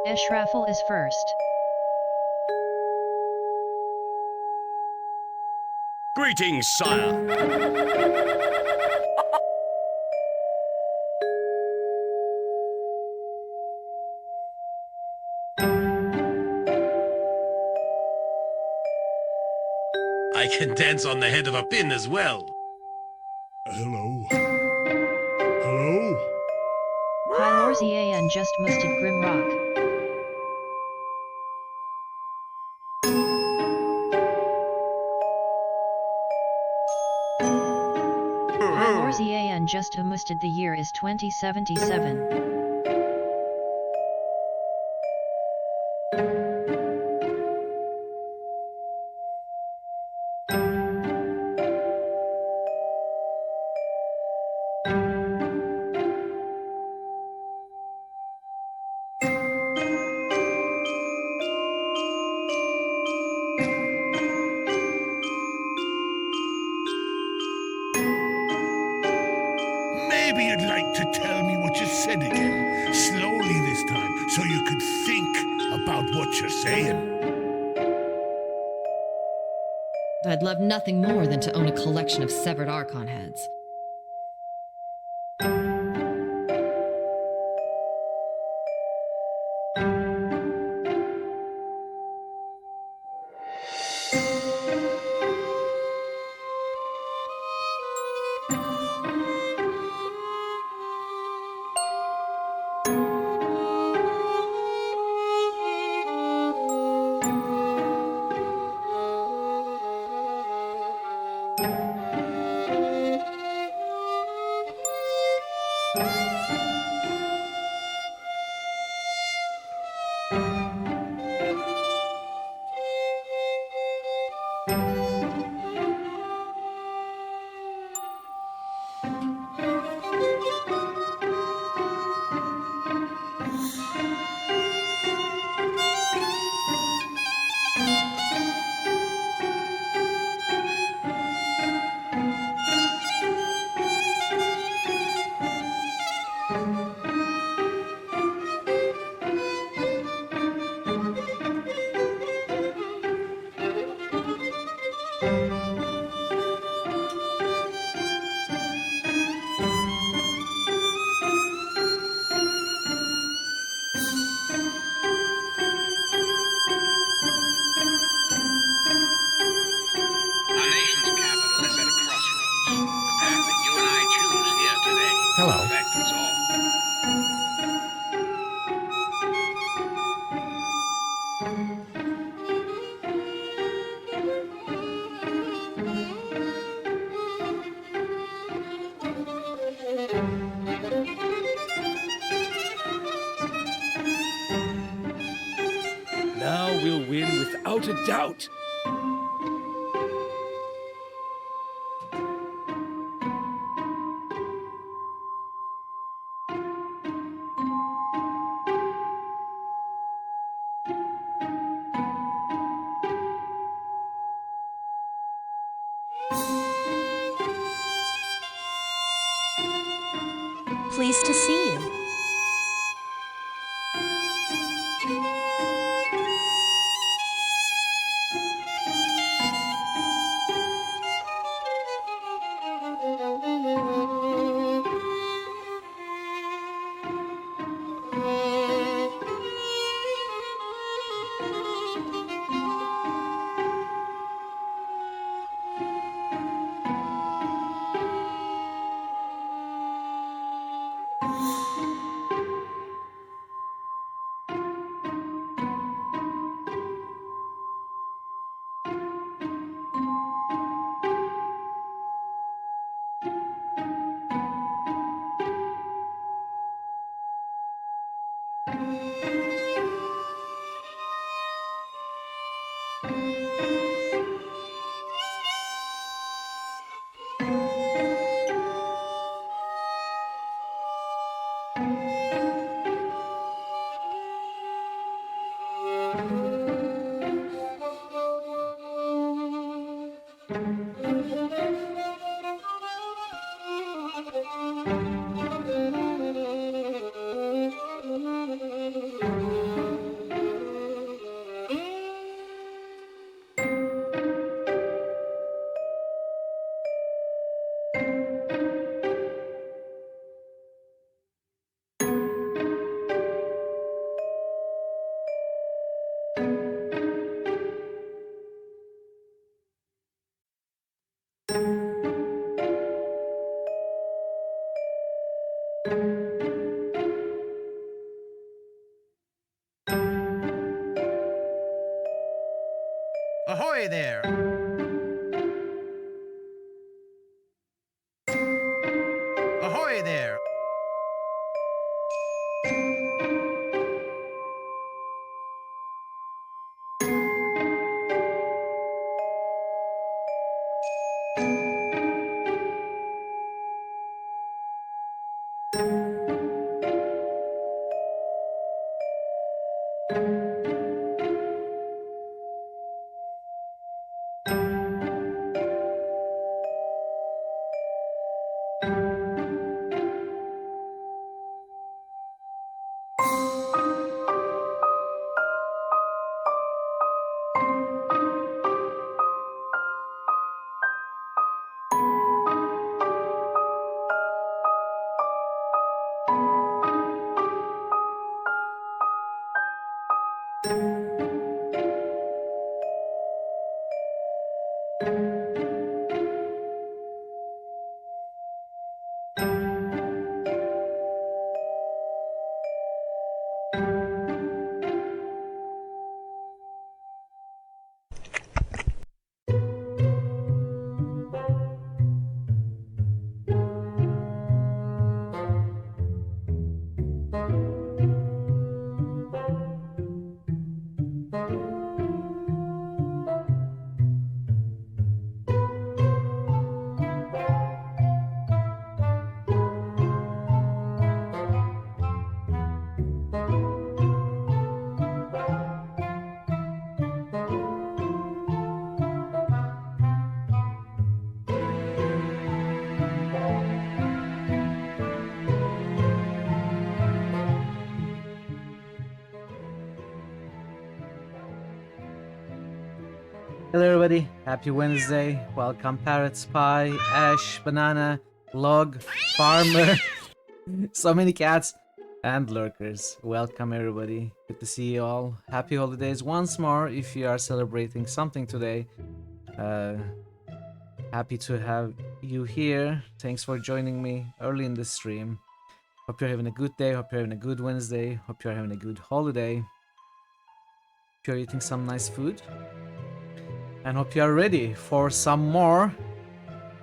Eshrafel is first. Greetings, sire. I can dance on the head of a pin as well. Hello? Hello? Hylorzian just musted Grimrock. Hylorzian just musted the year is 2077. Maybe you'd like to tell me what you said again, slowly this time, so you could think about what you're saying. I'd love nothing more than to own a collection of severed Archon heads. Hello. Now we'll win without a doubt. Pleased to see you. Ahoy there! Ahoy there! Hello everybody, happy Wednesday. Welcome Parrot, Spy, Ash, Banana, Log, Farmer, so many cats and lurkers. Welcome everybody, good to see you all. Happy holidays once more if you are celebrating something today. Happy to have you here. Thanks for joining me early in the stream. Hope you're having a good day, hope you're having a good Wednesday, hope you're having a good holiday. Hope you're eating some nice food. And hope you are ready for some more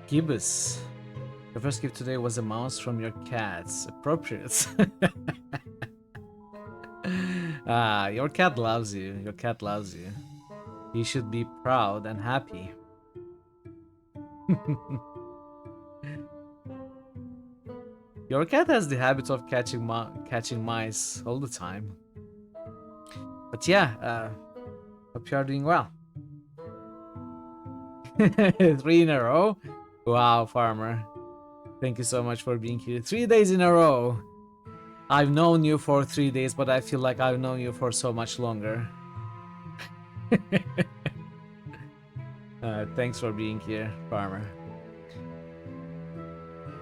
Gibbous. The first gift today was a mouse from your cats. Appropriate. Your cat loves you. Your cat loves you. You should be proud and happy. Your cat has the habit of catching mice all the time. But yeah, hope you are doing well. 3 in a row? Wow, Farmer. Thank you so much for being here. 3 days in a row. I've known you for 3 days, but I feel like I've known you for so much longer. Thanks for being here, Farmer.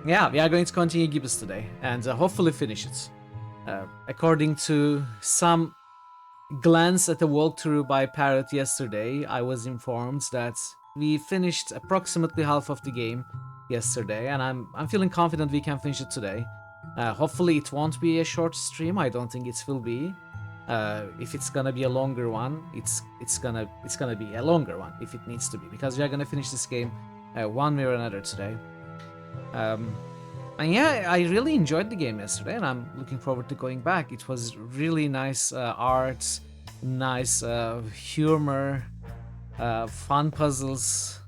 Yeah, we are going to continue Gibbous today and hopefully finish it. According to some glance at the walkthrough by Parrot yesterday, I was informed that we finished approximately half of the game yesterday, and I'm feeling confident we can finish it today. Hopefully it won't be a short stream. I don't think it will be. If it's gonna be a longer one, it's gonna be a longer one if it needs to be, because we are gonna finish this game one way or another today. And yeah, I really enjoyed the game yesterday, and I'm looking forward to going back. It was really nice art, nice humor. Fun puzzles,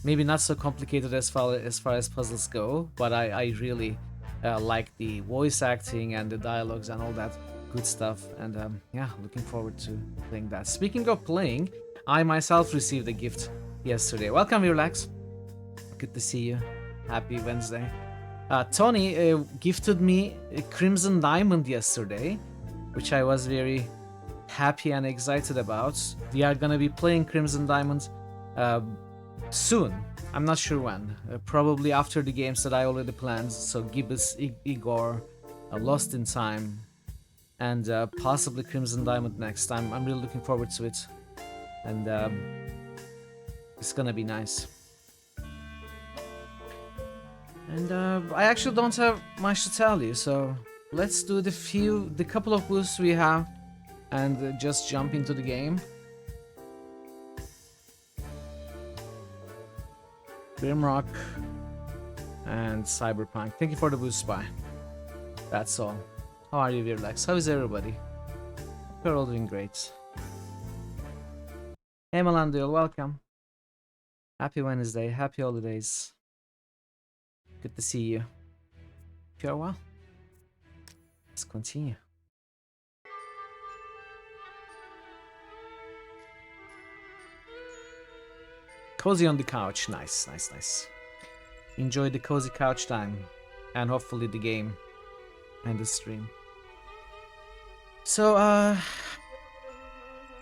maybe not so complicated as far as puzzles go, but I really like the voice acting and the dialogues and all that good stuff, and yeah, looking forward to playing that. Speaking of playing, I myself received a gift yesterday. Welcome, Relax. Good to see you. Happy Wednesday. Tony gifted me a Crimson Diamond yesterday, which I was very happy and excited about. We are gonna be playing Crimson Diamond soon. I'm not sure when. Probably after the games that I already planned. So Gibbous, Igor, Lost in Time, and possibly Crimson Diamond next time. I'm really looking forward to it, and it's gonna be nice. And I actually don't have much to tell you, so let's do the couple of boosts we have and just jump into the game. Grimrock, and Cyberpunk. Thank you for the boost, Spy. That's all. How are you, Virlex? How is everybody? You're all doing great. Hey, Melandil, welcome. Happy Wednesday, happy holidays. Good to see you. If you're well, let's continue. Cozy on the couch. Nice, nice, nice. Enjoy the cozy couch time. And hopefully the game and the stream. So,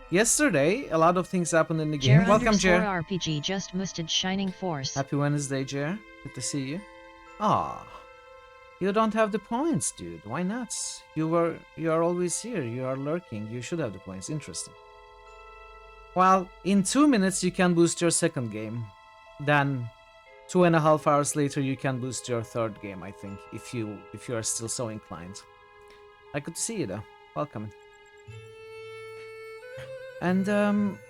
yesterday, a lot of things happened in the game. Jer Welcome, Jer. RPG just musted Shining Force. Happy Wednesday, Jer. Good to see you. Ah, you don't have the points, dude. Why not? You are always here. You are lurking. You should have the points. Interesting. Well, in 2 minutes you can boost your second game. Then 2.5 hours later you can boost your third game, I think, if you are still so inclined. I could see you though. Welcome. And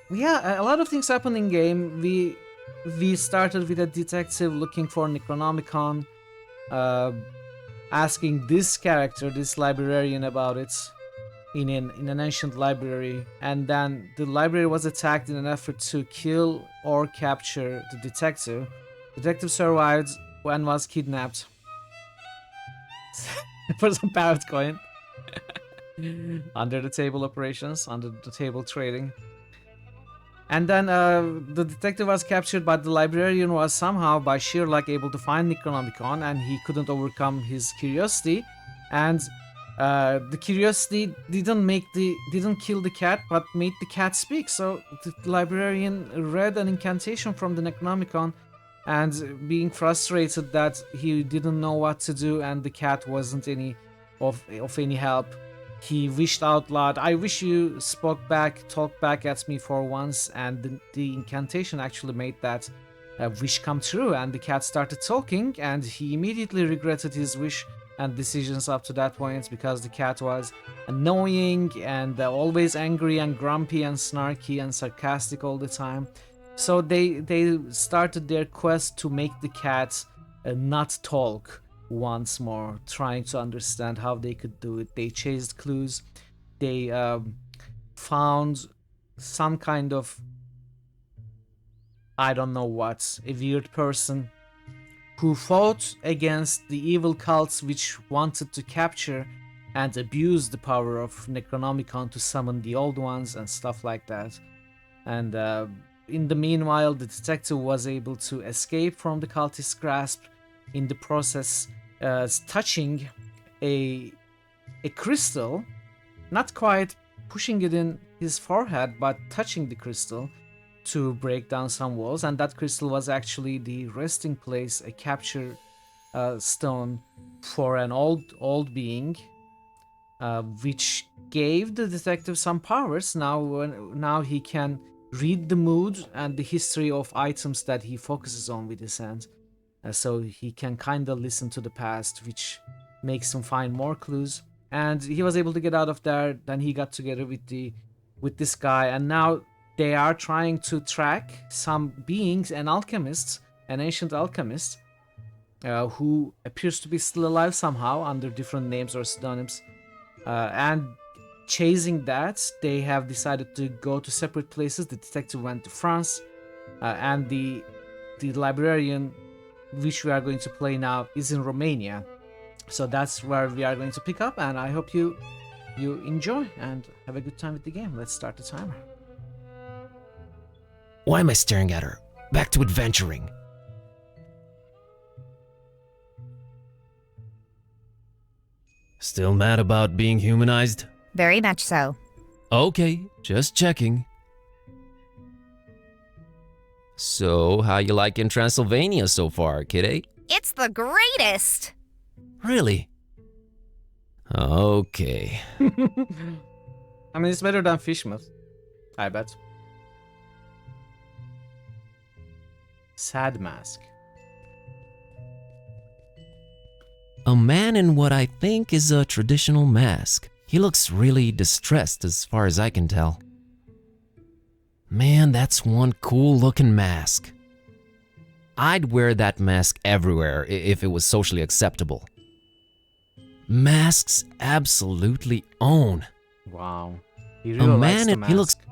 yeah, a lot of things happen in game. We started with a detective looking for Necronomicon, asking this character, this librarian, about it in an ancient library, and then the library was attacked in an effort to kill or capture the detective. The detective survived and was kidnapped for some parrot coin. Under the table operations, under the table trading. And then the detective was captured, but the librarian was somehow, by sheer luck, able to find Necronomicon, and he couldn't overcome his curiosity. And the curiosity didn't kill the cat, but made the cat speak. So the librarian read an incantation from the Necronomicon, and being frustrated that he didn't know what to do, and the cat wasn't of any help, he wished out loud, "I wish you talked back at me for once," and the incantation actually made that wish come true, and the cat started talking, and he immediately regretted his wish and decisions up to that point, because the cat was annoying and always angry and grumpy and snarky and sarcastic all the time. So they started their quest to make the cat not talk once more, trying to understand how they could do it. They chased clues. They found some kind of, I don't know what, a weird person who fought against the evil cults which wanted to capture and abuse the power of Necronomicon to summon the old ones and stuff like that. And in the meanwhile, the detective was able to escape from the cultist grasp, in the process touching a crystal, not quite pushing it in his forehead, but touching the crystal to break down some walls. And that crystal was actually the resting place, a capture stone for an old being, which gave the detective some powers. Now he can read the mood and the history of items that he focuses on with his hands. So he can kind of listen to the past, which makes him find more clues. And he was able to get out of there. Then he got together with this guy, and now they are trying to track some beings, an alchemist, an ancient alchemist, who appears to be still alive somehow under different names or pseudonyms. And chasing that, they have decided to go to separate places. The detective went to France, and the librarian, which we are going to play now, is in Romania. So that's where we are going to pick up, and I hope you enjoy and have a good time with the game. Let's start the timer. Why am I staring at her? Back to adventuring. Still mad about being humanized? Very much so. Okay, just checking. So, how you liking Transylvania so far, kiddo? It's the greatest! Really? Okay. I mean, it's better than Fishmouth, I bet. Sad mask. A man in what I think is a traditional mask. He looks really distressed as far as I can tell. Man, that's one cool looking mask. I'd wear that mask everywhere if it was socially acceptable. Masks absolutely own. Wow. He A really likes man the in he looks. mask.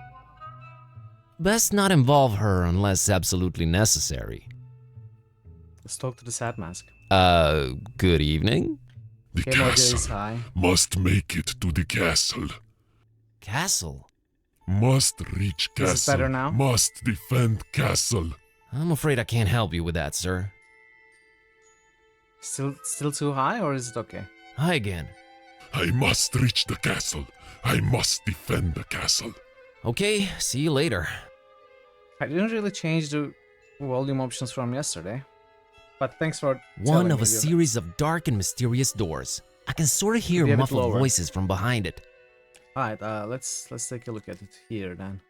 Best not involve her unless absolutely necessary. Let's talk to the sad mask. Good evening? The Okay, Mojo is castle high. must make it to the castle. Castle? Must reach Is it castle. better now? Must defend castle. I'm afraid I can't help you with that, sir. Still too high, or is it okay? Hi again. I must reach the castle. I must defend the castle. Okay, see you later. I didn't really change the volume options from yesterday. But thanks for One of a me, series of dark and mysterious doors. I can sort of hear Be a bit muffled lower. voices from behind it. Alright, let's take a look at it here then.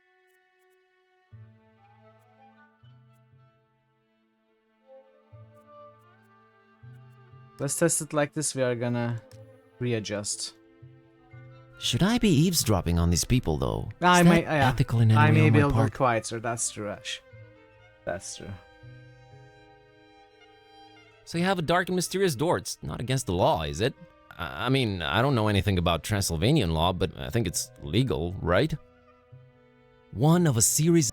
Let's test it like this. We are gonna readjust. Should I be eavesdropping on these people, though? I Is may, that ethical in any I way may on be my a little part? quieter. That's true, Ash. That's true. So you have a dark and mysterious door. It's not against the law, is it? I mean, I don't know anything about Transylvanian law, but I think it's legal, right? One of a series.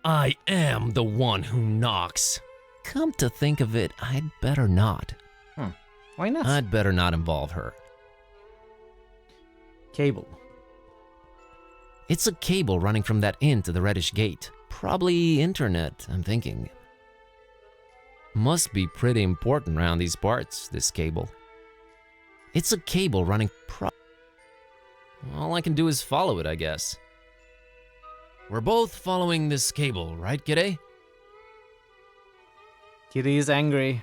I am the one who knocks. Come to think of it, I'd better not. Why not? I'd better not involve her. Cable. It's a cable running from that inn to the reddish gate. Probably internet, I'm thinking. Must be pretty important around these parts, this cable. It's a cable running All I can do is follow it, I guess. We're both following this cable, right, G'day? Kitty is angry.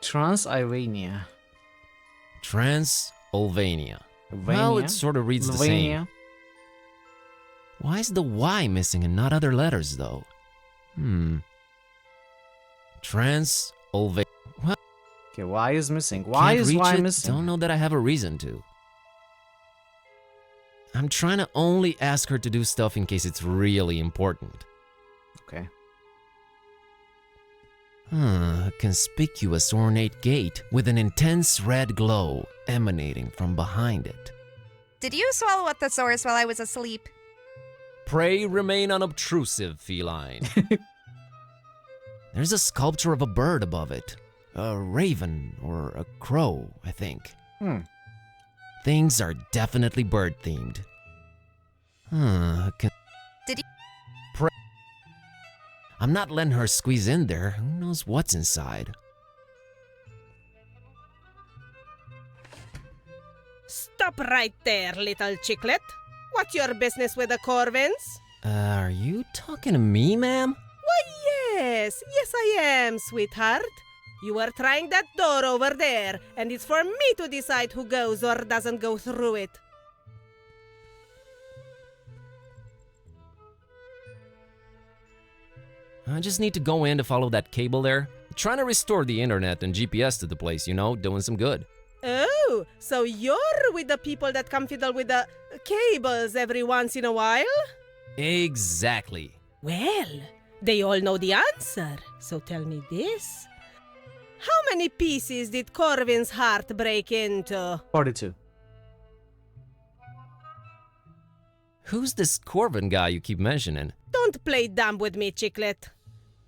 Transylvania. Transylvania. Well, it sort of reads the same. Why is the Y missing and not other letters, though? Transylvania. Well, Okay, Y is missing. Why can't is reach Y it. missing? Don't know that I have a reason to. I'm trying to only ask her to do stuff in case it's really important. Okay. A conspicuous ornate gate with an intense red glow emanating from behind it. Did you swallow a thesaurus while I was asleep? Pray remain unobtrusive, feline. There's a sculpture of a bird above it. A raven or a crow, I think. Things are definitely bird-themed. Did you- I'm not letting her squeeze in there. Who knows what's inside? Stop right there, little chicklet. What's your business with the Corvins? Are you talking to me, ma'am? Why, yes. Yes, I am, sweetheart. You were trying that door over there, and it's for me to decide who goes or doesn't go through it. I just need to go in to follow that cable there. Trying to restore the internet and GPS to the place, you know, doing some good. Oh, so you're with the people that come fiddle with the cables every once in a while? Exactly. Well, they all know the answer, so tell me this. How many pieces did Corvin's heart break into? 42. Who's this Corvin guy you keep mentioning? Don't play dumb with me, chicklet.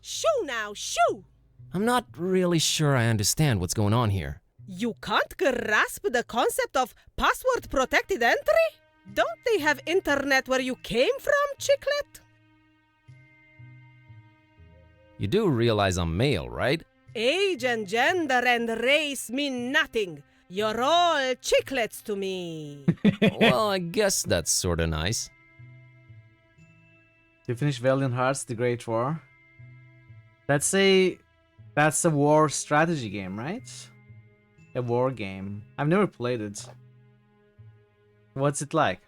Shoo now, shoo! I'm not really sure I understand what's going on here. You can't grasp the concept of password-protected entry? Don't they have internet where you came from, chicklet? You do realize I'm male, right? Age and gender and race mean nothing. You're all chicklets to me. Well, I guess that's sorta nice. You finished Valiant Hearts: The Great War. That's a war strategy game, right? A war game. I've never played it. What's it like?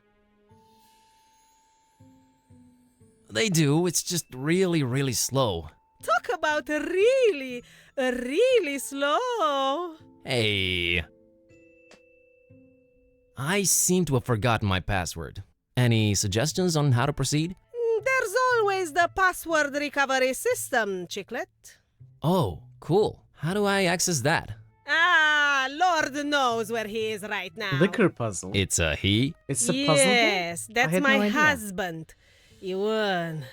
They do, it's just really, really slow. Talk about really, really slow. Hey. I seem to have forgotten my password. Any suggestions on how to proceed? There's always is the password recovery system, Chiclet. Oh, cool. How do I access that? Ah, Lord knows where he is right now. Liquor puzzle. It's a he? It's a puzzle game? Yes, I that's had my no idea. husband. Ewan.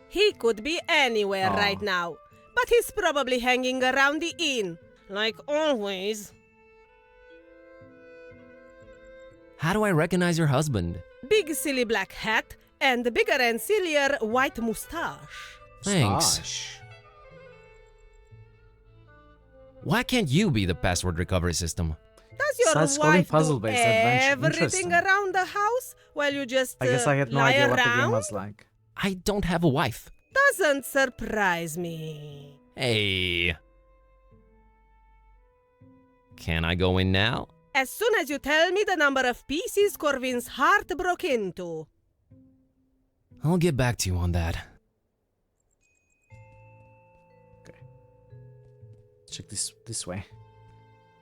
He could be anywhere Aw. right now, but he's probably hanging around the inn, like always. How do I recognize your husband? Big silly black hat and bigger and sillier white moustache. Thanks. Stash. Why can't you be the password recovery system? Does your Side-scrolling wife do puzzle-based adventure. everything Interesting. around the house while you just I guess I had no lie idea around? what the game was like. I don't have a wife. Doesn't surprise me. Hey. Can I go in now? As soon as you tell me the number of pieces Corvin's heart broke into. I'll get back to you on that. Check this way.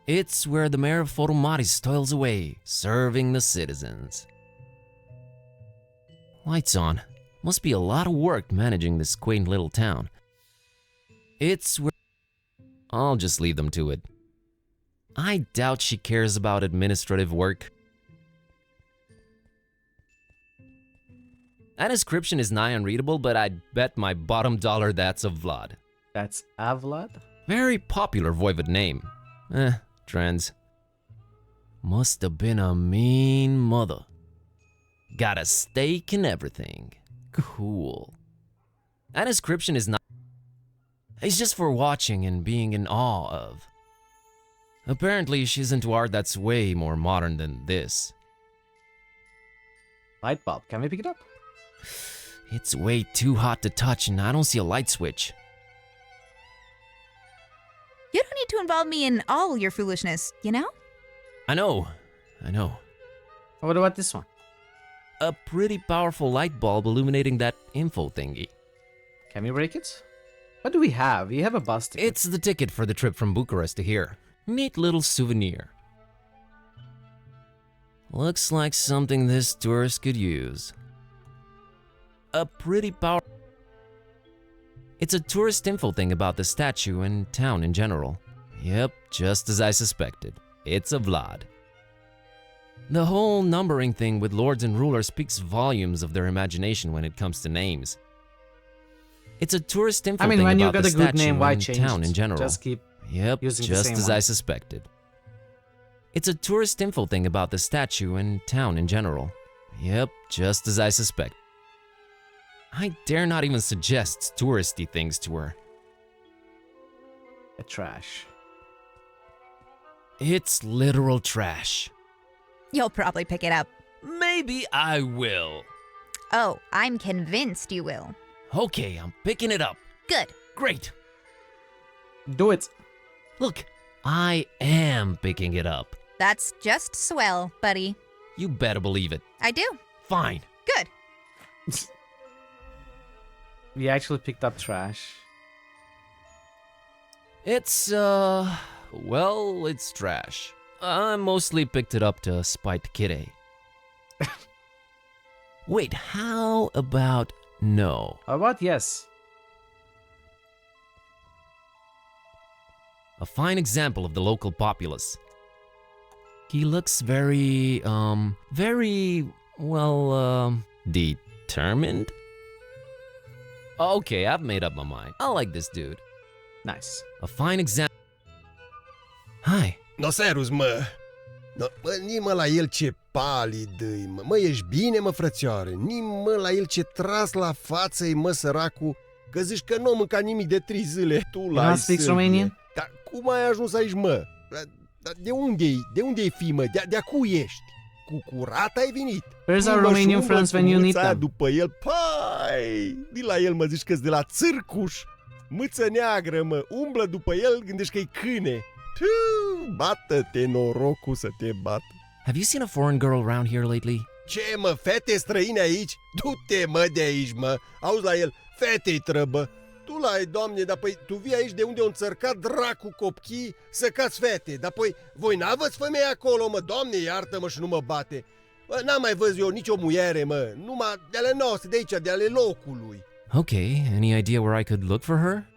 It's where the mayor of Fotomaris toils away, serving the citizens. Lights on. Must be a lot of work managing this quaint little town. It's where... I'll just leave them to it. I doubt she cares about administrative work. That inscription is nigh unreadable, but I'd bet my bottom dollar that's a Vlad. That's Avlad? Very popular voivod name. Trends. Must have been a mean mother. Got a steak and everything. Cool. That inscription is not... It's just for watching and being in awe of. Apparently, she's into art that's way more modern than this. Light bulb. Can we pick it up? It's way too hot to touch and I don't see a light switch. You don't need to involve me in all your foolishness, you know? I know. What about this one? A pretty powerful light bulb illuminating that info thingy. Can we break it? What do we have? We have a bus ticket. It's the ticket for the trip from Bucharest to here. Neat little souvenir. Looks like something this tourist could use. A pretty It's a tourist info thing about the statue and town in general. Yep, just as I suspected. It's a Vlad. The whole numbering thing with lords and rulers speaks volumes of their imagination when it comes to names. It's a tourist info thing when you about got the a good statue name, why and change town it? in general. Just keep Yep, using the just same as one. I suspected. It's a tourist info thing about the statue and town in general. Yep, just as I suspect. I dare not even suggest touristy things to her. a trash. It's literal trash. You'll probably pick it up. Maybe I will. Oh, I'm convinced you will. Okay, I'm picking it up. Good. Great. Do it. Look, I am picking it up. That's just swell, buddy. You better believe it. I do. Fine. Good. We actually picked up trash. It's, well, it's trash. I mostly picked it up to spite Kitty. Wait, how about no? How about yes? A fine example of the local populace. He looks very, determined? Okay, I've made up my mind. I like this dude. Nice. A fine example. Hi. No, serus, mă. No, mă, nimă la el ce palid îi, mă. Mă, ești bine, mă, frățioare? Nimă la el ce tras la față-i, mă, săracu, că zici că nu mânca nimic de 3 zile. Tu la speaks Romanian? Dar cum ai ajuns aici, mă? De unde-i? De unde-i fi, mă? De-a cui ești? Cu curat ai venit? Where's our Romanian friends when you need them? După el, pai! Di la el, mă, zici că-s de la țârcuș. Mâță neagră, mă, umblă după el, gândești că-i câine. Bată-te, norocul să te bată. Have you seen a foreign girl around here lately? Ce, mă, fete străine aici? Du-te, mă, de aici, mă. Auzi la el, fetei trăbă. Tu la ei, doamne, dar păi tu vii aici de unde o înțărcat dracu copchii să cați fete. Dar păi voi n-aveți femei acolo, mă, doamne, iartă-mă și nu mă bate. Bă, n-am mai văzut eu nicio muiere, mă, numai de ale noastre, de aici, de ale locului. Okay, any idea where I could look for her?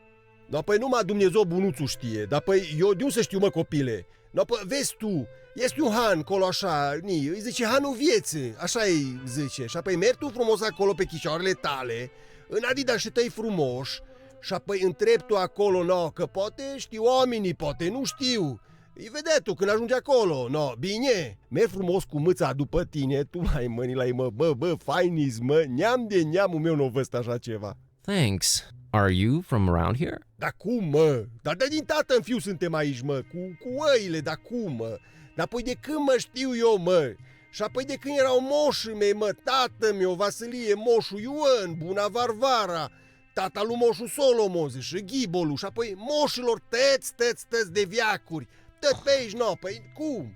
Da, păi numai Dumnezeu bunuțul știe. Da, păi eu de unde să știu, mă, copile? Da, păi vezi tu, este un han acolo așa, îi zice hanul vieții, așa îi zice. Și apoi mergi tu frumos acolo pe chișoarele tale, în adidașii tăi frumoși, și apoi întrebi tu acolo, no, că poate știu oamenii, poate nu știu. Îi vedea tu când ajungi acolo, no, bine, mergi frumos cu mâța după tine, tu mai mâni la ei, mă, bă, fainis, mă, neam de neamul meu nu văzut așa ceva. Thanks. Are you from around here? Da cum, mă? Dar de din tată în fiu suntem aici, mă, cu oile, da cum, mă? Dar păi de când mă știu eu, mă? Și apoi de când erau moșii mei, mă, tată meu, Vasilie, moșul Ioan, Buna Varvara, tata lui moșul Solomon și Ghibolu, și apoi moșilor tăți de viacuri, tot pe aici, no, păi cum?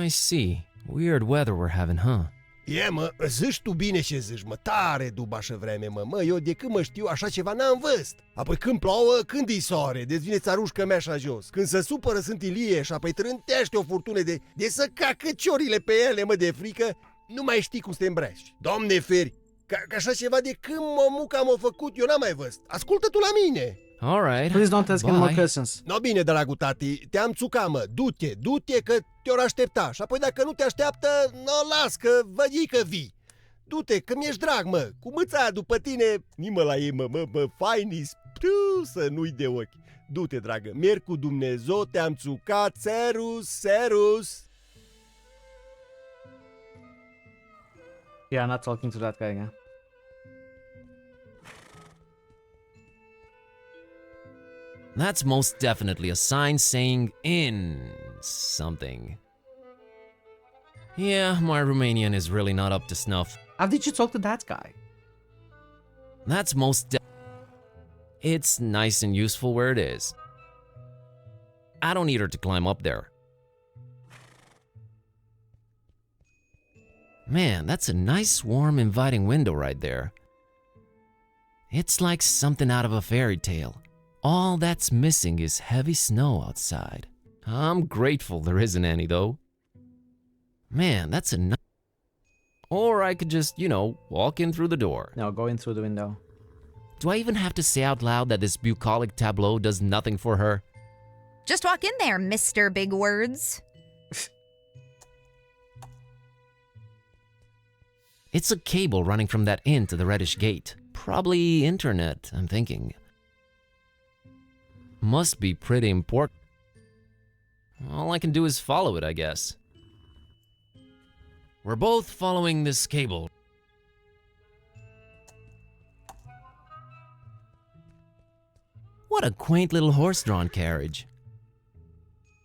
I see. Weird weather we're having, huh? E, mă, zici tu bine ce zici, mă, tare dubașă vreme, mă, eu de când mă știu așa ceva n-am văzut. Apoi când plouă, când îi soare, deci vine țarușcă mea așa jos. Când se supără sunt ilie și apoi trântește o furtună de să cacă ciorile pe ele, mă, de frică, nu mai știi cum să te îmbraci. Doamne feri, ca așa ceva de când mămuca m-a făcut, eu n-am mai văzut. Ascultă tu la mine! Alright. Please don't ask any more questions. No, bine, dragul tati, te-am țucat, mă, du-te că te-or aștepta. Și apoi dacă nu te așteaptă, no, las că văd că vii. Du-te, că mi-ești drag, mă, cu mâța aia după tine, nimă la ei, mă, fainis, să nu-i de ochi. Du-te, dragă, merg cu Dumnezeu, te-am țucat, serus. Yeah, not talking to that guy again. That's most definitely a sign saying in something. Yeah, my Romanian is really not up to snuff. How did you talk to that guy? That's It's nice and useful where it is. I don't need her to climb up there. Man, that's a nice, warm, inviting window right there. It's like something out of a fairy tale. All that's missing is heavy snow outside. I'm grateful there isn't any, though. Man, that's a nice... Or I could just, walk in through the door. No, go in through the window. Do I even have to say out loud that this bucolic tableau does nothing for her? Just walk in there, Mr. Big Words. It's a cable running from that inn to the reddish gate. Probably internet, I'm thinking. Must be pretty important. All I can do is follow it, I guess. We're both following this cable. What a quaint little horse-drawn carriage.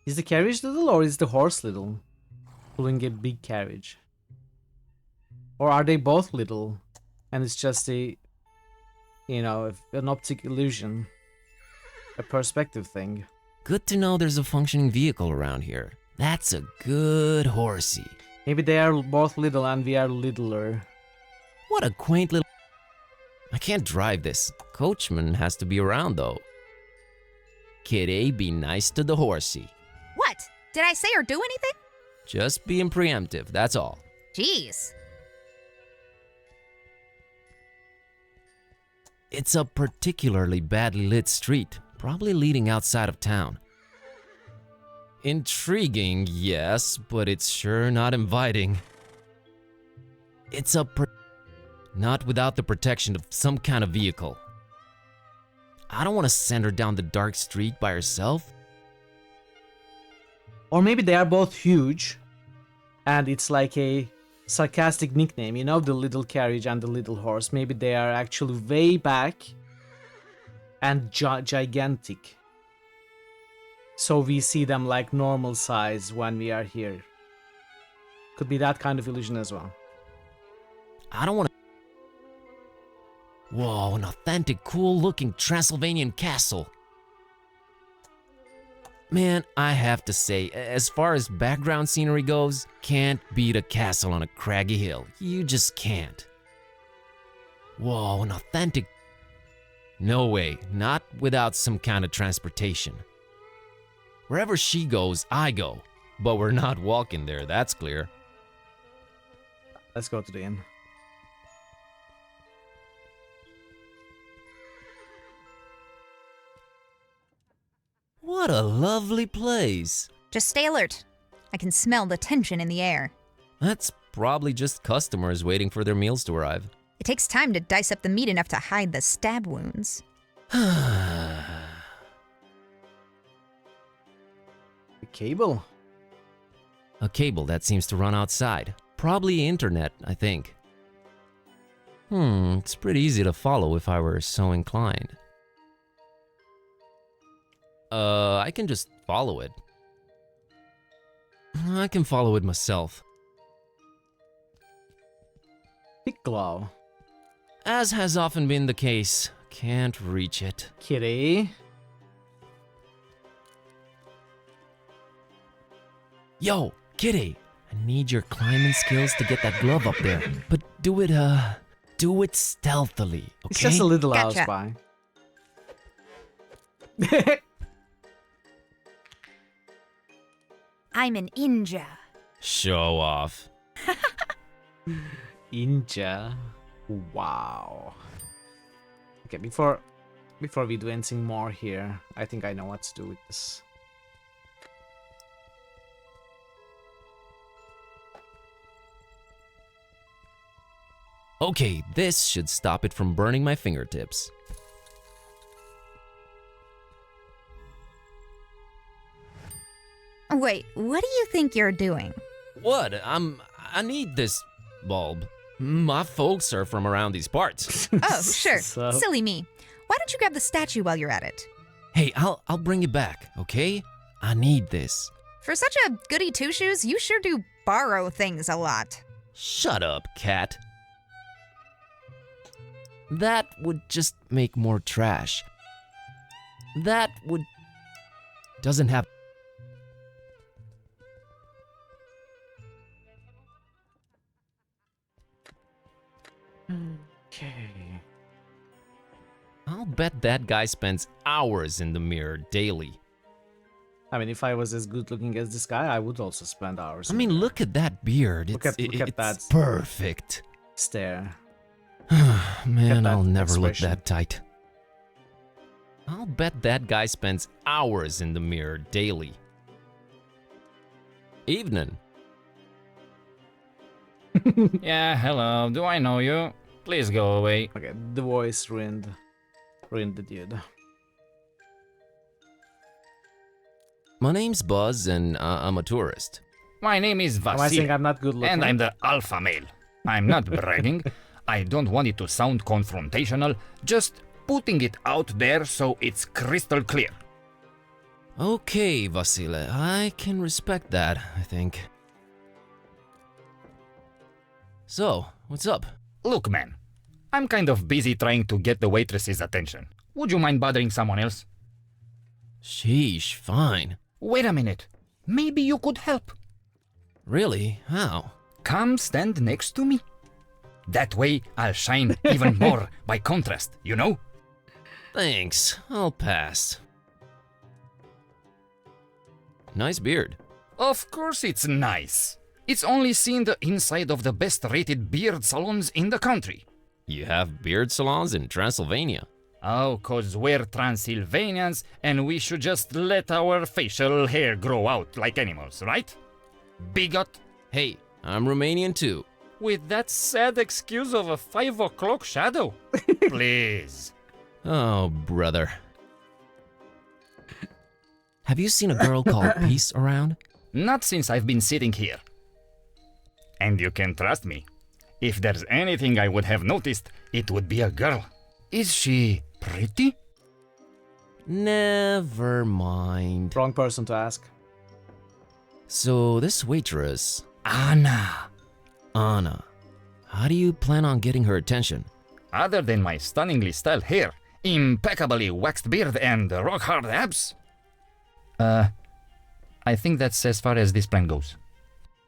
Is the carriage little or is the horse little? Pulling a big carriage. Or are they both little? And it's just an optic illusion. A perspective thing. Good to know there's a functioning vehicle around here. That's a good horsey. Maybe they are both little and we are littler. What a quaint little... I can't drive this. Coachman has to be around, though. Kid A, be nice to the horsey. What? Did I say or do anything? Just being preemptive, that's all. Jeez. It's a particularly badly lit street, probably leading outside of town. Intriguing, yes, but it's sure not inviting. It's not without the protection of some kind of vehicle. I don't want to send her down the dark street by herself. Or maybe they are both huge, and it's like a sarcastic nickname, the little carriage and the little horse. Maybe they are actually way back and gigantic. So we see them like normal size when we are here. Could be that kind of illusion as well. I don't want to... Whoa, an authentic, cool-looking Transylvanian castle. Man, I have to say, as far as background scenery goes, can't beat a castle on a craggy hill. You just can't. Whoa, an authentic... No way, not without some kind of transportation. Wherever she goes, I go. But we're not walking there, that's clear. Let's go to the inn. What a lovely place. Just stay alert. I can smell the tension in the air. That's probably just customers waiting for their meals to arrive. It takes time to dice up the meat enough to hide the stab wounds. The cable. A cable that seems to run outside. Probably internet, I think. It's pretty easy to follow if I were so inclined. I can just follow it. I can follow it myself. Big glow. As has often been the case, can't reach it. Kitty. Yo, Kitty, I need your climbing skills to get that glove up there. But do it stealthily, okay? It's just a little Gotcha. house by. I'm an ninja. Show off. Inja. Wow. Okay, before we do anything more here, I think I know what to do with this. Okay, this should stop it from burning my fingertips. Wait, what do you think you're doing? What? I need this bulb. My folks are from around these parts. Oh, sure. So- Silly me. Why don't you grab the statue while you're at it? Hey, I'll bring it back, okay? I need this. For such a goody two-shoes, you sure do borrow things a lot. Shut up, cat. That would just make more trash. That would... Doesn't have... Okay. I'll bet that guy spends hours in the mirror daily. I mean, if I was as good looking as this guy, I would also spend hours. I mean, look at that beard. Look at it's that perfect. stare. Man, that I'll never look expression. that tight. I'll bet that guy spends hours in the mirror daily. Evening. Yeah, hello. Do I know you? Please go away. Okay, the voice ruined the dude. My name's Buzz, and I'm a tourist. My name is Am I saying Vasil, I'm not good looking? and I'm the alpha male. I'm not bragging. I don't want it to sound confrontational, just putting it out there so it's crystal clear. Okay, Vasile, I can respect that, I think. So, what's up? Look, man, I'm kind of busy trying to get the waitress's attention. Would you mind bothering someone else? Sheesh, fine. Wait a minute. Maybe you could help. Really? How? Come stand next to me. That way I'll shine even more by contrast, you know? Thanks, I'll pass. Nice beard. Of course it's nice. It's only seen the inside of the best-rated beard salons in the country. You have beard salons in Transylvania. Oh, 'cause we're Transylvanians and we should just let our facial hair grow out like animals, right? Bigot. Hey, I'm Romanian too. With that sad excuse of a 5 o'clock shadow? Please. Oh, brother. Have you seen a girl called Peace around? Not since I've been sitting here. And you can trust me. If there's anything I would have noticed, it would be a girl. Is she pretty? Never mind. Wrong person to ask. So, this waitress, Anna. Anna, how do you plan on getting her attention? Other than my stunningly styled hair, impeccably waxed beard, and rock-hard abs? I think that's as far as this plan goes.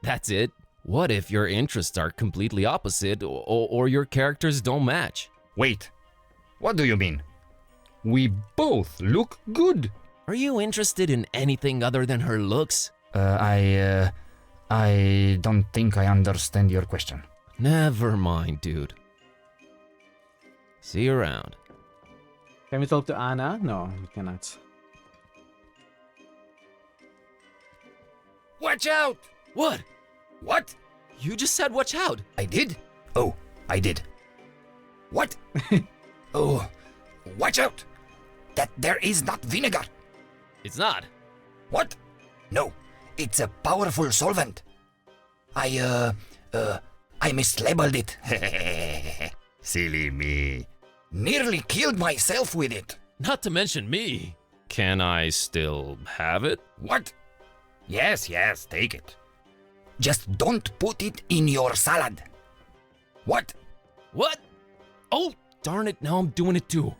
That's it? What if your interests are completely opposite or your characters don't match? Wait, what do you mean? We both look good. Are you interested in anything other than her looks? I don't think I understand your question. Never mind, dude. See you around. Can we talk to Anna? No, we cannot. Watch out! What? What? You just said watch out. I did? Oh, I did. What? Oh, watch out! That there is not vinegar. It's not. What? No, it's a powerful solvent. I mislabeled it. Silly me. Nearly killed myself with it. Not to mention me. Can I still have it? What? Yes, take it. Just don't put it in your salad. What? What? Oh, darn it, now I'm doing it too.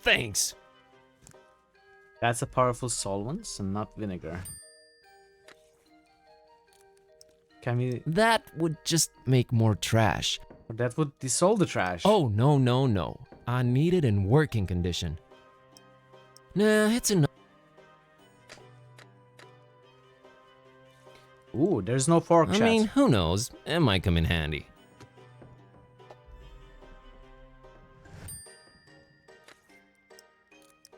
Thanks. That's a powerful solvent and not vinegar. Can we... That would just make more trash. That would dissolve the trash. Oh, no. I need it in working condition. Nah, it's enough. Ooh, there's no fork, I mean, who knows? It might come in handy.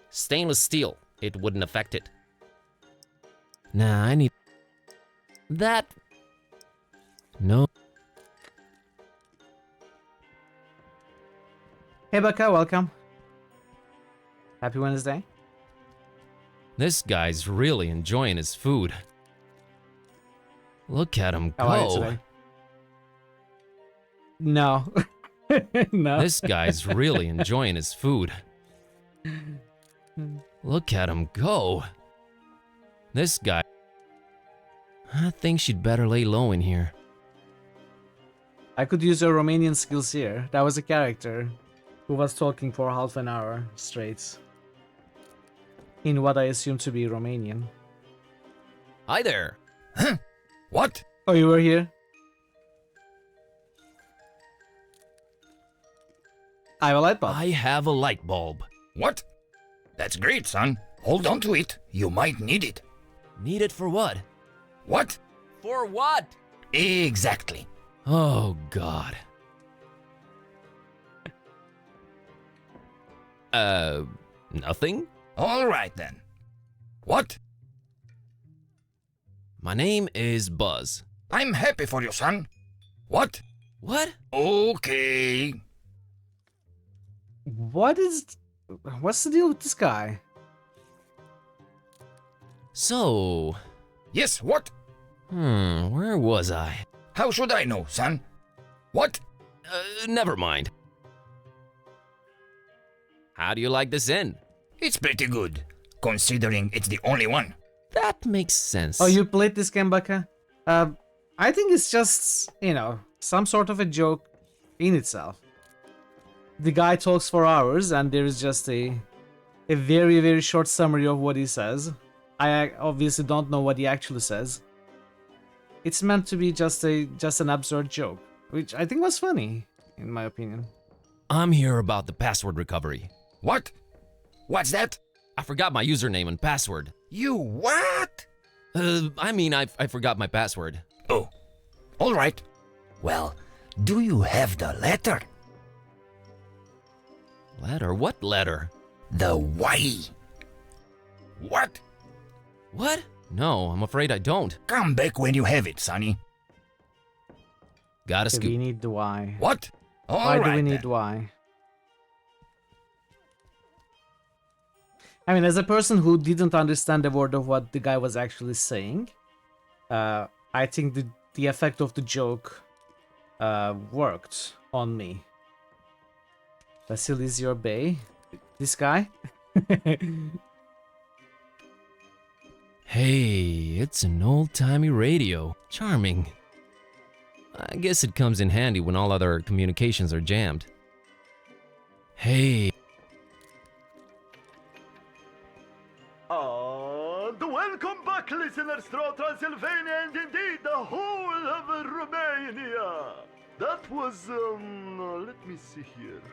Stainless steel. It wouldn't affect it. Nah, I need... That... No. Hey, Becca, welcome. Happy Wednesday. This guy's really enjoying his food. Look at him How are you go. today? No. No. This guy's really enjoying his food. Look at him go. This guy... I think she'd better lay low in here. I could use your Romanian skills here. That was a character who was talking for half an hour straight. In what I assume to be Romanian. Hi there. Huh? What? Oh, you were here? I have a light bulb. I have a light bulb. What? That's great, son. Hold on to it. You might need it. Need it for what? What? For what? Exactly. Oh, God. Nothing? All right, then. What? My name is Buzz. I'm happy for you, son. What? What? Okay. What's the deal with this guy? So... Yes, what? Where was I? How should I know, son? What? Never mind. How do you like this inn? It's pretty good, considering it's the only one. That makes sense. Oh, you played this game, Becca? I think it's just, some sort of a joke in itself. The guy talks for hours and there is just a very, very short summary of what he says. I obviously don't know what he actually says. It's meant to be just an absurd joke, which I think was funny, in my opinion. I'm here about the password recovery. What? What's that? I forgot my username and password. You what? I forgot my password. Oh, all right. Well, do you have the letter? Letter? What letter? The Y. What? What? No, I'm afraid I don't. Come back when you have it, Sonny. Gotta Okay, scoop. we need the Y. What? Why do we need Y? I mean, as a person who didn't understand a word of what the guy was actually saying, I think the effect of the joke worked on me. Vasilis your bay? This guy? Hey, it's an old-timey radio. Charming. I guess it comes in handy when all other communications are jammed. Hey. And welcome back, listeners, throughout Transylvania and indeed the whole of Romania. That was, let me see here.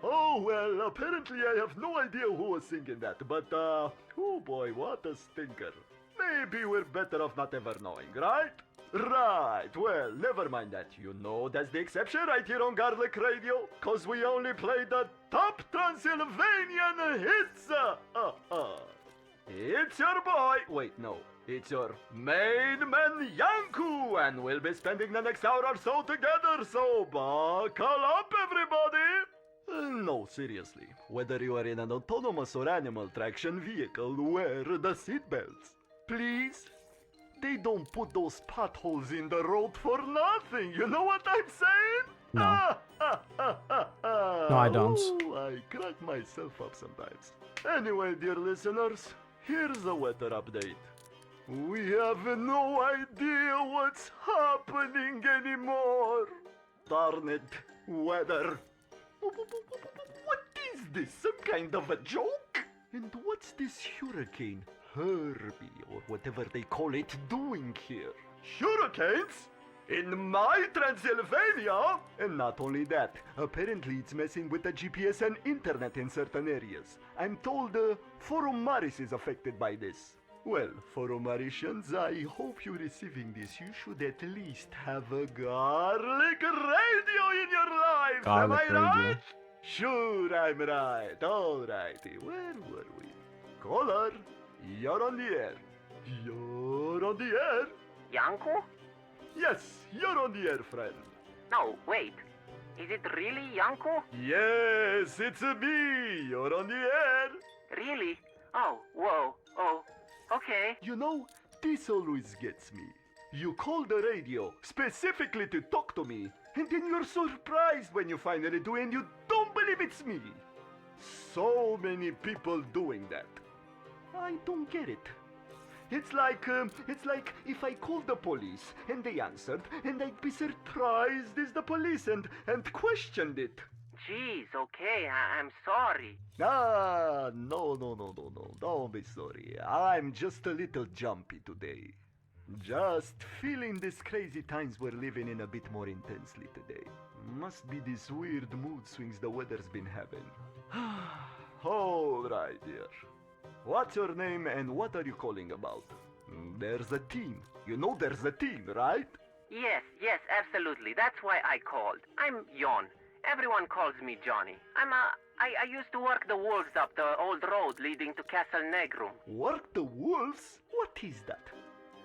Oh, well, apparently I have no idea who was singing that, but, oh boy, what a stinker. Maybe we're better off not ever knowing, right? Right, well, never mind that. You know that's the exception right here on Garlic Radio, cause we only play the top Transylvanian hits! It's your boy, wait, no, It's your main man Yanku, and we'll be spending the next hour or so together, so buckle up, everybody! No, seriously. Whether you are in an autonomous or animal traction vehicle, wear the seatbelts. Please? They don't put those potholes in the road for nothing, you know what I'm saying? No. No, I don't. Oh, I crack myself up sometimes. Anyway, dear listeners, here's the weather update. We have no idea what's happening anymore. Darn it, weather. What is this? Some kind of a joke? And what's this hurricane, Herbie, or whatever they call it, doing here? Hurricanes? In my Transylvania? And not only that, apparently it's messing with the GPS and internet in certain areas. I'm told Forum Maris is affected by this. Well, Forumaricians, I hope you're receiving this. You should at least have a garlic radio in your life. Garlic Am I radio. right? Sure, I'm right. Alrighty. Where were we? Caller, you're on the air. You're on the air. Yanko? Yes, you're on the air, friend. No, wait. Is it really Yanko? Yes, it's me. You're on the air. Really? Oh, whoa. Oh, okay. You know, this always gets me. You call the radio specifically to talk to me, and then you're surprised when you finally do and you don't believe it's me. So many people doing that. I don't get it. It's like if I called the police and they answered and I'd be surprised as the police and questioned it. Jeez, okay, I'm sorry. No, don't be sorry. I'm just a little jumpy today. Just feeling these crazy times we're living in a bit more intensely today. Must be these weird mood swings the weather's been having. Alright, dear. What's your name and what are you calling about? There's a team. You know there's a team, right? Yes, absolutely. That's why I called. I'm Jon. Everyone calls me Johnny. I used to work the wolves up the old road leading to Castle Negrum. Work the wolves? What is that?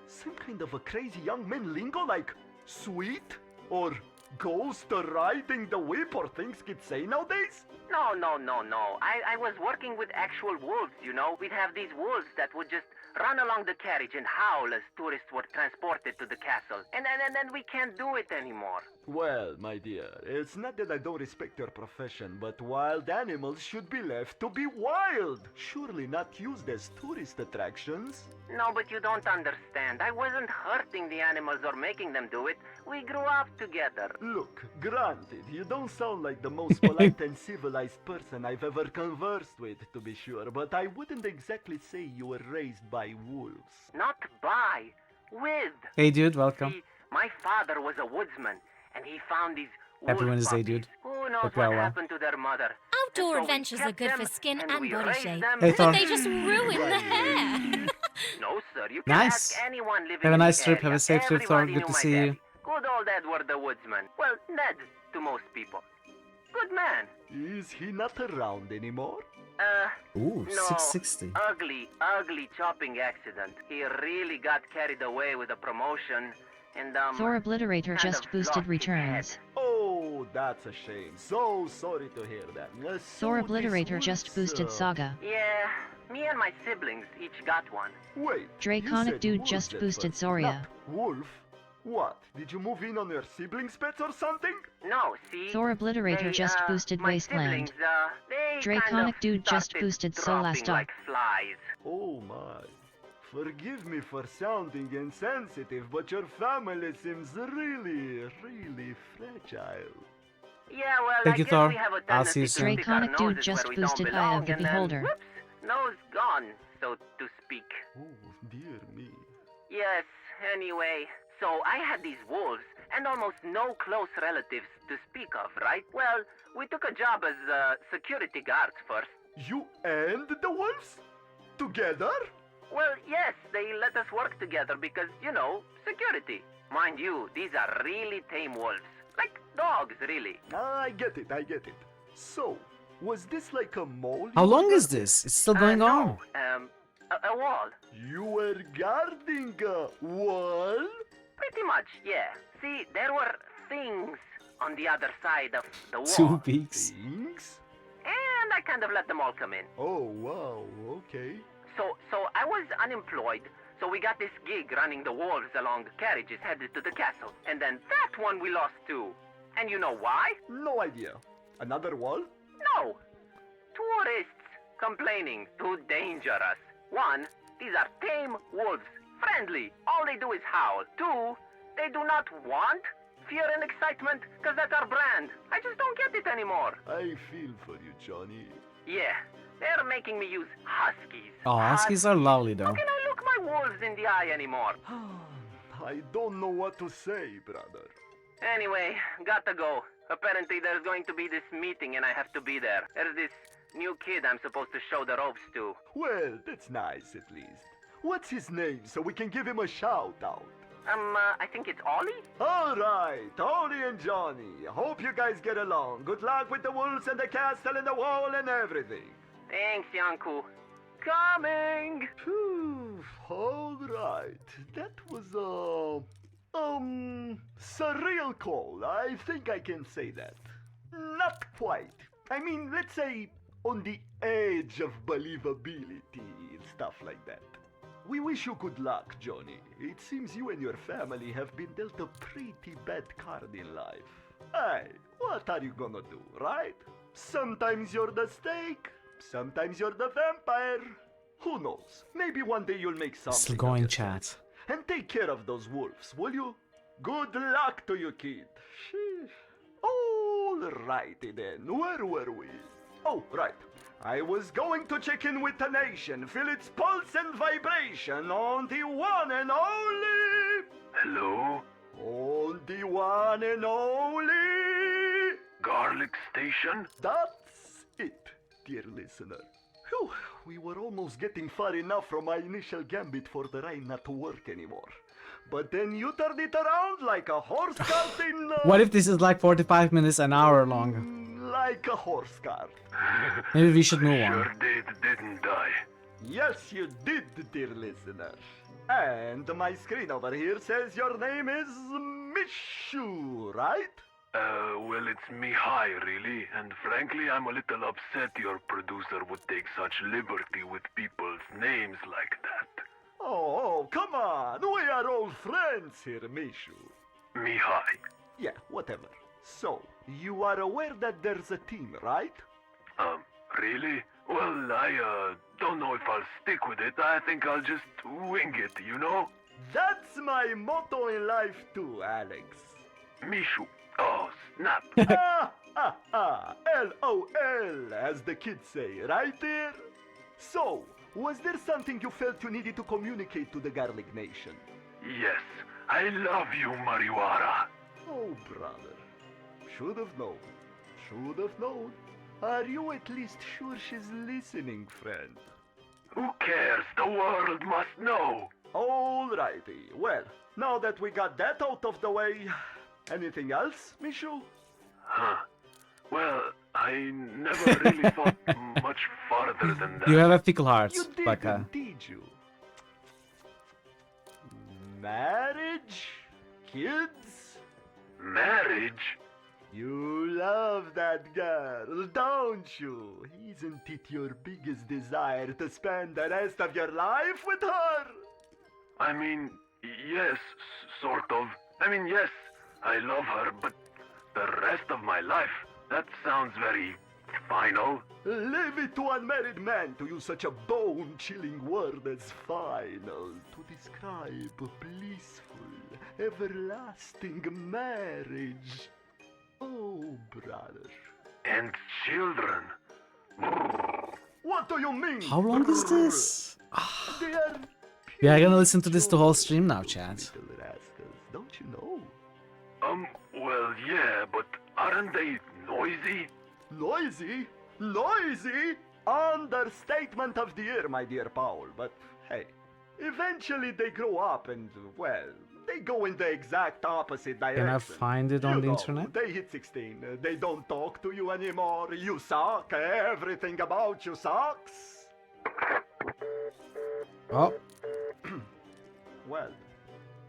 Some kind of a crazy young man lingo like sweet? Or ghost riding the whip or things kids say nowadays? No. I was working with actual wolves, you know. We'd have these wolves that would just run along the carriage and howl as tourists were transported to the castle. And then we can't do it anymore. Well, my dear, it's not that I don't respect your profession, but wild animals should be left to be wild. Surely not used as tourist attractions. No, but you don't understand. I wasn't hurting the animals or making them do it. We grew up together. Look, granted, you don't sound like the most polite and civilized person I've ever conversed with, to be sure, but I wouldn't exactly say you were raised by wolves. Not by, with. Hey dude, welcome. See, my father was a woodsman, and he found these wolf Happy Wednesday, puppies. dude. Who knows Hope what you're well. happened to their mother? Outdoor And so we adventures are kept good for them, skin and and we body raised shape. them. Hey, Thor. But they just ruin the hair. No, sir, you can Nice. ask anyone living Have a in nice the trip. area. Have a safe trip, Thor. Everybody Good knew to my see daddy. you. Good old Edward the woodsman. Well, Ned to most people. Good man. Is he not around anymore? Ooh, No, 660. ugly chopping accident. He really got carried away with a promotion, and Thor Obliterator kind just of boosted lost his returns. head. Oh, that's a shame. So sorry to hear that. Thor Obliterator just boosted Saga. Yeah, me and my siblings each got one. Wait. Draconic you said Dude wolves just at boosted first, Zoria. not Wolf? What? Did you move in on your siblings' pets or something? No, see? Thor Obliterator they, just boosted my Wasteland. Siblings, they Draconic kind of Dude just started boosted dropping Solastop. like flies. Oh my. Forgive me for sounding insensitive, but your family seems really fragile. Yeah, well, Thank I you, guess Thor. we have a I'll see you tendency to soon. stick our Draconic Dude noses just where we don't boosted Eye belong, of the and then, Beholder. whoops, nose gone, so to speak. Oh, dear me. Yes, anyway, so I had these wolves, and almost no close relatives to speak of, right? Well, we took a job as security guards first. You and the wolves? Together? Well, yes, they let us work together because, you know, security. Mind you, these are really tame wolves. Like dogs, really. I get it. So, was this like a mole? How long is this? It's still going on. A wall. You were guarding a wall? Pretty much, yeah. See, there were things on the other side of the wall. 2 weeks. Things? And I kind of let them all come in. Oh, wow, okay. So I was unemployed, so we got this gig running the wolves along the carriages headed to the castle. And then that one we lost too. And you know why? No idea. Another wall? No. Tourists complaining too dangerous. One, these are tame wolves. Friendly. All they do is howl. Two, they do not want fear and excitement, because that's our brand. I just don't get it anymore. I feel for you, Johnny. Yeah, they're making me use huskies. Oh, huskies are lovely though. How can I look my wolves in the eye anymore? I don't know what to say, brother. Anyway, gotta go. Apparently there's going to be this meeting and I have to be there. There's this new kid I'm supposed to show the ropes to. Well, that's nice at least. What's his name so we can give him a shout out? I think it's Ollie? Alright, Ollie and Johnny. Hope you guys get along. Good luck with the wolves and the castle and the wall and everything. Thanks, Yanku. Coming! Phew, alright. That was surreal call. I think I can say that. Not quite. I mean, let's say on the edge of believability and stuff like that. We wish you good luck, Johnny. It seems you and your family have been dealt a pretty bad card in life. Hey, what are you gonna do, right? Sometimes you're the snake, sometimes you're the vampire. Who knows? Maybe one day you'll make something. Still going, chat. And take care of those wolves, will you? Good luck to you, kid. Sheesh. Alrighty then, where were we? Oh, right. I was going to check in with the nation, feel its pulse and vibration on the one and only... Hello? On the one and only... Garlic Station? That's it, dear listener. Whew, we were almost getting far enough from my initial gambit for the rain not to work anymore. But then you turned it around like a horse cart in... What if this is like 45 minutes, an hour long? Like a horse cart. Maybe we should move on. Sure didn't die. Yes, you did, dear listener. And my screen over here says your name is Mishu, right? Well, it's Mihai, really. And frankly, I'm a little upset your producer would take such liberty with people's names like that. Oh, come on. We are old friends here, Mishu. Mihai. Yeah, whatever. So, you are aware that there's a team, right? Really? Well, I, don't know if I'll stick with it. I think I'll just wing it, you know? That's my motto in life too, Alex. Mishu. Oh, snap. LOL, as the kids say, right there? So, was there something you felt you needed to communicate to the Garlic Nation? Yes, I love you, Mariwara. Oh, brother. Should have known. Should have known. Are you at least sure she's listening, friend? Who cares? The world must know. Alrighty. Well, now that we got that out of the way, anything else, Mishu? Huh. Well, I never really thought much farther than that. You have a fickle heart, You Baka. did you? Marriage? Kids? Marriage? You love that girl, don't you? Isn't it your biggest desire to spend the rest of your life with her? I mean, yes, sort of. I mean, yes, I love her, but the rest of my life, that sounds very final. Leave it to unmarried man to use such a bone-chilling word as final to describe a blissful, everlasting marriage. Oh, brother. And children. What do you mean? How long is this? They are We are gonna listen to this the whole stream now, chat. little rascals, don't you know? Well, yeah, but aren't they noisy? Noisy? Noisy? Understatement of the year, my dear Paul, but hey, eventually they grow up and, well, they go in the exact opposite direction. Can I find it on You the know, internet? They hit 16, they don't talk to you anymore, you suck, everything about you sucks. Oh, Well,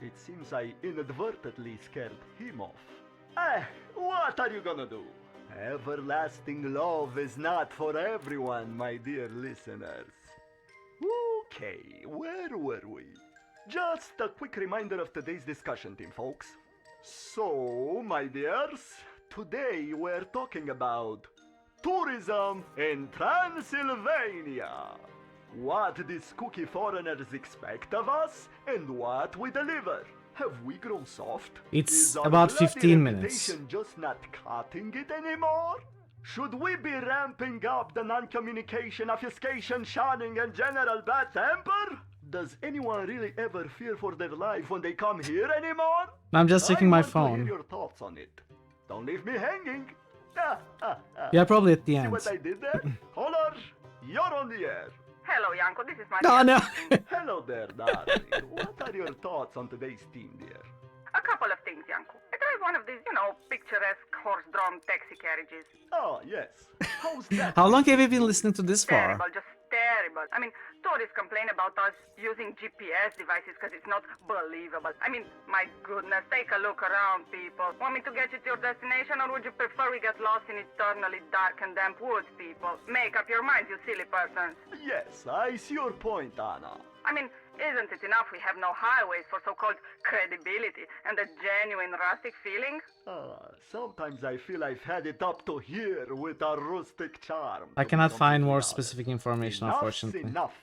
it seems I inadvertently scared him off. What are you gonna do? Everlasting love is not for everyone, my dear listeners. Okay, where were we? Just a quick reminder of today's discussion team, folks. So, my dears, today we're talking about tourism in Transylvania. What these kooky foreigners expect of us and what we deliver. Have we grown soft? it's Is our about bloody 15 minutes. reputation just not cutting it anymore? Should we be ramping up the non-communication, obfuscation, shunning, and general bad temper? Does anyone really ever fear for their life when they come here anymore? I'm just checking my I want to phone. hear your thoughts on it. Don't leave me hanging. Yeah, probably at the See end. what I did there? Holler, you're on the air. Hello, Yanko. This is my No, no. Hello there, darling. What are your thoughts on today's theme, dear? A couple of things, Yanko. I drive one of these, picturesque horse-drawn taxi carriages. Oh, yes. How's that? How long have you been listening to this for? Terrible, just terrible. I mean, tourists complain about us using GPS devices because it's not believable. I mean, my goodness, take a look around, people. Want me to get you to your destination, or would you prefer we get lost in eternally dark and damp woods, people? Make up your minds, you silly persons. Yes, I see your point, Anna. I mean, isn't it enough we have no highways for so-called credibility and a genuine rustic feeling? Sometimes I feel I've had it up to here with a rustic charm. I cannot find more specific information, unfortunately. Enough.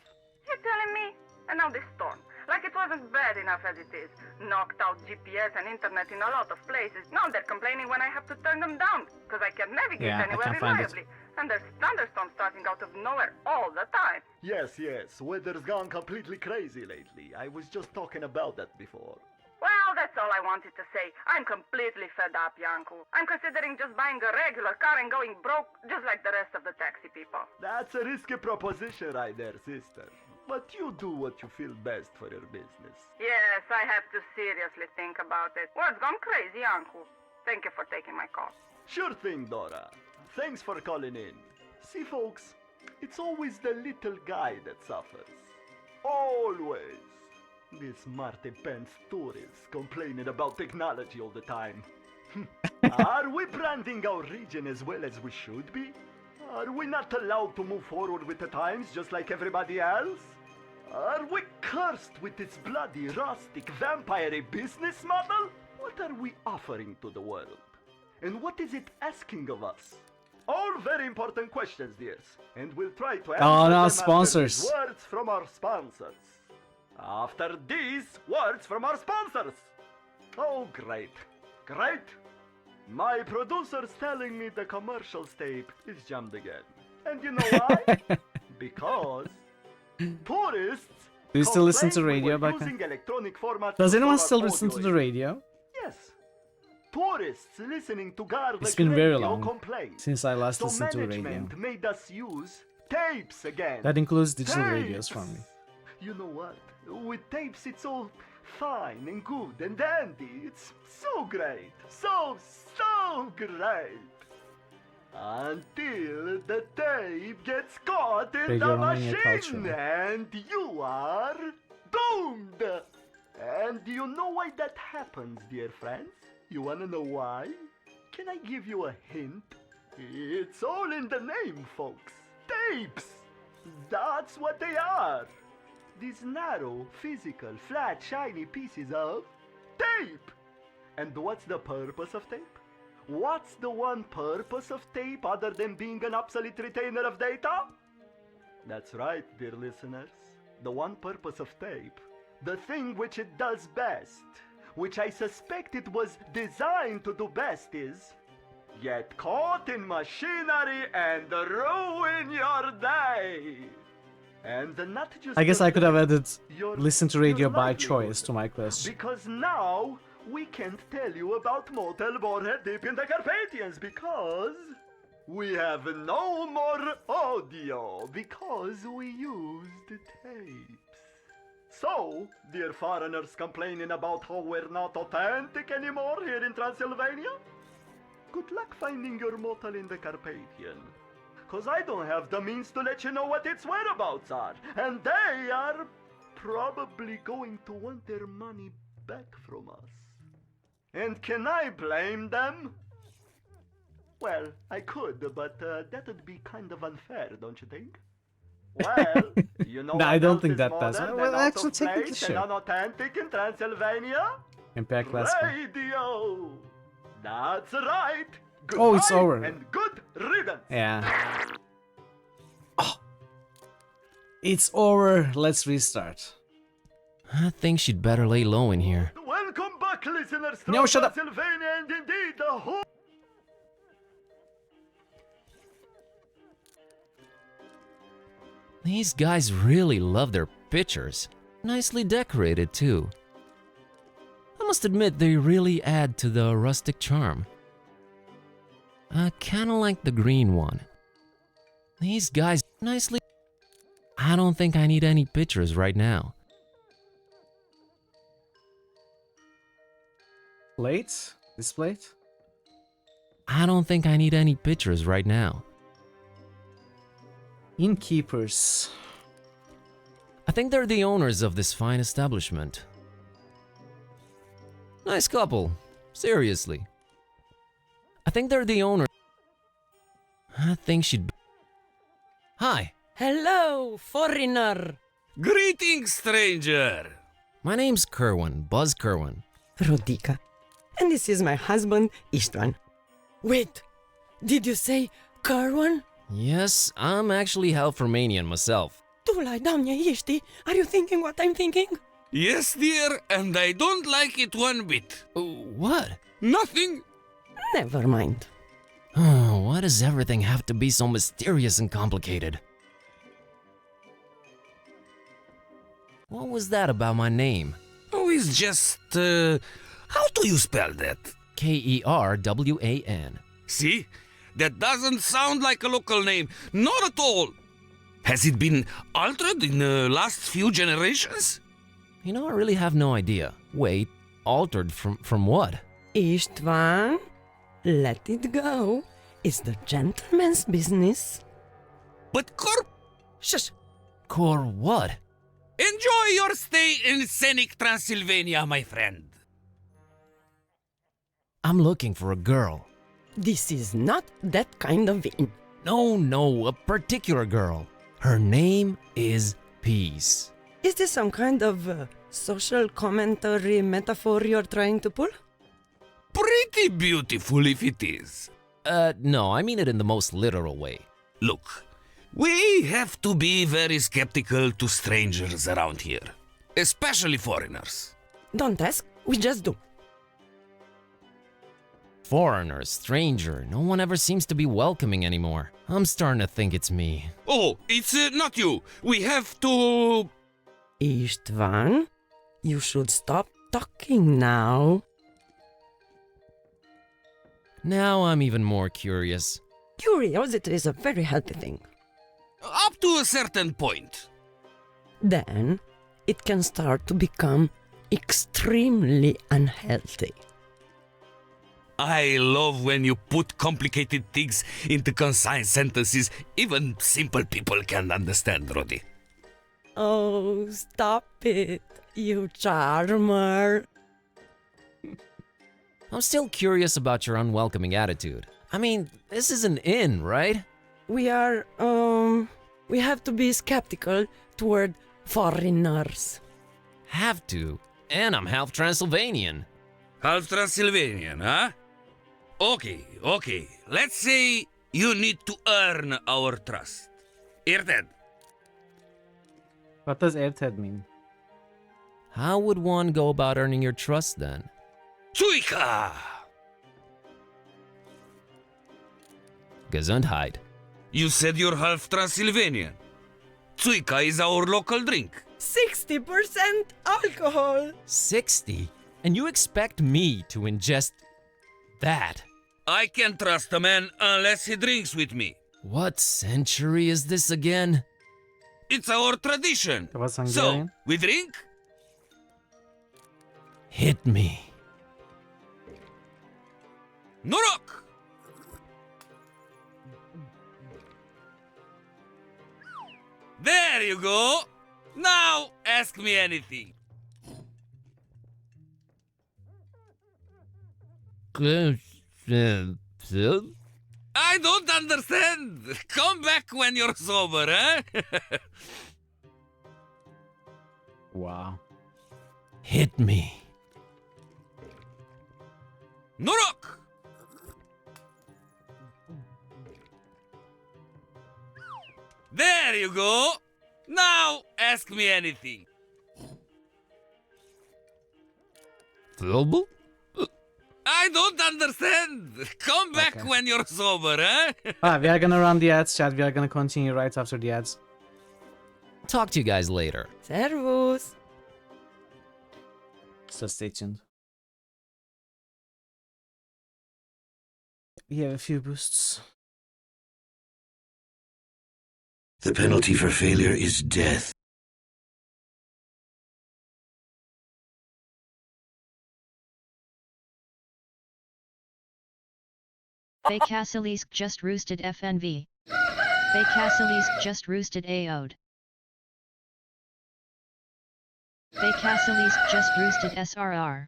You're telling me? And now this storm. Like it wasn't bad enough as it is. Knocked out GPS and internet in a lot of places. Now they're complaining when I have to turn them down, because I can't navigate Yeah, I anywhere can't find it. reliably. And there's thunderstorms starting out of nowhere all the time. Yes, weather's gone completely crazy lately. I was just talking about that before. Well, that's all I wanted to say. I'm completely fed up, Yanko. I'm considering just buying a regular car and going broke, just like the rest of the taxi people. That's a risky proposition right there, sister. But you do what you feel best for your business. Yes, I have to seriously think about it. Word's gone crazy, Yanko. Thank you for taking my call. Sure thing, Dora. Thanks for calling in. See, folks, it's always the little guy that suffers. Always. These Marty Pence tourists complaining about technology all the time. Are we branding our region as well as we should be? Are we not allowed to move forward with the times just like everybody else? Are we cursed with this bloody rustic vampire business model? What are we offering to the world? And what is it asking of us? All very important questions, dears. And we'll try to answer Oh, no, them sponsors. after these words from our sponsors. After these words from our sponsors. Oh, great. Great. My producer's telling me the commercials tape is jammed again. And you know why? Because tourists Do you still listen to complain radio when we're back then? using electronic formats Does to anyone store still our listen to audio the in. radio? Yes. Tourists listening to garlic It's been very radio long complain. since I last So listened to radio. management made us use tapes again. That includes digital Tapes. radios for me. You know what? With tapes it's all fine and good and dandy. It's so great. So great. Until the tape gets caught in Radio the Romania machine culture. and you are doomed. And do you know why that happens, dear friends? You wanna know why? Can I give you a hint? It's all in the name, folks. Tapes! That's what they are. These narrow, physical, flat, shiny pieces of tape. And what's the purpose of tape? What's the one purpose of tape other than being an obsolete retainer of data? That's right, dear listeners. The one purpose of tape, the thing which it does best, which I suspect it was designed to do best, is get caught in machinery and ruin your day. And not just I guess your I could have day, added your- listen to your radio by livelihood. choice to my question. Because now we can't tell you about Motel Borhead deep in the Carpathians because we have no more audio because we used tapes. So, dear foreigners complaining about how we're not authentic anymore here in Transylvania, good luck finding your motel in the Carpathian. Cause I don't have the means to let you know what its whereabouts are, and they are probably going to want their money back from us. And can I blame them? Well, I could, but that would be kind of unfair, don't you think? Well, you know No, I what don't else think is that does. modern Well, and out actually, of technically, place sure. and unauthentic in Transylvania? Impact classical. Radio! That's right! Oh, it's Goodbye over. And good riddance! Yeah. Oh. It's over. Let's restart. I think she'd better lay low in here. Welcome back, listeners, to No, shut up. Transylvania and indeed the whole... These guys really love their pictures. Nicely decorated, too. I must admit, they really add to the rustic charm. I kinda like the green one. These guys nicely... I don't think I need any pictures right now. Plate? This plate? I don't think I need any pictures right now. Innkeepers. I think they're the owners of this fine establishment. Nice couple. Seriously. I think they're the owner. I think she'd... Hi. Hello, foreigner. Greetings, stranger. My name's Kerwin, Buzz Kerwin. Rodica. And this is my husband, Istvan. Wait, did you say Kerwin? Yes, I'm actually half Romanian myself. Tulai, doamne, ești? Are you thinking what I'm thinking? Yes, dear, and I don't like it one bit. What? Nothing. Never mind. Oh, why does everything have to be so mysterious and complicated? What was that about my name? Oh, it's just, how do you spell that? Kerwan. See? That doesn't sound like a local name. Not at all. Has it been altered in the last few generations? You know, I really have no idea. Wait, altered from what? Istvan, let it go. It's the gentleman's business. But Cor... Shush. Cor what? Enjoy your stay in scenic Transylvania, my friend. I'm looking for a girl. This is not that kind of inn. No, a particular girl. Her name is Peace. Is this some kind of social commentary metaphor you're trying to pull? Pretty beautiful if it is. No, I mean it in the most literal way. Look, we have to be very skeptical to strangers around here. Especially foreigners. Don't ask, we just do. Foreigner, stranger, no one ever seems to be welcoming anymore. I'm starting to think it's me. Oh, it's not you. We have to... Istvan, you should stop talking now. Now I'm even more curious. Curiosity is a very healthy thing. Up to a certain point. Then, it can start to become extremely unhealthy. I love when you put complicated things into concise sentences even simple people can understand, Roddy. Oh, stop it, you charmer. I'm still curious about your unwelcoming attitude. I mean, this is an inn, right? We have to be skeptical toward foreigners. Have to. And I'm half Transylvanian. Half Transylvanian, huh? Okay. Let's say you need to earn our trust. Irted. What does Erted mean? How would one go about earning your trust then? Tsuika! Gesundheit. You said you're half Transylvanian. Tsuika is our local drink. 60% alcohol. 60? And you expect me to ingest that? I can't trust a man unless he drinks with me. What century is this again? It's our tradition. That was So, Hungarian? we drink? Hit me. Norok! There you go. Now ask me anything. I don't understand. Come back when you're sober, eh? Wow. Hit me. Nurok! There you go. Now ask me anything. Philble? I don't understand. Come back Okay. when you're sober, eh? We are gonna run the ads, chat. We are gonna continue right after the ads. Talk to you guys later. Servus. So stay tuned. We have a few boosts. The penalty for failure is death. Bekasilisk just roosted FNV. Bekasilisk just roosted AO'd. Bekasilisk just roosted SRR.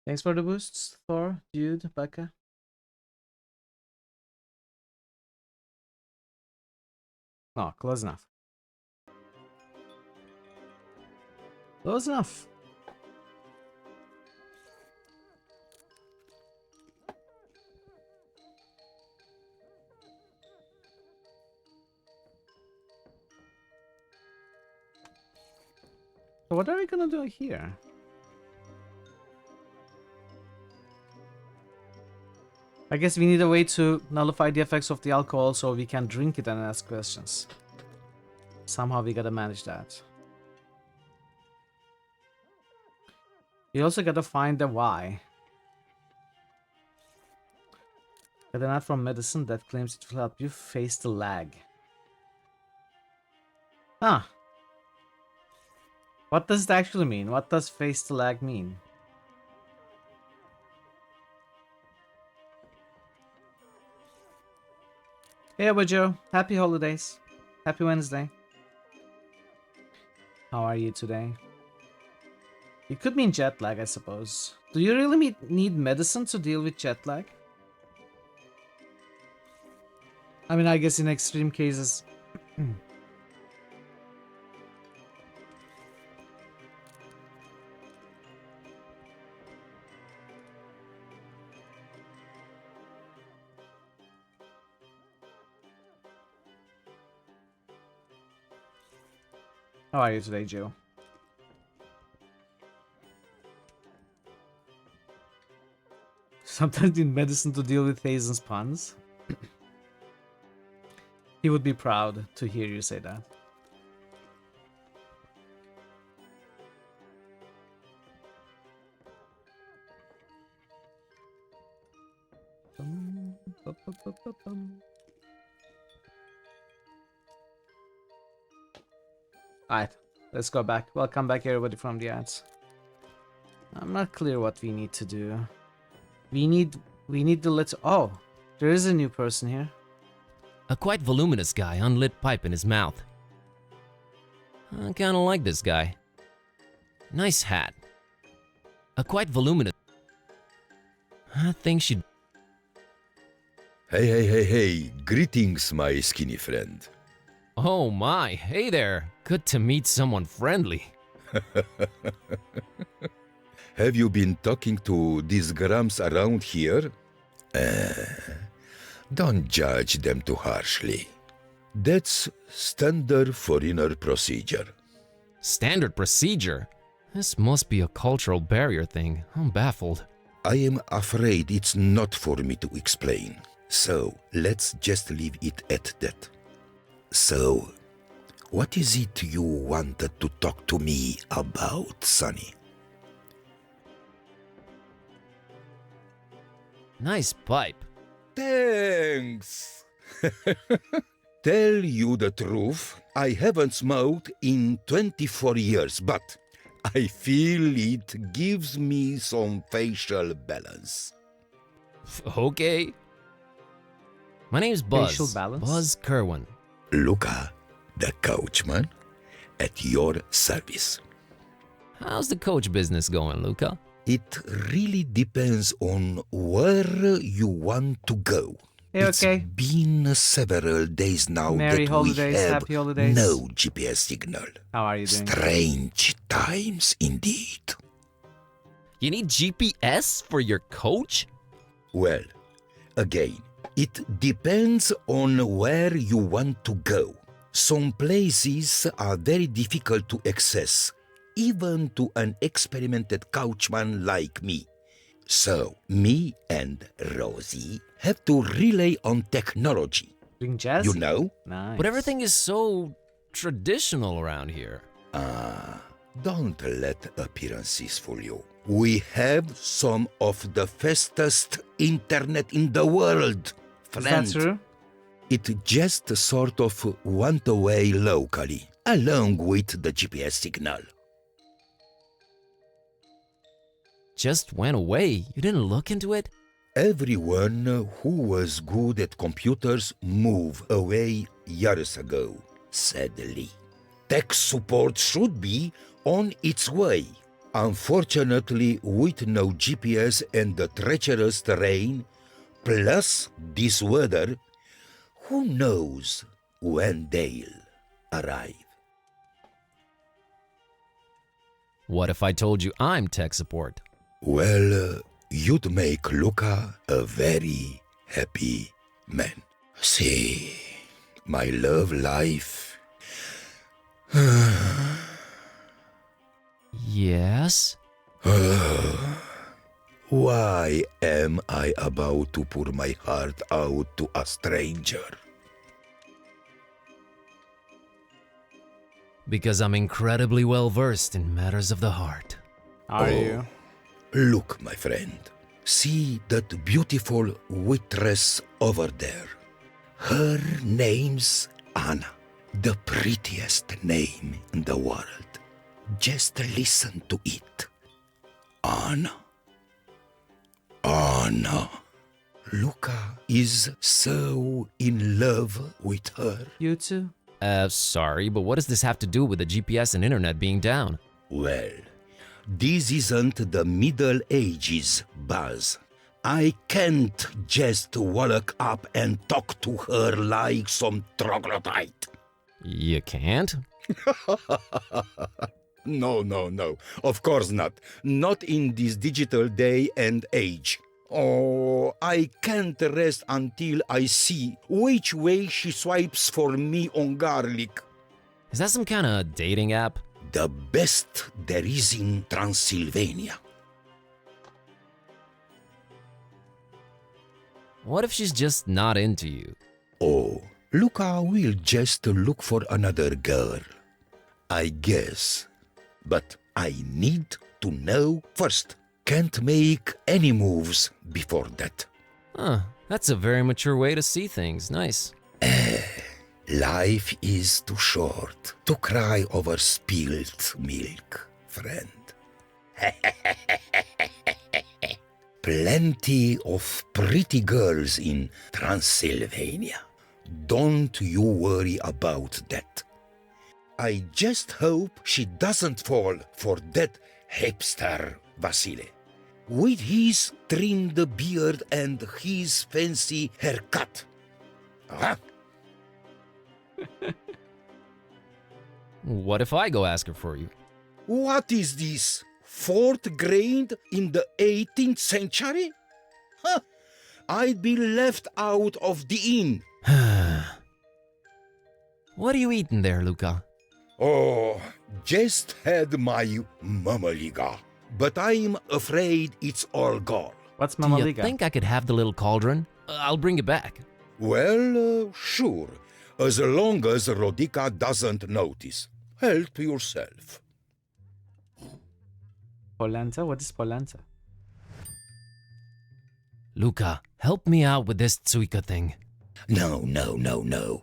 Thanks for the boosts, Thor, Dude, Becca. Oh, close enough. Close enough. So what are we gonna do here? I guess we need a way to nullify the effects of the alcohol so we can drink it and ask questions. Somehow we gotta manage that. We also gotta find the why. Get an ad from medicine that claims it will help you face the lag. Huh. What does it actually mean? What does face the lag mean? Hey, Joe. Happy holidays. Happy Wednesday. How are you today? It could mean jet lag, I suppose. Do you really need medicine to deal with jet lag? I mean, I guess in extreme cases. How are you today, Joe? Sometimes need medicine to deal with Hazen's puns. He would be proud to hear you say that. Alright, let's go back. Welcome back everybody from the ads. I'm not clear what we need to do. We need the let's. Oh, there is a new person here. A quite voluminous guy, unlit pipe in his mouth. I kinda like this guy. Nice hat. A quite voluminous. I think she'd. Hey, greetings, my skinny friend. Oh my, hey there. Good to meet someone friendly. Have you been talking to these grams around here? Don't judge them too harshly. That's standard foreigner procedure. Standard procedure? This must be a cultural barrier thing. I'm baffled. I am afraid it's not for me to explain. So, let's just leave it at that. So, what is it you wanted to talk to me about, Sonny? Nice pipe. Thanks. Tell you the truth, I haven't smoked in 24 years, but I feel it gives me some facial balance. Okay. My name's Buzz. Facial balance? Buzz Kerwin. Luca, the coachman, at your service. How's the coach business going, Luca? It really depends on where you want to go. Hey, It's okay. been several days now Merry that holidays, we have happy holidays. no GPS signal. How are you doing? Strange times indeed. You need GPS for your coach? Well, again, it depends on where you want to go. Some places are very difficult to access, even to an experimented coachman like me. So, me and Rosie have to rely on technology. Doing jazz? You know? Nice. But everything is so traditional around here. Don't let appearances fool you. We have some of the fastest internet in the world, friend. Is that true? It just sort of went away locally, along with the GPS signal. Just went away. You didn't look into it? Everyone who was good at computers moved away years ago, sadly. Tech support should be on its way. Unfortunately, with no GPS and the treacherous terrain, plus this weather, who knows when they'll arrive? What if I told you I'm tech support? Well, you'd make Luca a very happy man. See, my love life. Yes? Why am I about to pour my heart out to a stranger? Because I'm incredibly well versed in matters of the heart. Are you? Look, my friend. See that beautiful waitress over there. Her name's Anna. The prettiest name in the world. Just listen to it. Anna. Anna. Luca is so in love with her. You too? Sorry, but what does this have to do with the GPS and internet being down? Well, this isn't the Middle Ages, Buzz. I can't just walk up and talk to her like some troglodyte. You can't? No. Of course not. Not in this digital day and age. Oh, I can't rest until I see which way she swipes for me on garlic. Is that some kind of dating app? The best there is in Transylvania. What if she's just not into you? Oh, Luca will just look for another girl. I guess. But I need to know first. Can't make any moves before that. Huh, that's a very mature way to see things. Nice. Life is too short to cry over spilled milk, friend. Plenty of pretty girls in Transylvania. Don't you worry about that. I just hope she doesn't fall for that hipster Vasile. With his trimmed beard and his fancy haircut. Huh? What if I go ask her for you? What is this? 4th grade in the 18th century? Huh. I'd be left out of the inn. What are you eating there, Luca? Oh, just had my mamaliga. But I'm afraid it's all gone. What's Do you mamaliga? think I could have the little cauldron? I'll bring it back. Well, sure. As long as Rodica doesn't notice. Help yourself. Polenta? What is polenta? Luca, help me out with this Tsuika thing. No.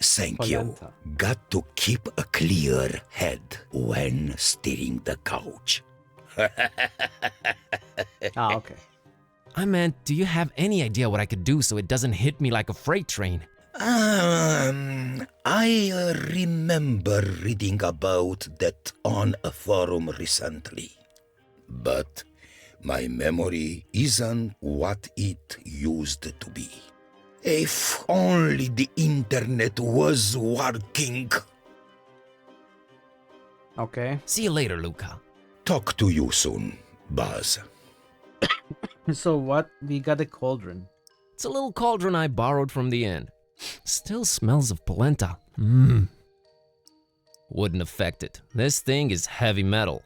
Thank you. Got to keep a clear head when steering the couch. Okay. I meant, do you have any idea what I could do so it doesn't hit me like a freight train? I remember reading about that on a forum recently. But my memory isn't what it used to be. If only the internet was working. Okay. See you later, Luca. Talk to you soon, Buzz. So what? We got a cauldron. It's a little cauldron I borrowed from the inn. Still smells of polenta. Wouldn't affect it. This thing is heavy metal.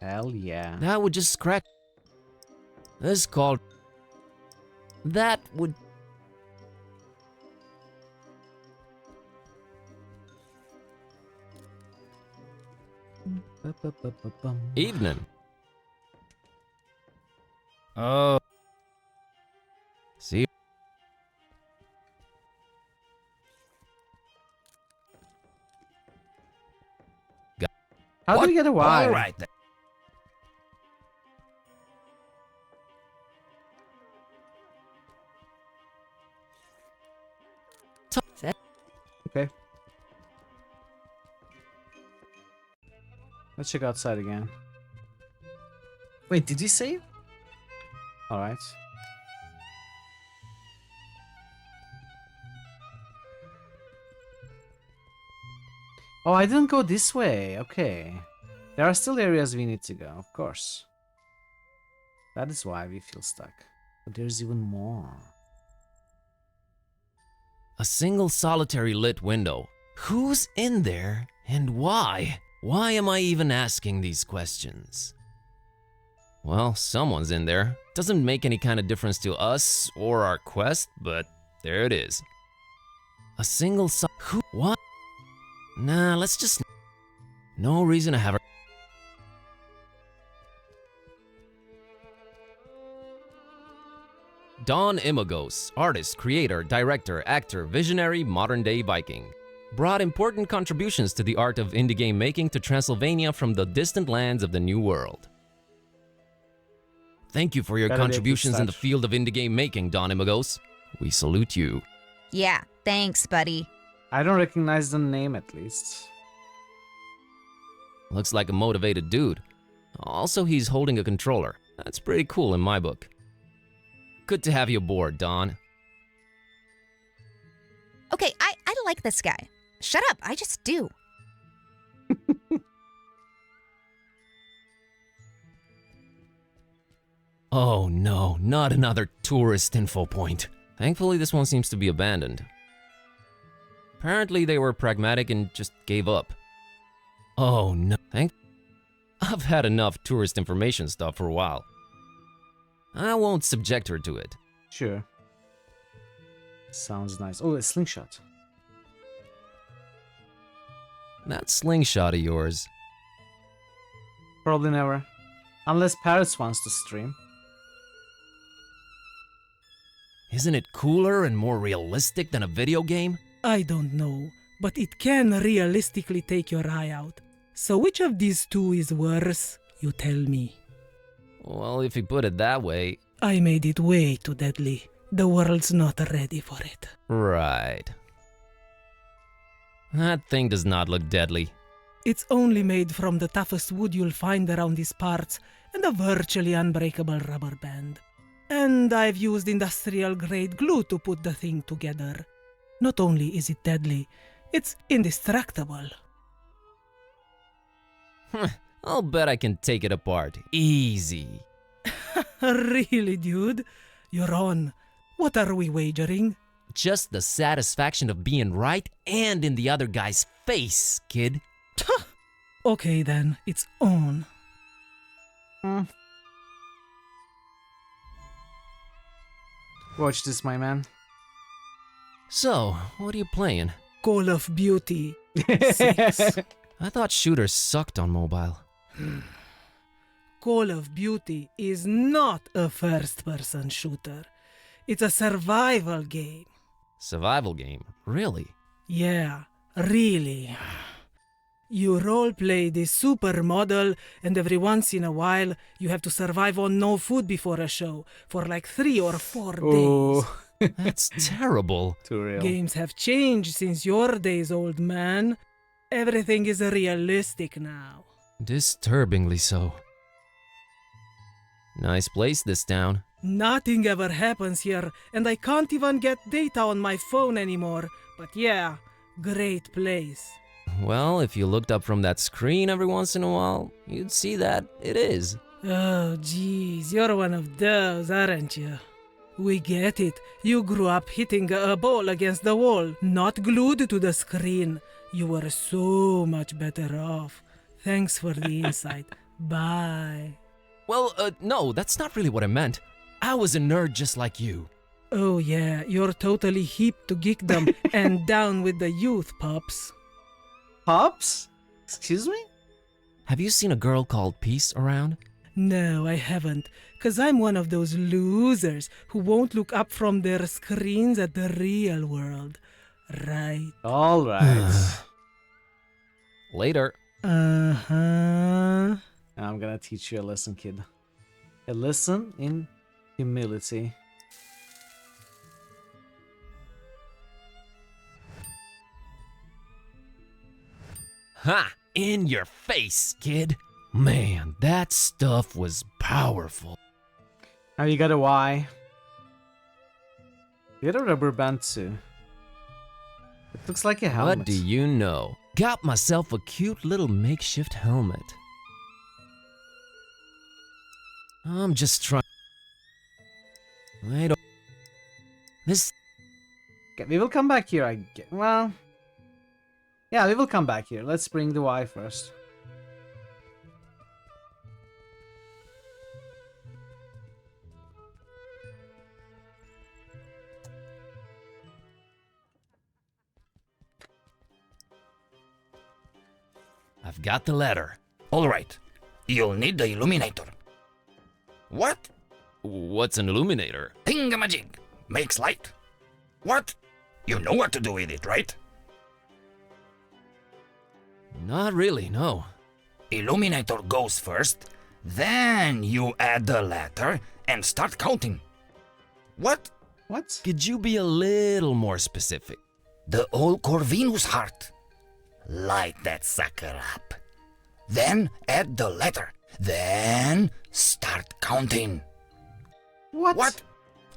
Hell yeah. That would just crack. This called. That would. Evening. Oh. See. How do we get a wire? All right. Okay. Let's check outside again. Wait, did you save? Alright. Oh, I didn't go this way. Okay. There are still areas we need to go, of course. That is why we feel stuck. But there's even more. A single solitary lit window. Who's in there and why? Why am I even asking these questions? Well, someone's in there. Doesn't make any kind of difference to us or our quest, but there it is. A single who? What? Nah, let's just. No reason to have her. Don Imagos, artist, creator, director, actor, visionary, modern-day Viking. Brought important contributions to the art of indie game making to Transylvania from the distant lands of the New World. Thank you for your contributions in the field of indie game making, Don Imagos. We salute you. Yeah, thanks, buddy. I don't recognize the name at least. Looks like a motivated dude. Also, he's holding a controller. That's pretty cool in my book. Good to have you aboard, Don. Okay, I like this guy. Shut up, I just do. Oh no, not another tourist info point. Thankfully, this one seems to be abandoned. Apparently, they were pragmatic and just gave up. Oh no, I've had enough tourist information stuff for a while. I won't subject her to it. Sure. Sounds nice. Oh, a slingshot. That slingshot of yours. Probably never. Unless Paris wants to stream. Isn't it cooler and more realistic than a video game? I don't know, but it can realistically take your eye out. So which of these two is worse? You tell me. Well, if you put it that way... I made it way too deadly. The world's not ready for it. Right. That thing does not look deadly. It's only made from the toughest wood you'll find around these parts and a virtually unbreakable rubber band. And I've used industrial-grade glue to put the thing together. Not only is it deadly, it's indestructible. I'll bet I can take it apart. Easy. Really, dude? You're on. What are we wagering? Just the satisfaction of being right and in the other guy's face, kid. Okay then, it's on. Watch this, my man. So, what are you playing? Call of Duty 6. I thought shooters sucked on mobile. Call of Duty is not a first-person shooter. It's a survival game. Survival game? Really? Yeah, really. You roleplay this supermodel, and every once in a while, you have to survive on no food before a show for like 3 or 4 days. That's terrible. Too real. Games have changed since your days, old man. Everything is realistic now. Disturbingly so. Nice place, this town. Nothing ever happens here, and I can't even get data on my phone anymore. But yeah, great place. Well, if you looked up from that screen every once in a while, you'd see that it is. Oh, geez, you're one of those, aren't you? We get it. You grew up hitting a ball against the wall, not glued to the screen. You were so much better off. Thanks for the insight. Bye. Well, no, that's not really what I meant. I was a nerd just like you. Oh yeah, you're totally hip to geekdom and down with the youth, pups. Pups? Excuse me? Have you seen a girl called Peace around? No, I haven't, 'cause I'm one of those losers who won't look up from their screens at the real world. Right. All right. Later. Uh-huh. I'm gonna teach you a lesson, kid. A lesson in humility. Ha! In your face, kid. Man, that stuff was powerful. Now you got a Y. You got a rubber band too. It looks like a helmet. What do you know? Got myself a cute little makeshift helmet. I'm just trying. I don't. This. Okay, we will come back here, I guess. Well. Yeah, we will come back here. Let's bring the Y first. I've got the letter. All right. You'll need the illuminator. What? What's an illuminator? Thingamajig. Makes light. What? You know what to do with it, right? Not really, no. Illuminator goes first, then you add the letter and start counting. What? What? Could you be a little more specific? The old Corvinus heart. Light that sucker up. Then add the letter. Then start counting. What? What?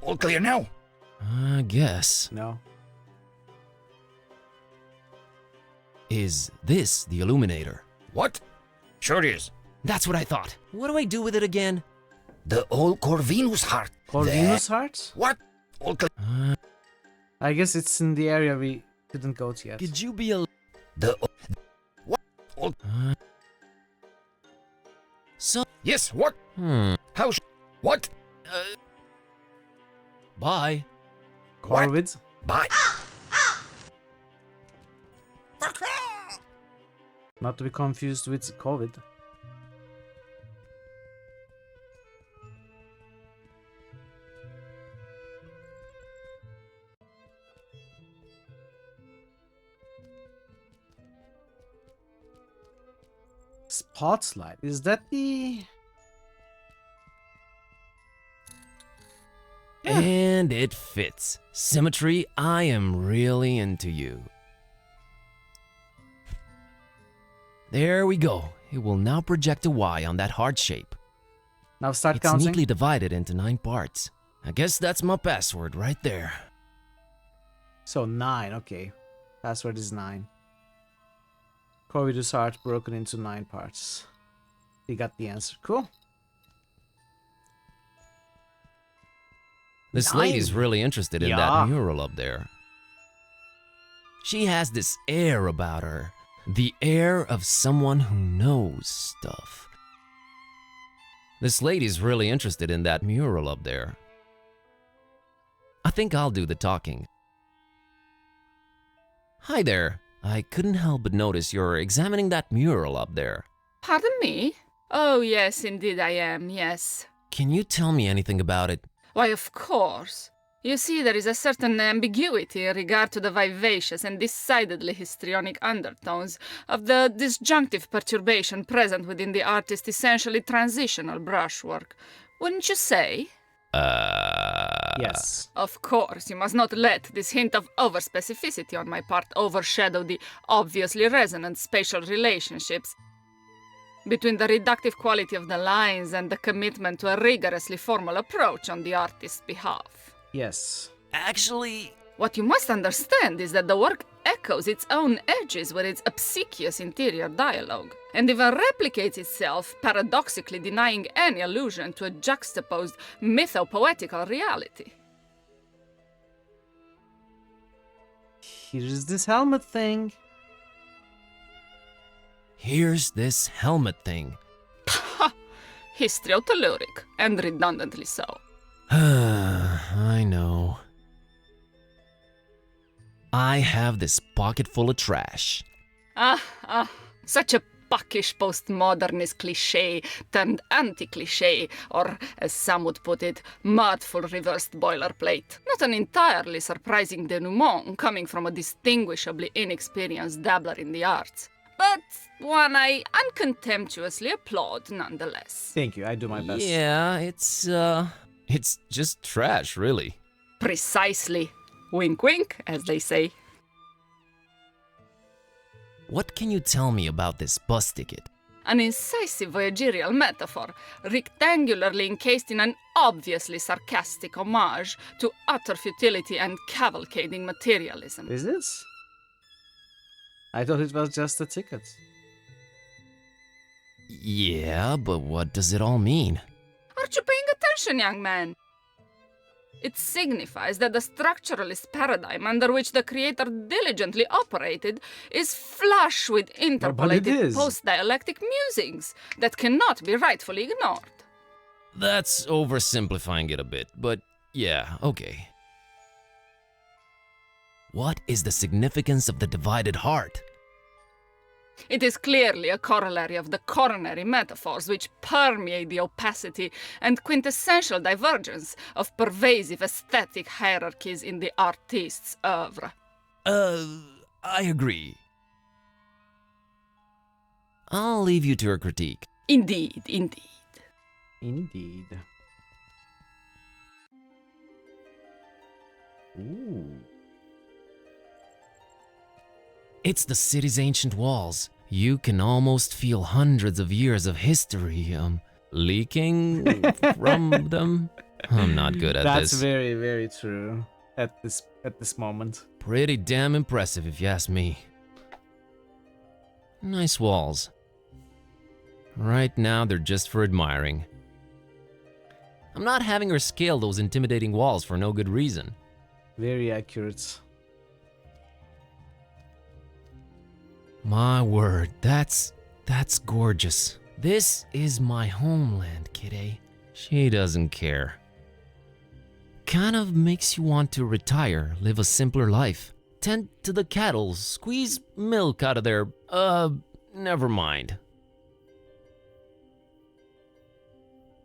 All clear now? I guess. No. Is this the illuminator? What? Sure is. That's what I thought. What do I do with it again? The old Corvinus heart. Corvinus heart? What? All clear. I guess it's in the area we didn't go to yet. Could you be a... The... What? All... So... Yes, what? How... What? Bye. Corvid? Bye. Not to be confused with COVID. Spotlight. Is that the... And it fits. Symmetry, I am really into you. There we go. It will now project a Y on that heart shape. Now start it's counting. neatly divided into 9 parts. I guess that's my password right there. So 9, okay. Password is 9. Corvidus heart broken into 9 parts. We got the answer. Cool. This 9? lady's really interested in that mural up there. She has this air about her. The air of someone who knows stuff. This lady's really interested in that mural up there. I think I'll do the talking. Hi there. I couldn't help but notice you're examining that mural up there. Pardon me? Oh, yes, indeed I am, yes. Can you tell me anything about it? Why, of course. You see, there is a certain ambiguity in regard to the vivacious and decidedly histrionic undertones of the disjunctive perturbation present within the artist's essentially transitional brushwork. Wouldn't you say? Yes. Of course, you must not let this hint of overspecificity on my part overshadow the obviously resonant spatial relationships between the reductive quality of the lines and the commitment to a rigorously formal approach on the artist's behalf. Yes. Actually, what you must understand is that the work echoes its own edges with its obsequious interior dialogue, and even replicates itself, paradoxically denying any allusion to a juxtaposed mythopoetical reality. Here's this helmet thing. Here's this helmet thing. Ha! Histriotelluric, and redundantly so. I know. I have this pocket full of trash. Such a buckish postmodernist cliché turned anti-cliché, or as some would put it, mirthful reversed boilerplate. Not an entirely surprising denouement coming from a distinguishably inexperienced dabbler in the arts, but one I uncontemptuously applaud nonetheless. Thank you, I do my best. Yeah, it's just trash, really. Precisely. Wink wink, as they say. What can you tell me about this bus ticket? An incisive voyagerial metaphor, rectangularly encased in an obviously sarcastic homage to utter futility and cavalcading materialism. Is this? I thought it was just a ticket. Yeah, but what does it all mean? Aren't you paying attention, young man? It signifies that the structuralist paradigm under which the creator diligently operated is flush with interpolated post-dialectic musings that cannot be rightfully ignored. That's oversimplifying it a bit, but yeah, okay. What is the significance of the divided heart? It is clearly a corollary of the coronary metaphors which permeate the opacity and quintessential divergence of pervasive aesthetic hierarchies in the artist's oeuvre. I agree. I'll leave you to your critique. Indeed, indeed. Indeed. Ooh. It's the city's ancient walls. You can almost feel hundreds of years of history, leaking from them. I'm not good at this. That's very, very true at this moment. Pretty damn impressive if you ask me. Nice walls. Right now they're just for admiring. I'm not having her scale those intimidating walls for no good reason. Very accurate. My word, that's gorgeous. This is my homeland, kidday. She doesn't care. Kind of makes you want to retire, live a simpler life. Tend to the cattle, squeeze milk out of their, never mind.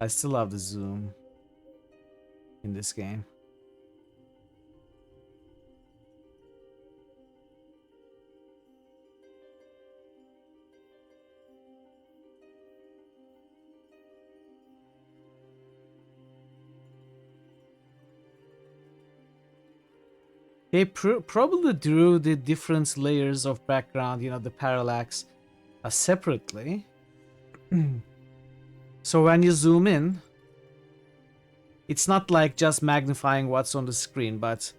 I still love the zoom in this game. They probably drew the different layers of background, the parallax, separately. So when you zoom in, it's not like just magnifying what's on the screen, but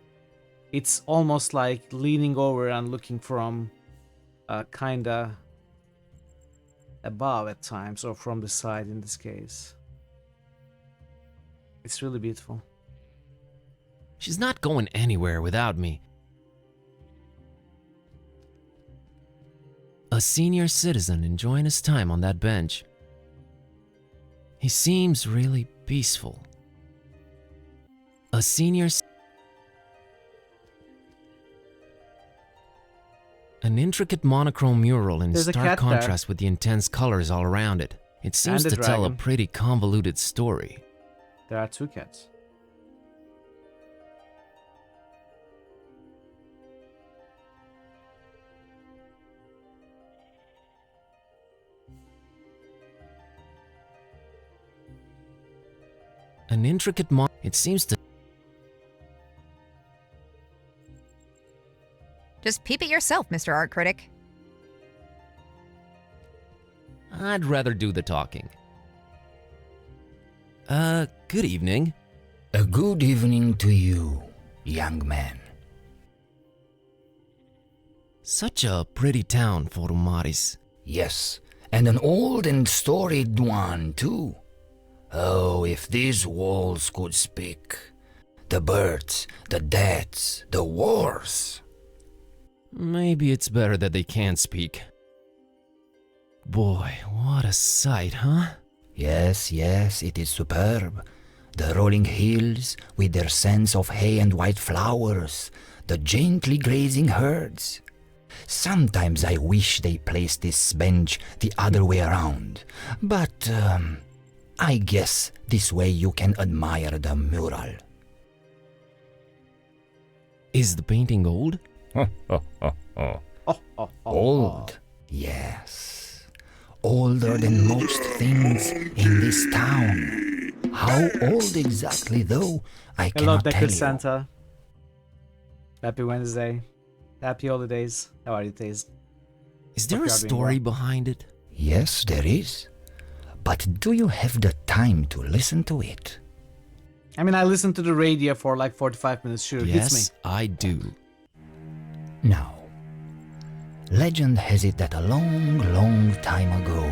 it's almost like leaning over and looking from kinda above at times, or from the side in this case. It's really beautiful. She's not going anywhere without me. A senior citizen enjoying his time on that bench. He seems really peaceful. A senior... An intricate monochrome mural in stark contrast with the intense colors all around it. It seems to tell a pretty convoluted story. There are two cats. An intricate it seems to... Just peep it yourself, Mr. Art Critic. I'd rather do the talking. Good evening. A good evening to you, young man. Such a pretty town, Forumaris. Yes, and an old and storied one, too. Oh, if these walls could speak. The birds, the deaths, the wars. Maybe it's better that they can't speak. Boy, what a sight, huh? Yes, it is superb. The rolling hills, with their scents of hay and white flowers, the gently grazing herds. Sometimes I wish they placed this bench the other way around, but I guess this way you can admire the mural. Is the painting old? Old, yes. Older than most things in this town. How old exactly, though, I Hello, cannot tell Deckard you. Santa. Happy Wednesday. Happy holidays. How are you, Taze? Is there Hope a you are doing story well. behind it? Yes, there is. But do you have the time to listen to it? I mean, I listened to the radio for like 45 minutes. Sure, Yes, hits me. I do. Now, legend has it that a long, long time ago,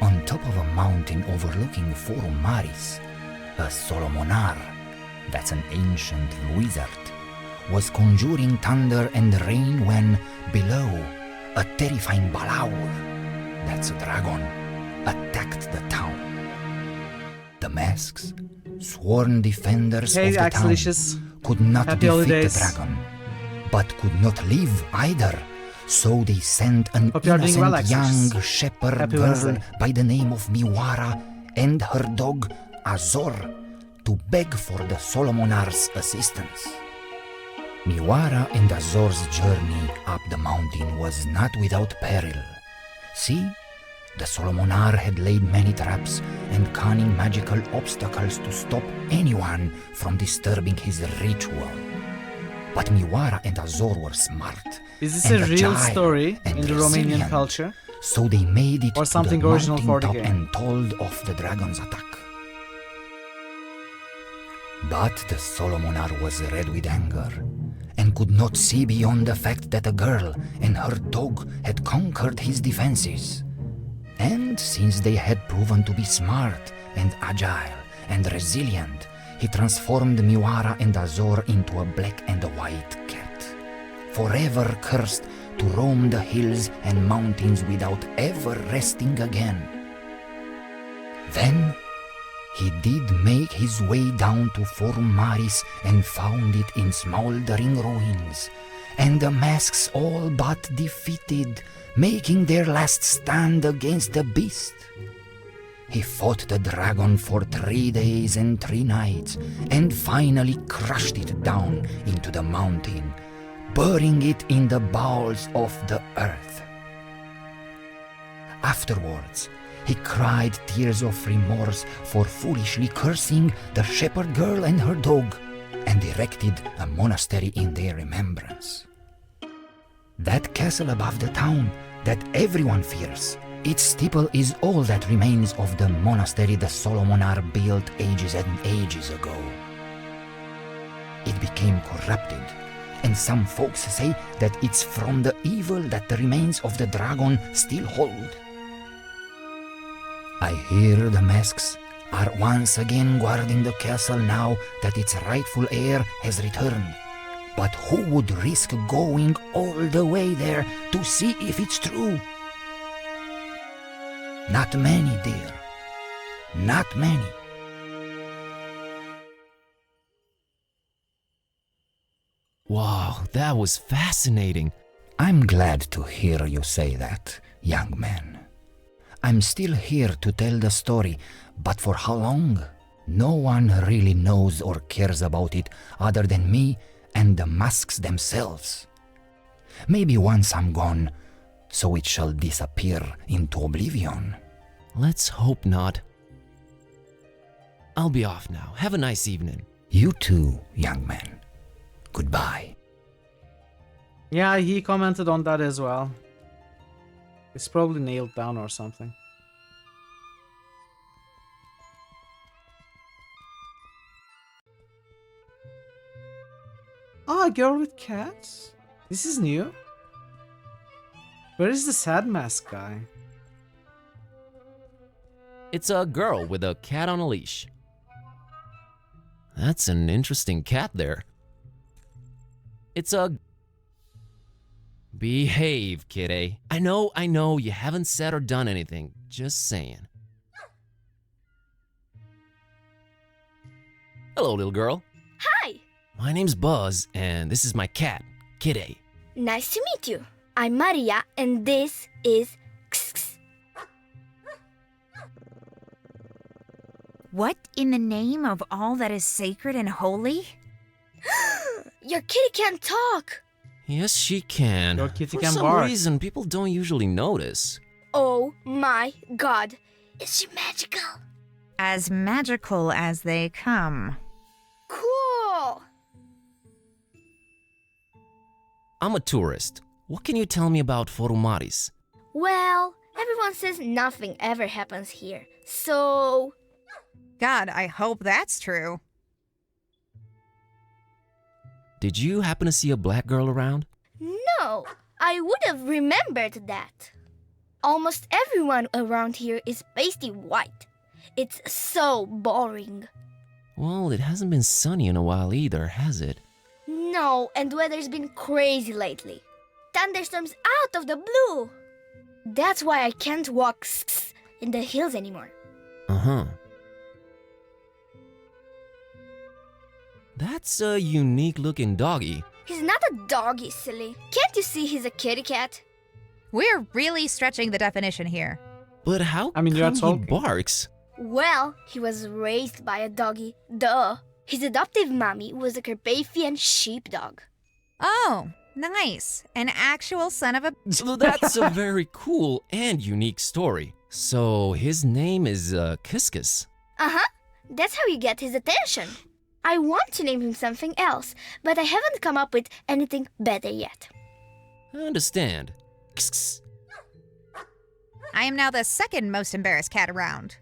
on top of a mountain overlooking Forum Maris, a Solomonar, that's an ancient wizard, was conjuring thunder and rain when, below, a terrifying Balaur, that's a dragon, attacked the town. The masks, sworn defenders Hey, of the town, Axelicious. could not Happy defeat holidays. the dragon, but could not live either. So they sent an Hope you are doing well, innocent Axelicious. young shepherd Happy girl Wednesday. by the name of Miwara and her dog Azor to beg for the Solomonar's assistance. Miwara and Azor's journey up the mountain was not without peril. See, the Solomonar had laid many traps and cunning magical obstacles to stop anyone from disturbing his ritual. But Miwara and Azor were smart. Is this and a real agile story and in the Romanian resilient, culture? So they made it Or something to the original for the mountaintop game? and told of the dragon's attack. But the Solomonar was red with anger and could not see beyond the fact that a girl and her dog had conquered his defenses. And since they had proven to be smart and agile and resilient, he transformed Miwara and Azor into a black and a white cat, forever cursed to roam the hills and mountains without ever resting again. Then he did make his way down to Forum Maris and found it in smoldering ruins, and the masks all but defeated, making their last stand against the beast. He fought the dragon for 3 days and 3 nights, and finally crushed it down into the mountain, burying it in the bowels of the earth. Afterwards, he cried tears of remorse for foolishly cursing the shepherd girl and her dog, and erected a monastery in their remembrance. That castle above the town that everyone fears, its steeple is all that remains of the monastery the Solomonar built ages and ages ago. It became corrupted, and some folks say that it's from the evil that the remains of the dragon still hold. I hear the masks are once again guarding the castle now that its rightful heir has returned. But who would risk going all the way there to see if it's true? Not many, dear. Not many. Wow, that was fascinating. I'm glad to hear you say that, young man. I'm still here to tell the story, but for how long? No one really knows or cares about it other than me and the masks themselves. Maybe once I'm gone, so it shall disappear into oblivion. Let's hope not. I'll be off now. Have a nice evening. You too, young man. Goodbye. Yeah, he commented on that as well. It's probably nailed down or something. Ah, girl with cats? This is new. Where is the sad mask guy? It's a girl with a cat on a leash. That's an interesting cat there. It's a... Behave, kitty. I know, you haven't said or done anything. Just saying. Hello, little girl. Hi! My name's Buzz, and this is my cat, Kitty. Nice to meet you. I'm Maria, and this is... What in the name of all that is sacred and holy? Your kitty can't talk! Yes, she can. Your kitty For can some bark. reason, people don't usually notice. Oh my god. Is she magical? As magical as they come. Cool! I'm a tourist. What can you tell me about Forumaris? Well, everyone says nothing ever happens here, so... God, I hope that's true. Did you happen to see a black girl around? No, I would have remembered that. Almost everyone around here is pasty white. It's so boring. Well, it hasn't been sunny in a while either, has it? No, and weather's been crazy lately. Thunderstorms out of the blue. That's why I can't walk in the hills anymore. Uh-huh. That's a unique-looking doggy. He's not a doggy, silly. Can't you see he's a kitty cat? We're really stretching the definition here. But how you're come he talking. barks? Well, he was raised by a doggy. Duh. His adoptive mommy was a Carpathian sheepdog. Oh, nice. An actual son of a... So that's a very cool and unique story. So his name is Kiskus. Uh-huh. That's how you get his attention. I want to name him something else, but I haven't come up with anything better yet. I understand. I am now the second most embarrassed cat around.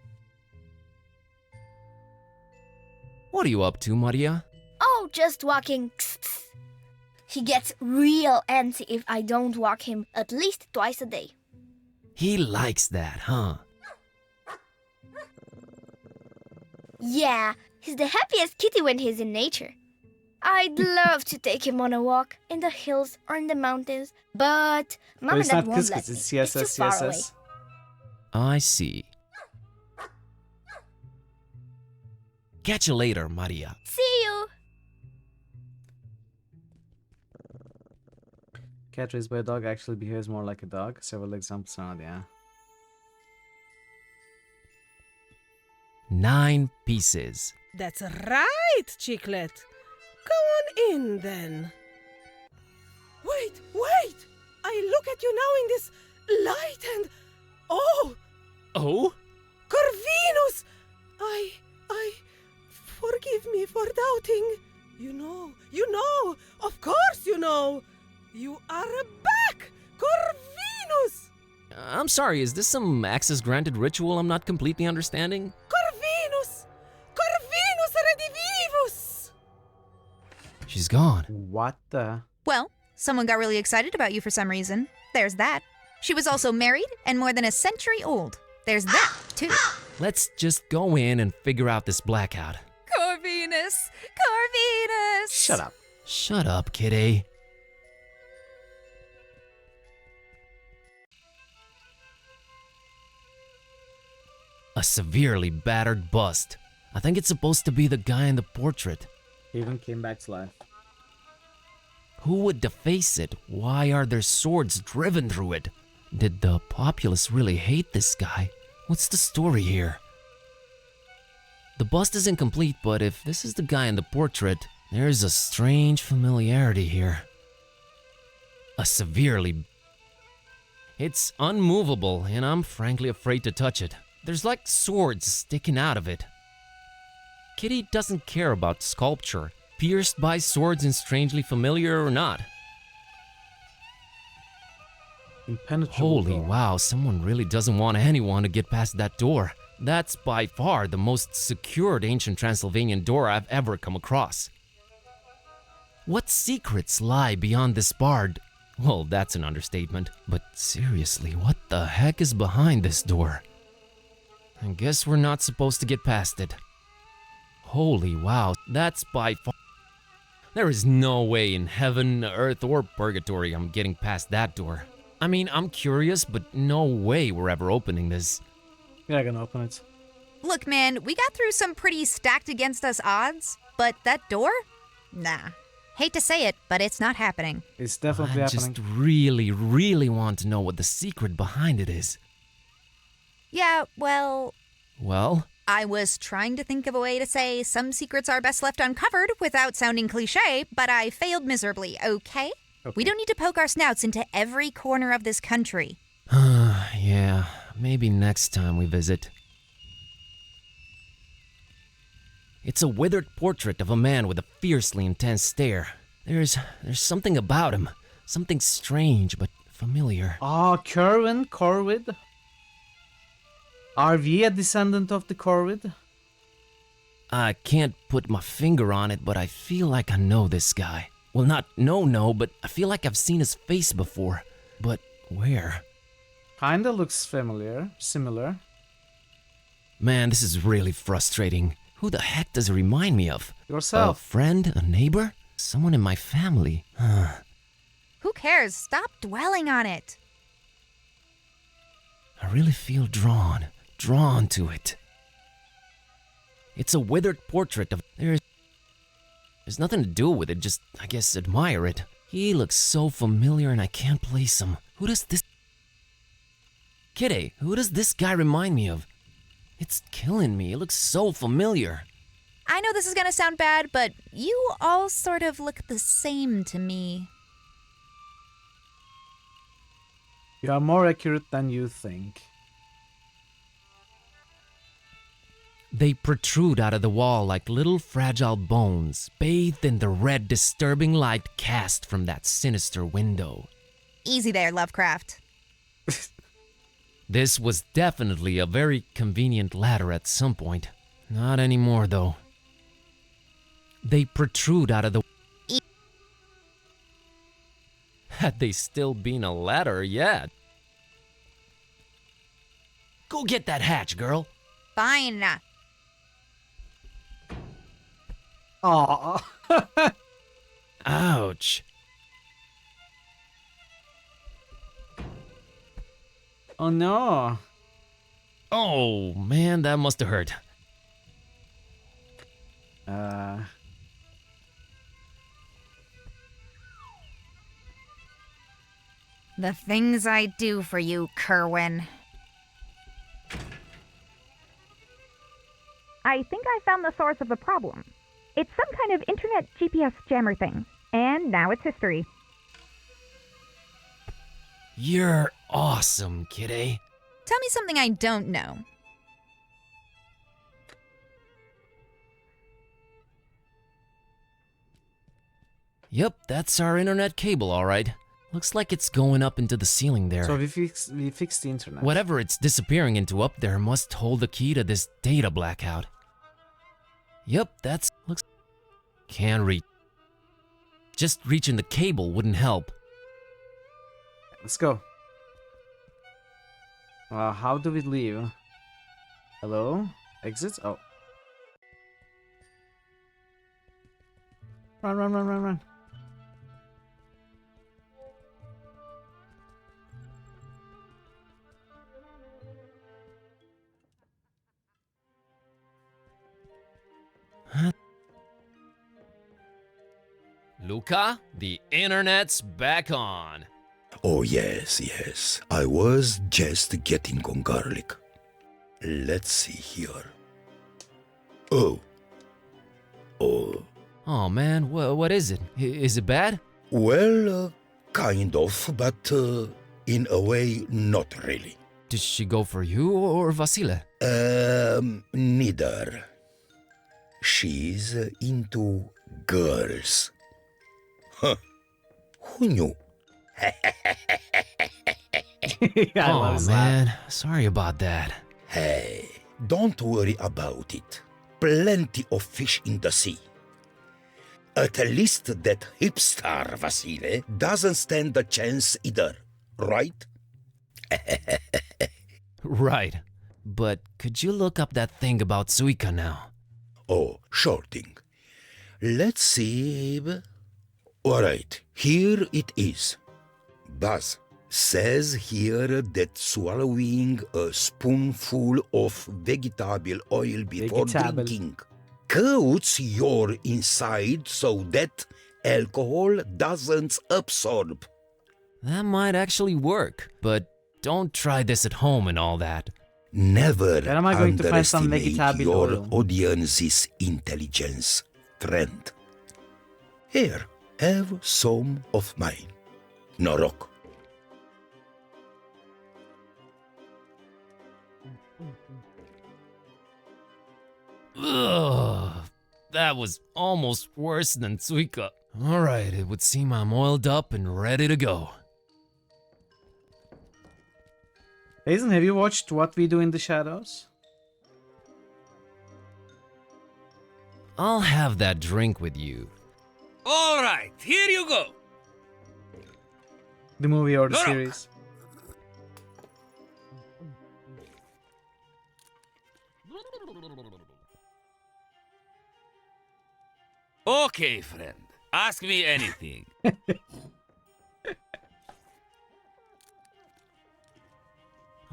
What are you up to, Maria? Oh, just walking. He gets real antsy if I don't walk him at least twice a day. He likes that, huh? Yeah, he's the happiest kitty when he's in nature. I'd love to take him on a walk in the hills or in the mountains, but Mom But and it's Dad not won't Kiskus, let me. it's CSS, It's too far away. CSS. I see. Catch you later, Maria. See you! Cat raised by a dog actually behaves more like a dog. Several examples are yeah. 9 pieces. That's right, Chiclet. Go on in, then. Wait! I look at you now in this light and... Oh! Oh? Corvinus! I... Forgive me for doubting. You know, of course you know. You are back, Corvinus! I'm sorry, is this some access granted ritual I'm not completely understanding? Corvinus redivivus! She's gone. What the? Well, someone got really excited about you for some reason. There's that. She was also married and more than a century old. There's that, too. Let's just go in and figure out this blackout. Corvinus! Shut up. Shut up, kitty. A severely battered bust. I think it's supposed to be the guy in the portrait. He even came back to life. Who would deface it? Why are there swords driven through it? Did the populace really hate this guy? What's the story here? The bust is incomplete, but if this is the guy in the portrait, there's a strange familiarity here. A severely... It's unmovable, and I'm frankly afraid to touch it. There's like swords sticking out of it. Kitty doesn't care about sculpture, pierced by swords and strangely familiar or not. Impenetrable Holy door. wow, someone really doesn't want anyone to get past that door. That's by far the most secured ancient Transylvanian door I've ever come across. What secrets lie beyond this barred? Well, that's an understatement. But seriously, what the heck is behind this door? I guess we're not supposed to get past it. Holy wow, that's by far... There is no way in heaven, earth, or purgatory I'm getting past that door. I mean, I'm curious, but no way we're ever opening this. Yeah, I can open it. Look, man, we got through some pretty stacked against us odds, but that door? Nah. Hate to say it, but it's not happening. It's definitely I happening. just really want to know what the secret behind it is. Yeah, well, Well, I was trying to think of a way to say some secrets are best left uncovered without sounding cliche, but I failed miserably, okay? We don't need to poke our snouts into every corner of this country. yeah, maybe next time we visit. It's a withered portrait of a man with a fiercely intense stare. There's something about him. Something strange but familiar. Ah, Corvid. Are we a descendant of the Corvid? I can't put my finger on it, but I feel like I know this guy. Well, not no, but I feel like I've seen his face before. But where? Kinda looks similar. Man, this is really frustrating. Who the heck does it remind me of? Yourself. A friend? A neighbor? Someone in my family? Who cares? Stop dwelling on it. I really feel drawn to it. It's a withered portrait of... There's nothing to do with it, just, I guess, admire it. He looks so familiar and I can't place him. Who does this... Kitty, who does this guy remind me of? It's killing me, it looks so familiar. I know this is gonna sound bad, but you all sort of look the same to me. You are more accurate than you think. They protrude out of the wall like little fragile bones, bathed in the red, disturbing light cast from that sinister window. Easy there, Lovecraft. This was definitely a very convenient ladder at some point. Not anymore, though. They protrude out of the... Had they still been a ladder, yeah. Go get that hatch, girl. Fine. Aww. Ouch. Oh no. Oh, man, that must have hurt. The things I do for you, Kerwin. I think I found the source of the problem. It's some kind of internet GPS jammer thing, and now it's history. You're awesome, Kitty. Tell me something I don't know. Yep, that's our internet cable, all right. Looks like it's going up into the ceiling there. So we fixed the internet. Whatever it's disappearing into up there must hold the key to this data blackout. Yep, looks... Can't reach. Just reaching the cable wouldn't help. Let's go. How do we leave? Hello? Exit? Oh. Run. Luca, the internet's back on. Oh, yes. I was just getting on garlic. Let's see here. Oh, Oh man, what is it? Is it bad? well, kind of, but in a way, not really. Did she go for you or Vasile? Neither. She's into girls. Huh. Who knew? Oh man, sorry about that. Hey, don't worry about it. Plenty of fish in the sea. At least that hipster Vasile doesn't stand a chance either, right? Right. But could you look up that thing about Suika now? Oh, sure thing. Let's see. Alright, here it is. Buzz says here that swallowing a spoonful of vegetable oil before drinking coats your inside so that alcohol doesn't absorb. That might actually work, but don't try this at home and all that. Never Where am I going to find some underestimate vegetable your oil? audience's intelligence, friend. Here, have some of mine. Norok. Ugh, that was almost worse than Suika. Alright, it would seem I'm oiled up and ready to go. Hazen, have you watched What We Do in the Shadows? I'll have that drink with you. All right, here you go. The movie or the Norok. series? Okay, friend. Ask me anything.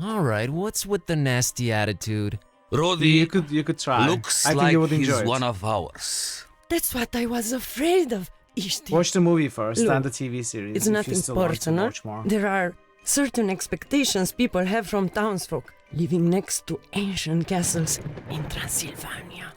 Alright, what's with the nasty attitude? Rodi, you could try. looks I think like you would he's enjoy it. one of ours. That's what I was afraid of, Ishti. Watch the movie first Look, and the TV series. It's if nothing you still want to personal. watch more. There are certain expectations people have from townsfolk living next to ancient castles in Transylvania.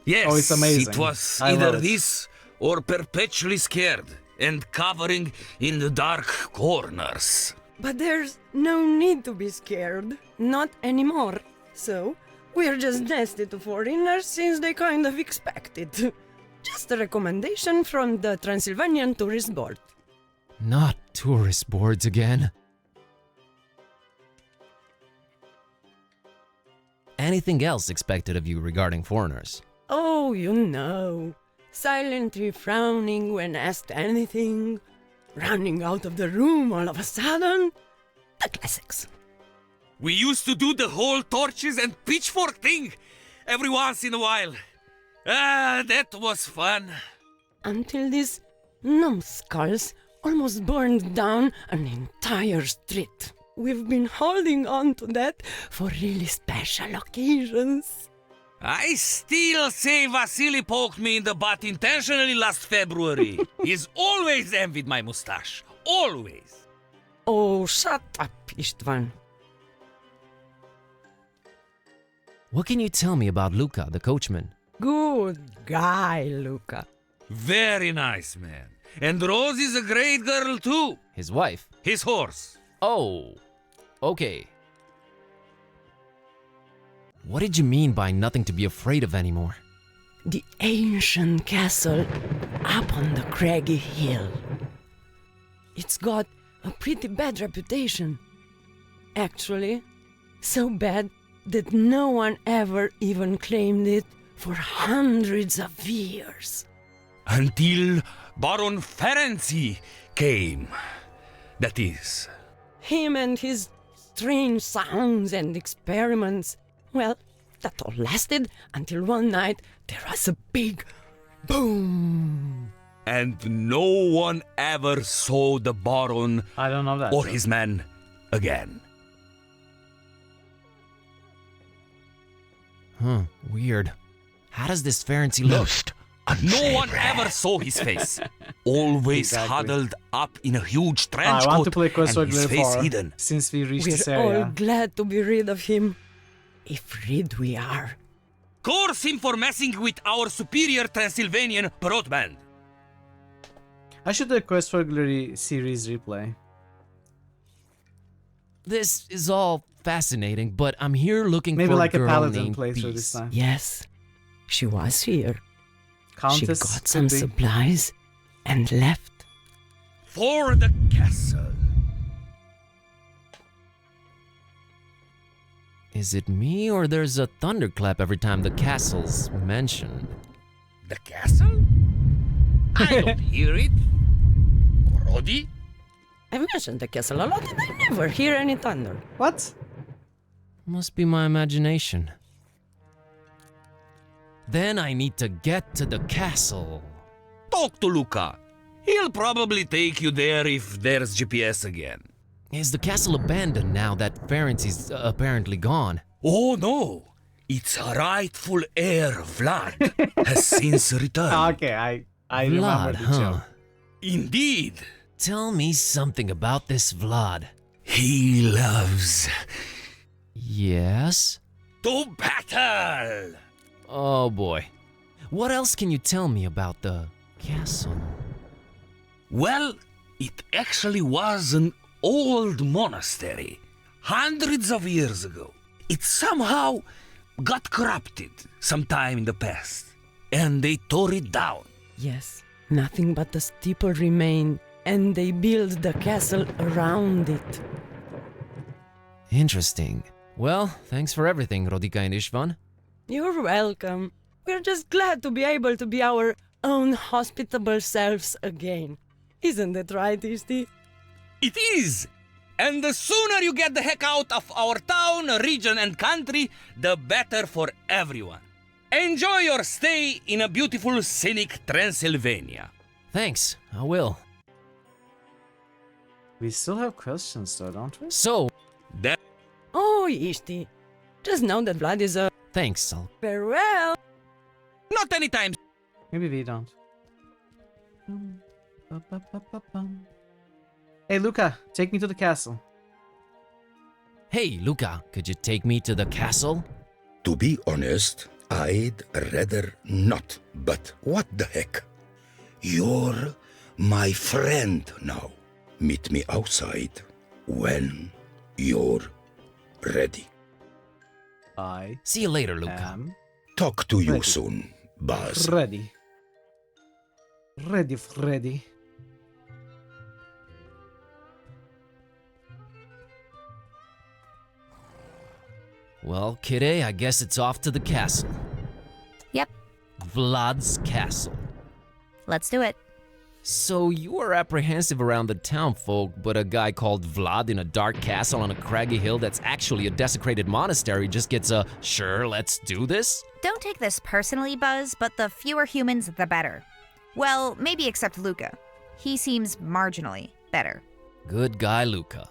Yes, Oh, it's amazing. it was I either love it. this or perpetually scared and covering in the dark corners. But there's no need to be scared. Not anymore. So, we're just nasty to foreigners since they kind of expect it. Just a recommendation from the Transylvanian Tourist Board. Not tourist boards again. Anything else expected of you regarding foreigners? Oh, you know. Silently frowning when asked anything. Running out of the room all of a sudden. The classics. We used to do the whole torches and pitchfork thing every once in a while. That was fun. Until these numbskulls almost burned down an entire street. We've been holding on to that for really special occasions. I still say Vasily poked me in the butt intentionally last February. He's always envied my mustache. Always. Oh, shut up, Istvan. What can you tell me about Luca, the coachman? Good guy, Luca. Very nice, man. And Rose is a great girl, too. His wife? His horse. Oh, okay. What did you mean by nothing to be afraid of anymore? The ancient castle up on the craggy hill. It's got a pretty bad reputation. Actually, so bad that no one ever even claimed it for hundreds of years. Until Baron Ferenczi came. That is. Him and his strange sounds and experiments. Well, that all lasted until one night there was a big boom. And no one ever saw the Baron I don't know that. or so. his men again. Huh, weird. How does this Ferenczi look? No one ever saw his face. Always Exactly. huddled up in a huge trench I want coat to play Quest for and his Glory face 4 hidden. since we reached We're this all area. glad to be rid of him. If rid we are. Curse him for messing with our superior Transylvanian broadband. I should do a Quest for Glory series replay. This is all fascinating, but I'm here looking Maybe for like a a girl paladin named playthrough Peace. this time. Yes. She was here. Countess she got some Sydney. supplies and left. For the castle. Is it me or there's a thunderclap every time the castle's mentioned? The castle? I don't hear it. Roddy? I've mentioned the castle a lot and I never hear any thunder. What? Must be my imagination. Then I need to get to the castle. Talk to Luca. He'll probably take you there if there's GPS again. Is the castle abandoned now that Ferenc is apparently gone? Oh no! Its rightful heir, Vlad, has since returned. Okay, I remember Vlad, the huh? joke. Indeed. Tell me something about this Vlad. He loves Yes? to battle. Oh boy. What else can you tell me about the castle? Well, it actually was an old monastery, hundreds of years ago. It somehow got corrupted sometime in the past, and they tore it down. Yes, nothing but the steeple remained, and they built the castle around it. Interesting. Well, thanks for everything, Rodika and Ishvan. You're welcome. We're just glad to be able to be our own hospitable selves again. Isn't it right, Ishti? It is! And the sooner you get the heck out of our town, region, and country, the better for everyone. Enjoy your stay in a beautiful, scenic Transylvania. Thanks, I will. We still have questions though, don't we? So, that. Oh, Ishti. Just know that Vlad is a... Thanks, I'll... Farewell! Not anytime. Maybe we don't. Hey, Luca, take me to the castle. Hey, Luca, could you take me to the castle? To be honest, I'd rather not, but what the heck? You're my friend now. Meet me outside when you're ready. I see you later, Luca. Talk to you ready. soon, Buzz. Ready. Ready, Freddy. Well, kidday, I guess it's off to the castle. Yep, Vlad's castle. let's do it. So you are apprehensive around the town folk, but a guy called Vlad in a dark castle on a craggy hill that's actually a desecrated monastery just gets a, sure, let's do this? Don't take this personally, Buzz, but the fewer humans, the better. Well, maybe except Luca. He seems marginally better. Good guy, Luca.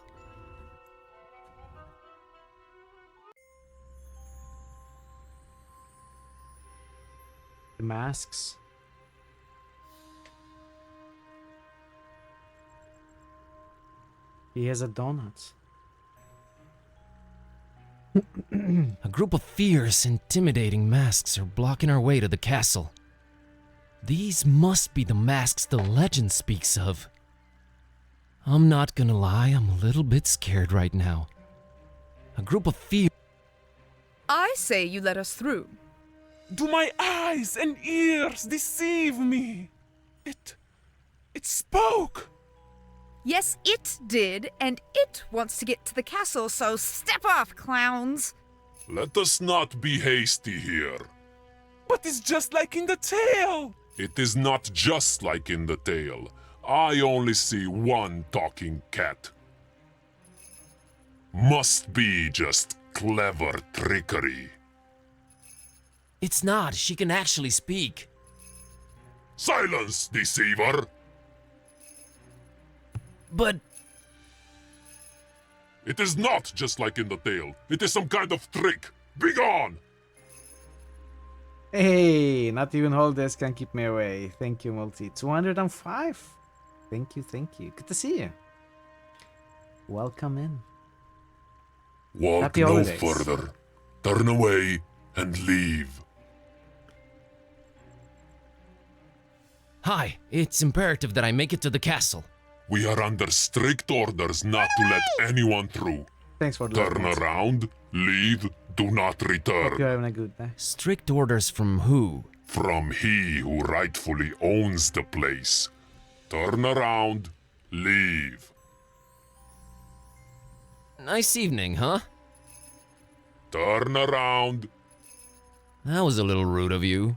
The masks. He has a donut. A group of fierce, intimidating masks are blocking our way to the castle. These must be the masks the legend speaks of. I'm not gonna lie, I'm a little bit scared right now. A group of fierce... I say you let us through. Do my eyes and ears deceive me? It spoke. Yes, it did, and it wants to get to the castle, so step off, clowns! Let us not be hasty here. But it's just like in the tale. It is not just like in the tale. I only see one talking cat. Must be just clever trickery. It's not, she can actually speak. Silence, deceiver! But... It is not just like in the tale. It is some kind of trick. Begone! Hey, not even holders can keep me away. Thank you, Multi. 205. Thank you, thank you. Good to see you. Welcome in. Walk Happy no holidays. further. Turn away and leave. Hi, it's imperative that I make it to the castle. We are under strict orders not to let anyone through. Thanks for the Turn love, around, leave, Do not return. You're having a good day. Strict orders from who? From he who rightfully owns the place. Turn around, leave. Nice evening, huh? Turn around. That was a little rude of you.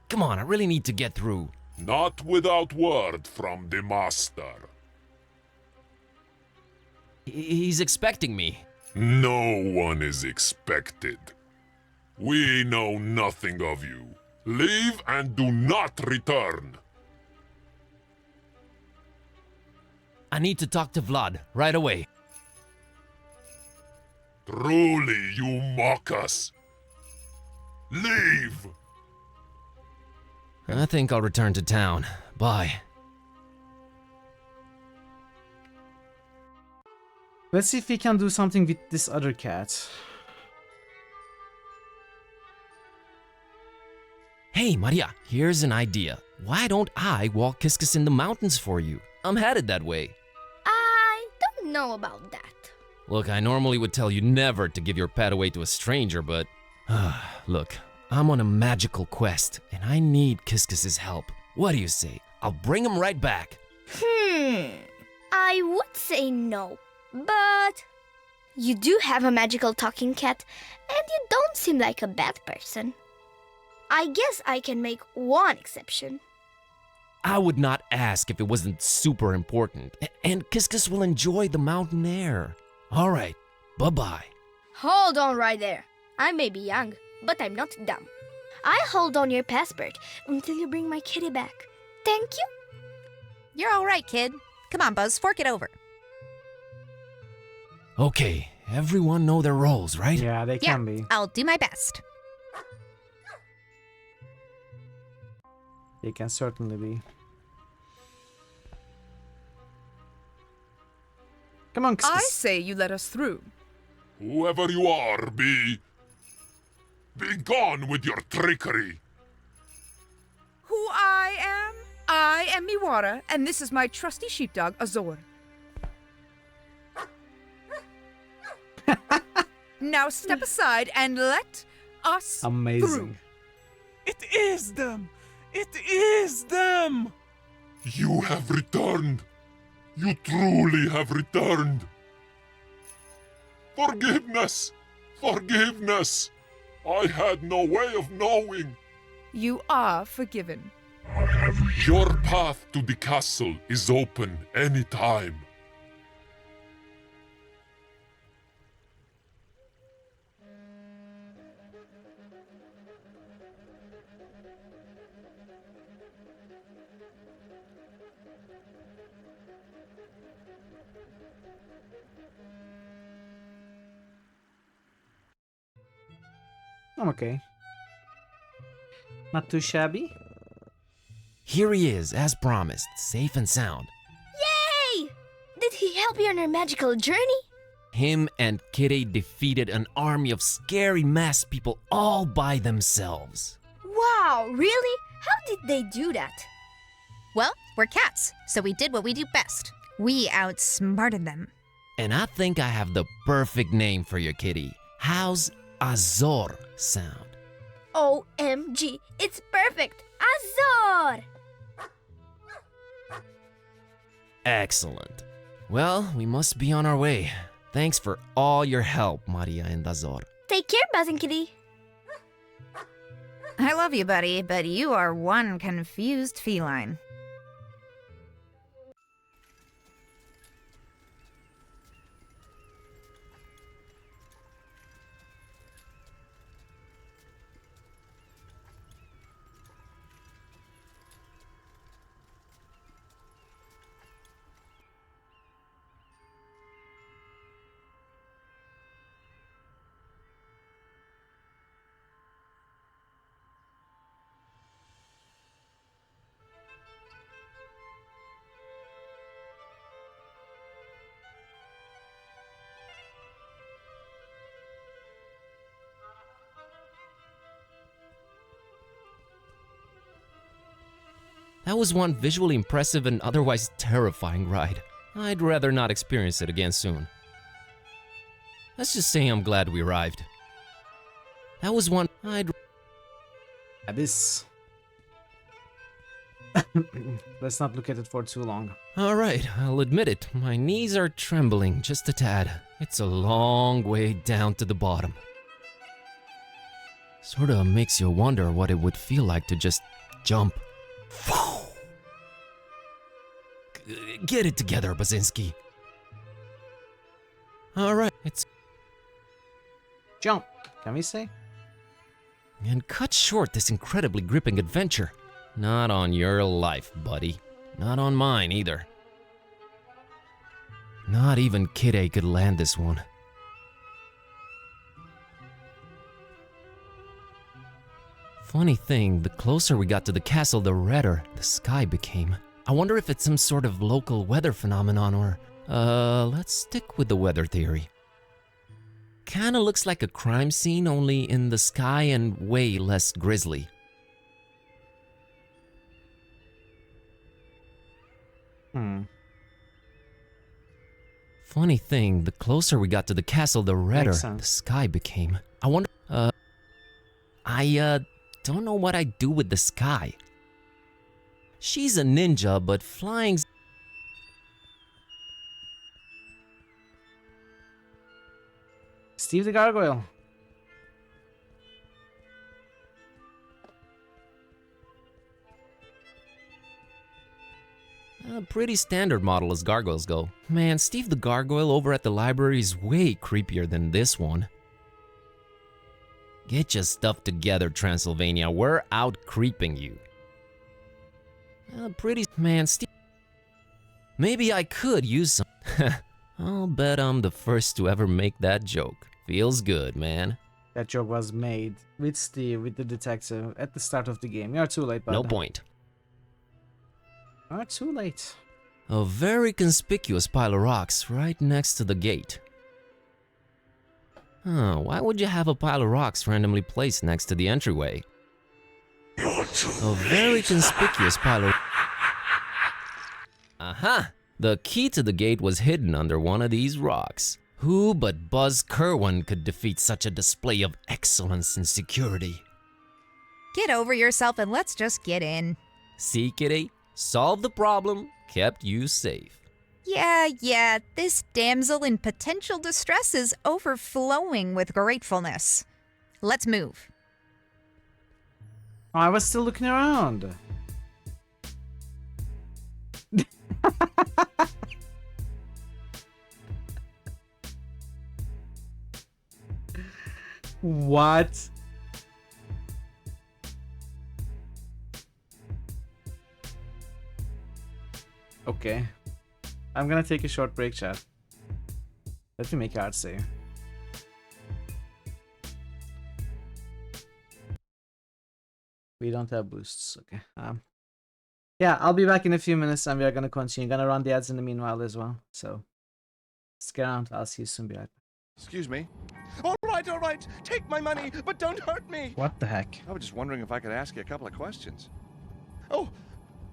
Come on, I really need to get through. Not without word from the master. He's expecting me. No one is expected. We know nothing of you. Leave and do not return. I need to talk to Vlad right away. Truly, you mock us. Leave! I think I'll return to town. Bye. Let's see if we can do something with this other cat. Hey, Maria, here's an idea. Why don't I walk Kiskis in the mountains for you? I'm headed that way. I don't know about that. Look, I normally would tell you never to give your pet away to a stranger, but... look, I'm on a magical quest, and I need Kiskis' help. What do you say? I'll bring him right back. I would say no, but you do have a magical talking cat, and you don't seem like a bad person. I guess I can make one exception. I would not ask if it wasn't super important, and Kiskis will enjoy the mountain air. All right, bye-bye. Hold on right there. I may be young, but I'm not dumb. I hold on your passport until you bring my kitty back. Thank you. You're all right, kid. Come on, Buzz, fork it over. Okay, everyone know their roles, right? Yeah, they can be. I'll do my best. They can certainly be. Come on, I say you let us through. Whoever you are, be gone with your trickery. Who I am? I am Miwara, and this is my trusty sheepdog, Azor. Now step aside and let us Amazing. through. It is them! It is them! You have returned. You truly have returned. Forgiveness! Forgiveness! I had no way of knowing. You are forgiven. Your path to the castle is open any time. I'm okay. Not too shabby. Here he is, as promised, safe and sound. Yay! Did he help you on your magical journey? Him and Kitty defeated an army of scary masked people all by themselves. Wow, really? How did they do that? Well, we're cats, so we did what we do best. We outsmarted them. And I think I have the perfect name for your kitty. How's Azor sound? OMG, it's perfect! Azor! Excellent. Well, we must be on our way. Thanks for all your help, Maria and Azor. Take care, Buzz and Kitty. I love you, buddy, but you are one confused feline. That was one visually impressive and otherwise terrifying ride. I'd rather not experience it again soon. Let's just say I'm glad we arrived. That was one I'd... Abyss. Let's not look at it for too long. Alright, I'll admit it. My knees are trembling just a tad. It's a long way down to the bottom. Sorta makes you wonder what it would feel like to just jump. Get it together, Basinski. Alright, it's... Jump, can we say? And cut short this incredibly gripping adventure. Not on your life, buddy. Not on mine, either. Not even Kid A could land this one. Funny thing, the closer we got to the castle, the redder the sky became. I wonder if it's some sort of local weather phenomenon or... let's stick with the weather theory. Kinda looks like a crime scene, only in the sky and way less grisly. Funny thing, the closer we got to the castle, the redder the sky became. I wonder... I don't know what I'd do with the sky. She's a ninja, but flying's... Steve the Gargoyle. A pretty standard model as gargoyles go. Man, Steve the Gargoyle over at the library is way creepier than this one. Get your stuff together, Transylvania. We're out creeping you. Pretty... Man, Steve... Maybe I could use some... I'll bet I'm the first to ever make that joke. Feels good, man. That joke was made with Steve, with the detective, at the start of the game. You're too late, bud. No point. You're too late. A very conspicuous pile of rocks right next to the gate. Huh, why would you have a pile of rocks randomly placed next to the entryway? A very conspicuous pile of... Aha! The key to the gate was hidden under one of these rocks. Who but Buzz Kerwin could defeat such a display of excellence and security? Get over yourself and let's just get in. See, Kitty? Solved the problem, kept you safe. Yeah, this damsel in potential distress is overflowing with gratefulness. Let's move. Oh, I was still looking around. What? Okay. I'm gonna take a short break, chat. Let me make art save. We don't have boosts, okay. Yeah, I'll be back in a few minutes and we are gonna continue. Gonna run the ads in the meanwhile as well. So stick around, I'll see you soon. Be right back. Excuse me. All right. Take my money, but don't hurt me. What the heck? I was just wondering if I could ask you a couple of questions. Oh,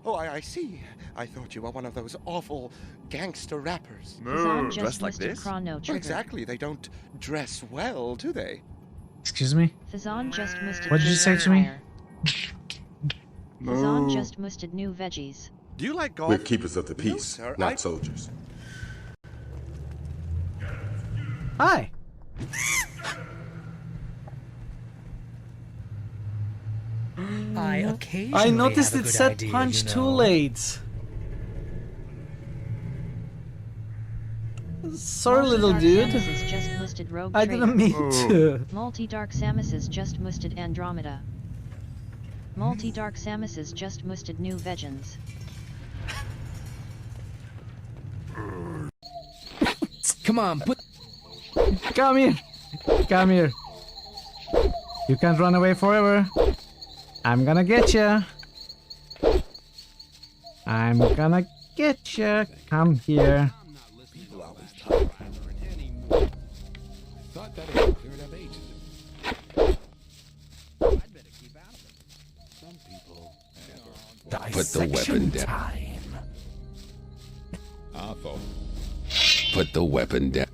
I see. I thought you were one of those awful gangster rappers. No, dressed like this? Chrono Well, exactly. They don't dress well, do they? Excuse me? Fazan just musted. What did you say to me? Fazan just musted new veggies. Do you like golf? We're keepers of the peace, No, sir, not soldiers. Hi. I noticed it said punch too late. Sorry, little dude. Just musted rogue I didn't mean to. Multi-Dark Samus just musted Andromeda. Multi-Dark Samus just musted new vegans. Come on, Come here. Come here. You can't run away forever. I'm gonna get you. I'm gonna get you. Come here. Put the weapon down. Put the weapon down.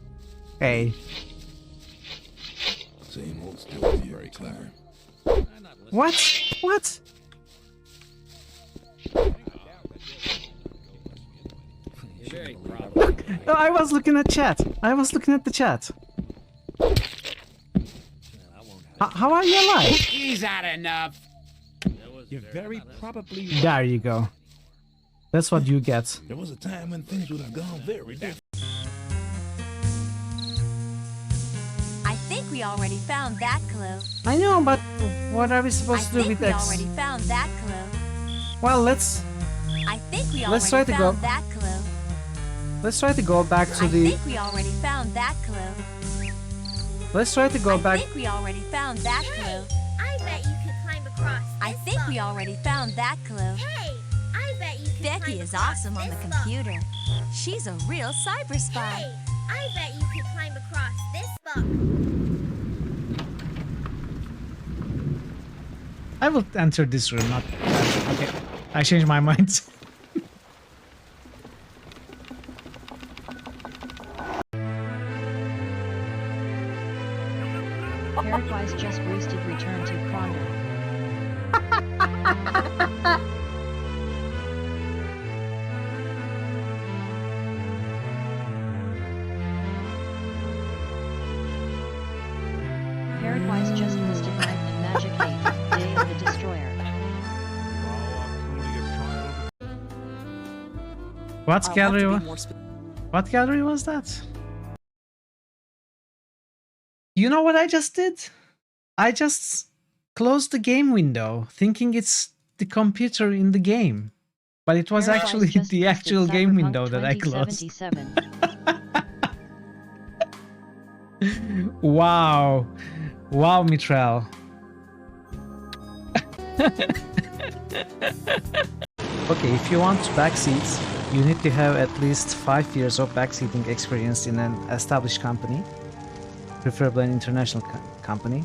Hey, Same old story. Very clever. What? What? No, I was looking at chat. I was looking at the chat. How are you alive? He's had enough. You're very probably right. There you go. That's what you get. There was a time when things would have gone very different. I think we already found that clue. I know, but what are we supposed to do with we X? already found that clue. Well, let's Let's try to go. that clue. Let's try to go back to I the. think we already found that clue. Let's try to go back. I think we already found that clue. I bet you could climb across. I think we already found that clue. Hey, I bet you could Becky climb is across awesome on the this computer. She's a real cyber spy. Hey, I bet you could climb across this book. I will enter this room, not that. Okay, I changed my mind. Paraguay's just boosted return to Crondo. Paraguay's just boosted Knife and Magic 8, Day of the Destroyer. What gallery was that? You know what I just did? I just closed the game window, thinking it's the computer in the game. But it was Paraguay's actually just the actual boosted game Cyberpunk window that I closed. 2077. Wow. Wow, Mitral. Okay, if you want backseats, you need to have at least 5 years of backseating experience in an established company, preferably an international company,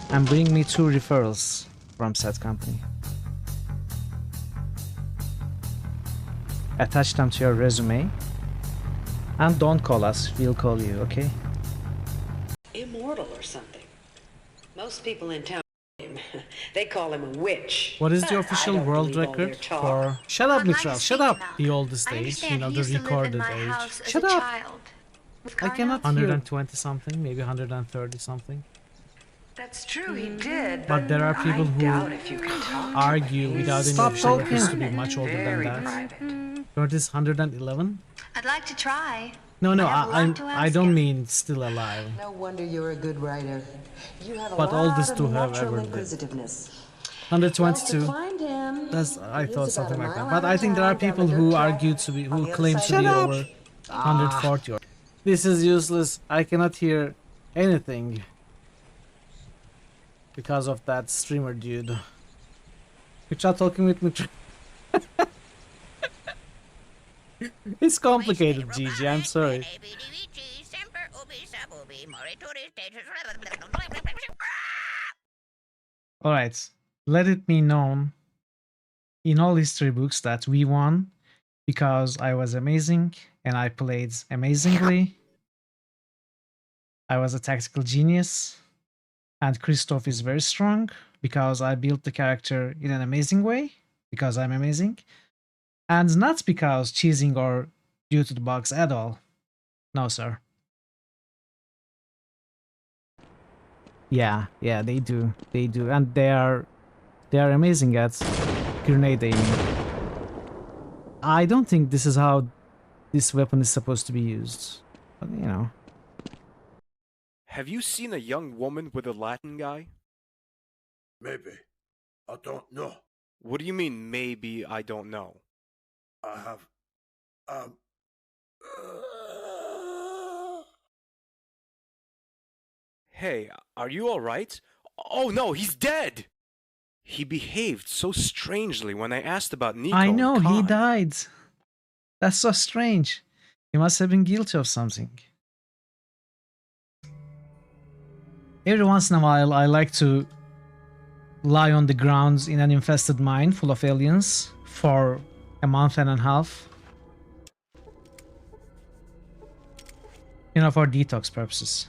and bring me 2 referrals from said company. Attach them to your resume, and don't call us, we'll call you, okay? Immortal or something. Most people in town, they call him a witch. What is the But I official don't world believe all their record talk. for... Shut up, I'd like Mitral, to shut speak up! now. The oldest I age, understand you know, he the used to live in recorded my age. house as Shut a up! child. With I cannot Carnell. hear. 120 something, maybe 130 something. That's true, he did. But there are people I doubt who if you can talk argue to him. without any Stop official talking. records to be much older than Very that. private. What is 111? I'd like to try. No, no, I have a lot to I ask don't him. mean still alive. No wonder you're a good writer. You have a But lot oldest of to have natural ever lived. inquisitiveness. 122. Well, to find him, That's I thought he's about something a like that. mile But out I of think there are town, down people the who dirt argue track to be on who the other claim to side be of over 140. Or this is useless. I cannot hear anything because of that streamer dude. You're not talking with me. It's complicated, Gigi. I'm sorry. Alright, let it be known in all history books that we won because I was amazing and I played amazingly. I was a tactical genius, and Christoph is very strong because I built the character in an amazing way because I'm amazing, and not because cheesing or due to the bugs at all. No, sir. Yeah, they do, and they are amazing at grenade aiming. I don't think this is how this weapon is supposed to be used, but you know. Have you seen a young woman with a Latin guy? Maybe. I don't know. What do you mean, maybe I don't know? I have. Hey, are you alright? Oh no, he's dead! He behaved so strangely when I asked about Nico. I know, and he Khan. died. That's so strange. He must have been guilty of something. Every once in a while, I like to lie on the ground in an infested mine full of aliens for a month and a half. You know, for detox purposes.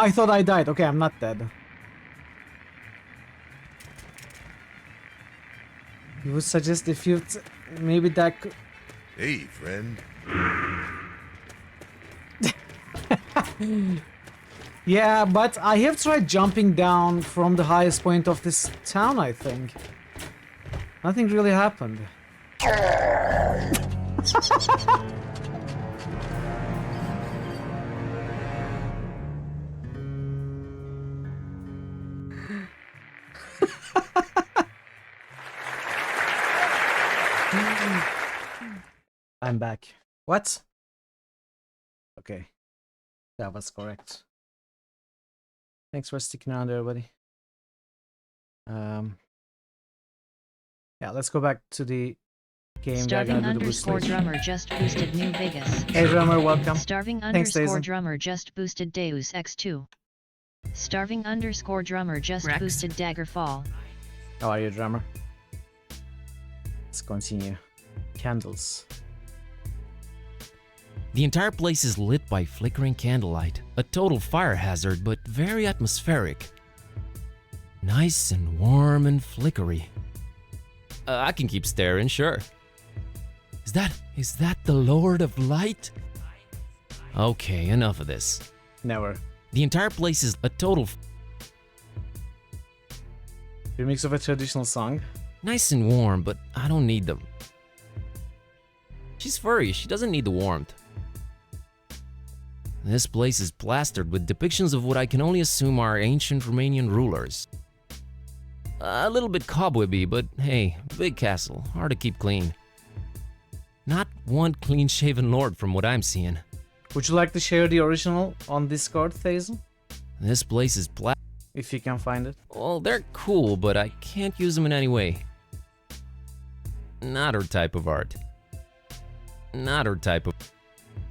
I thought I died. Okay, I'm not dead. You would suggest if you... Maybe that could... Hey, friend. Yeah, but I have tried jumping down from the highest point of this town, I think. Nothing really happened. I'm back. What? Okay. That was correct. Thanks for sticking around, everybody. Yeah, let's go back to the game. Starving underscore drummer just boosted New Vegas. Hey drummer, welcome. Starving Thanks, underscore Dazen. drummer just boosted Deus Ex 2. Starving underscore drummer just Rex. boosted Daggerfall. How are you, drummer? Let's continue. Candles. The entire place is lit by flickering candlelight. A total fire hazard, but very atmospheric. Nice and warm and flickery. I can keep staring, sure. Is that the Lord of Light? Okay, enough of this. Never. The entire place is a total... Remix of a traditional song. Nice and warm, but I don't need them. She's furry, she doesn't need the warmth. This place is plastered with depictions of what I can only assume are ancient Romanian rulers. A little bit cobwebby, but hey, big castle, hard to keep clean. Not one clean-shaven lord from what I'm seeing. Would you like to share the original on Discord, Thazen? This place is if you can find it. Well, they're cool, but I can't use them in any way. Not her type of art. Not her type of...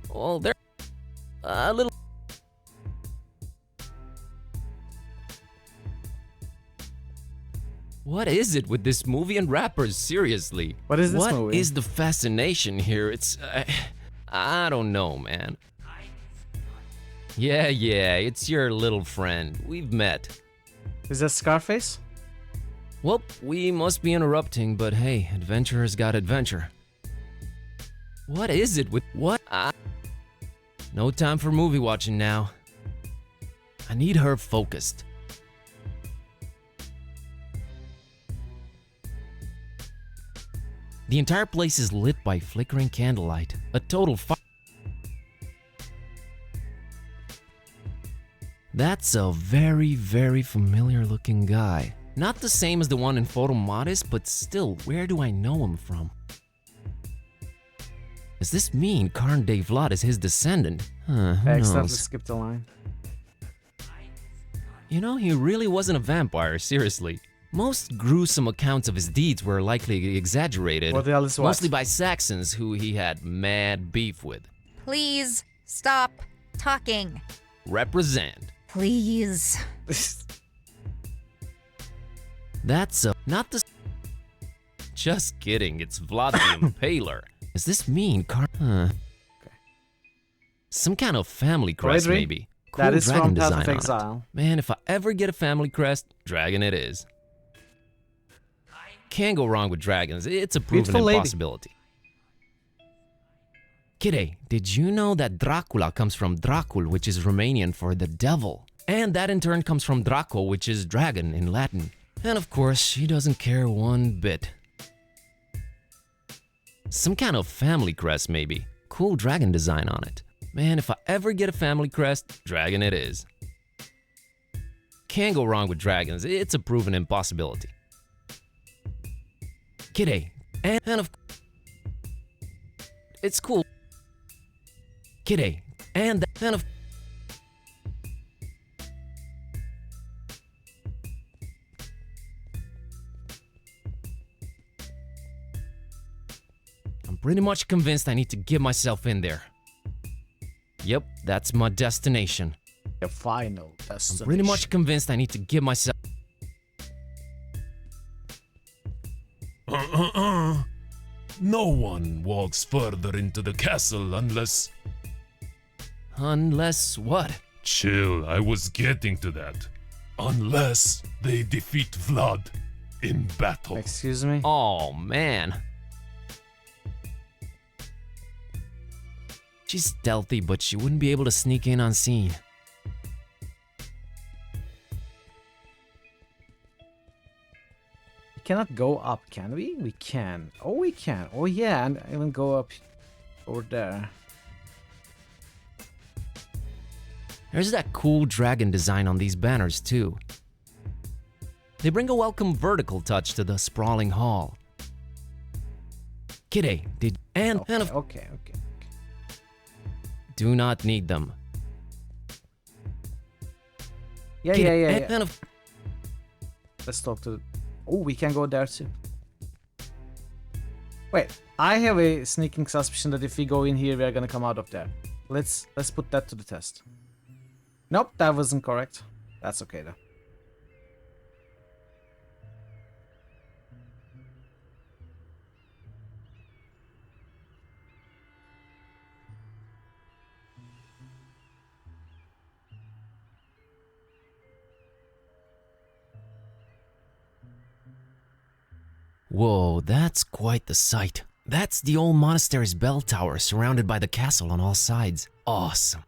Well, they're... a little... What is it with this movie and rappers, seriously? What is this movie? What is the fascination here? It's... I don't know, man. Yeah, it's your little friend. We've met. Is that Scarface? Well, we must be interrupting, but hey, adventurers got adventure. What is it with... What? No time for movie watching now. I need her focused. The entire place is lit by flickering candlelight. A total fire. That's a very, very familiar looking guy. Not the same as the one in Photo Modest, but still, where do I know him from? Does this mean Karn de Vlad is his descendant? Who I accidentally knows? skipped a line. You know, he really wasn't a vampire, seriously. Most gruesome accounts of his deeds were likely exaggerated, What the hell is what? mostly by Saxons who he had mad beef with. Please stop talking. Represent. Please. That's not the... Just kidding, it's Vlad the Impaler. Does this mean Okay. Some kind of family crest, Poetry? maybe. Cool That is dragon from Path design of on it. Exile. Man, if I ever get a family crest, dragon it is. Can't go wrong with dragons, it's a proven Beautiful lady. impossibility. Kidde, did you know that Dracula comes from Dracul, which is Romanian for the devil? And that in turn comes from Draco, which is dragon in Latin. And of course, she doesn't care one bit. Some kind of family crest, maybe. Cool dragon design on it. Man, if I ever get a family crest, dragon it is. Can't go wrong with dragons, it's a proven impossibility. Kidde, and of... It's cool. Kidde, and of... I'm pretty much convinced I need to get myself in there. Yep, that's my destination. The final destination. I'm pretty much convinced I need to get myself... No one walks further into the castle unless... Unless what? Chill, I was getting to that. Unless they defeat Vlad in battle. Excuse me? Oh, man. She's stealthy, but she wouldn't be able to sneak in unseen. We cannot go up, can we? We can. Oh, we can. Oh, yeah, and even go up over there. There's that cool dragon design on these banners, too. They bring a welcome vertical touch to the sprawling hall. Kidde, did... Okay. Do not need them. Yeah. Let's talk to... Oh, we can go there too. Wait, I have a sneaking suspicion that if we go in here, we are gonna come out of there. Let's put that to the test. Nope, that wasn't correct. That's okay though. Whoa, that's quite the sight. That's the old monastery's bell tower surrounded by the castle on all sides. Awesome.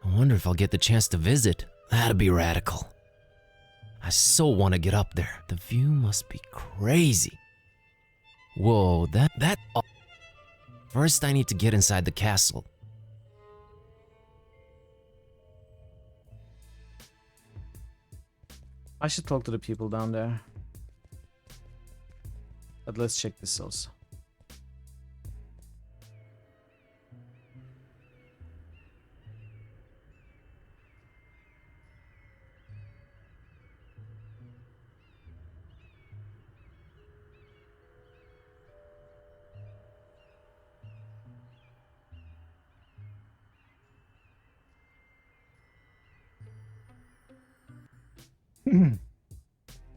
I wonder if I'll get the chance to visit. That'd be radical. I so want to get up there. The view must be crazy. Whoa, that... First, I need to get inside the castle. I should talk to the people down there. But let's check this also.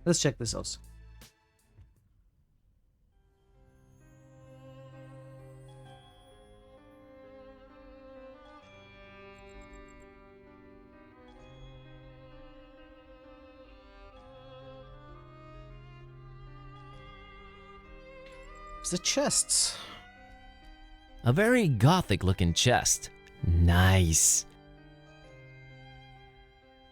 Let's check this also. The chests. A very gothic looking chest. Nice.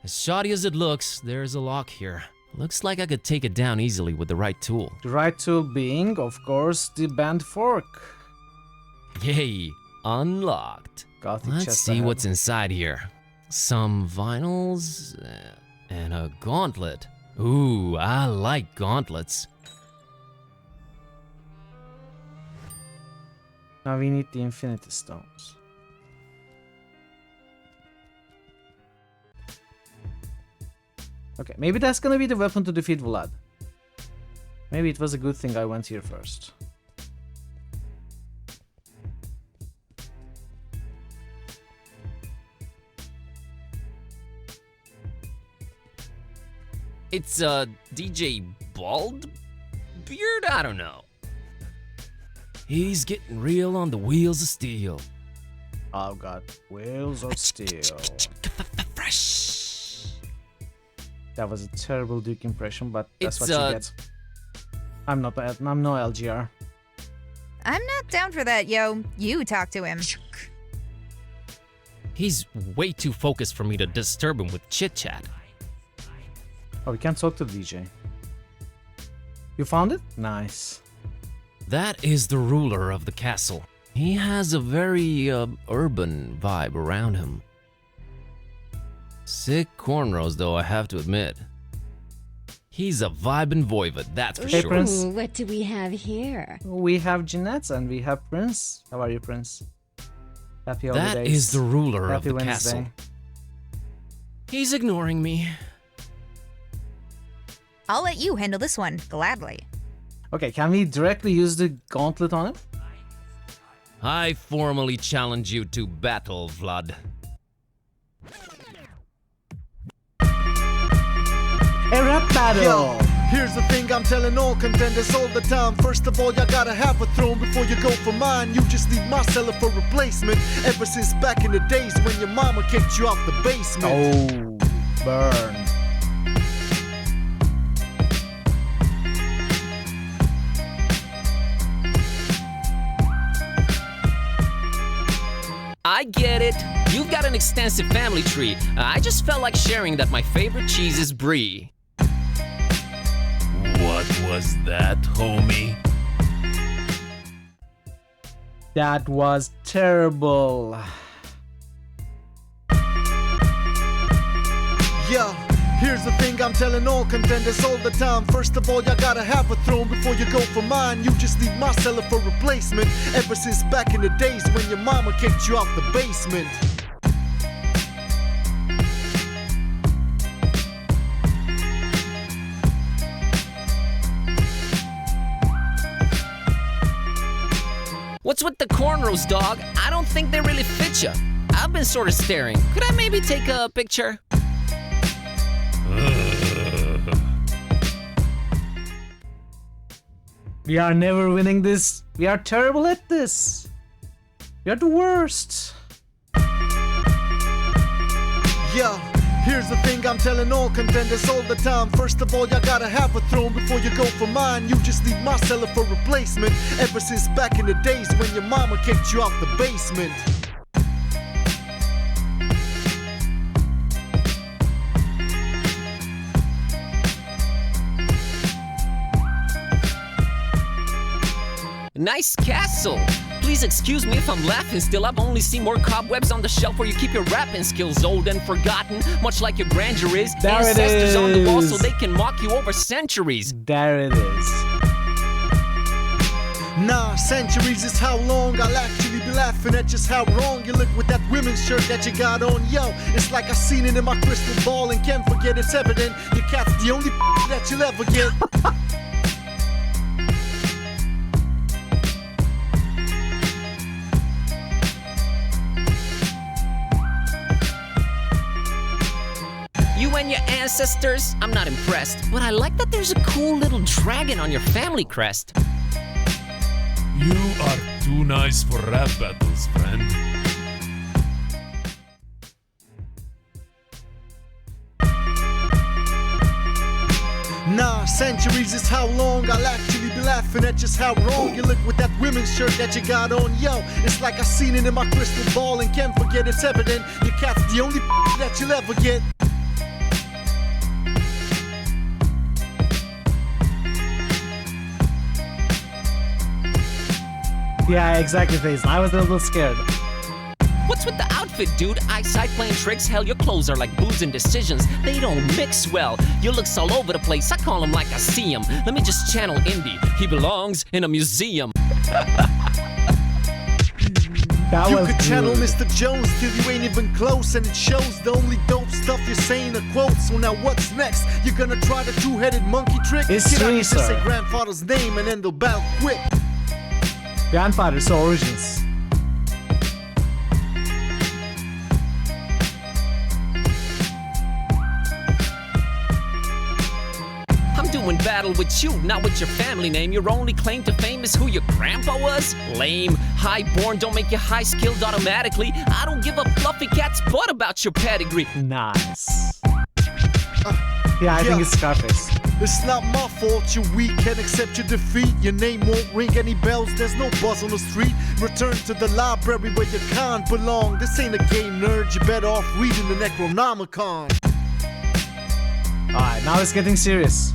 As shoddy as it looks, there's a lock here. Looks like I could take it down easily with the right tool. The right tool being, of course, the bent fork. Yay, unlocked. Gothic Let's chest see ahead. what's inside here. Some vinyls and a gauntlet. Ooh, I like gauntlets. Now we need the Infinity Stones. Okay, maybe that's gonna be the weapon to defeat Vlad. Maybe it was a good thing I went here first. It's DJ Bald Beard? I don't know. He's getting real on the wheels of steel. Oh god, wheels of steel. Fresh. That was a terrible Duke impression, but that's It's, what you get. I'm no LGR. I'm not down for that, yo. You talk to him. He's way too focused for me to disturb him with chit-chat. Oh, we can't talk to the DJ. You found it? Nice. That is the ruler of the castle. He has a very urban vibe around him. Sick cornrows, though, I have to admit. He's a vibin' voivod, that's for Hey, sure. Prince. What do we have here? We have Jeanette and we have Prince. How are you, Prince? Happy holidays. That is the ruler Happy of the Wednesday. castle. He's ignoring me. I'll let you handle this one, gladly. Okay, can we directly use the gauntlet on him? I formally challenge you to battle, Vlad. A rap battle! here's the thing I'm telling all contenders all the time. First of all, y'all gotta have a throne before you go for mine. You just need my cellar for replacement. Ever since back in the days when your mama kicked you out the basement. Oh, burn. I get it. You've got an extensive family tree. I just felt like sharing that my favorite cheese is brie. What was that, homie? That was terrible. Yeah, here's the thing I'm telling all contenders all the time. First of all, y'all gotta have a throne before you go for mine. You just need my cellar for replacement. Ever since back in the days when your mama kicked you out the basement. What's with the cornrows, dog? I don't think they really fit you. I've been sort of staring. Could I maybe take a picture? We are never winning this. We are terrible at this. We are the worst. Yeah, here's the thing I'm telling all contenders all the time. First of all, y'all gotta have a throne before you go for mine. You just need my cellar for replacement. Ever since back in the days when your mama kicked you out the basement. Nice castle. Please excuse me if I'm laughing still. I've only seen more cobwebs on the shelf where you keep your rapping skills. Old and forgotten, much like your grandeur is. There it Ancestors on the wall so is. they can mock you over centuries. There it is. Nah, centuries is how long I'll actually be laughing at just how wrong you look with that women's shirt that you got on. Yo, it's like I seen it in my crystal ball and can't forget it's evident. Your cat's the only that you'll ever get. You and your ancestors, I'm not impressed. But I like that there's a cool little dragon on your family crest. You are too nice for rap battles, friend. Nah, centuries is how long I'll actually be laughing at just how wrong you look with that women's shirt that you got on. Yo, it's like I seen it in my crystal ball and can't forget it's evident. Your cat's the only that you'll ever get. Yeah, exactly, Faze. I was a little scared. What's with the outfit, dude? Eyesight playing tricks? Hell, your clothes are like booze and decisions. They don't mix well. Your looks all over the place. I call him like I see him. Let me just channel Indy. He belongs in a museum. That you was could channel good. Mr. Jones till you ain't even close, and it shows the only dope stuff you're saying are quotes. So now what's next? You're gonna try the two-headed monkey trick? It's Kid, I true, can just say sir. grandfather's name and then they'll bow quick. Grandfather's origins. I'm doing battle with you, not with your family name. Your only claim to fame is who your grandpa was? Lame. Highborn don't make you high-skilled automatically. I don't give a fluffy cat's butt about your pedigree. Nice. Yeah, I think it's Scarface. It's not my fault you're weak, can't accept your defeat. Your name won't ring any bells, there's no buzz on the street. Return to the library where you can't belong. This ain't a game, nerd, you're better off reading the Necronomicon. Alright, now it's getting serious.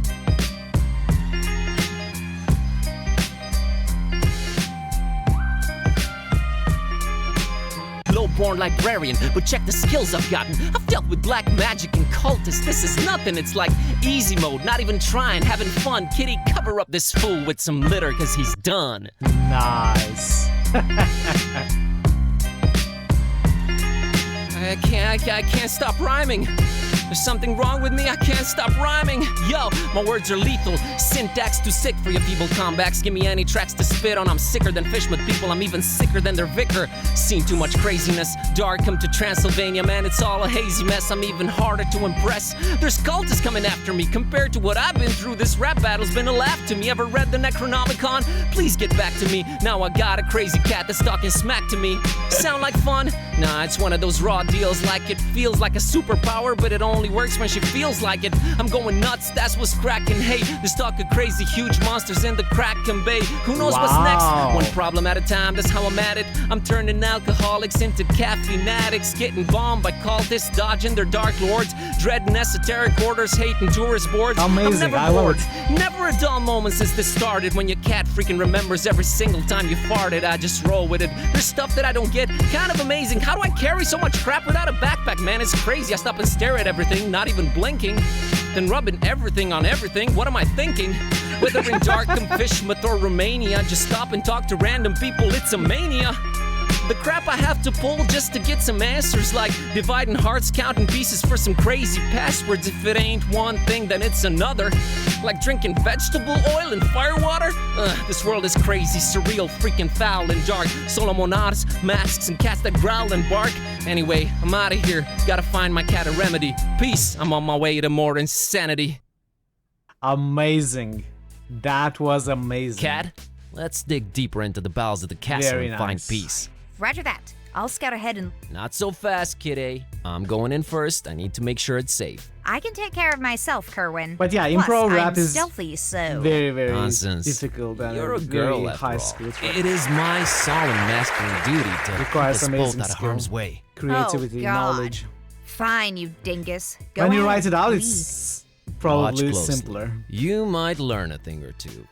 Low-born librarian, but check the skills I've gotten. I've dealt with black magic and cultists. This is nothing, it's like easy mode. Not even trying, having fun. Kitty, cover up this fool with some litter, cause he's done. Nice. I can't stop rhyming. There's something wrong with me, I can't stop rhyming. Yo, my words are lethal. Syntax too sick for your feeble comebacks. Give me any tracks to spit on. I'm sicker than fish with people. I'm even sicker than their vicar. Seen too much craziness. Dark come to Transylvania, man, it's all a hazy mess. I'm even harder to impress. There's cultists coming after me. Compared to what I've been through, this rap battle's been a laugh to me. Ever read the Necronomicon? Please get back to me. Now I got a crazy cat that's talking smack to me. Sound like fun? Nah, it's one of those raw deals. Like it feels like a superpower, but it only works when she feels like it. I'm going nuts, that's what's cracking. Hey, there's talk of crazy huge monsters in the Kraken Bay. Who knows what's next? One problem at a time, that's how I'm at it. I'm turning alcoholics into caffeine addicts. Getting bombed by cultists, dodging their dark lords. Dreading esoteric orders, hating tourist boards. Amazing, I'm I never love bored. it. Never a dull moment since this started. When your cat freaking remembers every single time you farted, I just roll with it. There's stuff that I don't get, kind of amazing. How do I carry so much crap without a backpack, man? It's crazy. I stop and stare at everything, not even blinking. Then rubbing everything on everything. What am I thinking? Whether in Darkham, Fishmouth, or Romania, just stop and talk to random people. It's a mania. The crap I have to pull just to get some answers, like dividing hearts, counting pieces for some crazy passwords. If it ain't one thing, then it's another. Like drinking vegetable oil and firewater. This world is crazy, surreal, freaking foul and dark. Solomonars, masks, and cats that growl and bark. Anyway, I'm out of here. Gotta find my cat a remedy. Peace, I'm on my way to more insanity. Amazing. That was amazing. Cat, let's dig deeper into the bowels of the castle Very and find nice. peace. Roger that. I'll scout ahead and... Not so fast, kiddo. I'm going in first. I need to make sure it's safe. I can take care of myself, Kerwin. But yeah, Plus, improv rap I'm is stealthy, so... very, very Nonsense. difficult and You're a very girl, after high all. skill. It is my solemn masculine duty to keep Requires us both amazing out of skill, harm's way. creativity, Oh, God. knowledge. Fine, you dingus. Go When you ahead, write it out, lead. it's Watch probably closely. simpler. You might learn a thing or two.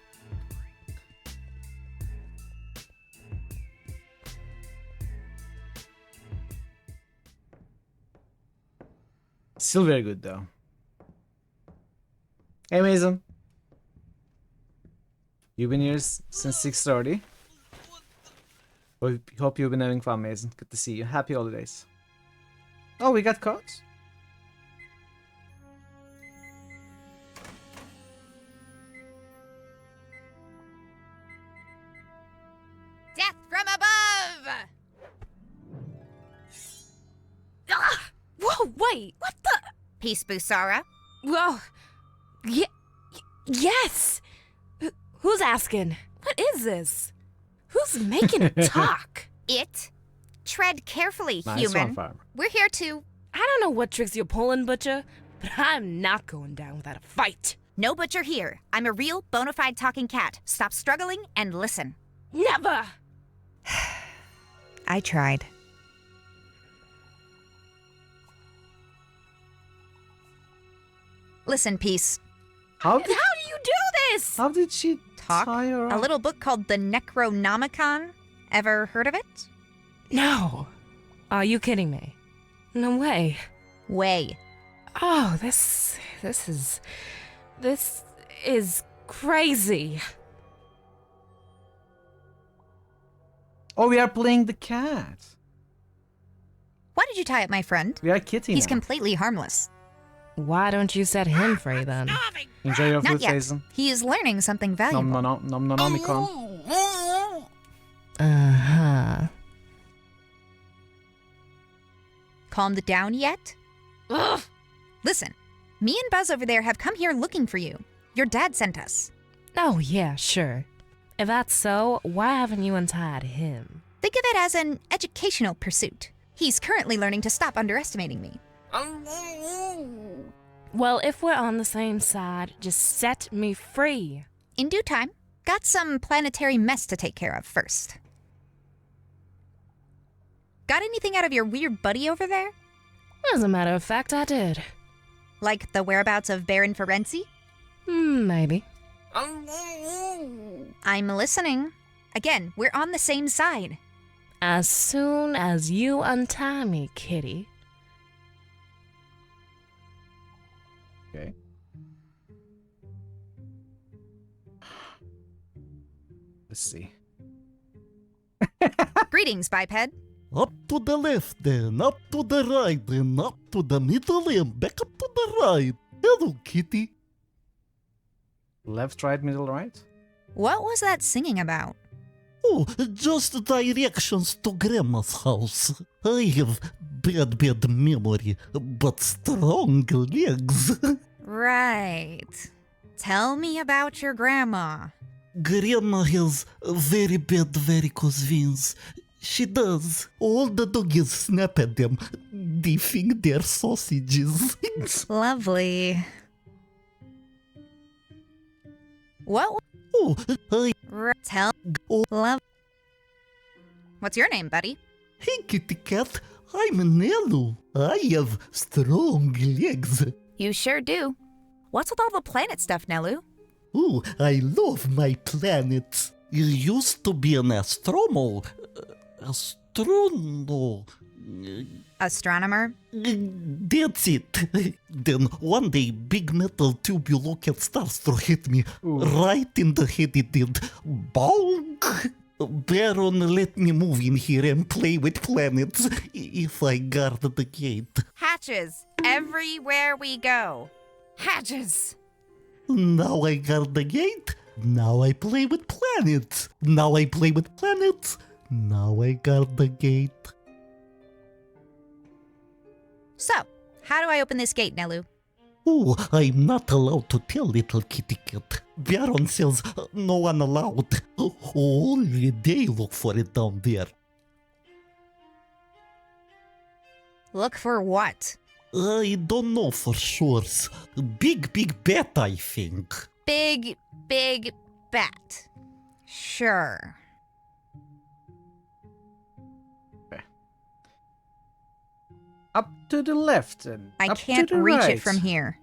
Still very good though. Hey Mason. You've been here since 6:30. Hope you've been having fun, Mason. Good to see you. Happy holidays. Oh, we got codes? Death from above! Ah! Whoa, wait, what the? Peace, Busara. Whoa. Yes! Who's asking? What is this? Who's making it talk? It. Tread carefully, Nice human. one, farmer. We're here to... I don't know what tricks you're pulling, Butcher, but I'm not going down without a fight. No butcher here. I'm a real, bona fide talking cat. Stop struggling and listen. Never! I tried. Listen, Peace. How How do you do this? How did she Talk? tie her A up? little book called The Necronomicon. Ever heard of it? No. Are you kidding me? No way. Way. Oh, this is crazy. Oh, we are playing the cat. Why did you tie up my friend? We are kitty He's now. completely harmless. Why don't you set him free then? Enjoy your Not food, yet. Jason. He is learning something valuable. Nom. Uh-huh. Calmed down yet? Ugh. Listen, me and Buzz over there have come here looking for you. Your dad sent us. Oh, yeah, sure. If that's so, why haven't you untied him? Think of it as an educational pursuit. He's currently learning to stop underestimating me. Well, if we're on the same side, just set me free. In due time. Got some planetary mess to take care of first. Got anything out of your weird buddy over there? As a matter of fact, I did. Like the whereabouts of Baron Ferenzi? Maybe. I'm listening. Again, we're on the same side. As soon as you untie me, kitty. Okay. Let's see. Greetings, biped. Up to the left, then up to the right, then up to the middle, and back up to the right. Hello, kitty. Left, right, middle, right? What was that singing about? Oh, just directions to Grandma's house. I have bad memory, but strong legs. Right. Tell me about your grandma. Grandma has very bad varicose veins. She does. All the doggies snap at them. They think they're sausages. Lovely. What? Oh, I... Tell... Love... What's your name, buddy? Hey, kitty cat. I'm Nelu. I have strong legs. You sure do. What's with all the planet stuff, Nelu? Oh, I love my planets. You used to be an astronomer. Astronomer? That's it. Then one day, big metal tubular cat starts hit me. Right in the head it did. Bonk! Baron, let me move in here and play with planets if I guard the gate. Hatches. Everywhere we go. Hatches. Now I guard the gate. Now I play with planets. Now I play with planets. Now I guard the gate. So, how do I open this gate, Nelu? Oh, I'm not allowed to tell little kitty cat. Baron says no one allowed. Only they look for it down there. Look for what? I don't know for sure. Big bat, I think. Big bat. Sure. Up to the left and I up can't to the reach right. it from here.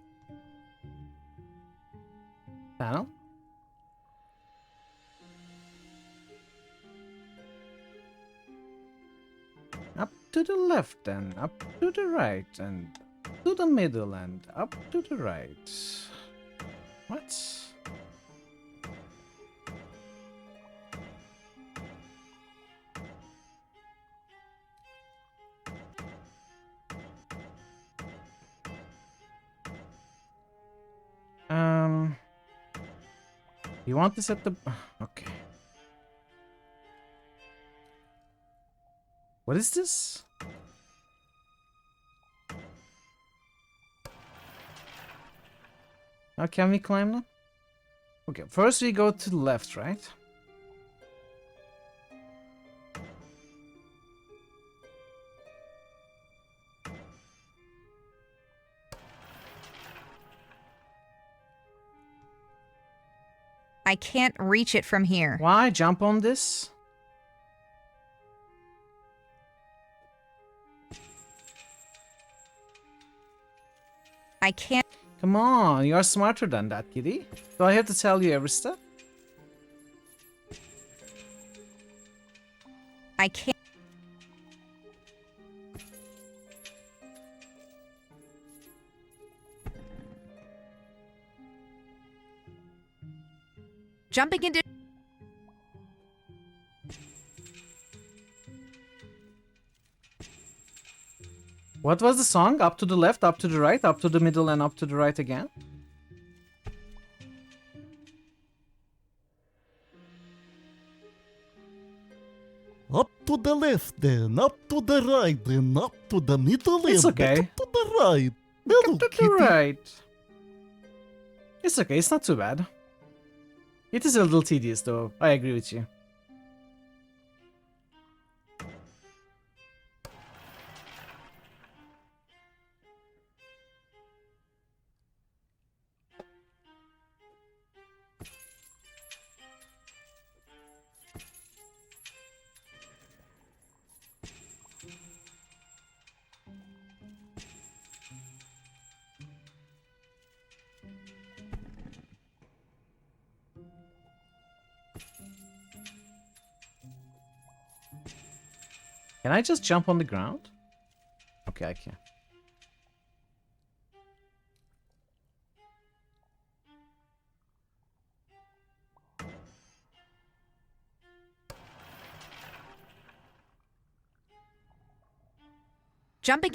Panel? Up to the left and up to the right and to the middle and up to the right. What? You want this at the... Okay. What is this? Now can we climb them? Okay, first we go to the left, right? I can't reach it from here. Why? Jump on this? I can't... Come on, you're smarter than that, kitty. Do I have to tell you every step? I can't... Jumping into... What was the song? Up to the left, up to the right, up to the middle, and up to the right again? Up to the left, then up to the right, then up to the middle, It's and okay. back up to the right. Hello, Up to kitty. the right. It's okay, it's not too bad. It is a little tedious though, I agree with you. Can I just jump on the ground? Okay, I can. Jumping.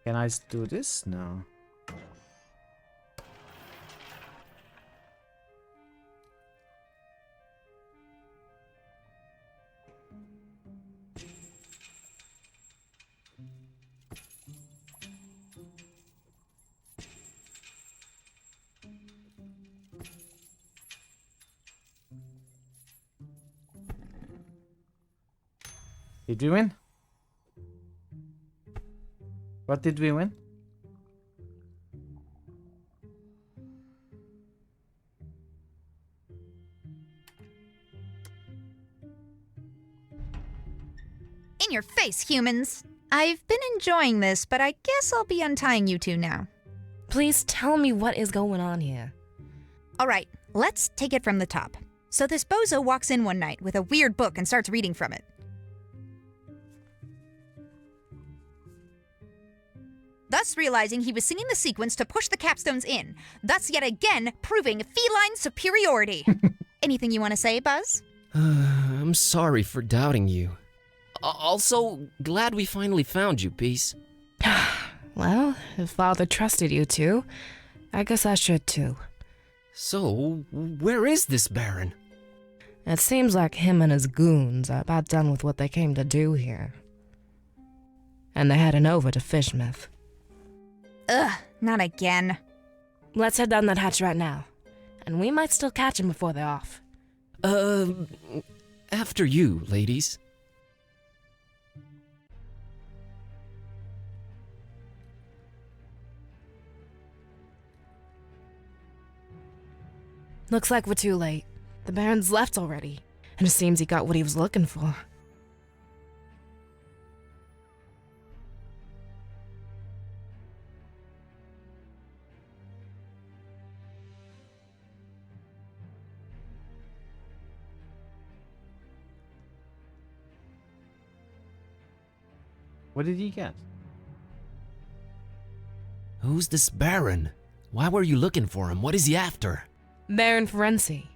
Can I do this? No. Did we win? What did we win? In your face, humans! I've been enjoying this, but I guess I'll be untying you two now. Please tell me what is going on here. Alright, let's take it from the top. So this bozo walks in one night with a weird book and starts reading from it. Thus realizing he was singing the sequence to push the capstones in, thus yet again proving feline superiority. Anything you want to say, Buzz? I'm sorry for doubting you. Also, glad we finally found you, Peace. Well, if Father trusted you two, I guess I should too. So, where is this Baron? It seems like him and his goons are about done with what they came to do here. And they're heading over to Fishmouth. Ugh, not again. Let's head down that hatch right now. And we might still catch him before they're off. After you, ladies. Looks like we're too late. The Baron's left already, and it seems he got what he was looking for. What did he get? Who's this Baron? Why were you looking for him? What is he after? Baron Ferenci.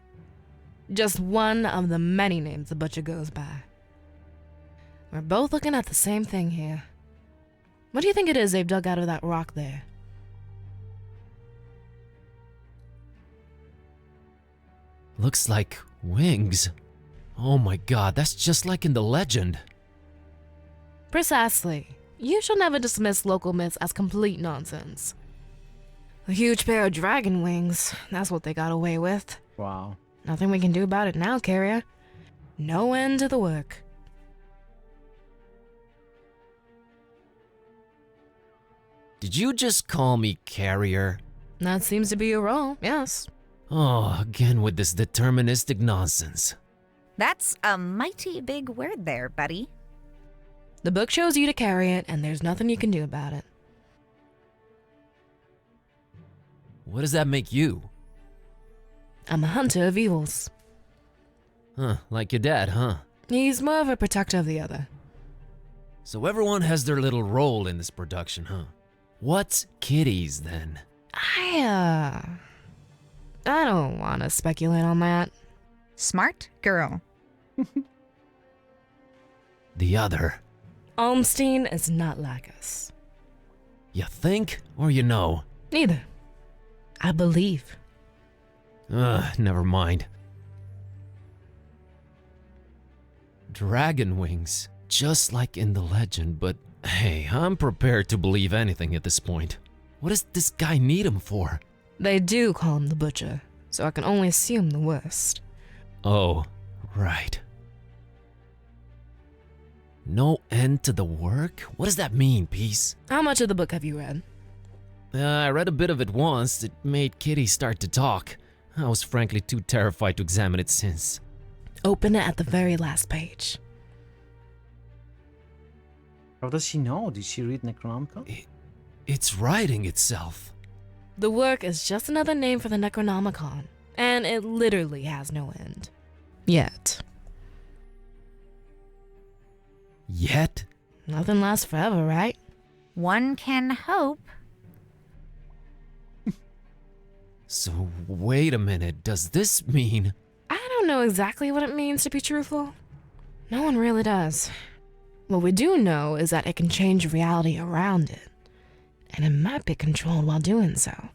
Just one of the many names the butcher goes by. We're both looking at the same thing here. What do you think it is they've dug out of that rock there? Looks like wings. Oh my god, that's just like in the legend. Precisely. You shall never dismiss local myths as complete nonsense. A huge pair of dragon wings, that's what they got away with. Wow. Nothing we can do about it now, Carrier. No end to the work. Did you just call me Carrier? That seems to be your role, yes. Oh, again with this deterministic nonsense. That's a mighty big word there, buddy. The book shows you to carry it, and there's nothing you can do about it. What does that make you? I'm a hunter of evils. Huh, like your dad, huh? He's more of a protector of the other. So everyone has their little role in this production, huh? What's Kitty's then? I don't want to speculate on that. Smart girl. The other. Almstein is not like us. You think or you know? Neither. I believe. Never mind. Dragon wings, just like in the legend, but hey, I'm prepared to believe anything at this point. What does this guy need him for? They do call him the Butcher, so I can only assume the worst. Oh, right. No end to the work? What does that mean, Peace? How much of the book have you read? I read a bit of it once. It made Kitty start to talk. I was frankly too terrified to examine it since. Open it at the very last page. How does she know? Did she read Necronomicon? It's righting itself. The work is just another name for the Necronomicon, and it literally has no end. Yet. Yet? Nothing lasts forever, right? One can hope. So, wait a minute, does this mean... I don't know exactly what it means, to be truthful. No one really does. What we do know is that it can change reality around it, and it might be controlled while doing so.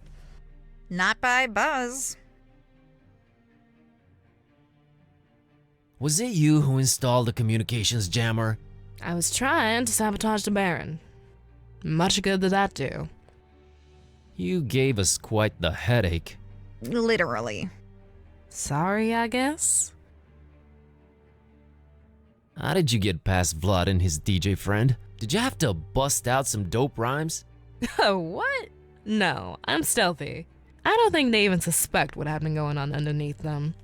Not by Buzz. Was it you who installed the communications jammer? I was trying to sabotage the Baron. Much good did that do. You gave us quite the headache. Literally. Sorry, I guess? How did you get past Vlad and his DJ friend? Did you have to bust out some dope rhymes? What? No, I'm stealthy. I don't think they even suspect what had been going on underneath them.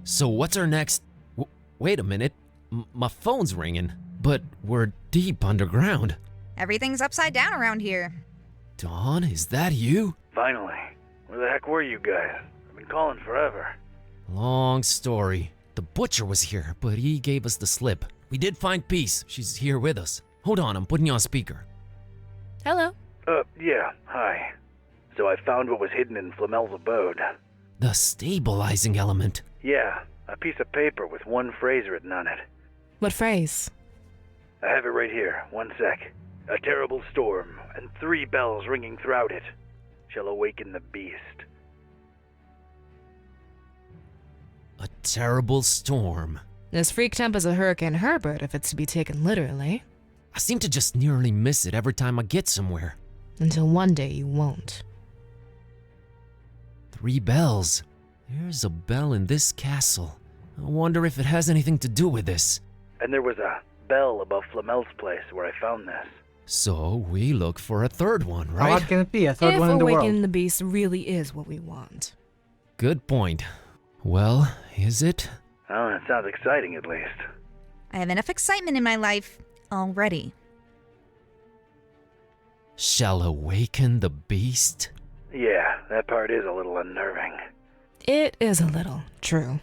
So what's our next... wait a minute. My phone's ringing, but we're deep underground. Everything's upside down around here. Dawn, is that you? Finally. Where the heck were you guys? I've been calling forever. Long story. The butcher was here, but he gave us the slip. We did find Peace. She's here with us. Hold on, I'm putting you on speaker. Hello. Yeah, hi. So I found what was hidden in Flamel's abode. The stabilizing element. Yeah, a piece of paper with one phrase written on it. What phrase? I have it right here. One sec. A terrible storm, and 3 bells ringing throughout it, shall awaken the beast. A terrible storm. As freaked up as a Hurricane Herbert, if it's to be taken literally. I seem to just nearly miss it every time I get somewhere. Until one day you won't. 3 bells. There's a bell in this castle. I wonder if it has anything to do with this. And there was a bell above Flamel's place where I found this. So we look for a third one, right? How hard can it be? A third one in the world. If awakening the beast really is what we want. Good point. Well, is it? Oh, it sounds exciting at least. I have enough excitement in my life already. Shall awaken the beast? Yeah, that part is a little unnerving. It is a little, true.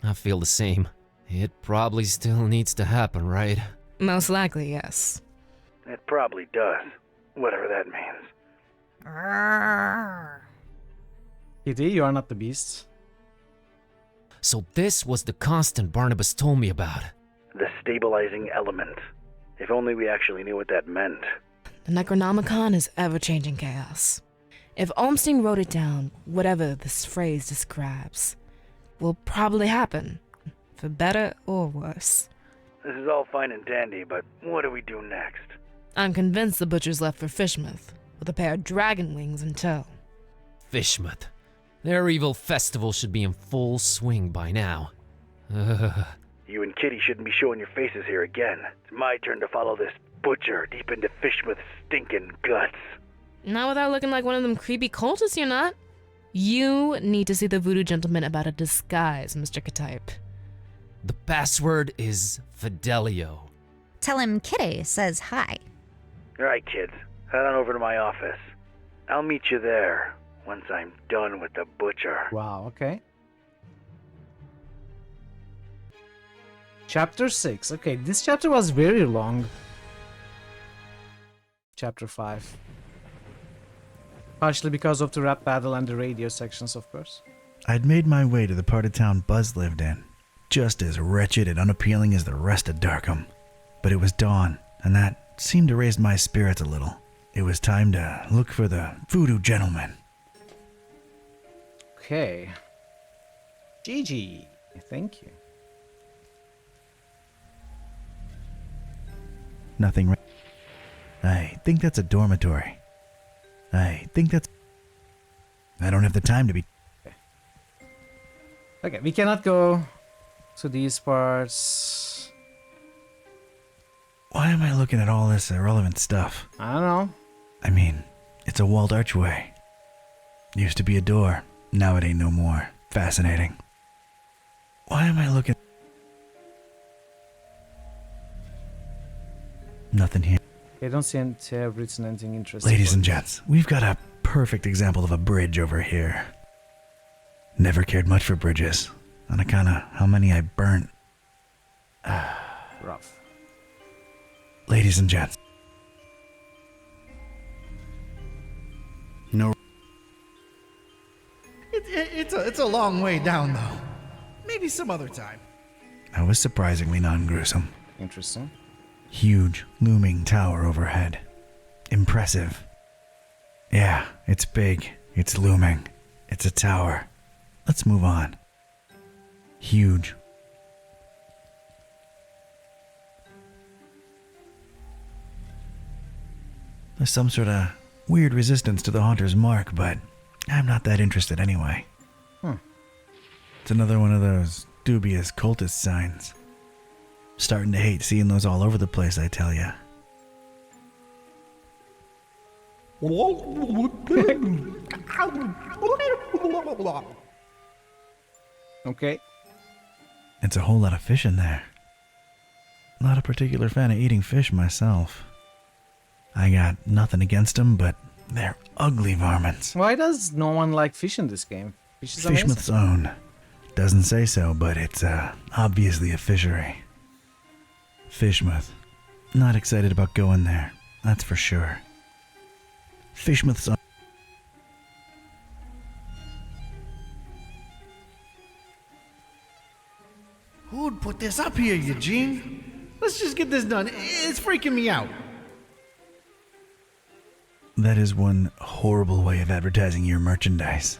I feel the same. It probably still needs to happen, right? Most likely, yes. It probably does, whatever that means. Kitty, you are not the beast. So this was the constant Barnabas told me about. The stabilizing element. If only we actually knew what that meant. The Necronomicon is ever-changing chaos. If Olmsteen wrote it down, whatever this phrase describes, will probably happen, for better or worse. This is all fine and dandy, but what do we do next? I'm convinced the butcher's left for Fishmouth, with a pair of dragon wings in tow. Fishmouth. Their evil festival should be in full swing by now. You and Kitty shouldn't be showing your faces here again. It's my turn to follow this butcher deep into Fishmouth's stinking guts. Not without looking like one of them creepy cultists, you're not. You need to see the voodoo gentleman about a disguise, Mr. Ktype. The password is Fidelio. Tell him Kitty says hi. Alright, kids. Head on over to my office. I'll meet you there once I'm done with the butcher. Wow, okay. Chapter 6. Okay, this chapter was very long. Chapter 5. Partially because of the rap battle and the radio sections, of course. I'd made my way to the part of town Buzz lived in, just as wretched and unappealing as the rest of Darkham. But it was dawn, and that seemed to raise my spirits a little. It was time to look for the voodoo gentleman. Okay. GG. Thank you. Nothing. I think that's a dormitory. I don't have the time to be. Okay, we cannot go to these parts. Why am I looking at all this irrelevant stuff? I don't know. I mean, it's a walled archway. Used to be a door. Now it ain't no more. Fascinating. Why am I looking? Nothing here. I don't seem to have written anything interesting. Ladies and gents, we've got a perfect example of a bridge over here. Never cared much for bridges, on account of how many I burnt. Rough. Ladies and gents. No. It's a long way down, though. Maybe some other time. That was surprisingly non-gruesome. Interesting. Huge, looming tower overhead. Impressive. Yeah, it's big. It's looming. It's a tower. Let's move on. Huge. There's some sort of weird resistance to the Haunter's mark, but I'm not that interested anyway. It's another one of those dubious cultist signs. Starting to hate seeing those all over the place, I tell ya. Okay. It's a whole lot of fish in there. Not a particular fan of eating fish myself. I got nothing against them, but they're ugly varmints. Why does no one like fish in this game? Fish is amazing. Fishmouth's own. Doesn't say so, but it's obviously a fishery. Fishmouth. Not excited about going there, that's for sure. Fishmouth's own. Who'd put this up here, Eugene? Let's just get this done. It's freaking me out. That is one horrible way of advertising your merchandise.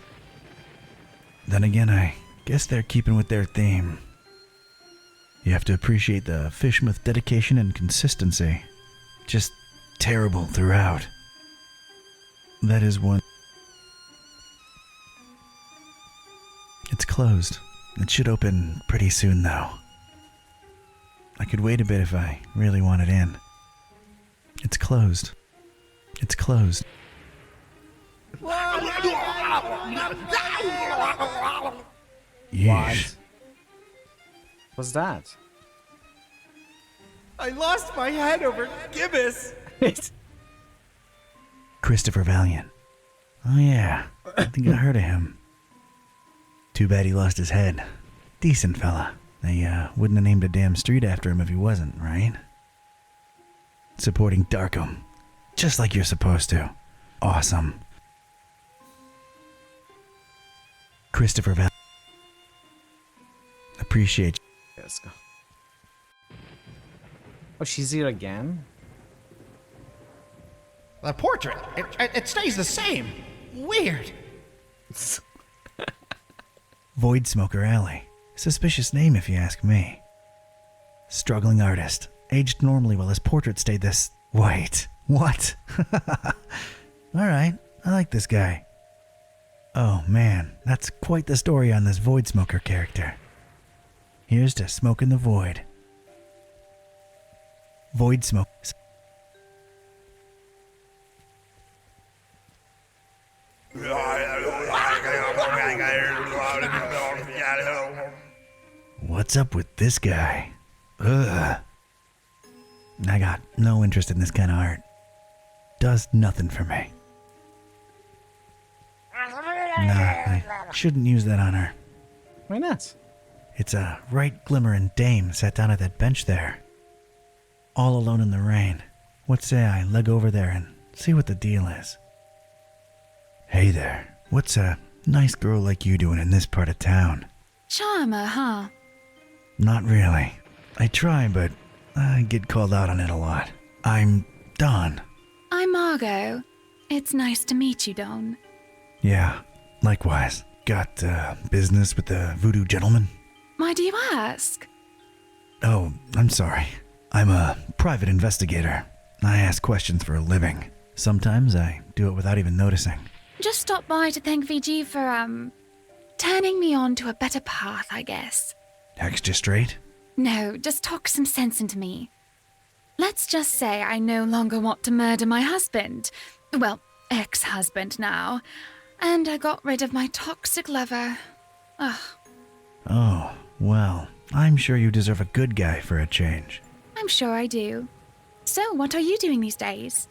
Then again, I guess they're keeping with their theme. You have to appreciate the Fishmouth dedication and consistency. Just terrible throughout. That is one. It's closed. It should open pretty soon, though. I could wait a bit if I really wanted in. It's closed. It's closed. Yeesh. What's that? I lost my head over Gibbous. Christopher Valiant. Oh yeah, I think I heard of him. Too bad he lost his head. Decent fella. They wouldn't have named a damn street after him if he wasn't, right? Supporting Darkham. Just like you're supposed to. Awesome. Christopher Valiant. Appreciate you. Let's go. Oh, she's here again? The portrait, it stays the same. Weird. Void Smoker Alley. Suspicious name if you ask me. Struggling artist. Aged normally while his portrait stayed this... Wait. What? Alright, I like this guy. Oh man, that's quite the story on this Void Smoker character. Here's to smoking the void. Void Smoke. What's up with this guy? Ugh. I got no interest in this kind of art. Does nothing for me. Nah, I shouldn't use that on her. Why not? It's a right glimmerin' dame sat down at that bench there. All alone in the rain. What say I leg over there and see what the deal is? Hey there, what's a nice girl like you doing in this part of town? Charmer, huh? Not really. I try, but I get called out on it a lot. I'm Don. I'm Margot. It's nice to meet you, Don. Yeah, likewise. Got business with the voodoo gentleman? Why do you ask? Oh, I'm sorry. I'm a private investigator. I ask questions for a living. Sometimes I do it without even noticing. Just stopped by to thank VG for, turning me on to a better path, I guess. Hexed you straight? No, just talk some sense into me. Let's just say I no longer want to murder my husband. Well, ex-husband now. And I got rid of my toxic lover. Ugh. Oh, well, I'm sure you deserve a good guy for a change. I'm sure I do. So, what are you doing these days?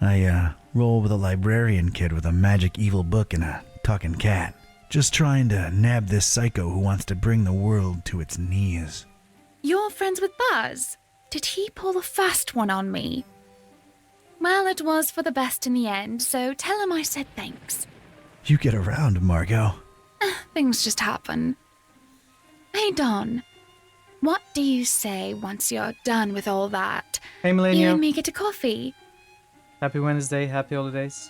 I roll with a librarian kid with a magic evil book and a talking cat. Just trying to nab this psycho who wants to bring the world to its knees. You're friends with Buzz? Did he pull the fast one on me? Well, it was for the best in the end, so tell him I said thanks. You get around, Margot. Things just happen. Hey, Don. What do you say once you're done with all that? Hey, You Millennium. and me get a coffee. Happy Wednesday, happy holidays.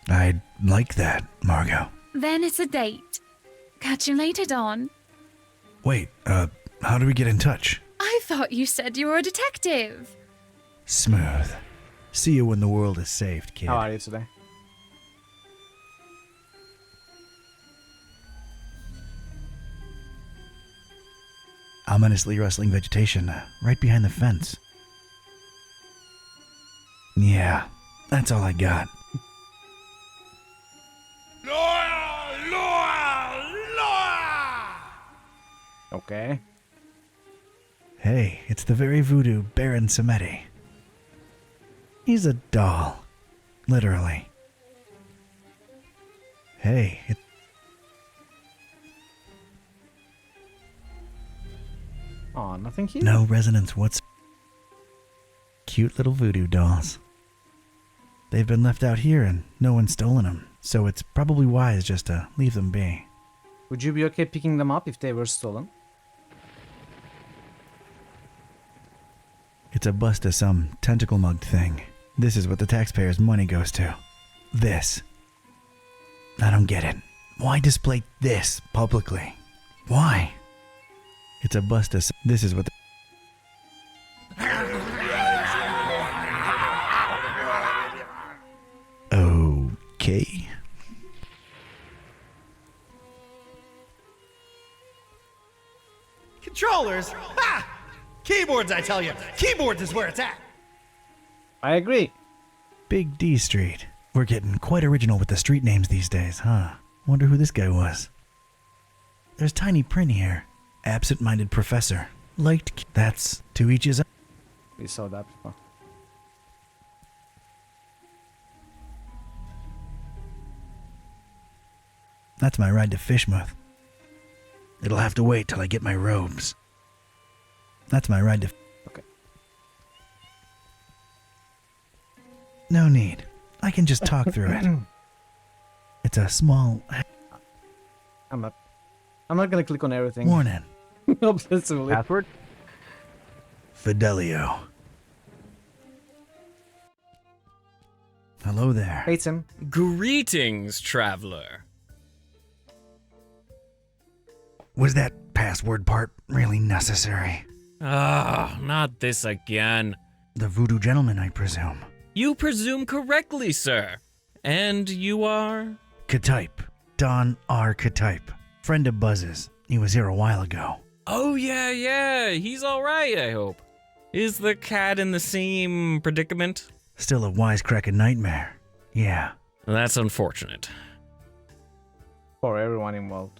I'd like that, Margot. Then it's a date. Catch you later, Don. Wait, how do we get in touch? I thought you said you were a detective. Smooth. See you when the world is saved, kid. How are you today? Ominously rustling vegetation right behind the fence. Yeah, that's all I got. Okay. Hey, it's the very voodoo Baron Samedi. He's a doll. Literally. Hey, Aw, nothing here? no resonance whatsoever. Cute little voodoo dolls. They've been left out here and no one's stolen them, so it's probably wise just to leave them be. Would you be okay picking them up if they were stolen? It's a bust of some tentacle-mugged thing. This is what the taxpayers' money goes to. This. I don't get it. Why display this publicly? Why? It's a bust of... This is what the... Okay. Controllers? Ha! Keyboards, I tell you. Keyboards is where it's at. I agree. Big D Street. We're getting quite original with the street names these days, huh? Wonder who this guy was. There's tiny print here. Absent-minded professor. Liked... That's to each his own. We saw that before. That's my ride to Fishmouth. It'll have to wait till I get my robes. That's my ride to... Okay. No need. I can just talk through it. It's a small... I'm not gonna click on everything. Warning. Obsessively. Password? Fidelio. Hello there. Hey, Tim. Greetings, traveler. Was that password part really necessary? Ah, not this again. The voodoo gentleman, I presume. You presume correctly, sir. And you are? Ktype. Don R. Ktype. Friend of Buzz's. He was here a while ago. Oh, yeah. He's all right, I hope. Is the cat in the same predicament? Still a wisecracking nightmare. Yeah. That's unfortunate. For everyone involved.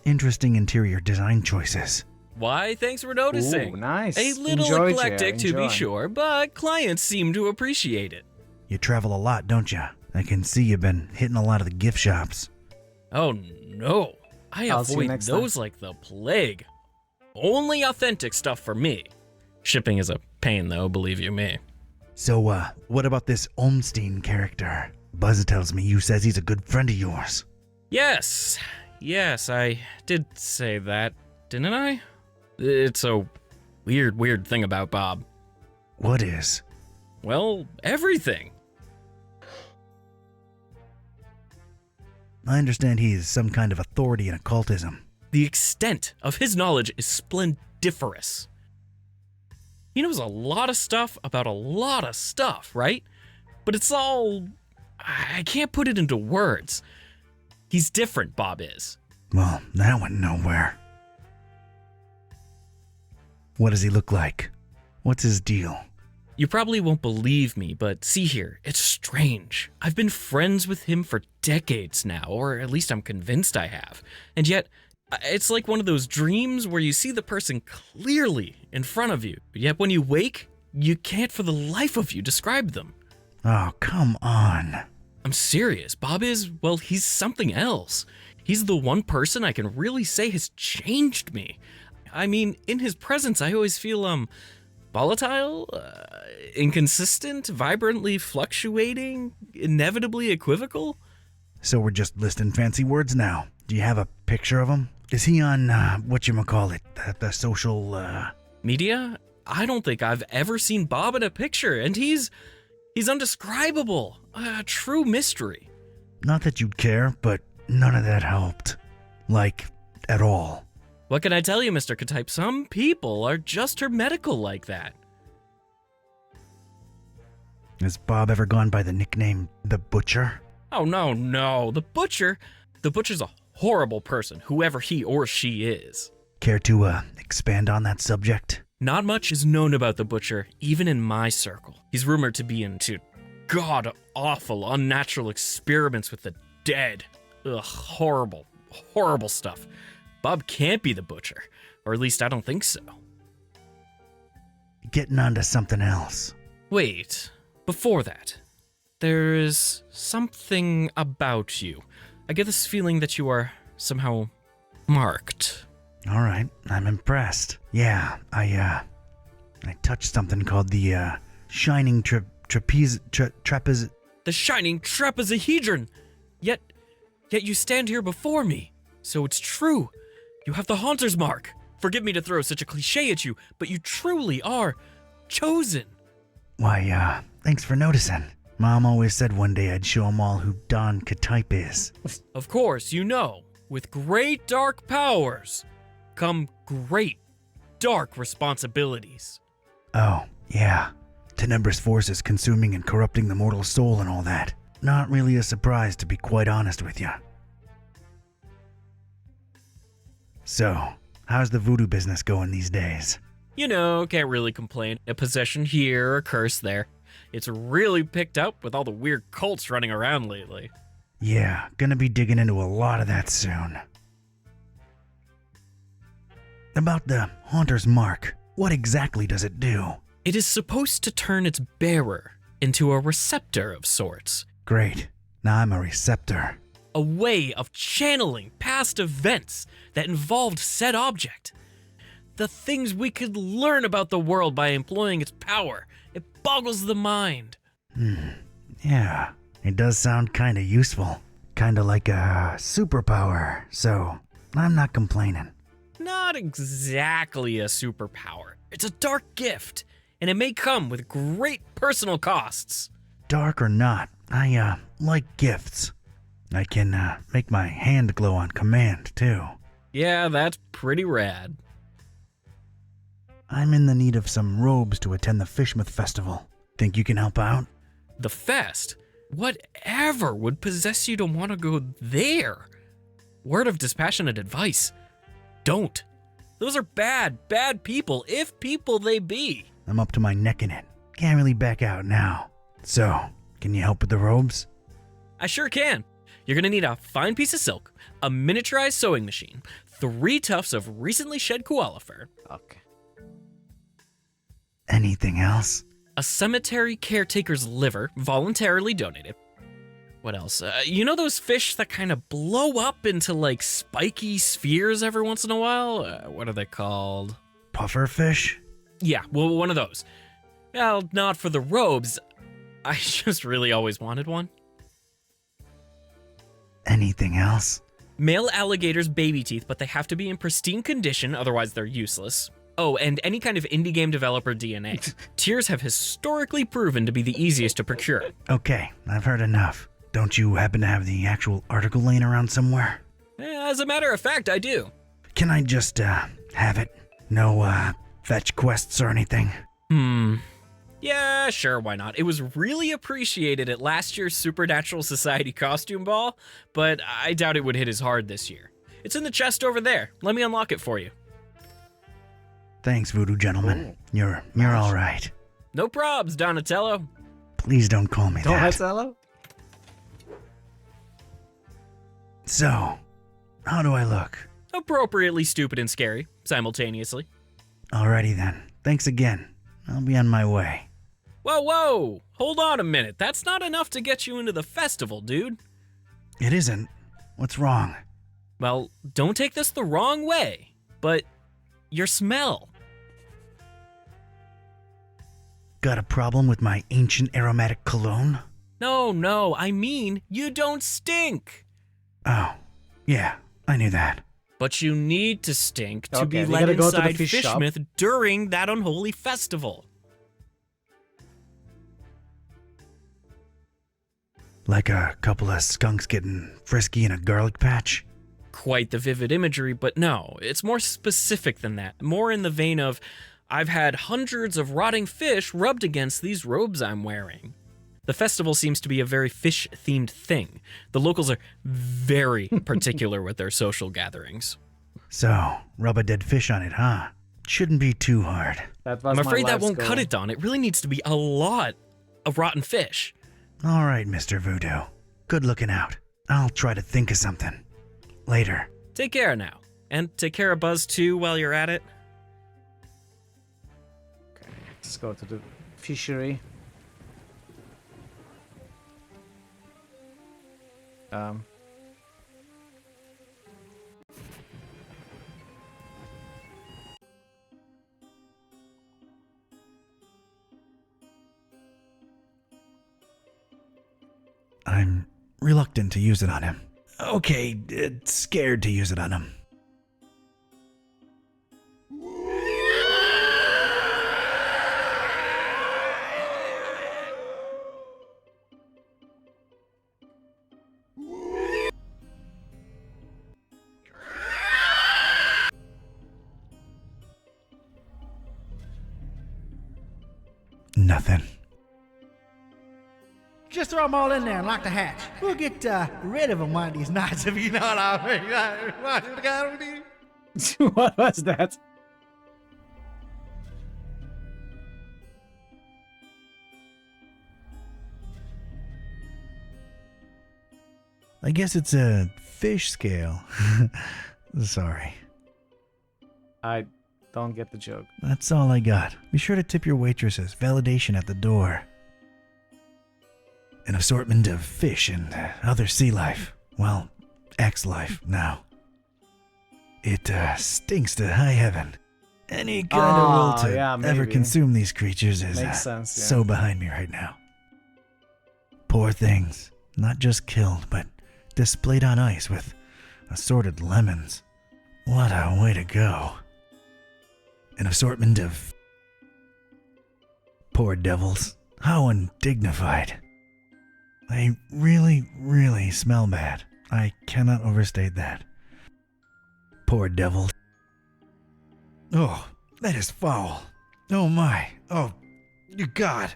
Interesting interior design choices. Why, thanks for noticing. Ooh, nice. A little Enjoy, eclectic, Jer, to be enjoy. sure, but clients seem to appreciate it. You travel a lot, don't ya? I can see you've been hitting a lot of the gift shops. Oh, no. I I'll see you avoid next those like the plague. Only authentic stuff for me. Shipping is a pain, though, believe you me. So, what about this Olmstein character? Buzz tells me you says he's a good friend of yours. Yes, I did say that, didn't I? It's a weird thing about Bob. What is? Well, everything. I understand he's some kind of authority in occultism. The extent of his knowledge is splendiferous. He knows a lot of stuff about a lot of stuff, right? But it's all... I can't put it into words. He's different, Bob is. Well, that went nowhere. What does he look like? What's his deal? You probably won't believe me, but see here, it's strange. I've been friends with him for decades now, or at least I'm convinced I have. And yet, It's like one of those dreams where you see the person clearly in front of you, yet when you wake, you can't for the life of you describe them. Oh, come on. I'm serious. Bob is, well, he's something else. He's the one person I can really say has changed me. I mean, in his presence, I always feel, volatile, inconsistent, vibrantly fluctuating, inevitably equivocal. So we're just listing fancy words now. Do you have a picture of him? Is he on, whatchamacallit, the social, Media? I don't think I've ever seen Bob in a picture, and he's undescribable. A true mystery. Not that you'd care, but none of that helped. Like, at all. What can I tell you, Mr. K-Type? Some people are just hermetical like that. Has Bob ever gone by the nickname The Butcher? Oh, no. The Butcher's a horrible person, whoever he or she is. Care to, expand on that subject? Not much is known about the Butcher, even in my circle. He's rumored to be into god-awful, unnatural experiments with the dead. Ugh, horrible stuff. Bob can't be the Butcher, or at least I don't think so. Getting on to something else. Wait, before that, there is something about you. I get this feeling that you are somehow marked. All right, I'm impressed. Yeah, I touched something called the, Shining Trapeze... The Shining Trapezohedron! Yet you stand here before me. So it's true. You have the Haunter's Mark. Forgive me to throw such a cliche at you, but you truly are chosen. Why, thanks for noticing. Mom always said one day I'd show 'em all who Don K-Type is. Of course, you know, with great dark powers come great dark responsibilities. Oh, yeah. Tenebrous forces consuming and corrupting the mortal soul and all that. Not really a surprise, to be quite honest with you. So, how's the voodoo business going these days? You know, can't really complain. A possession here, a curse there. It's really picked up with all the weird cults running around lately. Yeah, gonna be digging into a lot of that soon. About the Haunter's Mark, what exactly does it do? It is supposed to turn its bearer into a receptor of sorts. Great. Now I'm a receptor. A way of channeling past events that involved said object. The things we could learn about the world by employing its power. It boggles the mind. Yeah, it does sound kinda useful. Kinda like a superpower, so I'm not complaining. Not exactly a superpower. It's a dark gift, and it may come with great personal costs. Dark or not, I, like gifts. I can, make my hand glow on command, too. Yeah, that's pretty rad. I'm in the need of some robes to attend the Fishmouth Festival. Think you can help out? The fest? Whatever would possess you to want to go there? Word of dispassionate advice. Don't. Those are bad people, if people they be. I'm up to my neck in it. Can't really back out now. So, can you help with the robes? I sure can. You're gonna need a fine piece of silk, a miniaturized sewing machine, 3 tufts of recently shed koala fur. Okay. Anything else? A cemetery caretaker's liver, voluntarily donated. What else? You know those fish that kind of blow up into like spiky spheres every once in a while? What are they called? Puffer fish? Yeah, well, one of those. Well, not for the robes. I just really always wanted one. Anything else? Male alligators' baby teeth, but they have to be in pristine condition, otherwise they're useless. Oh, and any kind of indie game developer DNA. Tears have historically proven to be the easiest to procure. Okay, I've heard enough. Don't you happen to have the actual article laying around somewhere? As a matter of fact, I do. Can I just, have it? No, fetch quests or anything? Yeah, sure, why not? It was really appreciated at last year's Supernatural Society costume ball, but I doubt it would hit as hard this year. It's in the chest over there. Let me unlock it for you. Thanks, voodoo gentleman. You're all right. No probs, Donatello. Please don't call me that. Donatello? So, how do I look? appropriately stupid and scary simultaneously. Alrighty then. Thanks again. I'll be on my way. Whoa, whoa! Hold on a minute. That's not enough to get you into the festival, dude. It isn't. What's wrong? Well, don't take this the wrong way, but your smell. Got a problem with my ancient aromatic cologne? No, I mean, you don't stink. Oh, yeah, I knew that. But you need to stink to Okay, be we let gotta go to the inside fish shop. Fishsmith during that unholy festival. Like a couple of skunks getting frisky in a garlic patch? Quite the vivid imagery, but no, it's more specific than that. More in the vein of, I've had hundreds of rotting fish rubbed against these robes I'm wearing. The festival seems to be a very fish-themed thing. The locals are very particular with their social gatherings. So, rub a dead fish on it, huh? Shouldn't be too hard. That was I'm my afraid that life's won't goal. cut it, Don. It really needs to be a lot of rotten fish. Alright, Mr. Voodoo. Good looking out. I'll try to think of something. Later. Take care now. And take care of Buzz too while you're at it. Okay, let's go to the fishery. I'm reluctant to use it on him. Okay, scared to use it on him. Nothing. Just throw them all in there and lock the hatch. We'll get rid of them one of these nights, if you know what I mean. What was that? I guess it's a fish scale. Sorry. I don't get the joke. That's all I got. Be sure to tip your waitresses. Validation at the door. An assortment of fish and other sea life. Well, X-life now. It stinks to high heaven. Any kind of will to ever maybe. consume these creatures is Makes sense, yeah. so behind me right now. Poor things. Not just killed, but displayed on ice with assorted lemons. What a way to go. An assortment of... Poor devils. How undignified. They really, really smell bad. I cannot overstate that. Poor devils. Oh, that is foul. Oh my. Oh, you God.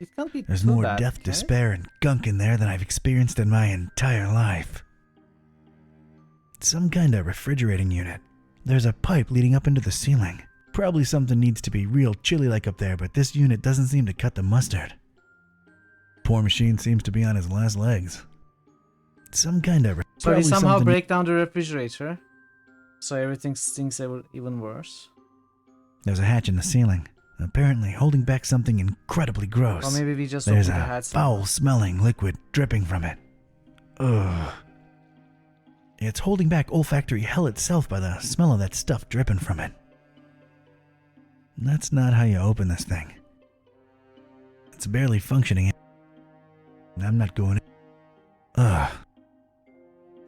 It can't be There's too more bad, death, can it? despair, and gunk in there than I've experienced in my entire life. Some kind of refrigerating unit. There's a pipe leading up into the ceiling. Probably something needs to be real chilly like up there, but this unit doesn't seem to cut the mustard. Poor machine seems to be on his last legs. Some kind of... So they probably somehow something- break down the refrigerator, so everything stinks even worse. There's a hatch in the ceiling, apparently holding back something incredibly gross. Or maybe we just There's opened the a hatch. foul-smelling liquid dripping from it. Ugh. It's holding back olfactory hell itself by the smell of that stuff dripping from it. That's not how you open this thing. It's barely functioning. I'm not going in. Ugh.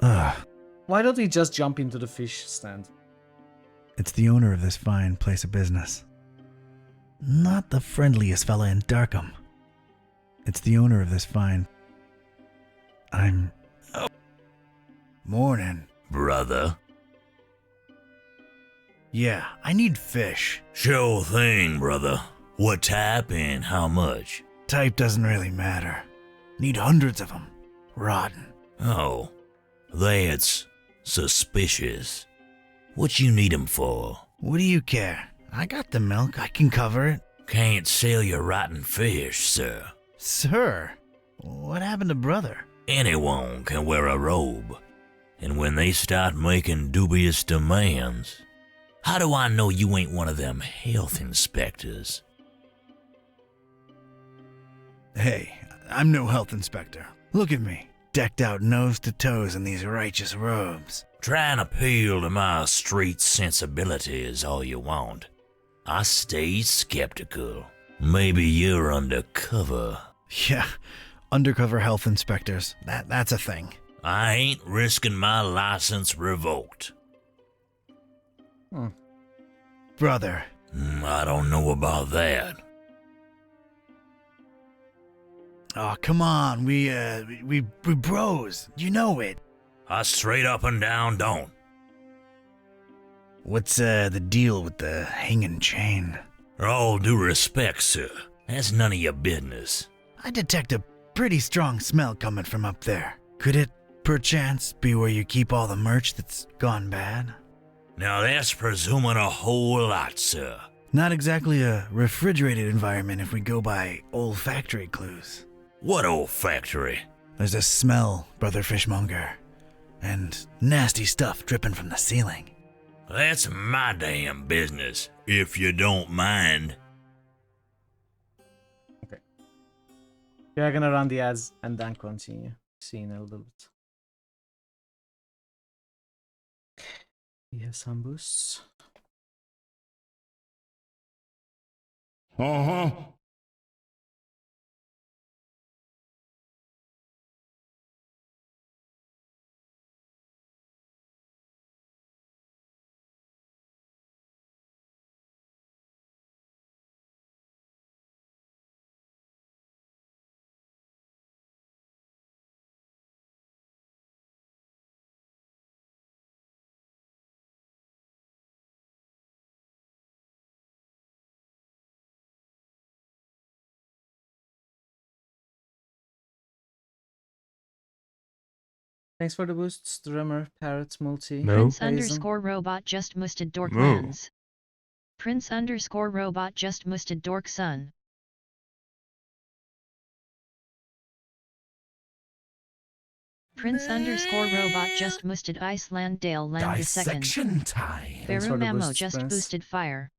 Ugh. Why don't we just jump into the fish stand? It's the owner of this fine place of business. Not the friendliest fella in Darkham. It's the owner of this fine... Oh. Morning. Brother. Yeah, I need fish. Sure thing, brother. What type and how much? Type doesn't really matter. Need hundreds of them. Rotten. Oh, that's suspicious. What you need 'em for? What do you care? I got the milk. I can cover it. Can't sell your rotten fish, sir. Sir? What happened to brother? Anyone can wear a robe. And when they start making dubious demands, how do I know you ain't one of them health inspectors? Hey, I'm no health inspector. Look at me, decked out nose to toes in these righteous robes. Try and appeal to my street sensibilities all you want. I stay skeptical. Maybe you're undercover. Yeah, undercover health inspectors. That's a thing. I ain't risking my license revoked. Brother. I don't know about that. Oh, come on. We bros. You know it. I straight up and down don't. What's the deal with the hanging chain? All due respect, sir. That's none of your business. I detect a pretty strong smell coming from up there. Could it, perchance, be where you keep all the merch that's gone bad? Now that's presuming a whole lot, sir. Not exactly a refrigerated environment if we go by olfactory clues. What olfactory? There's a smell, Brother Fishmonger, and nasty stuff dripping from the ceiling. That's my damn business, if you don't mind. Okay. We are gonna run the ads and then continue. See in a little bit. We have some boosts. Thanks for the boosts, drummer, parrot, multi. Prince underscore robot just musted dork lens. Prince underscore robot just musted dork son. Prince underscore robot just musted Iceland Dale land the second. Dissection time. Veru Mamo just boosted fire.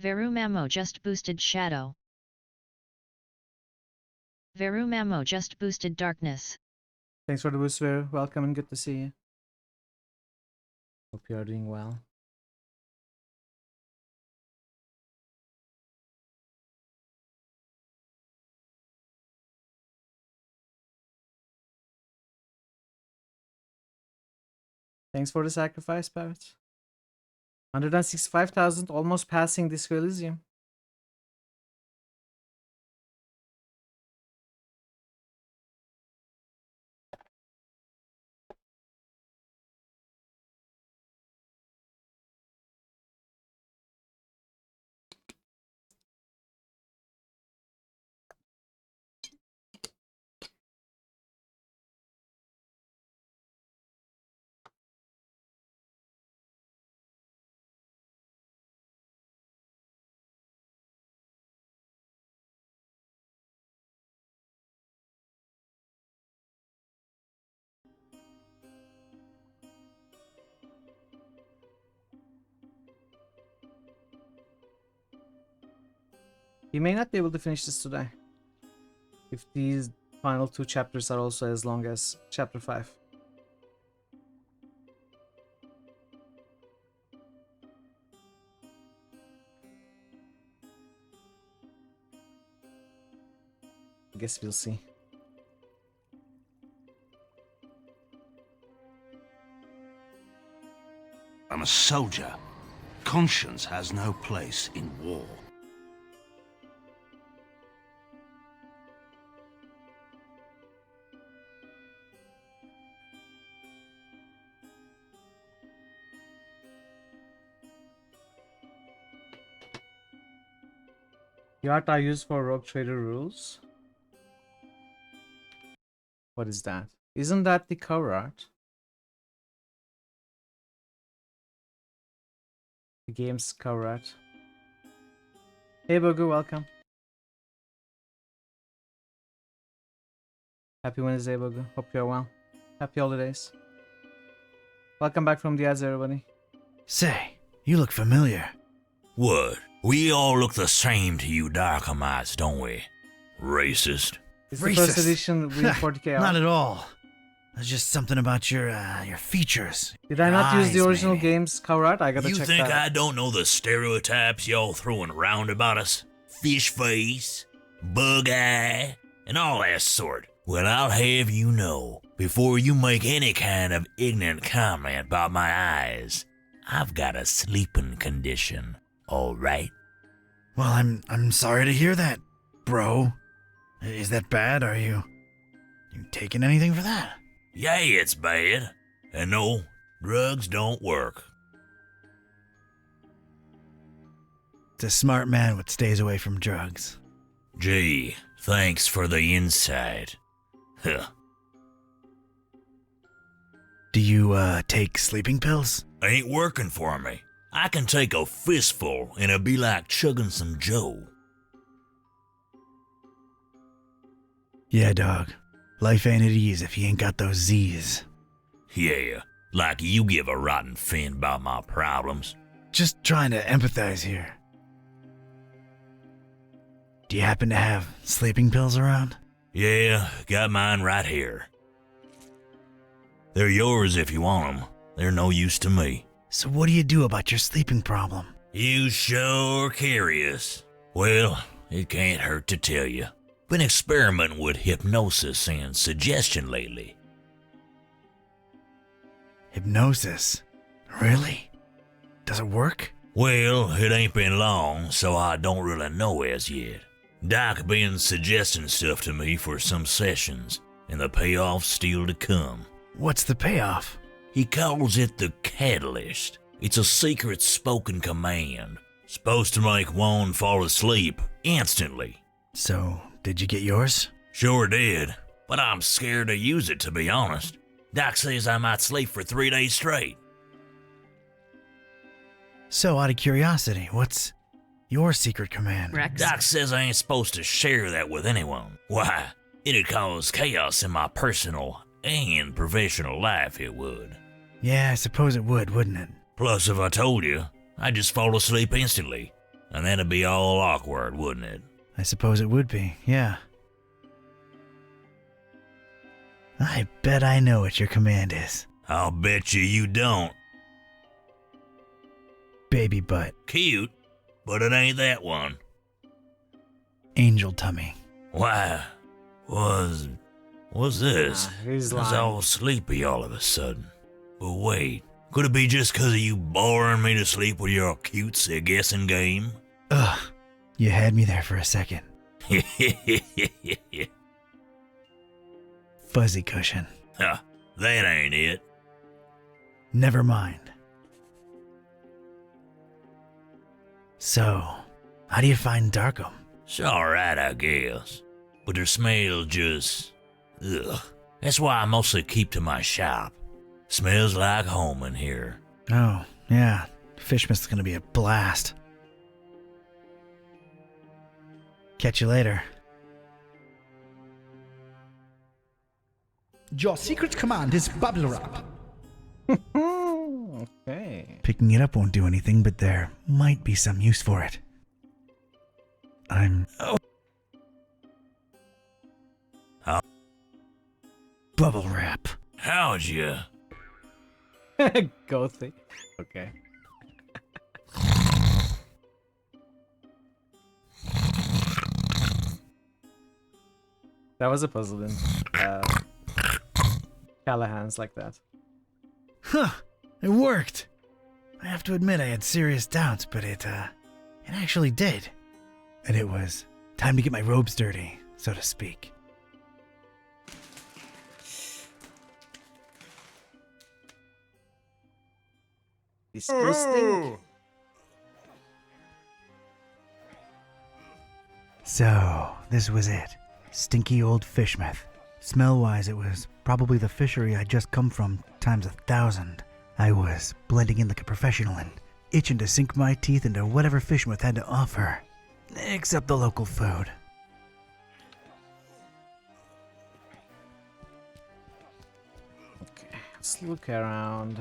Veru Mamo just boosted shadow. Veru Mamo just boosted darkness. Thanks for the boost, Veru. Welcome and good to see you. Hope you are doing well. Thanks for the sacrifice, Parrot. 165,000, almost passing Disco Elysium. You may not be able to finish this today, if these final 2 chapters are also as long as chapter 5. I guess we'll see. I'm a soldier. Conscience has no place in war. The art I use for Rogue Trader rules. What is that? Isn't that the cover art? The game's cover art. Hey Bogu, welcome. Happy Wednesday, Bogu. Hope you're well. Happy holidays. Welcome back from the ads, everybody. Say, you look familiar. What? We all look the same to you Darkhamites, don't we? Racist. It's the first edition with 40k. Not at all. There's just something about your features. Did I not use the Eyes, original maybe. game's cover art? I gotta You check think that I out. don't know the stereotypes y'all throwing around about us? Fish face, bug eye, and all that sort. Well, I'll have you know, before you make any kind of ignorant comment about my eyes, I've got a sleeping condition, all right? Well, I'm sorry to hear that, bro. Is that bad? Are you taking anything for that? Yeah, it's bad. And no, drugs don't work. It's a smart man what stays away from drugs. Gee, thanks for the insight. Huh. Do you take sleeping pills? Ain't working for me. I can take a fistful and it'd be like chugging some Joe. Yeah, dog. Life ain't at ease if you ain't got those Z's. Yeah, like you give a rotten fin about my problems. Just trying to empathize here. Do you happen to have sleeping pills around? Yeah, got mine right here. They're yours if you want them. They're no use to me. So what do you do about your sleeping problem? You sure curious. Well, it can't hurt to tell you. Been experimenting with hypnosis and suggestion lately. Hypnosis? Really? Does it work? Well, it ain't been long, so I don't really know as yet. Doc been suggesting stuff to me for some sessions, and the payoff's still to come. What's the payoff? He calls it the catalyst. It's a secret spoken command. Supposed to make one fall asleep instantly. So, did you get yours? Sure did, but I'm scared to use it, to be honest. Doc says I might sleep for 3 days straight. So, out of curiosity, what's your secret command? Doc says I ain't supposed to share that with anyone. Why, it'd cause chaos in my personal and professional life, it would. Yeah, I suppose it would, wouldn't it? Plus, if I told you, I'd just fall asleep instantly, and that'd be all awkward, wouldn't it? I suppose it would be, yeah. I bet I know what your command is. I'll bet you don't. Baby butt. Cute, but it ain't that one. Angel tummy. Why, what's this? He's I was lying. all sleepy all of a sudden. But wait, could it be just 'cause of you boring me to sleep with your cutesy guessing game? Ugh, you had me there for a second. Fuzzy cushion. Huh, that ain't it. Never mind. So, how do you find Darkham? It's alright, I guess. But their smell just... ugh. That's why I mostly keep to my shop. Smells like home in here. Oh, yeah. Fishmith's gonna be a blast. Catch you later. Your secret command is bubble wrap. Okay. Picking it up won't do anything, but there might be some use for it. I'm... Bubble wrap. How'd you? Gothy. Okay. That was a puzzle then. Callahan's like that. Huh, it worked. I have to admit I had serious doubts, but it actually did. And it was time to get my robes dirty, so to speak. Disgusting. So, this was it. Stinky old Fishmith. Smell-wise, it was probably the fishery I'd just come from times 1,000. I was blending in like a professional and itching to sink my teeth into whatever Fishmith had to offer. Except the local food. Let's look around.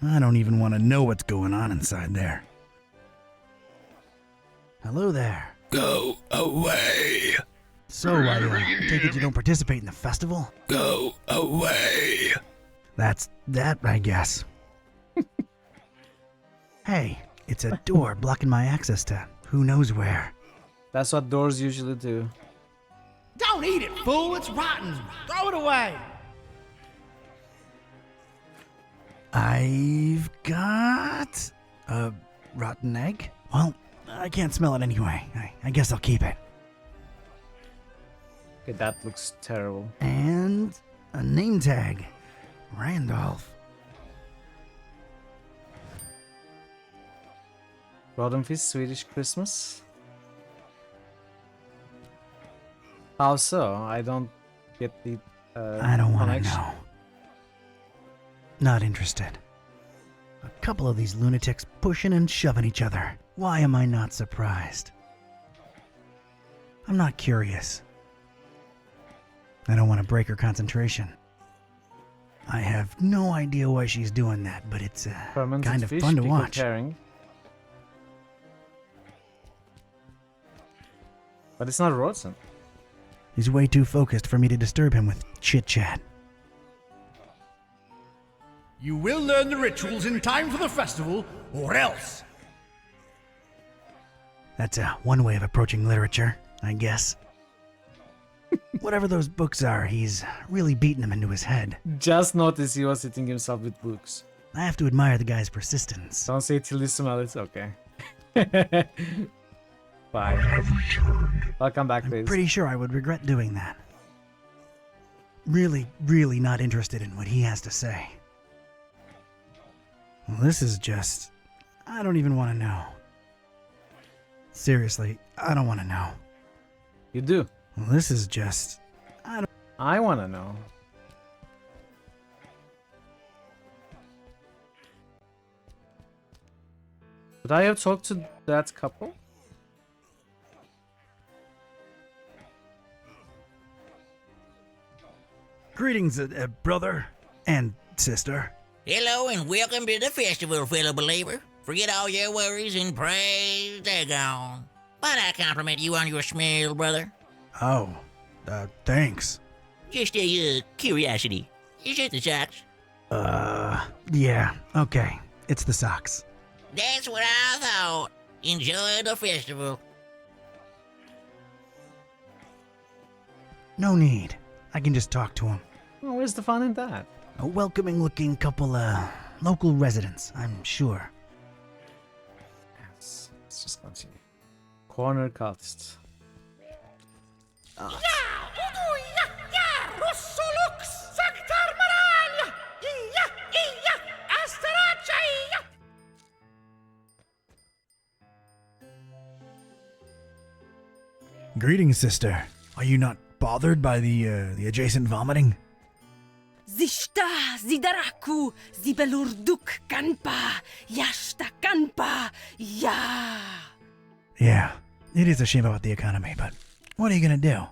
I don't even want to know what's going on inside there. Hello there. Go away. So, I take it you don't participate in the festival? Go away. That's that, I guess. Hey, it's a door blocking my access to who knows where. That's what doors usually do. Don't eat it, fool. It's rotten. Throw it away. I've got a rotten egg. Well, I can't smell it anyway. I guess I'll keep it. Okay, that looks terrible. And a name tag. Randolph. Roddenfish Swedish Christmas. How so? I don't get the I don't want to connection. know. Not interested. A couple of these lunatics pushing and shoving each other. Why am I not surprised? I'm not curious. I don't want to break her concentration. I have no idea why she's doing that, but it's Fermented kind of fish, fun to pickled watch. herring. But it's not rotten. He's way too focused for me to disturb him with chit-chat. You will learn the rituals in time for the festival, or else. That's one way of approaching literature, I guess. Whatever those books are, he's really beating them into his head. Just notice he was hitting himself with books. I have to admire the guy's persistence. Don't say it till you smell it. Okay. Bye. Welcome back, please. Pretty sure I would regret doing that. Really, really not interested in what he has to say. Well, this is just... I don't even want to know. Seriously, I don't want to know. You do? Well, this is just... I want to know. Would I have talked to that couple? Greetings, brother and sister. Hello and welcome to the festival, fellow believer. Forget all your worries and praise they're gone. But I compliment you on your smell, brother. Oh, thanks. Just a curiosity. Is it the socks? Yeah, okay. It's the socks. That's what I thought. Enjoy the festival. No need. I can just talk to him. Oh, where's the fun in that? A welcoming-looking couple, local residents, I'm sure. Yes, let's just continue. Corner cultists. Greetings, sister. Are you not bothered by the adjacent vomiting? Zishta zidaraku zibelurduk kanpa yashta kanpa ya. Yeah, it is a shame about the economy, but what are you gonna do?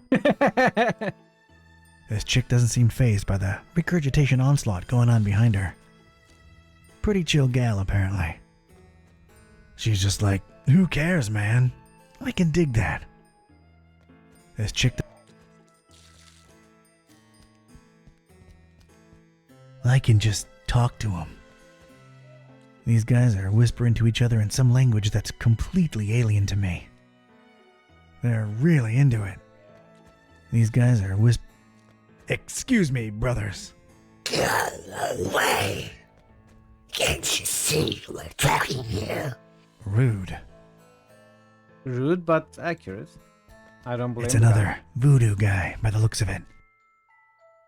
This chick doesn't seem fazed by the regurgitation onslaught going on behind her. Pretty chill gal, apparently. She's just like, who cares, man? I can dig that. This chick... I can just talk to him. These guys are whispering to each other in some language that's completely alien to me. They're really into it. These guys are Excuse me, brothers. Go away. Can't you see we're talking here? Rude. Rude, but accurate. I don't blame It's the another guy. voodoo guy by the looks of it.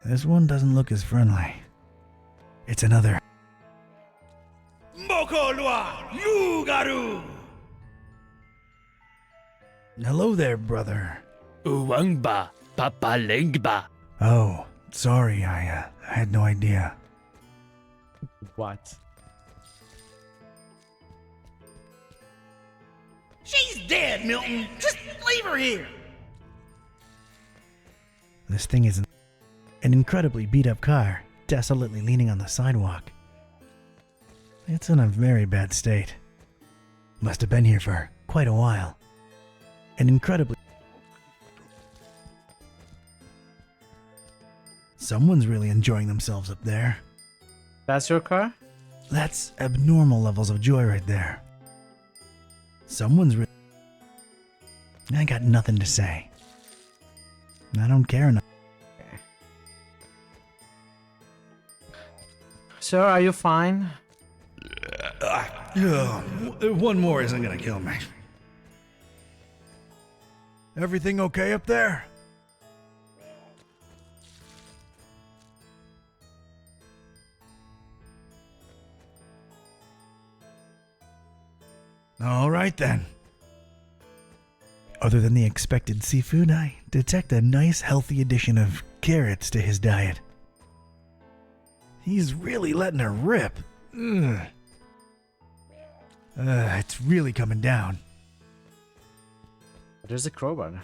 This one doesn't look as friendly. It's another. Mokolwa Yugaru! Hello there, brother. Uwangba, papalengba. Oh, sorry, I had no idea. What? She's dead, Milton. Just leave her here. This thing is an incredibly beat-up car, desolately leaning on the sidewalk. It's in a very bad state. Must have been here for quite a while. An incredibly... Someone's really enjoying themselves up there. That's your car? That's abnormal levels of joy right there. Someone's really... I got nothing to say. I don't care enough. Sir, are you fine? One more isn't gonna kill me. Everything okay up there? All right then. Other than the expected seafood, I detect a nice healthy addition of carrots to his diet. He's really letting her rip. Ugh. It's really coming down. There's a crowbar.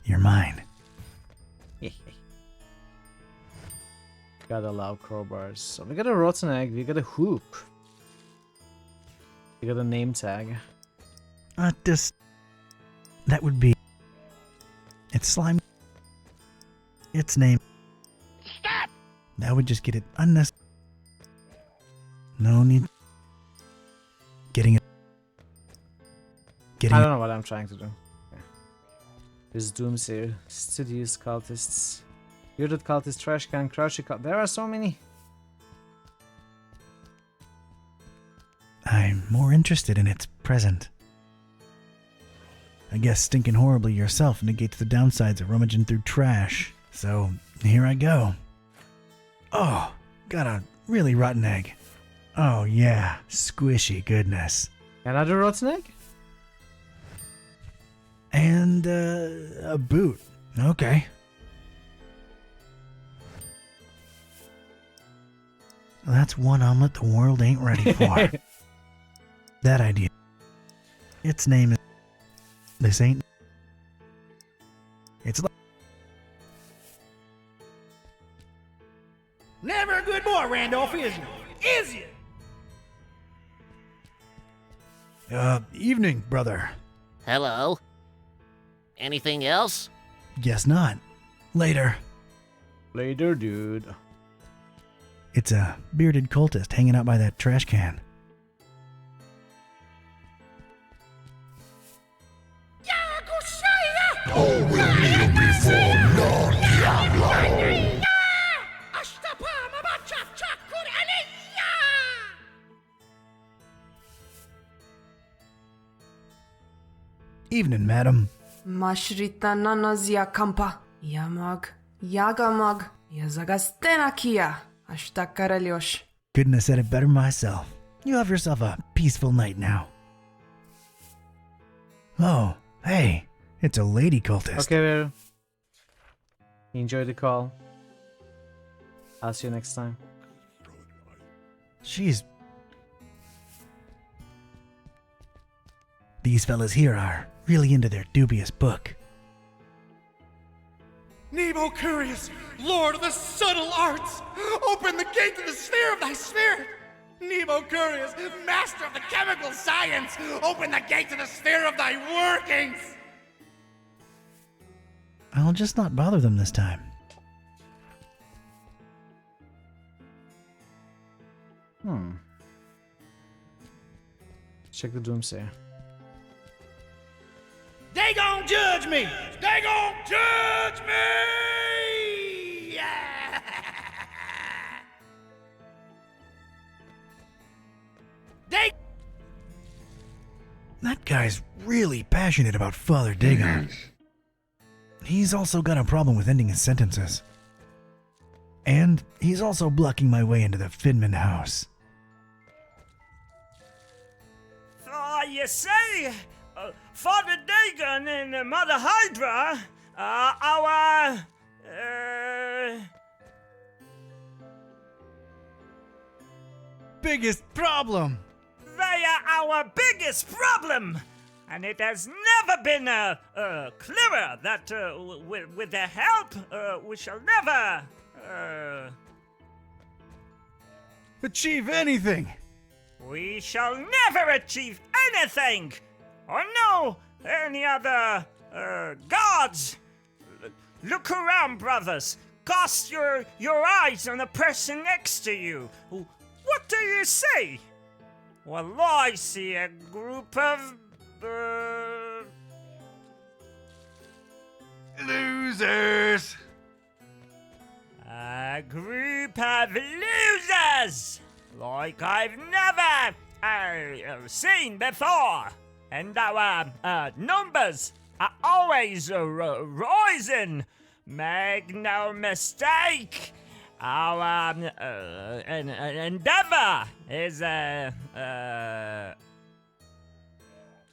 You're mine. Gotta love crowbars. So we got a rotten egg, we got a hoop. We got a name tag. That would be... It's slime. Its name. Stop! That would just get it unnecessary. No need... Getting it... I don't know what I'm trying to do. Okay. There's Doomsayer, Studious Cultists, Bearded Cultist, Trash Can, Crouchy Cult. There are so many. I'm more interested in its present. I guess stinking horribly yourself negates the downsides of rummaging through trash. So, here I go. Oh, got a really rotten egg. Oh yeah, squishy goodness. Another rotten egg? And a boot. Okay. That's one omelet the world ain't ready for. That idea. Its name is... This ain't... It's like... Never a good boy, Randolph, is you? Is you? Evening, brother. Hello. Anything else? Guess not. Later. Later, dude. It's a bearded cultist hanging out by that trash can. Oh, we'll kneel before Lord Diablo. Evening, madam. Mashrita nanazia kampa. Yamag. Yagamag. Yazagastenakia. Ashtakarelyosh. Couldn't have said it better myself. You have yourself a peaceful night now. Oh, hey. It's a lady cultist. Okay, well, enjoy the call. I'll see you next time. She's... These fellas here are really into their dubious book. Nebo Curious, Lord of the subtle arts, open the gate to the sphere of thy spirit. Nebo Curious, master of the chemical science, open the gate to the sphere of thy workings. I'll just not bother them this time. Check the Doomsayer. They gon' judge me! They gon' judge me! Yeah. They... That guy's really passionate about Father Dagon. He's also got a problem with ending his sentences. And he's also blocking my way into the Finman house. You say, Father Dagon and Mother Hydra, biggest problem. They are our biggest problem. And it has never been clearer that with their help, we shall never Achieve anything! we shall never achieve anything, or know any other gods. Look around, brothers. Cast your eyes on the person next to you. What do you see? Well, I see a group of Losers! A group of losers! Like I've never seen before. And our numbers are always rising. Make no mistake. Our endeavor is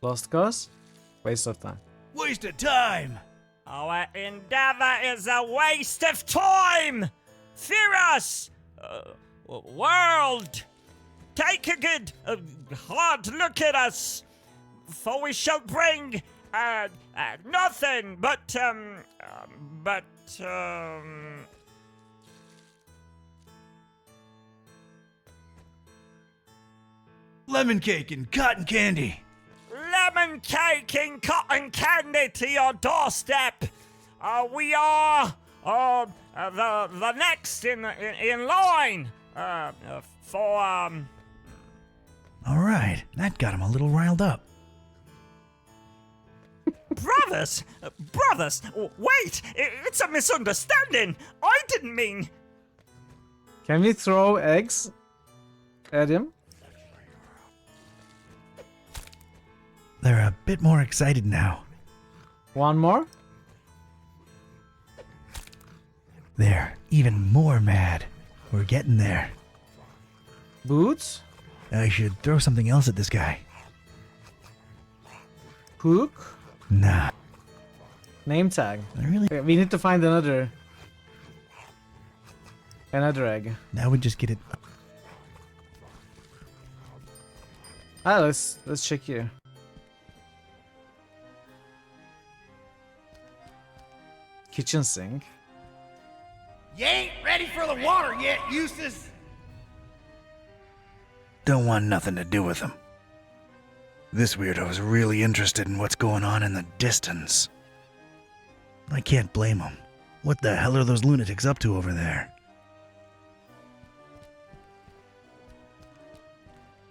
Lost cause? Waste of time. Waste of time! our endeavor is a waste of time. Fear us, world. Take a good, hard look at us, for we shall bring nothing but lemon cake and cotton candy. lemon cake and cotton candy to your doorstep. We are the next in line for All right, that got him a little riled up. brothers. Wait, it's a misunderstanding. I didn't mean. Can we throw eggs at him? They're a bit more excited now. One more? They're even more mad. We're getting there. Boots? I should throw something else at this guy. Hook? Nah. Name tag. Really? Okay, we need to find another egg. Now we just get it. Ah, let's check here. Kitchen sink. You ain't ready for the water yet, Eustace. Don't want nothing to do with them. This weirdo's really interested in what's going on in the distance. I can't blame him. What the hell are those lunatics up to over there?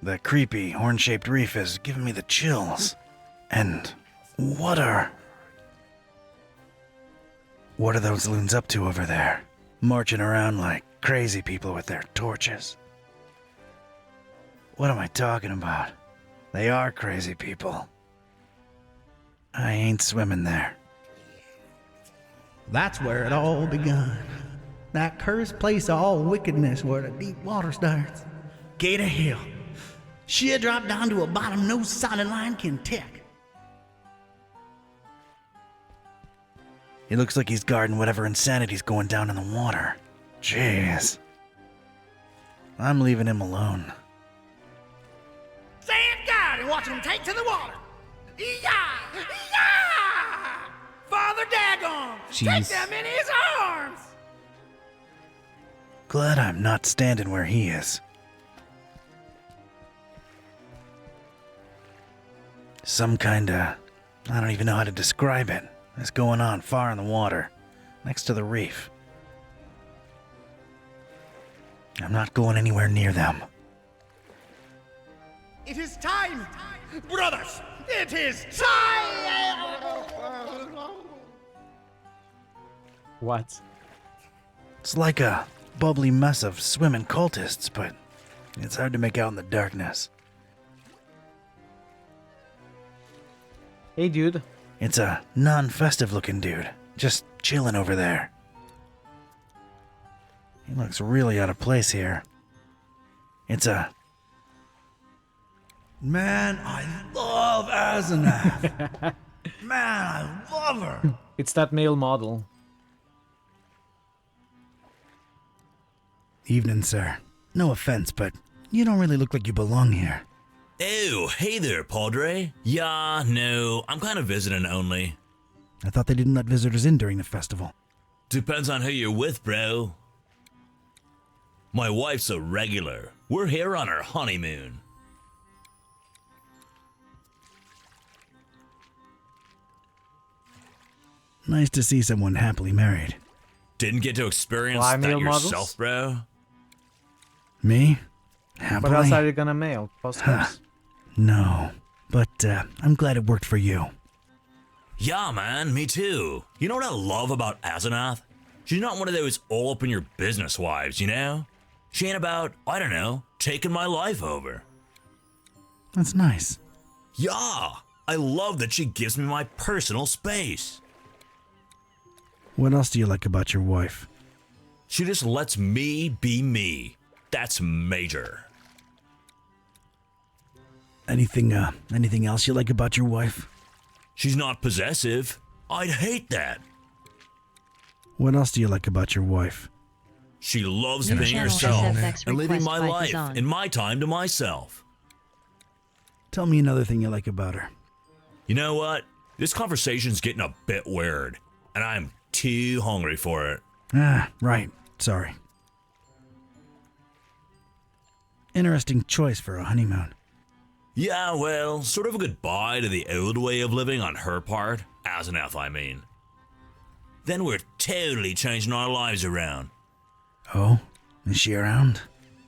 The creepy, horn-shaped reef is giving me the chills. And what are those loons up to over there? Marching around like crazy people with their torches. What am I talking about? They are crazy people. I ain't swimming there. That's where it all begun. That cursed place of all wickedness where the deep water starts. Gate of hell. She'll drop down to a bottom no solid line can take. He looks like he's guarding whatever insanity's going down in the water. Jeez. I'm leaving him alone. Stand guard and watch him take to the water. Yah! Yah! Father Dagon, take Jeez. them in his arms. Glad I'm not standing where he is. Some kinda, I don't even know how to describe it, is going on far in the water, next to the reef. I'm not going anywhere near them. It is time, brothers. It is time. What? It's like a bubbly mess of swimming cultists, but it's hard to make out in the darkness. Hey, dude. It's a non-festive looking dude, just chilling over there. He looks really out of place here. It's a... Man, I love Asenath. Man, I love her. It's that male model. Evening, sir. No offense, but you don't really look like you belong here. Oh, hey there, Padre. Yeah, no, I'm kind of visiting only. I thought they didn't let visitors in during the festival. Depends on who you're with, bro. My wife's a regular. We're here on our honeymoon. Nice to see someone happily married. Didn't get to experience Why that male models? yourself, bro? Me? Happily? What else are you gonna mail? Postcards? No, but I'm glad it worked for you. Yeah, man, me too. You know what I love about Asenath? She's not one of those all-up-in-your-business wives, you know? She ain't about, I don't know, taking my life over. That's nice. Yeah, I love that she gives me my personal space. What else do you like about your wife? She just lets me be me. That's major. Anything else you like about your wife? She's not possessive. I'd hate that. What else do you like about your wife? She loves New being channel herself SFX and living request my by life Kazan. and my time to myself. Tell me another thing you like about her. You know what? This conversation's getting a bit weird, and I'm too hungry for it. Ah, right. Sorry. Interesting choice for a honeymoon. Yeah, well, sort of a goodbye to the old way of living on her part. Asenath, I mean. Then we're totally changing our lives around. Oh? Is she around?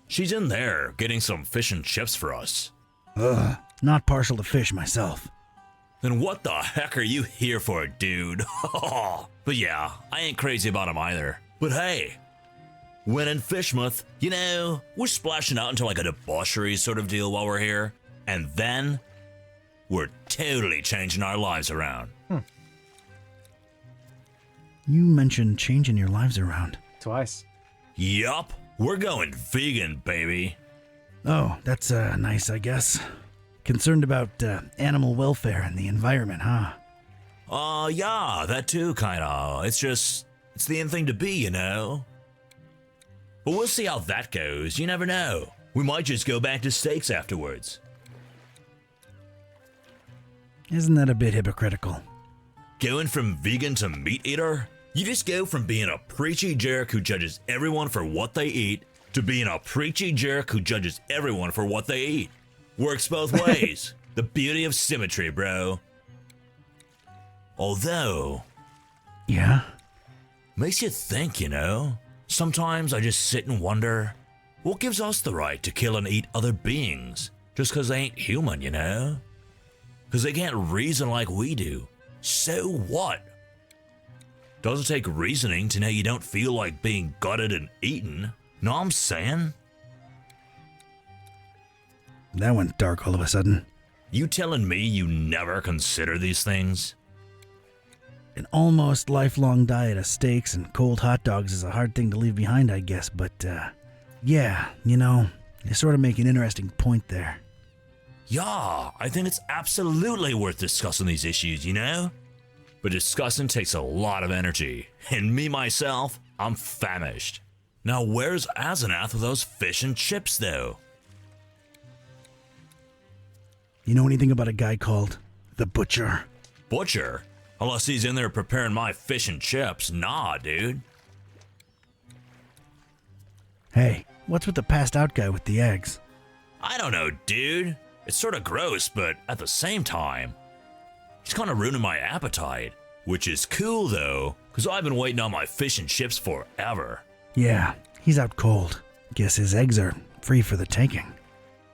She's in there, getting some fish and chips for us. Ugh, not partial to fish myself. Then what the heck are you here for, dude? But yeah, I ain't crazy about him either. But hey, when in Fishmouth, you know, we're splashing out into like a debauchery sort of deal while we're here. And then, we're totally changing our lives around. You mentioned changing your lives around. Twice. Yup, we're going vegan, baby. Oh, that's nice, I guess. Concerned about animal welfare and the environment, huh? Yeah, that too, kinda. It's the in thing to be, you know? But we'll see how that goes, you never know. We might just go back to steaks afterwards. Isn't that a bit hypocritical? Going from vegan to meat eater? You just go from being a preachy jerk who judges everyone for what they eat to being a preachy jerk who judges everyone for what they eat. Works both ways. The beauty of symmetry, bro. Although... Yeah? Makes you think, you know? Sometimes I just sit and wonder, what gives us the right to kill and eat other beings? Just 'cause they ain't human, you know? 'Cause they can't reason like we do. So what? Doesn't take reasoning to know you don't feel like being gutted and eaten. Know what I'm saying? That went dark all of a sudden. You telling me you never consider these things? An almost lifelong diet of steaks and cold hot dogs is a hard thing to leave behind, I guess, but, yeah, you know, you sort of make an interesting point there. Yeah, I think it's absolutely worth discussing these issues, you know? But discussing takes a lot of energy, and me myself, I'm famished. Now where's Asenath with those fish and chips, though? You know anything about a guy called the Butcher? Butcher? Unless he's in there preparing my fish and chips. Nah, dude. Hey, what's with the passed out guy with the eggs? I don't know, dude. It's sort of gross, but at the same time, he's kind of ruining my appetite. Which is cool, though, because I've been waiting on my fish and chips forever. Yeah, he's out cold. Guess his eggs are free for the taking.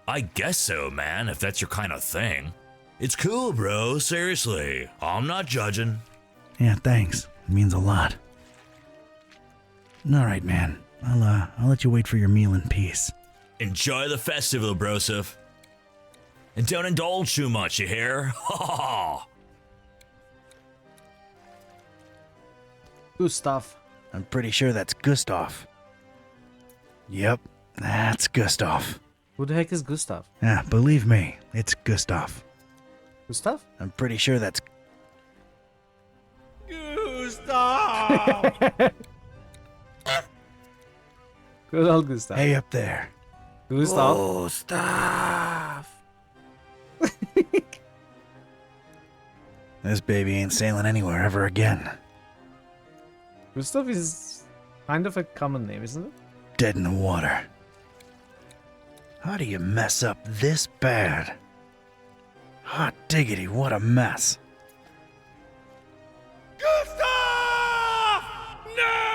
I guess so, man, if that's your kind of thing. It's cool, bro, seriously. I'm not judging. Yeah, thanks. It means a lot. All right, man. I'll let you wait for your meal in peace. Enjoy the festival, brosif. And don't indulge too much, you hear? Ha ha! Gustav. I'm pretty sure that's Gustav. Yep, that's Gustav. Who the heck is Gustav? Yeah, believe me, it's Gustav. Gustav? I'm pretty sure that's... Gustav! Good old Gustav. Hey up there. Gustav. Gustav! This baby ain't sailing anywhere ever again. Gustav is kind of a common name, isn't it? Dead in the water. How do you mess up this bad? Hot diggity, what a mess. Gustav! No!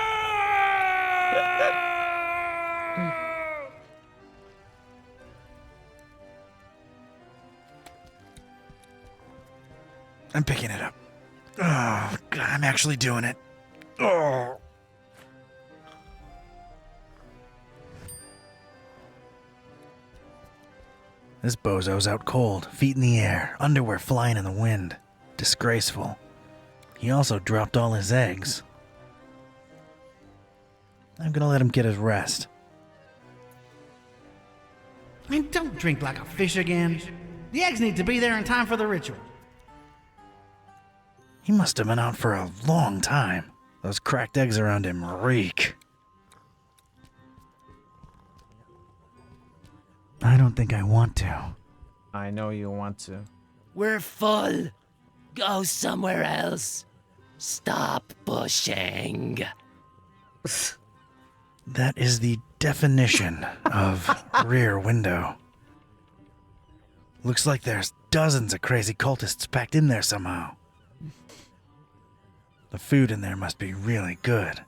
I'm picking it up. Oh, God, I'm actually doing it. Oh. This bozo's out cold, feet in the air, underwear flying in the wind. Disgraceful. He also dropped all his eggs. I'm gonna let him get his rest. And don't drink like a fish again. The eggs need to be there in time for the ritual. He must have been out for a long time. Those cracked eggs around him reek. I don't think I want to. I know you want to. We're full. Go somewhere else. Stop pushing. That is the definition of rear window. Looks like there's dozens of crazy cultists packed in there somehow. The food in there must be really good.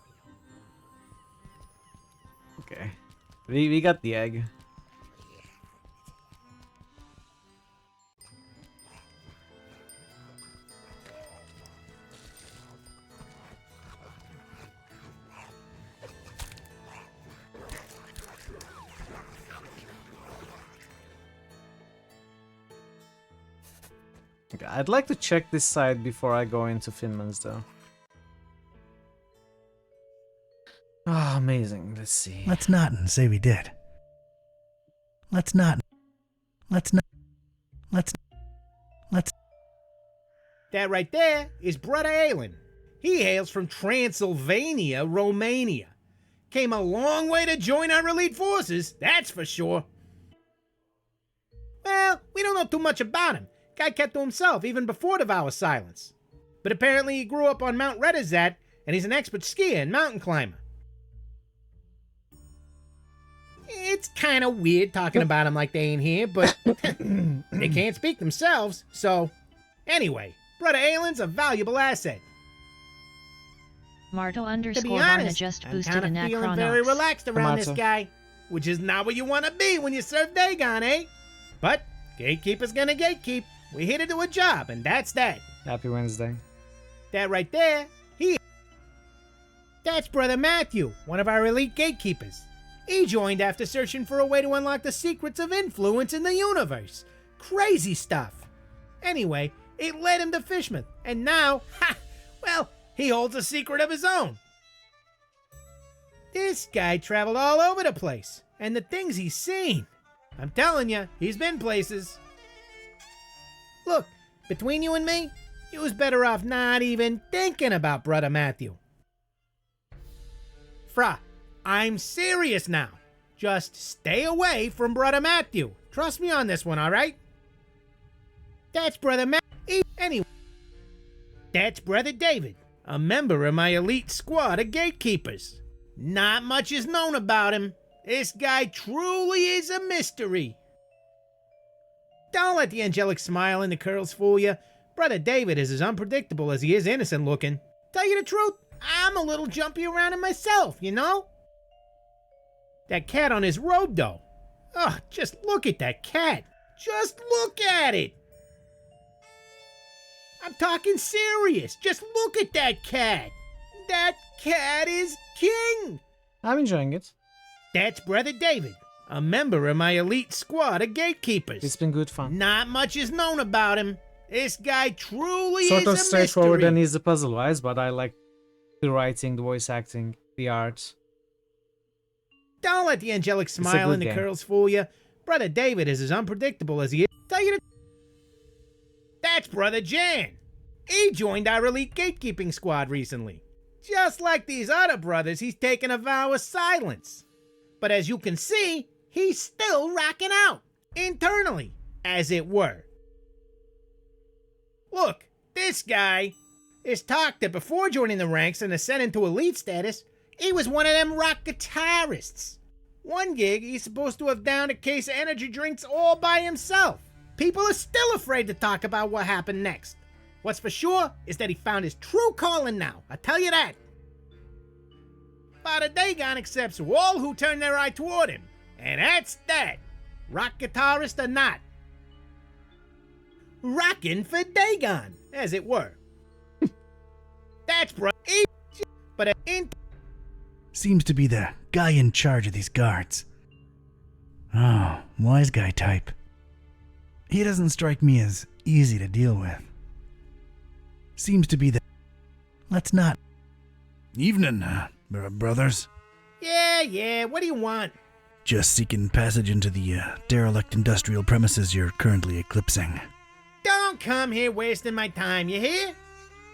Okay. We got the egg. Okay, I'd like to check this side before I go into Finland's though. Ah, amazing. Let's see. Let's not and say we did. Let's not. That right there is Brother Alan. He hails from Transylvania, Romania. Came a long way to join our elite forces, that's for sure. Well, we don't know too much about him. Guy kept to himself even before the vow of silence. But apparently he grew up on Mount Redazat, and he's an expert skier and mountain climber. It's kind of weird talking about him like they ain't here, but they can't speak themselves, so... Anyway, Brother Alan's a valuable asset. Marto To be _ Varna honest, just I'm boosted kind an of feeling very Acronox. relaxed around this Tomato. guy, which is not what you want to be when you serve Dagon, eh? But gatekeeper's gonna gatekeep. We here to do a job, and that's that. Happy Wednesday. That right there, that's Brother Matthew, one of our elite gatekeepers. He joined after searching for a way to unlock the secrets of influence in the universe. Crazy stuff. Anyway, it led him to Fishmouth, and now, well, he holds a secret of his own. This guy traveled all over the place, and the things he's seen. I'm telling you, he's been places. Look, between you and me, you was better off not even thinking about Brother Matthew. Fra, I'm serious now. Just stay away from Brother Matthew. Trust me on this one, alright? That's Brother Matthew. Anyway, that's Brother David, a member of my elite squad of gatekeepers. Not much is known about him. This guy truly is a mystery. Don't let the angelic smile and the curls fool you. Brother David is as unpredictable as he is innocent looking. Tell you the truth, I'm a little jumpy around him myself, you know? That cat on his robe, though. Ugh, just look at that cat. Just look at it. I'm talking serious. Just look at that cat. That cat is king. I'm enjoying it. That's Brother David, a member of my elite squad of gatekeepers. It's been good fun. Not much is known about him. This guy truly Sort is of a straightforward mystery. and easy puzzle-wise, but I like the writing, the voice acting, the art. Don't let the angelic smile good and the game. curls fool you. Brother David is as unpredictable as he is. Tell you the... That's Brother Jan. He joined our elite gatekeeping squad recently. Just like these other brothers, he's taken a vow of silence. But as you can see, he's still rocking out. Internally, as it were. Look, this guy is talked that before joining the ranks and ascending to elite status, he was one of them rock guitarists. One gig, he's supposed to have downed a case of energy drinks all by himself. People are still afraid to talk about what happened next. What's for sure is that he found his true calling now, I tell you that. Father Dagon accepts all who turn their eye toward him, and that's that, rock guitarist or not. Rockin' for Dagon, as it were. That's bro. But in Seems to be the guy in charge of these guards. Oh, wise guy type. He doesn't strike me as easy to deal with. Seems to be the... Let's not... Evening, brothers. Yeah, what do you want? Just seeking passage into the derelict industrial premises you're currently eclipsing. Don't come here wasting my time, you hear?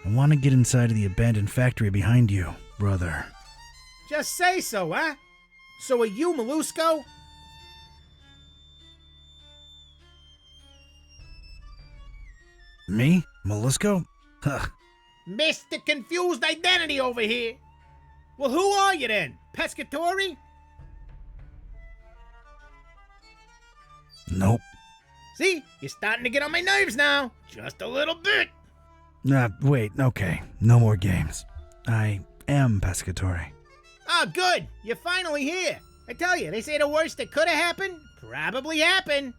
I want to get inside of the abandoned factory behind you, brother. Just say so, huh? So are you, Molusco? Me? Molusco? Huh. Mr. Confused Identity over here. Well, who are you then? Pescatori? Nope. See? You're starting to get on my nerves now. Just a little bit. Wait, okay. No more games. I am Pescatori. Oh, good. You're finally here. I tell you, they say the worst that could have happened probably happened.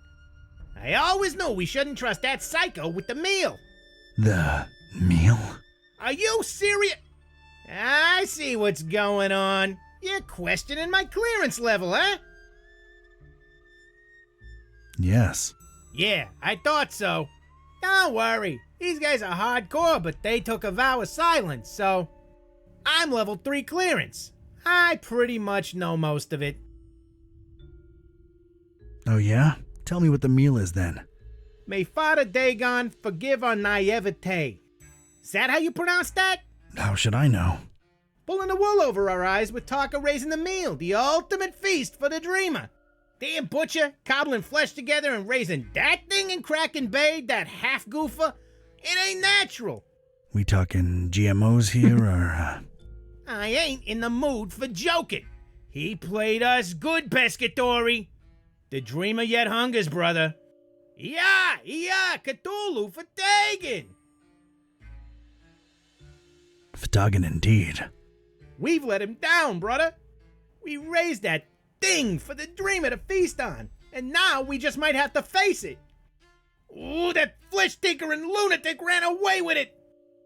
I always knew we shouldn't trust that psycho with the meal. The meal? Are you serious? I see what's going on. You're questioning my clearance level, huh? Yes. Yeah, I thought so. Don't worry. These guys are hardcore, but they took a vow of silence, so... I'm level 3 clearance. I pretty much know most of it. Oh yeah? Tell me what the meal is then. May Father Dagon forgive our naivete. Is that how you pronounce that? How should I know? Pulling the wool over our eyes with talk of raising the meal, the ultimate feast for the dreamer. Damn butcher, cobbling flesh together and raising that thing in Kraken Bay, that half goofer. It ain't natural. We talking GMOs here, or... I ain't in the mood for joking. He played us good, Pescatori. The dreamer yet hungers, brother. Yeah, Cthulhu for Dagon. Ftagan indeed. We've let him down, brother. We raised that thing for the dreamer to feast on, and now we just might have to face it. Ooh, that flesh-tinkering lunatic ran away with it.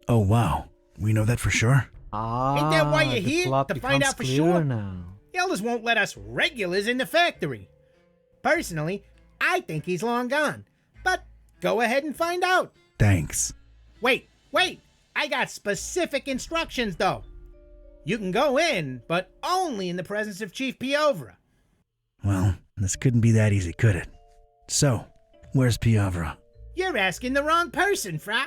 Oh wow, we know that for sure? Ain't that why you're the here? plot To find out for becomes sure? clear now. The elders won't let us regulars in the factory. Personally, I think he's long gone. But go ahead and find out. Thanks. Wait. I got specific instructions, though. You can go in, but only in the presence of Chief Piovra. Well, this couldn't be that easy, could it? So, where's Piovra? You're asking the wrong person, Fra.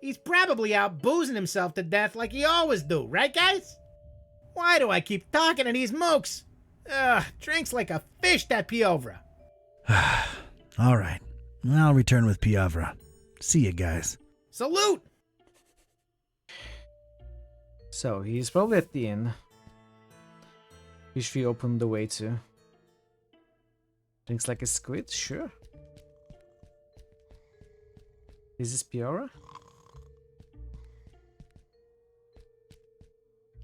He's probably out boozing himself to death like he always do, right, guys? Why do I keep talking to these mooks? Drinks like a fish, that Piovra. All right, I'll return with Piovra. See you guys. Salute! So, he's probably at the inn, which we opened the way to. Drinks like a squid? Sure. Is this Piora?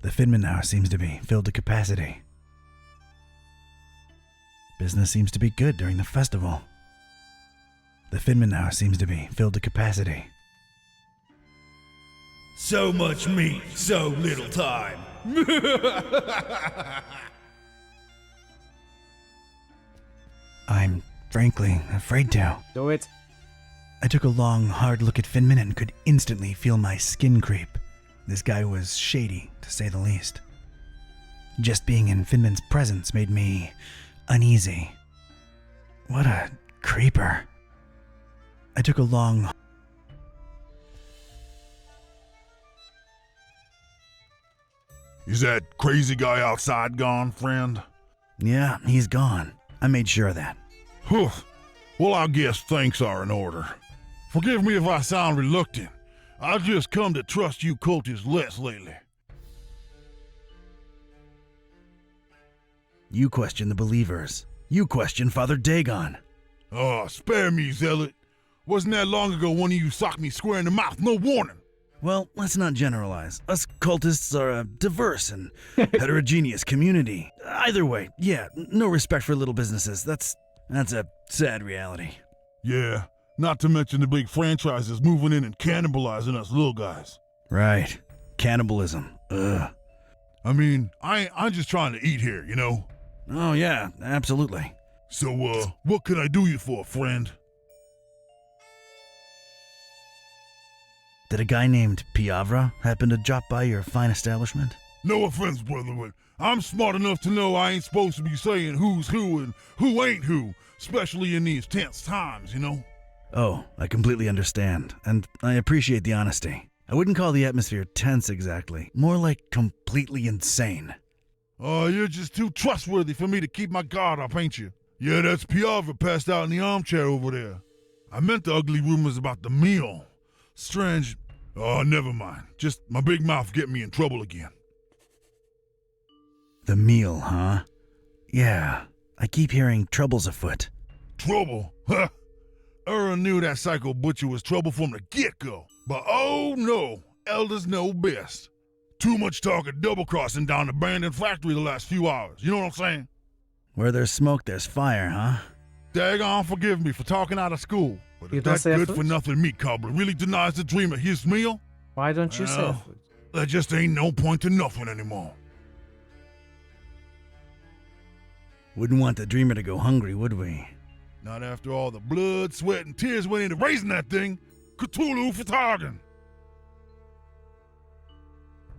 The Finman house seems to be filled to capacity. Business seems to be good during the festival. The Finman house seems to be filled to capacity. So much meat, so little time. I'm frankly afraid to. Do it. I took a long, hard look at Finman and could instantly feel my skin creep. This guy was shady, to say the least. Just being in Finman's presence made me uneasy. What a creeper. I took a long... Is that crazy guy outside gone, friend? Yeah, he's gone. I made sure of that. Whew. Well, I guess thanks are in order. Forgive me if I sound reluctant. I just come to trust you cultists less lately. You question the believers. You question Father Dagon. Oh, spare me, Zealot. Wasn't that long ago one of you socked me square in the mouth, no warning? Well, let's not generalize. Us cultists are a diverse and heterogeneous community. Either way, yeah, no respect for little businesses. That's a sad reality. Yeah, not to mention the big franchises moving in and cannibalizing us little guys. Right. Cannibalism. Ugh. I mean, I'm just trying to eat here, you know? Oh, yeah, absolutely. So, what can I do you for, friend? Did a guy named Piavra happen to drop by your fine establishment? No offense, brother, but I'm smart enough to know I ain't supposed to be saying who's who and who ain't who, especially in these tense times, you know? Oh, I completely understand, and I appreciate the honesty. I wouldn't call the atmosphere tense exactly, more like completely insane. Oh, you're just too trustworthy for me to keep my guard up, ain't you? Yeah, that's Piavra passed out in the armchair over there. I meant the ugly rumors about the meal. Strange. Oh, never mind. Just my big mouth getting me in trouble again. The meal, huh? Yeah, I keep hearing trouble's afoot. Trouble? Huh? Aaron knew that psycho butcher was trouble from the get-go. But oh no, elders know best. Too much talk of double-crossing down the abandoned factory the last few hours, you know what I'm saying? Where there's smoke, there's fire, huh? Daggone forgive me for talking out of school. But You if don't that say food? good-for-nothing meat cobbler really denies the dreamer his meal, Why don't you say well, food? there just ain't no point to nothing anymore. Wouldn't want the dreamer to go hungry, would we? Not after all the blood, sweat, and tears went into raising that thing. Cthulhu for targan.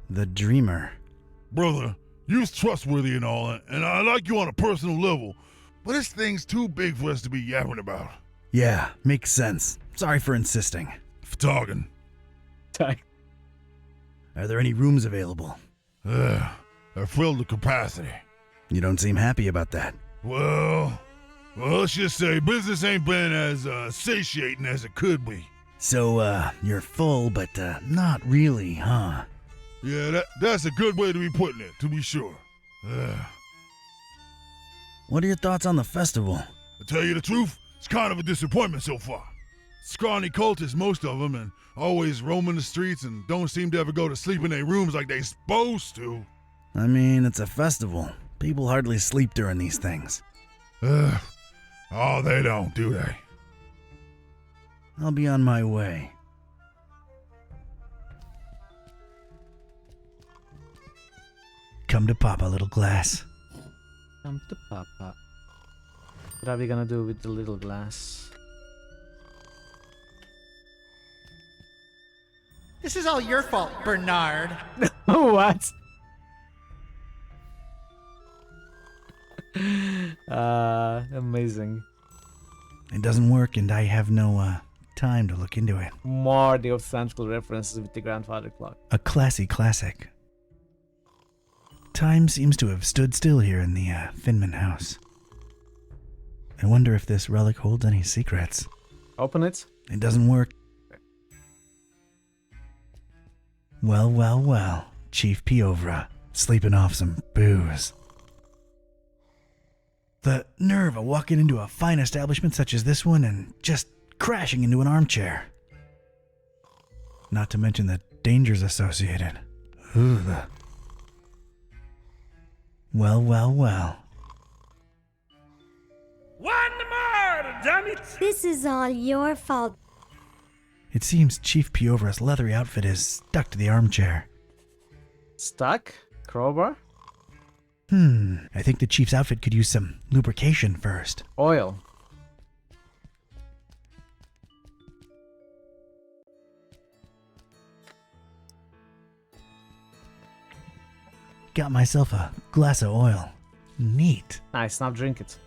The dreamer. Brother, you's trustworthy and all, and I like you on a personal level, but this thing's too big for us to be yapping about. Yeah, makes sense. Sorry for insisting. For targan. Are there any rooms available? They're filled to capacity. You don't seem happy about that. Well, let's just say business ain't been as satiating as it could be. So, you're full, but not really, huh? Yeah, that's a good way to be putting it, to be sure. What are your thoughts on the festival? To tell you the truth, it's kind of a disappointment so far. Scrawny cultists, most of them, and always roaming the streets and don't seem to ever go to sleep in their rooms like they supposed to. I mean, it's a festival. People hardly sleep during these things. Oh, they don't, do they? I'll be on my way. Come to Papa, little glass. Come to Papa. What are we gonna do with the little glass? This is all your fault, Bernard. What? Amazing. It doesn't work, and I have no time to look into it. More the authentic references with the grandfather clock. A classy classic. Time seems to have stood still here in the Finman house. I wonder if this relic holds any secrets. Open it. It doesn't work. Well, well, well. Chief Piovra, sleeping off some booze. The nerve of walking into a fine establishment such as this one and just crashing into an armchair. Not to mention the dangers associated. Ugh. Well, well, well. One more, damn it! This is all your fault. It seems Chief Piovra's leathery outfit is stuck to the armchair. Stuck? Crowbar? I think the chief's outfit could use some lubrication first. Oil. Got myself a glass of oil. Neat. Nice, now drink it.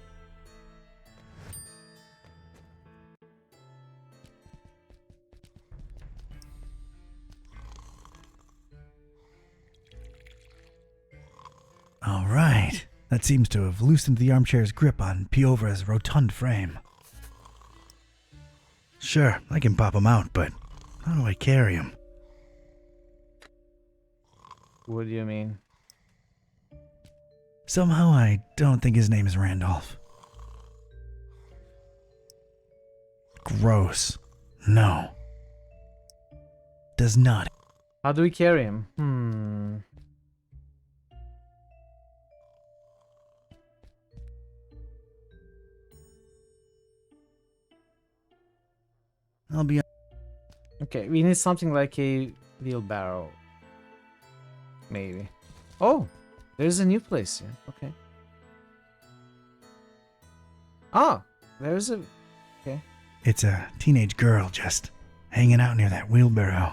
All right. That seems to have loosened the armchair's grip on Piovra's rotund frame. Sure, I can pop him out, but how do I carry him? What do you mean? Somehow I don't think his name is Randolph. Gross. No. Does not. How do we carry him? I'll be. Okay, we need something like a wheelbarrow. Maybe. Oh, there's a new place here. Okay. Ah, there's a. Okay. It's a teenage girl just hanging out near that wheelbarrow.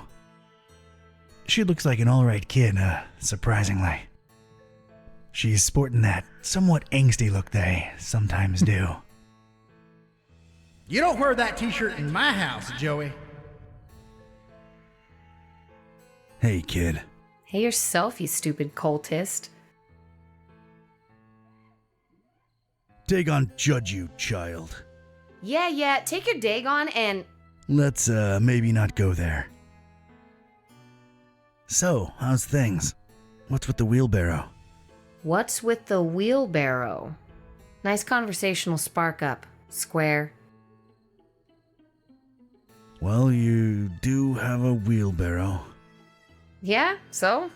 She looks like an alright kid, surprisingly. She's sporting that somewhat angsty look they sometimes do. You don't wear that t-shirt in my house, Joey. Hey, kid. Hey yourself, you stupid cultist. Dagon judge you, child. Yeah, take your Dagon and... Let's, maybe not go there. So, how's things? What's with the wheelbarrow? What's with the wheelbarrow? Nice conversational spark up, Square. Well, you do have a wheelbarrow. Yeah, so?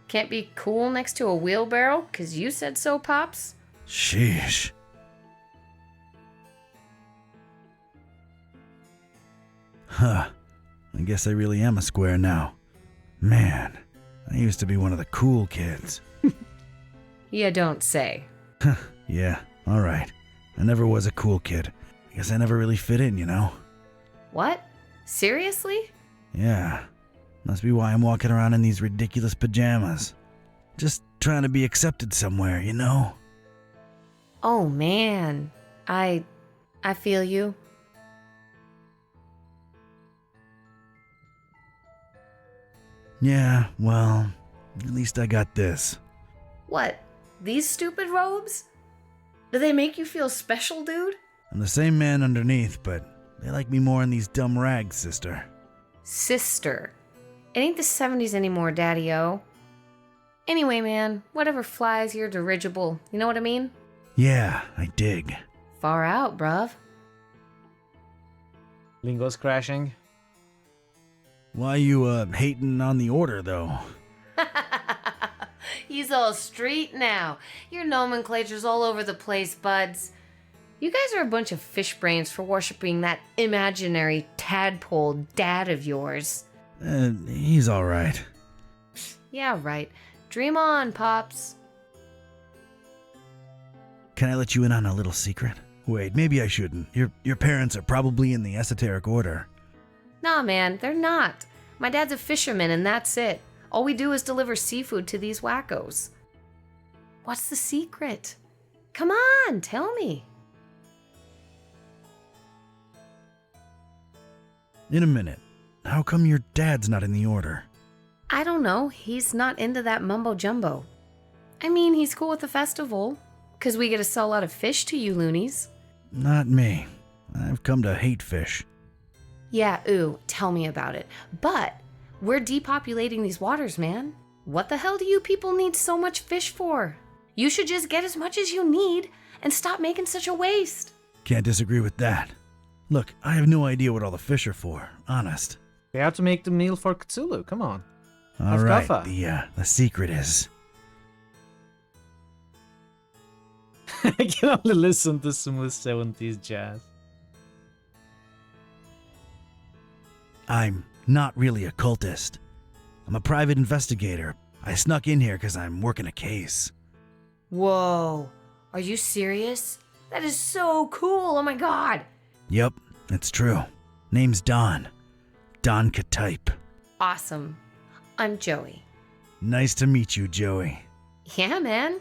Can't be cool next to a wheelbarrow? 'Cause you said so, Pops? Sheesh. Huh. I guess I really am a square now. Man, I used to be one of the cool kids. You don't say. Yeah, alright. I never was a cool kid. I guess I never really fit in, you know? What? Seriously? Yeah. Must be why I'm walking around in these ridiculous pajamas. Just trying to be accepted somewhere, you know? Oh man. I feel you. Yeah, well, at least I got this. What? These stupid robes? Do they make you feel special, dude? I'm the same man underneath, but they like me more in these dumb rags, sister. Sister. It ain't the 70s anymore, Daddy-O. Anyway, man, whatever flies your dirigible, you know what I mean? Yeah, I dig. Far out, bruv. Lingo's crashing. Why you, hating on the order, though? He's all street now. Your nomenclature's all over the place, buds. You guys are a bunch of fish brains for worshipping that imaginary tadpole dad of yours. He's alright. Yeah, right. Dream on, Pops. Can I let you in on a little secret? Wait, maybe I shouldn't. Your parents are probably in the esoteric order. Nah, man, they're not. My dad's a fisherman and that's it. All we do is deliver seafood to these wackos. What's the secret? Come on, tell me. In a minute. How come your dad's not in the order? I don't know. He's not into that mumbo jumbo. I mean, he's cool with the festival, 'cause we get to sell a lot of fish to you loonies. Not me. I've come to hate fish. Yeah, ooh, tell me about it. But we're depopulating these waters, man. What the hell do you people need so much fish for? You should just get as much as you need and stop making such a waste. Can't disagree with that. Look, I have no idea what all the fish are for, honest. They have to make the meal for Cthulhu, come on. Alright, Kaffa. the secret is... I can only listen to smooth 70s jazz. I'm not really a cultist. I'm a private investigator. I snuck in here because I'm working a case. Whoa, are you serious? That is so cool, oh my god. Yep, it's true. Name's Don. Don Katype. Awesome. I'm Joey. Nice to meet you, Joey. Yeah, man.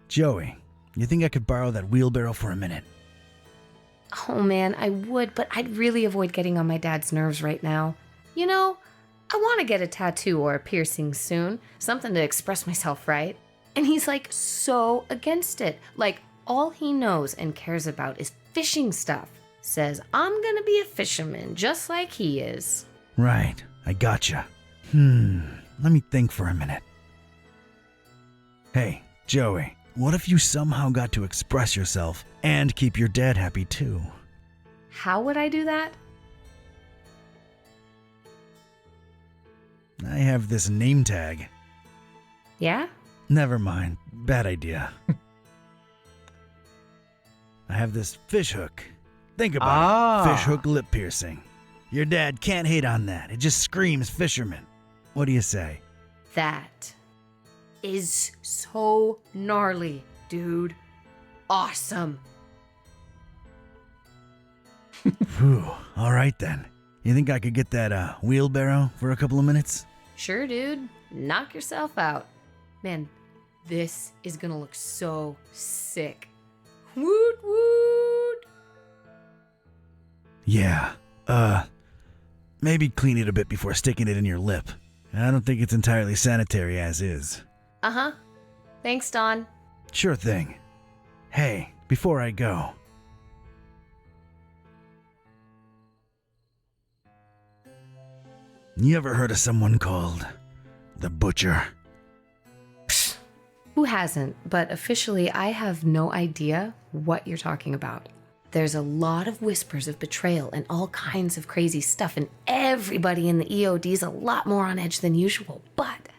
Joey, you think I could borrow that wheelbarrow for a minute? Oh man, I would, but I'd really avoid getting on my dad's nerves right now. You know, I want to get a tattoo or a piercing soon. Something to express myself, right? And he's like so against it. Like all he knows and cares about is fishing stuff. Says I'm gonna be a fisherman just like he is. Right, I gotcha. Let me think for a minute. Hey, Joey, what if you somehow got to express yourself and keep your dad happy too? How would I do that? I have this name tag. Yeah? Never mind. Bad idea. I have this fish hook. Think about it. Fish hook lip piercing. Your dad can't hate on that. It just screams fisherman. What do you say? That is so gnarly, dude. Awesome. Whew. All right then. You think I could get that wheelbarrow for a couple of minutes? Sure, dude. Knock yourself out. Man, this is gonna look so sick. Woot woot! Yeah. Maybe clean it a bit before sticking it in your lip. I don't think it's entirely sanitary as is. Uh-huh. Thanks, Don. Sure thing. Hey, before I go. You ever heard of someone called the Butcher? Who hasn't? But officially, I have no idea what you're talking about. There's a lot of whispers of betrayal and all kinds of crazy stuff, and everybody in the EOD's a lot more on edge than usual, but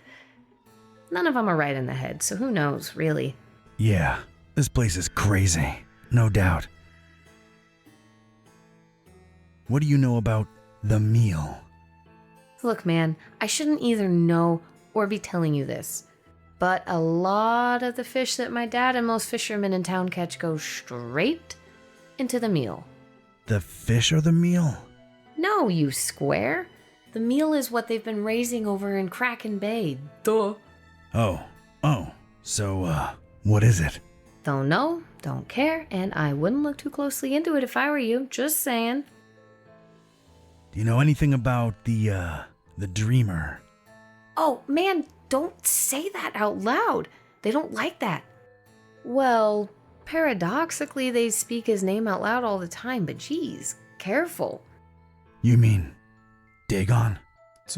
none of them are right in the head, so who knows, really? Yeah, this place is crazy, no doubt. What do you know about the meal? Look, man, I shouldn't either know or be telling you this, but a lot of the fish that my dad and most fishermen in town catch go straight into the meal. The fish or the meal? No, you square. The meal is what they've been raising over in Kraken Bay. Duh. Oh. So, what is it? Don't know, don't care, and I wouldn't look too closely into it if I were you. Just saying. Do you know anything about the Dreamer? Oh, man, don't say that out loud. They don't like that. Well, paradoxically, they speak his name out loud all the time, but geez, careful. You mean Dagon?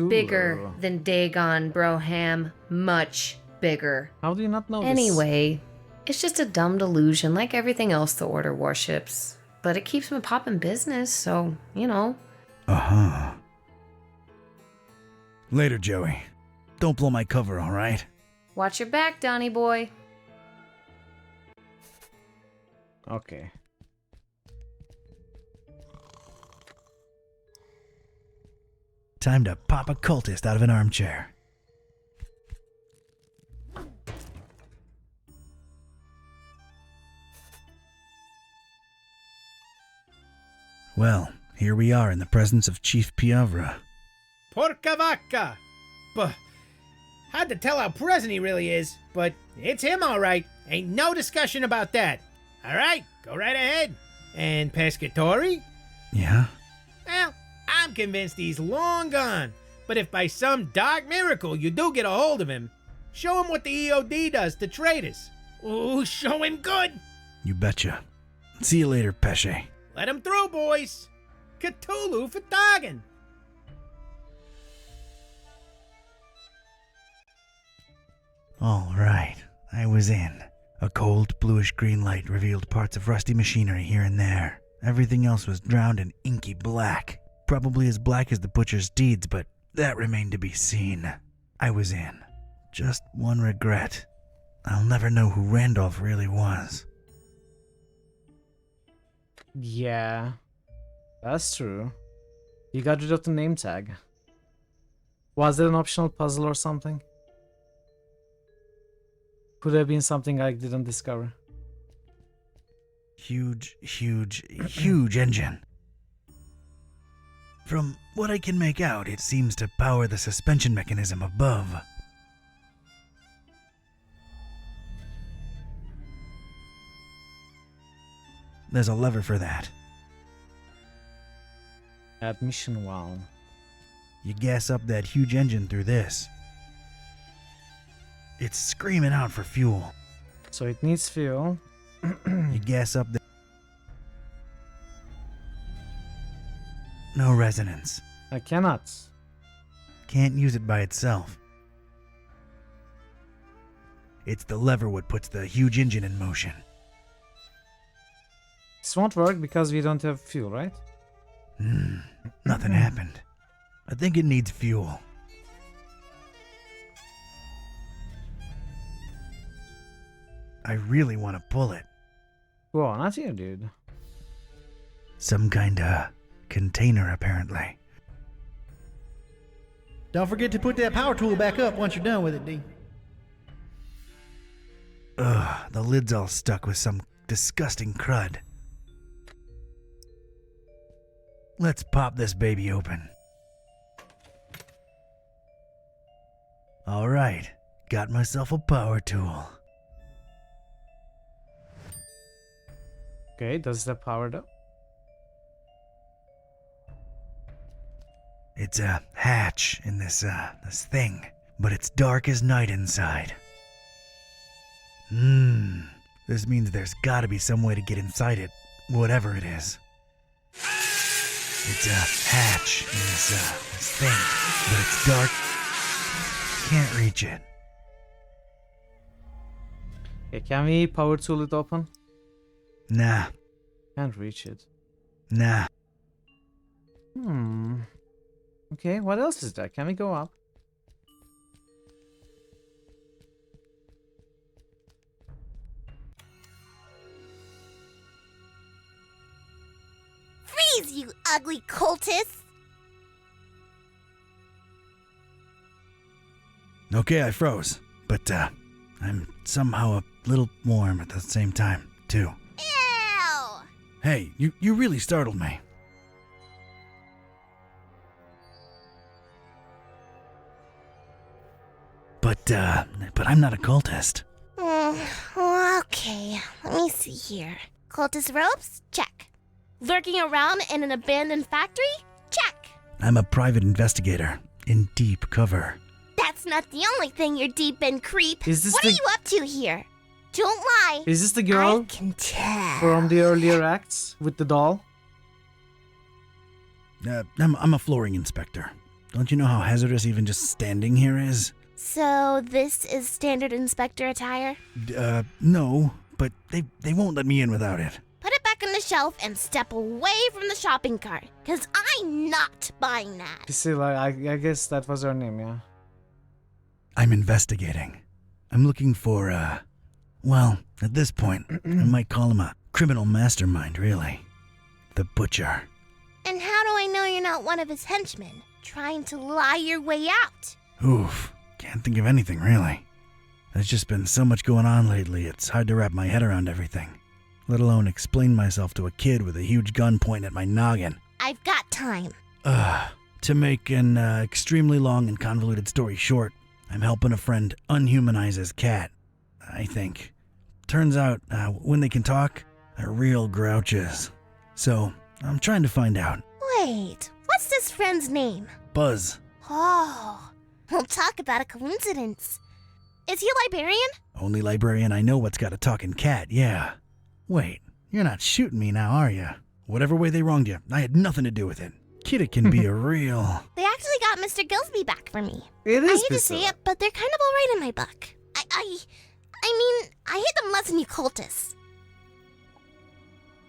Bigger than Dagon, Broham. Much bigger. How do you not know this? Anyway, it's just a dumb delusion like everything else the Order worships. But it keeps them popping business, so, you know. Uh-huh. Later, Joey. Don't blow my cover, all right? Watch your back, Donnie boy. Okay. Time to pop a cultist out of an armchair. Well, here we are in the presence of Chief Piavra. Porca vacca! Hard to tell how present he really is, but it's him all right. Ain't no discussion about that. All right, go right ahead. And Pescatori? Yeah? Well, I'm convinced he's long gone. But if by some dark miracle you do get a hold of him, show him what the EOD does to traitors. Ooh, show him good. You betcha. See you later, Pesce. Let him through, boys. Cthulhu for Dagon. All right, I was in. A cold, bluish-green light revealed parts of rusty machinery here and there. Everything else was drowned in inky black. Probably as black as the butcher's deeds, but that remained to be seen. I was in. Just one regret. I'll never know who Randolph really was. Yeah, that's true. You got rid of the name tag. Was it an optional puzzle or something? Could have been something I didn't discover. Huge engine. From what I can make out, it seems to power the suspension mechanism above. There's a lever for that. Admission valve. You gas up that huge engine through this. It's screaming out for fuel. So it needs fuel. You gas up the... No resonance. I cannot. Can't use it by itself. It's the lever what puts the huge engine in motion. This won't work because we don't have fuel, right? Nothing happened. I think it needs fuel. I really want to pull it. Whoa, not here, dude. Some kind of container, apparently. Don't forget to put that power tool back up once you're done with it, D. Ugh, the lid's all stuck with some disgusting crud. Let's pop this baby open. Alright, got myself a power tool. Okay, does that power though? It's a hatch in this thing, but it's dark as night inside. This means there's gotta be some way to get inside it, whatever it is. It's a hatch in this thing, but it's dark. Can't reach it. Okay, can we power tool it open? Nah. Can't reach it. Nah. Okay, what else is there? Can we go up? Freeze, you ugly cultist! Okay, I froze, but I'm somehow a little warm at the same time, too. Ew! Hey, you really startled me. But I'm not a cultist. Okay, let me see here. Cultist robes? Check. Lurking around in an abandoned factory? Check. I'm a private investigator in deep cover. That's not the only thing you're deep in, creep. Is this what the- are you up to here? Don't lie. Is this the girl I can tell. from the earlier acts with the doll? I'm a flooring inspector. Don't you know how hazardous even just standing here is? So this is standard inspector attire? No, but they won't let me in without it. Put it back on the shelf and step away from the shopping cart, because I'm not buying that. Priscilla, I guess that was her name, yeah. I'm investigating. I'm looking for, well, at this point, I might call him a criminal mastermind, really. The Butcher. And how do I know you're not one of his henchmen, trying to lie your way out? Oof, can't think of anything, really. There's just been so much going on lately, it's hard to wrap my head around everything. Let alone explain myself to a kid with a huge gun pointing at my noggin. I've got time. To make an extremely long and convoluted story short, I'm helping a friend unhumanize his cat, I think. Turns out, when they can talk, they're real grouches. So, I'm trying to find out. Wait, what's this friend's name? Buzz. Oh, we'll talk about a coincidence. Is he a librarian? Only librarian I know what's got a talking cat, yeah. Wait, you're not shooting me now, are you? Whatever way they wronged you, I had nothing to do with it. Kidda can be a real... They actually got Mr. Gillsby back for me. It is I hate to bizarre. say it, but they're kind of alright in my book. I mean, I hate them less than you cultists.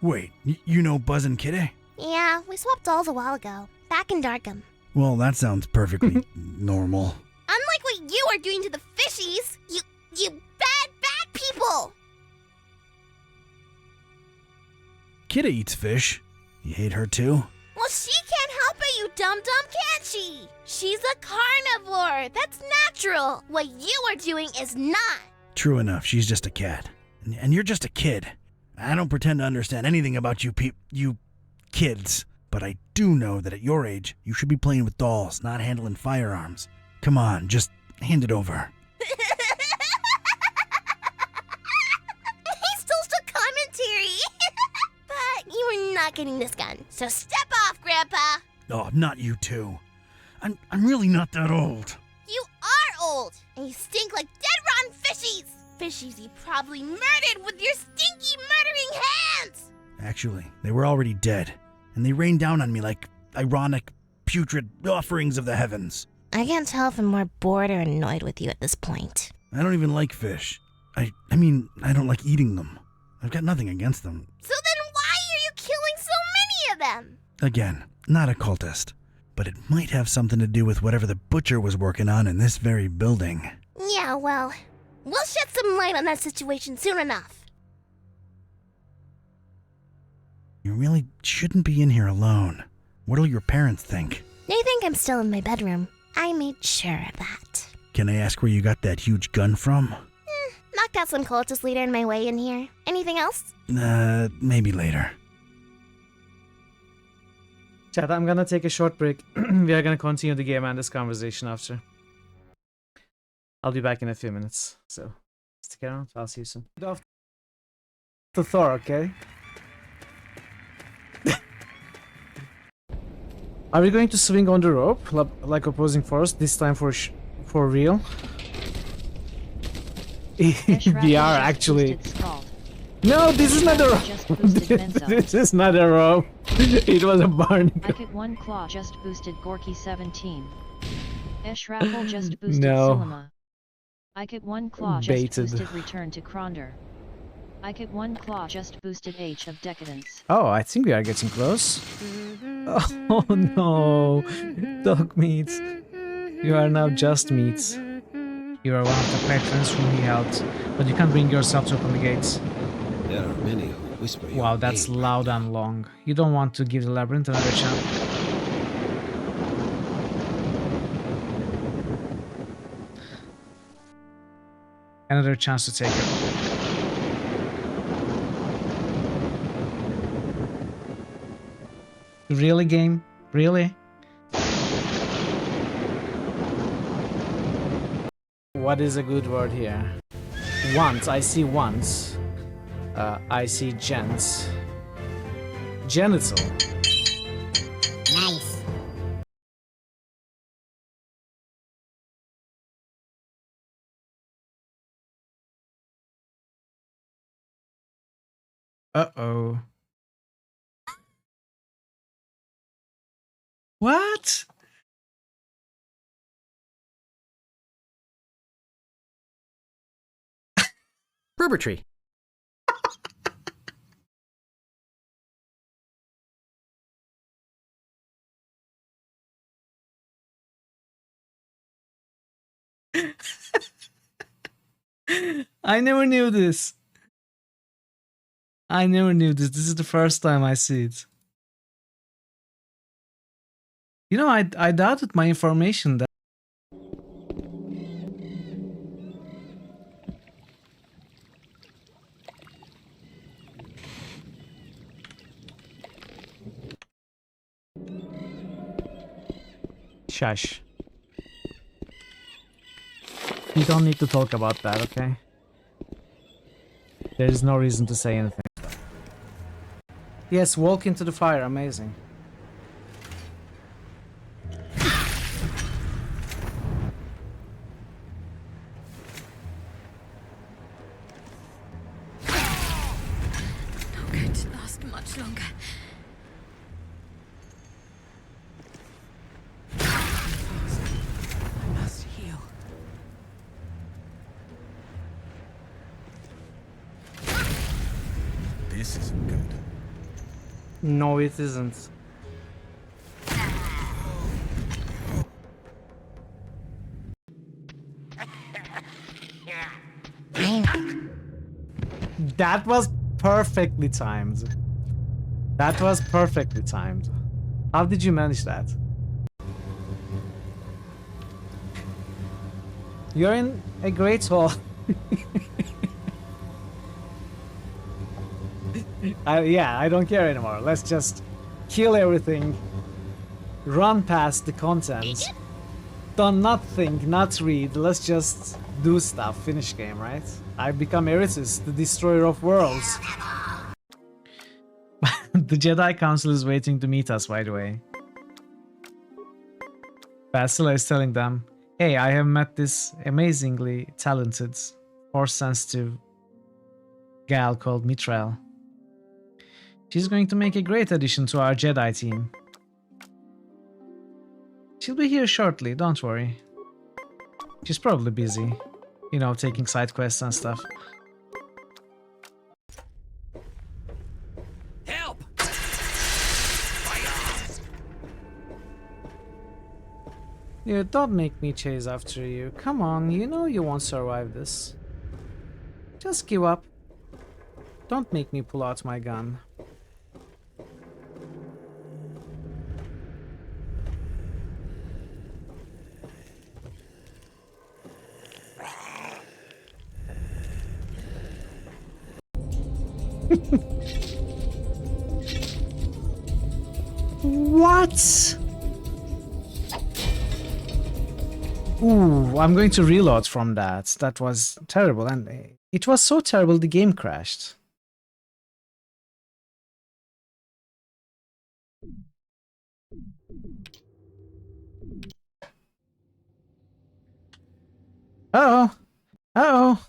Wait, you know Buzz and Kidda? Yeah, we swapped dolls a while ago, back in Darkham. Well, that sounds perfectly normal. Unlike what you are doing to the fishies, you bad people! Kidda eats fish. You hate her too? Well, she can't help it, you dum-dum, can she? She's a carnivore. That's natural. What you are doing is not. True enough, she's just a cat. And you're just a kid. I don't pretend to understand anything about you kids. But I do know that at your age, you should be playing with dolls, not handling firearms. Come on, just hand it over. He stole the commentary. But you are not getting this gun, so step off, Grandpa. Oh, not you two. I'm really not that old. You are old, and you stink like dead rotten fishies. Fishies you probably murdered with your stinky murdering hands. Actually, they were already dead, and they rained down on me like ironic, putrid offerings of the heavens. I can't tell if I'm more bored or annoyed with you at this point. I don't even like fish. I mean, I don't like eating them. I've got nothing against them. So then why are you killing so many of them? Again, not a cultist. But it might have something to do with whatever the butcher was working on in this very building. Yeah, well, we'll shed some light on that situation soon enough. You really shouldn't be in here alone. What'll your parents think? They think I'm still in my bedroom. I made sure of that. Can I ask where you got that huge gun from? Knocked out some cultist leader in my way in here. Anything else? Maybe later. Chat, I'm gonna take a short break. We are gonna continue the game and this conversation after. I'll be back in a few minutes, so stick around. I'll see you soon. To Thor, okay? Are we going to swing on the rope like opposing force this time for real? We are actually. No, this is not a rope. This is not a rope. It was a barnacle. Ike 1 Claw just boosted Gorky 17. Eshrapple just boosted No. Silima. Ike 1 Claw just Baited. boosted Return to Kronder. Ike 1 Claw just boosted Age of Decadence. Oh, I think we are getting close. Oh no, dog meat. You are now just meat. You are one of the patrons whom he helped, but you can't bring yourself to open the gates. There are many who whisper your Wow, that's name. loud and long. You don't want to give the labyrinth another chance. Another chance to take it. Really, game? Really? What is a good word here? Once, I see once. I see gents. Genital. Nice. Uh-oh. What? Tree. I never knew this. I never knew this. This is the first time I see it. You know, I doubted my information that Shush. You don't need to talk about that, okay? There is no reason to say anything. Yes, walk into the fire, amazing. Not going to last much longer. I must heal. This isn't good. No, it isn't. That was perfectly timed. That was perfectly timed. How did you manage that? You're in a great hall. Yeah, I don't care anymore. Let's just kill everything. Run past the content. Don't not think, not read. Let's just do stuff. Finish game, right? I've become Erisys, the destroyer of worlds. The Jedi Council is waiting to meet us, by the way. Bastila is telling them, hey, I have met this amazingly talented, force-sensitive gal called Mithril. She's going to make a great addition to our Jedi team. She'll be here shortly, don't worry. She's probably busy. You know, taking side quests and stuff. Help! You don't make me chase after you. Come on, you know you won't survive this. Just give up. Don't make me pull out my gun. What? Ooh, I'm going to reload from that. That was terrible, and it was so terrible the game crashed. Uh-oh. Uh-oh.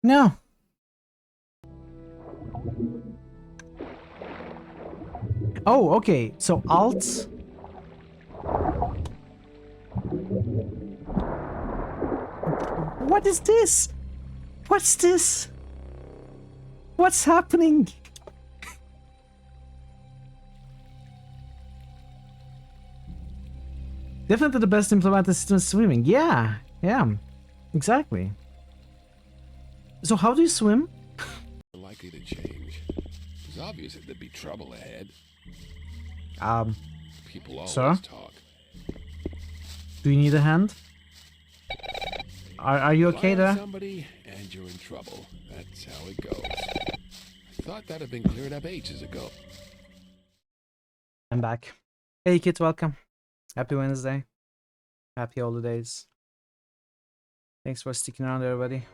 No. Oh, okay. So Alt. What is this? What's this? What's happening? Definitely the best implemented system is swimming. Yeah, exactly. So how do you swim? Likely to change. It's obvious that there'd be trouble ahead. People always sir? talk. Do you need a hand? Are you okay Fire there? somebody and you're in trouble. That's how it goes. I thought that had been cleared up ages ago. I'm back. Hey kids, welcome. Happy Wednesday. Happy holidays. Thanks for sticking around, everybody.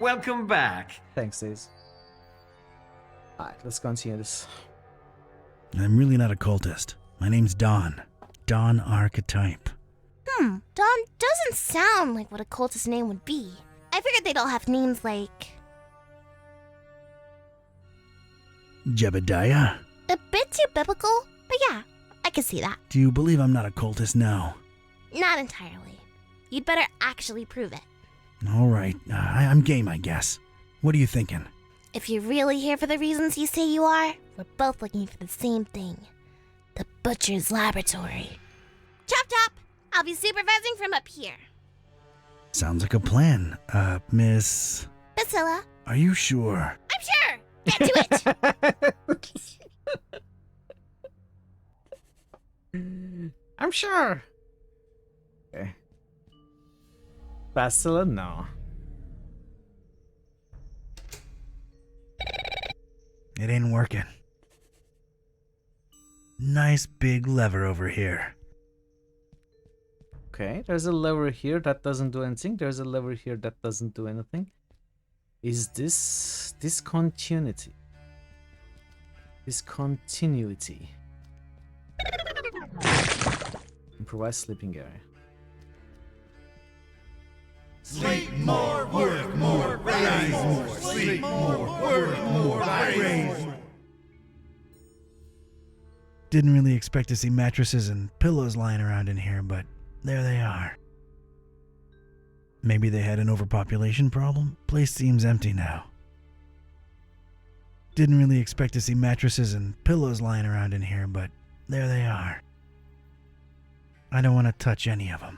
Welcome back. Thanks, Days. Alright, let's continue this. I'm really not a cultist. My name's Don. Don Archetype. Don doesn't sound like what a cultist name would be. I figured they'd all have names like... Jebediah? a bit too biblical, but yeah, I can see that. Do you believe I'm not a cultist now? Not entirely. You'd better actually prove it. Alright, I'm game, I guess. What are you thinking? If you're really here for the reasons you say you are, we're both looking for the same thing. The Butcher's Laboratory. Chop chop! I'll be supervising from up here. Sounds like a plan. Miss... Priscilla. Are you sure? I'm sure! Get to it! I'm sure. Okay. Bastila, no. It ain't working. Nice big lever over here. Okay, there's a lever here that doesn't do anything. There's a lever here that doesn't do anything. Is this discontinuity? Discontinuity. Improvise sleeping area. Sleep more, work more, raise more. Sleep more, work more, raise more. Didn't really expect to see mattresses and pillows lying around in here, but there they are. Maybe they had an overpopulation problem? Place seems empty now. Didn't really expect to see mattresses and pillows lying around in here, but there they are. I don't want to touch any of them.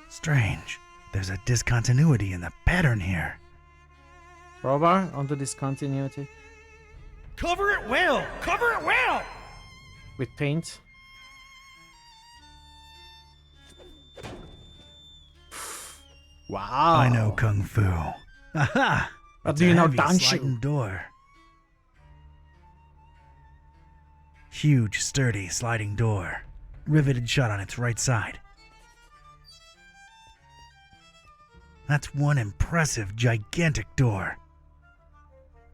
Strange. There's a discontinuity in the pattern here. Crowbar onto discontinuity. Cover it well! Cover it well! With paint. Wow. I know Kung Fu. Aha! What It's do you a know, heavy Danshu? sliding door. Huge, sturdy, sliding door. Riveted shut on its right side. That's one impressive, gigantic door.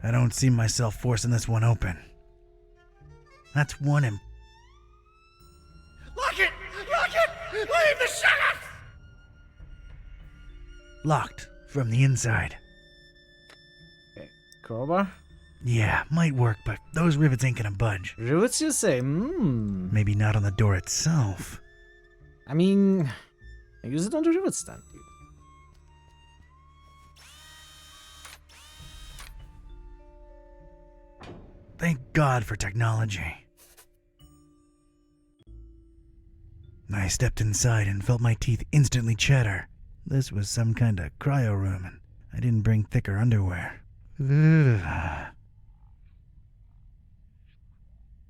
I don't see myself forcing this one open. That's one Lock it! Lock it! Leave the shut! locked from the inside. Okay, crowbar. Yeah, might work, but those rivets ain't gonna budge. Rivets, you say? Maybe not on the door itself. I mean, I use it on the rivet stand, dude. Thank God for technology. I stepped inside and felt my teeth instantly chatter. This was some kind of cryo room, and I didn't bring thicker underwear. Ugh.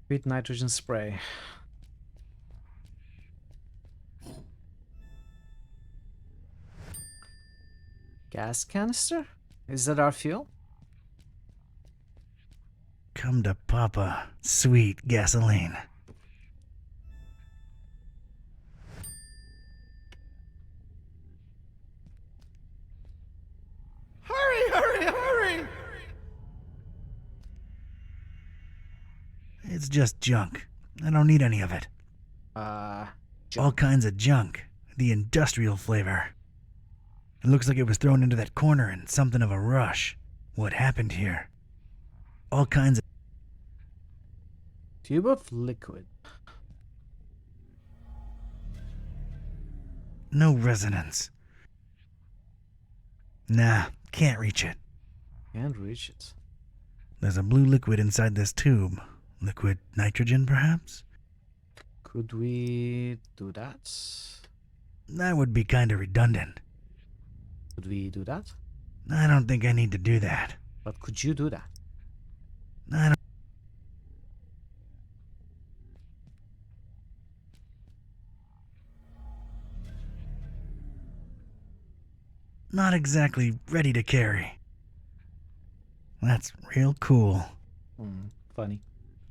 With nitrogen spray. Gas canister? Is that our fuel? Come to Papa, sweet gasoline. Hurry, hurry, hurry! It's just junk. I don't need any of it. All kinds of junk. The industrial flavor. It looks like it was thrown into that corner in something of a rush. What happened here? All kinds of... Tube of liquid. No resonance. Nah, can't reach it. Can't reach it. There's a blue liquid inside this tube. Liquid nitrogen, perhaps? Could we do that? That would be kind of redundant. Could we do that? I don't think I need to do that. But could you do that? I don't... Not exactly ready to carry. That's real cool. Funny.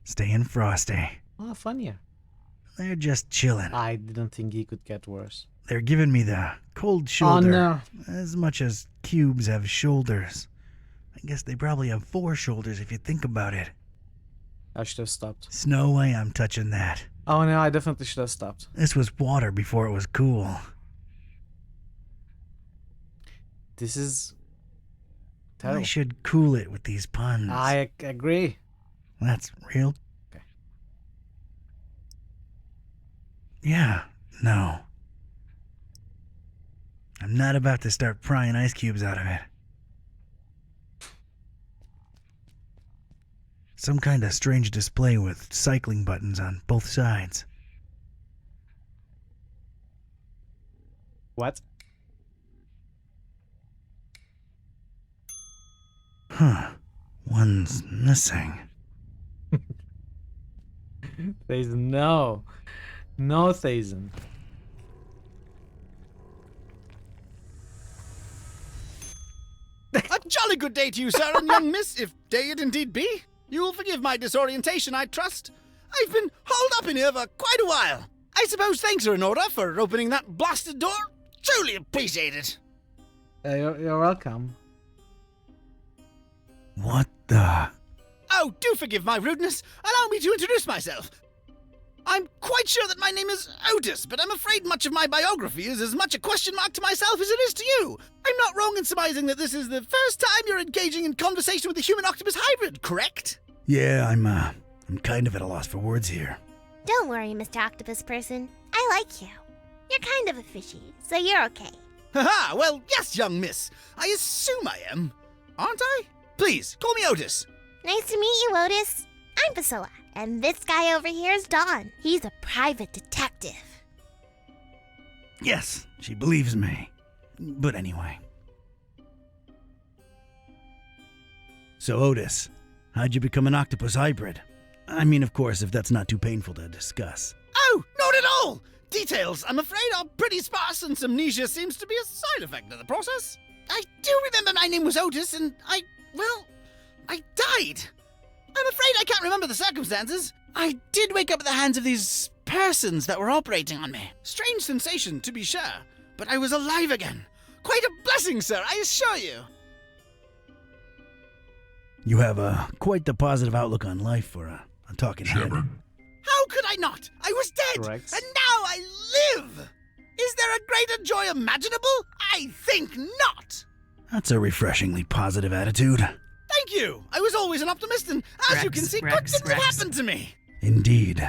Staying frosty. Oh, funnier. They're just chilling. I didn't think he could get worse. They're giving me the cold shoulder. Oh, no. As much as cubes have shoulders. I guess they probably have 4 shoulders if you think about it. I should have stopped. No way I'm touching that. Oh no, I definitely should have stopped. This was water before it was cool. This is terrible. I should cool it with these puns. I agree. That's real. Okay. Yeah, no. I'm not about to start prying ice cubes out of it. Some kind of strange display with cycling buttons on both sides. What? Huh. One's missing. Thazen, no. No, Thazen. A jolly good day to you, sir, and young miss, if day it indeed be. You will forgive my disorientation, I trust. I've been holed up in here for quite a while. I suppose thanks are in order for opening that blasted door. Truly appreciate it. You're welcome. What the... Oh, do forgive my rudeness. Allow me to introduce myself. I'm quite sure that my name is Otis, but I'm afraid much of my biography is as much a question mark to myself as it is to you. I'm not wrong in surmising that this is the first time you're engaging in conversation with a human-octopus hybrid, correct? Yeah, I'm kind of at a loss for words here. Don't worry, Mr. Octopus Person. I like you. You're kind of a fishy, so you're okay. Haha, well, yes, young miss. I assume I am. Aren't I? Please, call me Otis. Nice to meet you, Otis. I'm Priscilla, and this guy over here is Don. He's a private detective. Yes, she believes me. But anyway. So, Otis, how'd you become an octopus hybrid? I mean, of course, if that's not too painful to discuss. Oh, not at all! Details, I'm afraid, are pretty sparse, and amnesia seems to be a side effect of the process. I do remember my name was Otis, and I died. I'm afraid I can't remember the circumstances. I did wake up at the hands of these persons that were operating on me. Strange sensation, to be sure, but I was alive again. Quite a blessing, sir, I assure you. You have quite the positive outlook on life for a talking head. How could I not? I was dead, Correct. and now I live. Is there a greater joy imaginable? I think not. That's a refreshingly positive attitude. Thank you! I was always an optimist, and as you can see, good things have happened to me! Indeed.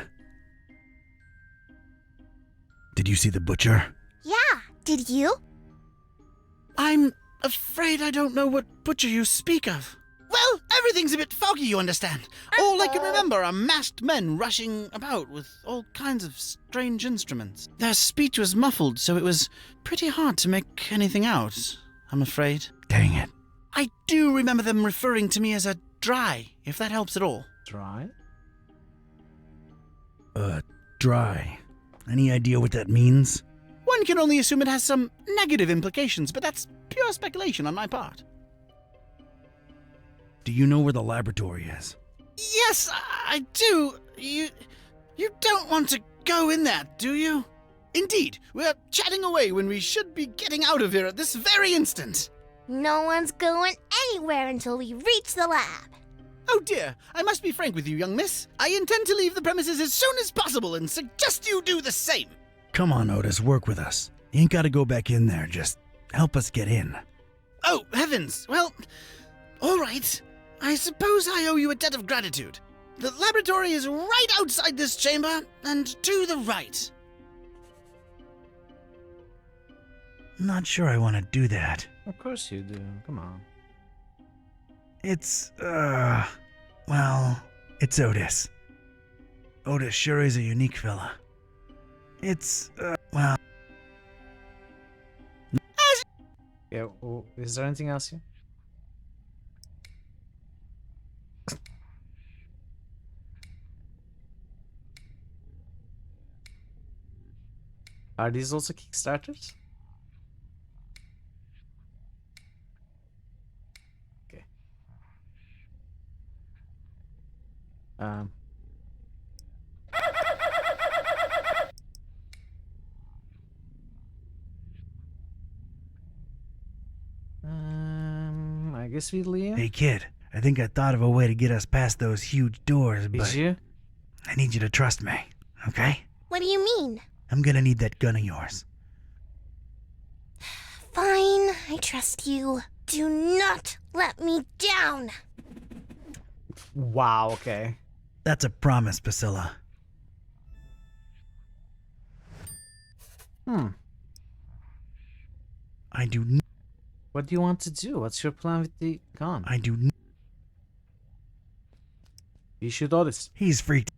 Did you see the butcher? Yeah, did you? I'm afraid I don't know what butcher you speak of. Well, everything's a bit foggy, you understand. All I can remember are masked men rushing about with all kinds of strange instruments. Their speech was muffled, so it was pretty hard to make anything out, I'm afraid. Dang it. I do remember them referring to me as a dry, if that helps at all. Dry? Dry. Any idea what that means? One can only assume it has some negative implications, but that's pure speculation on my part. Do you know where the laboratory is? Yes, I do. You don't want to go in there, do you? Indeed, we're chatting away when we should be getting out of here at this very instant. No one's going anywhere until we reach the lab. Oh dear, I must be frank with you, young miss. I intend to leave the premises as soon as possible and suggest you do the same. Come on, Otis, work with us. You ain't gotta go back in there, just help us get in. Oh, heavens. Well, all right. I suppose I owe you a debt of gratitude. The laboratory is right outside this chamber, and to the right. Not sure I want to do that. Of course you do. Come on. It's, well, it's Otis. Otis sure is a unique fella. It's, well... Yeah, is there anything else here? Are these also Kickstarters? Okay. I guess we leave. Hey kid, I think I thought of a way to get us past those huge doors, but... Did you? I need you to trust me, okay? What do you mean? I'm gonna need that gun of yours. Fine, I trust you. Do not let me down. Wow, okay. That's a promise, Priscilla. I do not... What do you want to do? What's your plan with the gun? I do not... You shoot Otis. He's freaked.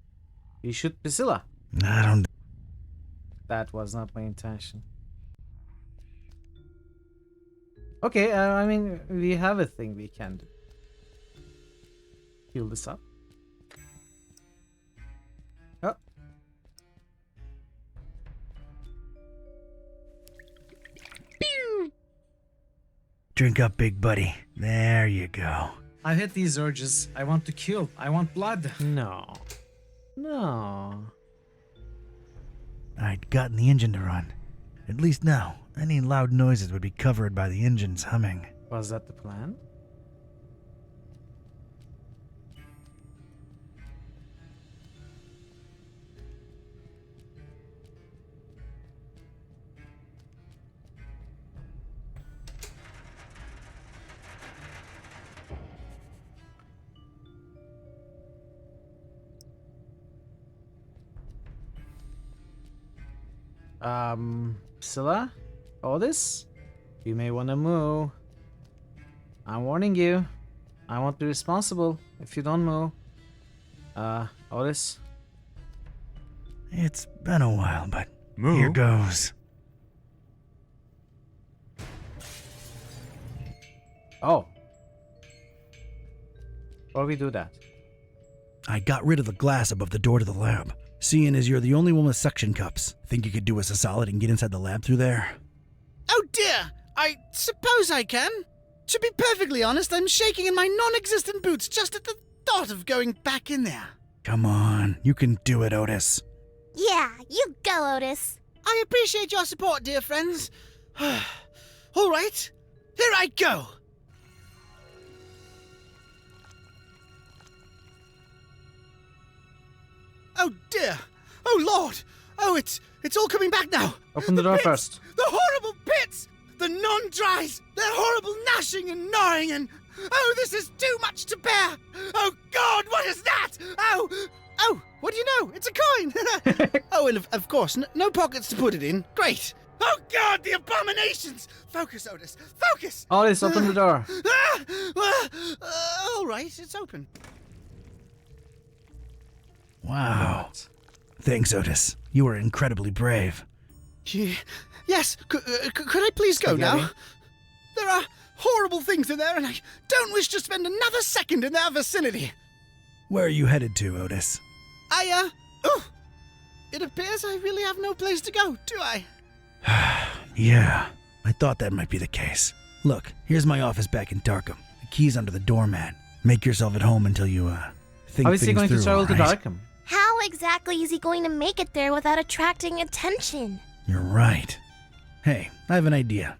You shoot Priscilla. I don't... That was not my intention. Okay, I mean, we have a thing we can do. Heal this up. Oh. Drink up, big buddy. There you go. I hate these urges. I want to kill. I want blood. No. No. I'd gotten the engine to run. At least now, any loud noises would be covered by the engine's humming. Was that the plan? Priscilla? Otis? You may want to move. I'm warning you. I won't be responsible if you don't move. Otis? It's been a while, but here goes. Oh. Or we do that. I got rid of the glass above the door to the lab. Seeing as you're the only one with suction cups, think you could do us a solid and get inside the lab through there? Oh dear, I suppose I can. To be perfectly honest, I'm shaking in my non-existent boots just at the thought of going back in there. Come on, you can do it, Otis. Yeah, you go, Otis. I appreciate your support, dear friends. All right, here I go. Oh dear! Oh Lord! Oh, it's all coming back now! Open the door pits, first. The horrible pits! The non-dries! Their horrible gnashing and gnawing and Oh, this is too much to bear! Oh, God, what is that? Oh, what do you know? It's a coin! Oh, and of course, no pockets to put it in. Great! Oh, God, the abominations! Focus, Otis, focus! Otis, open the door. All right, it's open. Wow. Thanks, Otis. You were incredibly brave. Yes, could I please go now? There are horrible things in there, and I don't wish to spend another second in their vicinity. Where are you headed to, Otis? It appears I really have no place to go, do I? Yeah, I thought that might be the case. Look, here's my office back in Darkham. The key's under the doormat. Make yourself at home until you, think How is he things going through, to travel to alright? Darkham? How exactly is he going to make it there without attracting attention? You're right. Hey, I have an idea.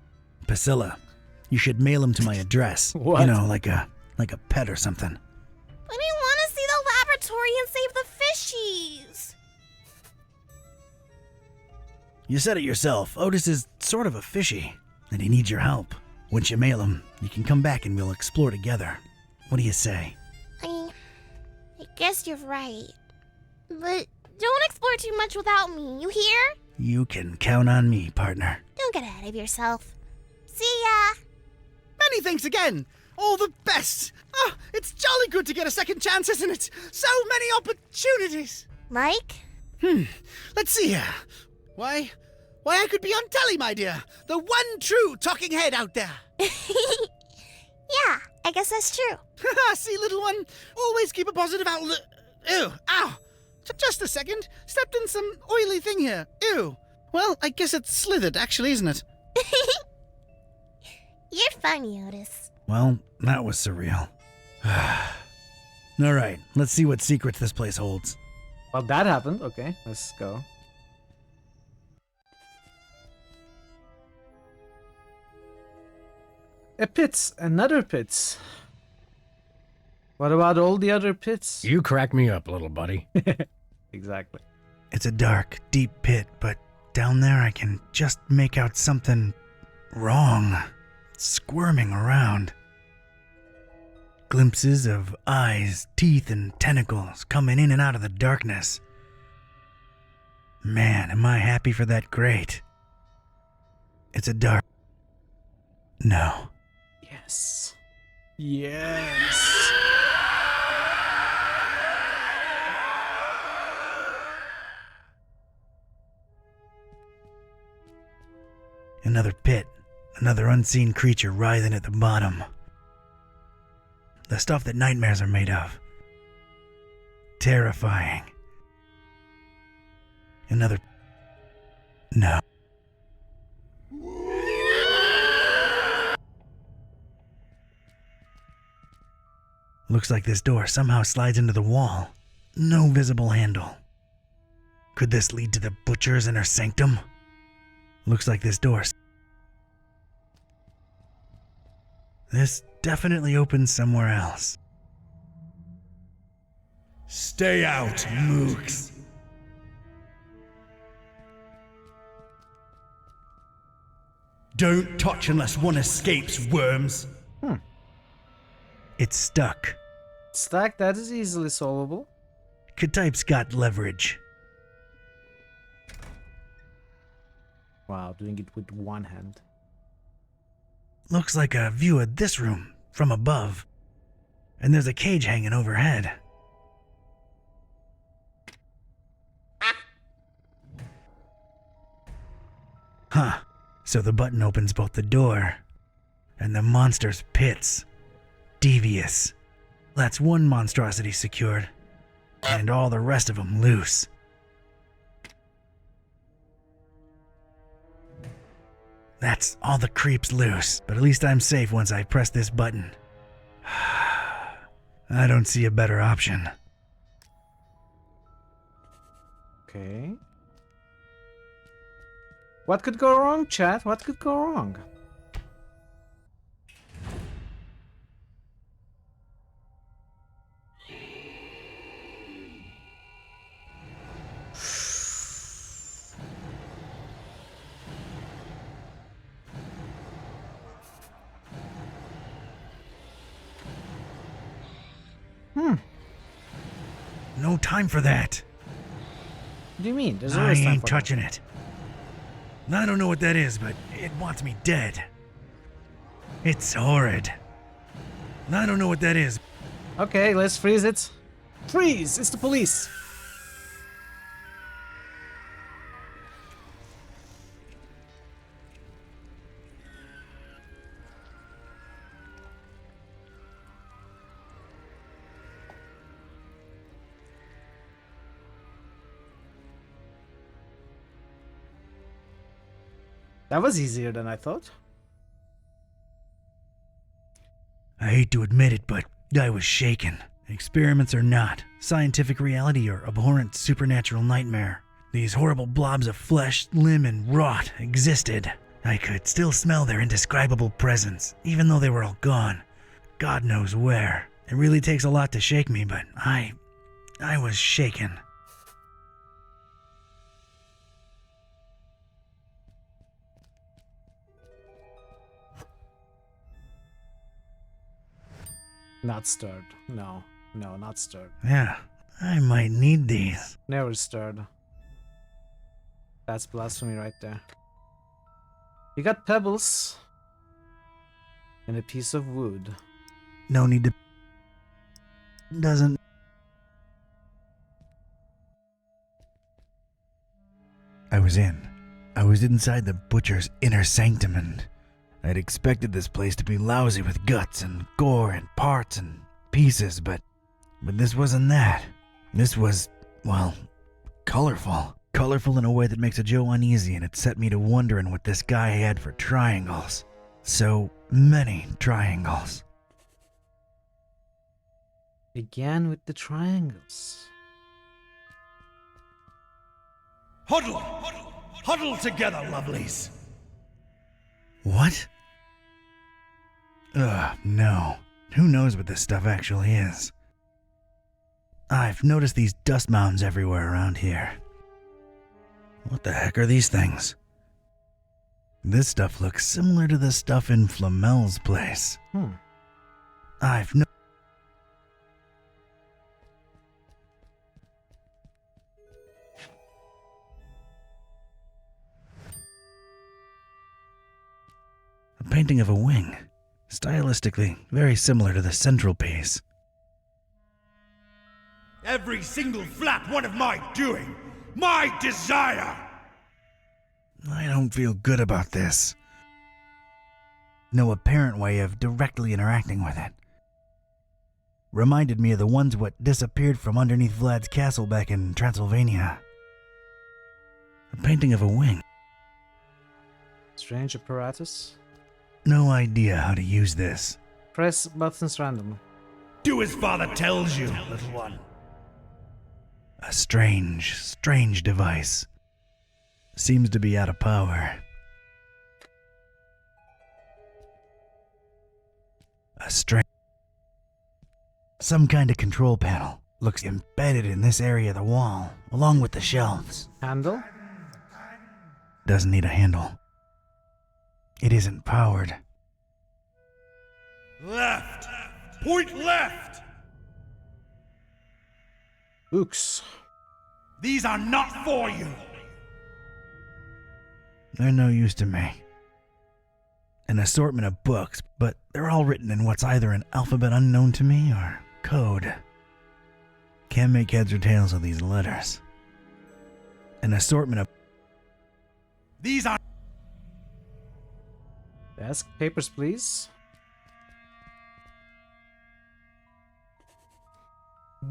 Priscilla, you should mail him to my address. What? You know, like a pet or something. But I want to see the laboratory and save the fishies. You said it yourself. Otis is sort of a fishy, and he needs your help. Once you mail him, you can come back and we'll explore together. What do you say? I guess you're right. But don't explore too much without me, you hear? You can count on me, partner. Don't get ahead of yourself. See ya! Many thanks again. All the best. Oh, it's jolly good to get a second chance, isn't it? So many opportunities. Like? Let's see here. Why, I could be on telly, my dear. The one true talking head out there. Yeah, I guess that's true. See, little one, always keep a positive outlook. Ew, ow. Just a second. Stepped in some oily thing here. Ew. Well, I guess it's slithered, actually, isn't it? You're funny, Otis. Well, that was surreal. All right, let's see what secrets this place holds. Well, that happened. Okay, let's go. A pit, another pit. What about all the other pits? You crack me up, little buddy. Exactly. It's a dark, deep pit, but down there I can just make out something wrong, squirming around. Glimpses of eyes, teeth, and tentacles coming in and out of the darkness. Man, am I happy for that grate. It's a dark... No. Yes. Yes. Another pit, another unseen creature writhing at the bottom. The stuff that nightmares are made of. Terrifying. Another... No. Looks like this door somehow slides into the wall. No visible handle. Could this lead to the butcher's inner sanctum? Looks like this door... This definitely opens somewhere else. Stay out, mooks. Don't touch unless one escapes, worms. It's stuck. Stuck? That is easily solvable. K-Type's got leverage. Wow, doing it with one hand. Looks like a view of this room from above. And there's a cage hanging overhead. Huh. So the button opens both the door and the monster's pits. Devious. That's one monstrosity secured. And all the rest of them loose. That's all the creeps loose, but at least I'm safe once I press this button. I don't see a better option. Okay. What could go wrong, chat? What could go wrong? No time for that. What do you mean? There's I always time ain't for touching it. I don't know what that is, but it wants me dead. It's horrid. I don't know what that is. that. Okay, let's freeze it. Freeze! It's the police. That was easier than I thought. I hate to admit it, but I was shaken. Experiments or not, scientific reality or abhorrent supernatural nightmare, these horrible blobs of flesh, limb, and rot existed. I could still smell their indescribable presence, even though they were all gone. God knows where. It really takes a lot to shake me, but I was shaken. Not stirred. No, not stirred. Yeah, I might need these. Never stirred. That's blasphemy right there. You got pebbles and a piece of wood. No need to... Doesn't... I was inside the butcher's inner sanctum, and I'd expected this place to be lousy with guts and gore and parts and pieces, but this wasn't that. This was, well, colorful. Colorful in a way that makes a Joe uneasy, and it set me to wondering what this guy had for triangles. So many triangles. Again with the triangles. Huddle! Huddle together, lovelies! What? No. Who knows what this stuff actually is? I've noticed these dust mounds everywhere around here. What the heck are these things? This stuff looks similar to the stuff in Flamel's place. I've no... A painting of a wing. Stylistically, very similar to the central piece. Every single flap one of my doing! My desire! I don't feel good about this. No apparent way of directly interacting with it. Reminded me of the ones what disappeared from underneath Vlad's castle back in Transylvania. A painting of a wing. Strange apparatus. No idea how to use this. Press buttons randomly. Do as father tells you, little one. A strange device. Seems to be out of power. Some kind of control panel. Looks embedded in this area of the wall, along with the shelves. Handle? Doesn't need a handle. It isn't powered. Left! Point left! Ooks. These are not for you! They're no use to me. An assortment of books, but they're all written in what's either an alphabet unknown to me or code. Can't make heads or tails of these letters. An assortment of... These are... Desk papers, please.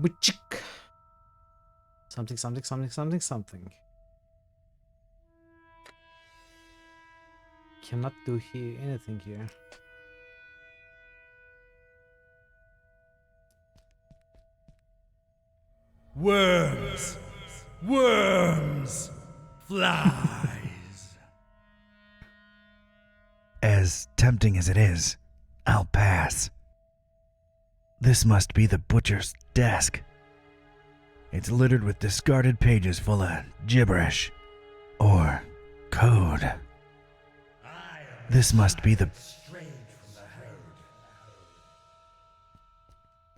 Butchik. Something. Cannot do anything here. Worms! Worms! Flies! As tempting as it is, I'll pass. This must be the butcher's desk. It's littered with discarded pages full of gibberish or code. This must be the...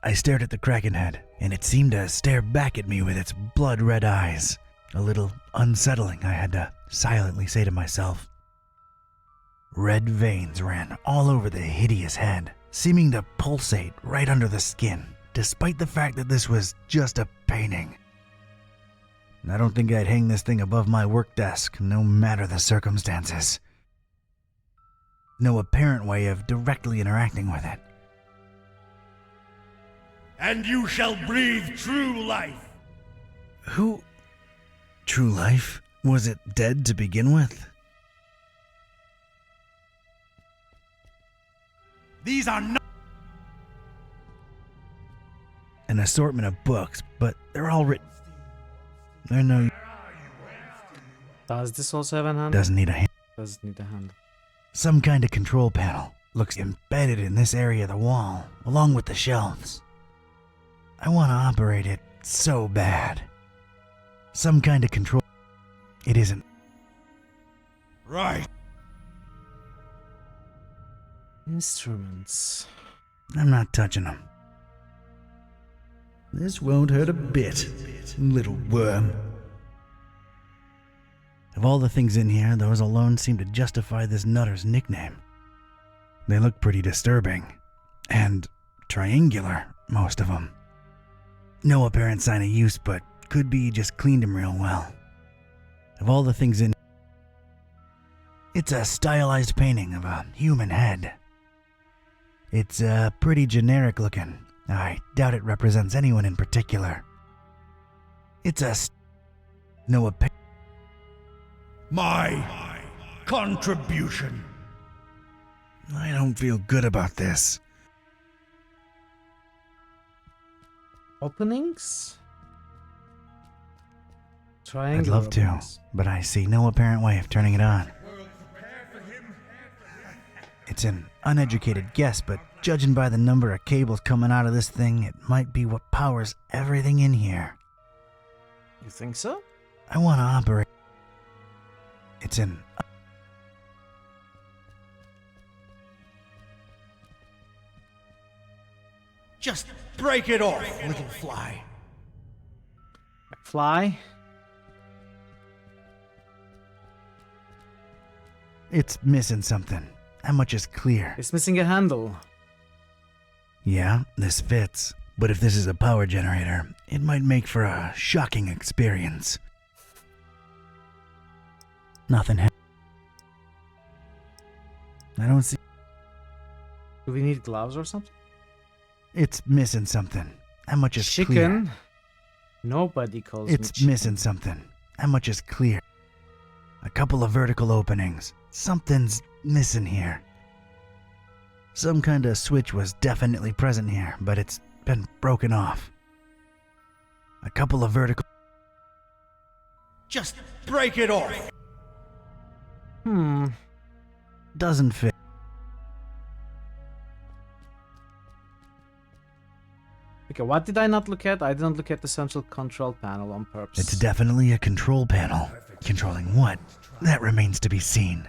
I stared at the kraken head, and it seemed to stare back at me with its blood-red eyes. A little unsettling, I had to silently say to myself. Red veins ran all over the hideous head, seeming to pulsate right under the skin, despite the fact that this was just a painting. I don't think I'd hang this thing above my work desk, no matter the circumstances. No apparent way of directly interacting with it. And you shall breathe true life. Who? True life? Was it dead to begin with? These are not. An assortment of books, but they're all written. I know. Does this also have a hand? Doesn't need a hand. Doesn't need a hand. Some kind of control panel looks embedded in this area of the wall, along with the shelves. I want to operate it so bad. Some kind of control. It isn't. Right. Instruments. I'm not touching them. This won't hurt a bit, little worm. Of all the things in here, those alone seem to justify this nutter's nickname. They look pretty disturbing. And triangular, most of them. No apparent sign of use, but could be you just cleaned them real well. Of all the things in... It's a stylized painting of a human head. It's pretty generic looking. I doubt it represents anyone in particular. It's a... No My contribution. I don't feel good about this. Openings? I'd Triangle love to, openings. but I see no apparent way of turning it on. It's an uneducated guess, but judging by the number of cables coming out of this thing, it might be what powers everything in here. You think so? I want to operate. It's an... Just break it off, little fly. Fly? It's missing something. How much is clear? It's missing a handle. Yeah, this fits. But if this is a power generator, it might make for a shocking experience. Nothing I don't see... Do we need gloves or something? It's missing something. How much is Chicken? clear? Nobody calls me It's chicken. missing something. How much is clear? A couple of vertical openings. Something's missing here. Some kind of switch was definitely present here, but it's been broken off. A couple of vertical... Just break it off. Doesn't fit. Okay, what did I not look at? I didn't look at the central control panel on purpose. It's definitely a control panel. Controlling what? That remains to be seen.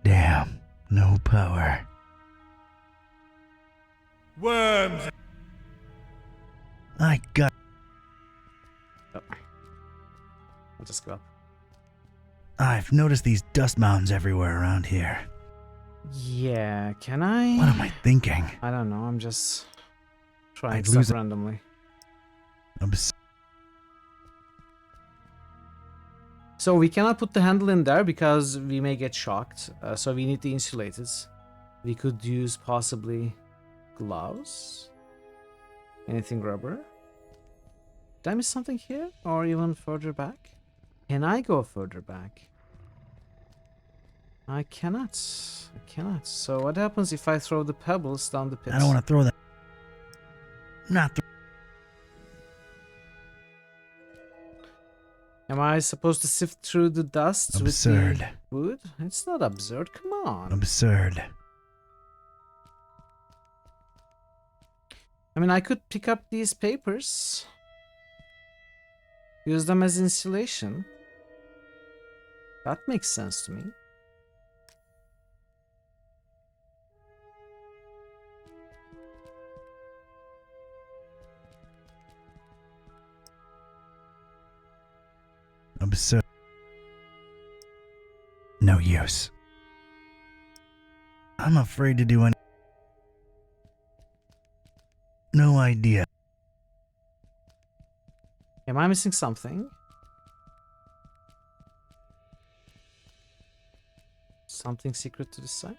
Damn, no power. Worms. I got... I'll just go up. I've noticed these dust mounds everywhere around here. Yeah, can I? What am I thinking? I don't know, I'm just trying I'd stuff lose it. randomly. So we cannot put the handle in there because we may get shocked. So we need the insulators. We could use possibly gloves. Anything rubber. Did I miss something here? Or even further back? Can I go further back? I cannot. I cannot. So what happens if I throw the pebbles down the pit? I don't want to throw that. Not Am I supposed to sift through the dust Absurd. with the wood? It's not absurd. Come on. Absurd. I mean, I could pick up these papers. Use them as insulation. That makes sense to me. Absurd. No use. I'm afraid to do any. No idea. Am I missing something? Something secret to this side?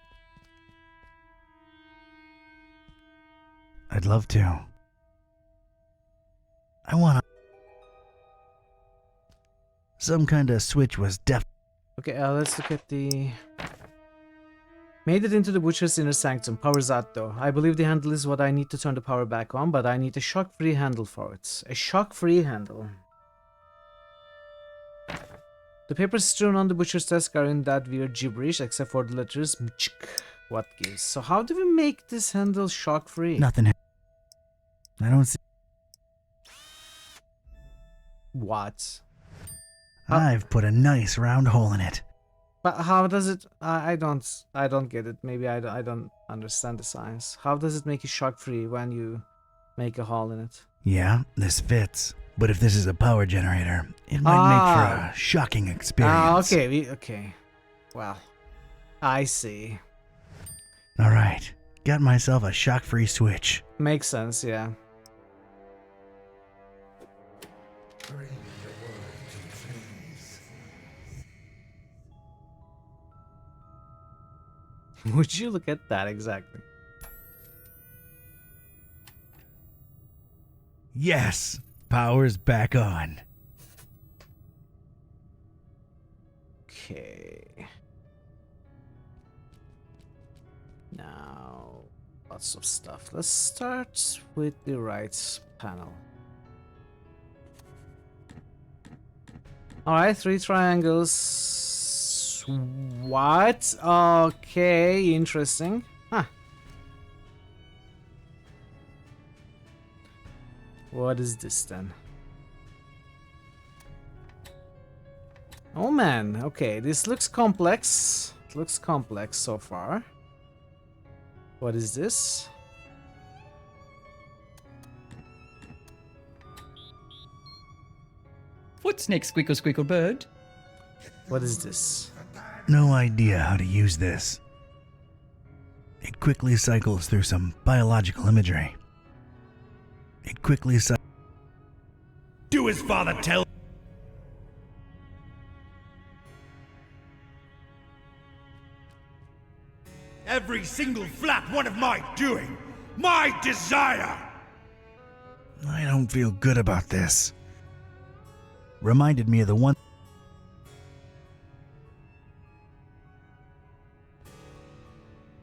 I'd love to. I wanna. Some kind of switch was Okay, let's look at the... Made it into the butcher's inner sanctum. Power's out though. I believe the handle is what I need to turn the power back on, but I need a shock-free handle for it. A shock-free handle. The papers strewn on the butcher's desk are in that weird gibberish, except for the letters mchk. What gives? So how do we make this handle shock-free? Nothing. I don't see. What? I've put a nice round hole in it. But how does it? I don't get it. Maybe I don't understand the science. How does it make it shock-free when you make a hole in it? Yeah, this fits. But if this is a power generator, it might make for a shocking experience. Okay. Well, I see. All right, got myself a shock-free switch. Makes sense, yeah. Would you look at that exactly? Yes, power's back on. Okay. Now, lots of stuff. Let's start with the right panel. Alright, 3 triangles. What? Okay, interesting. Huh. What is this then? Oh man, okay, this looks complex. It looks complex so far. What is this? What snake squickle squickle bird? What is this? No idea how to use this. It quickly cycles through some biological imagery. It quickly Do his father tell? Every single flap one of my doing, my desire. I don't feel good about this. Reminded me of the one.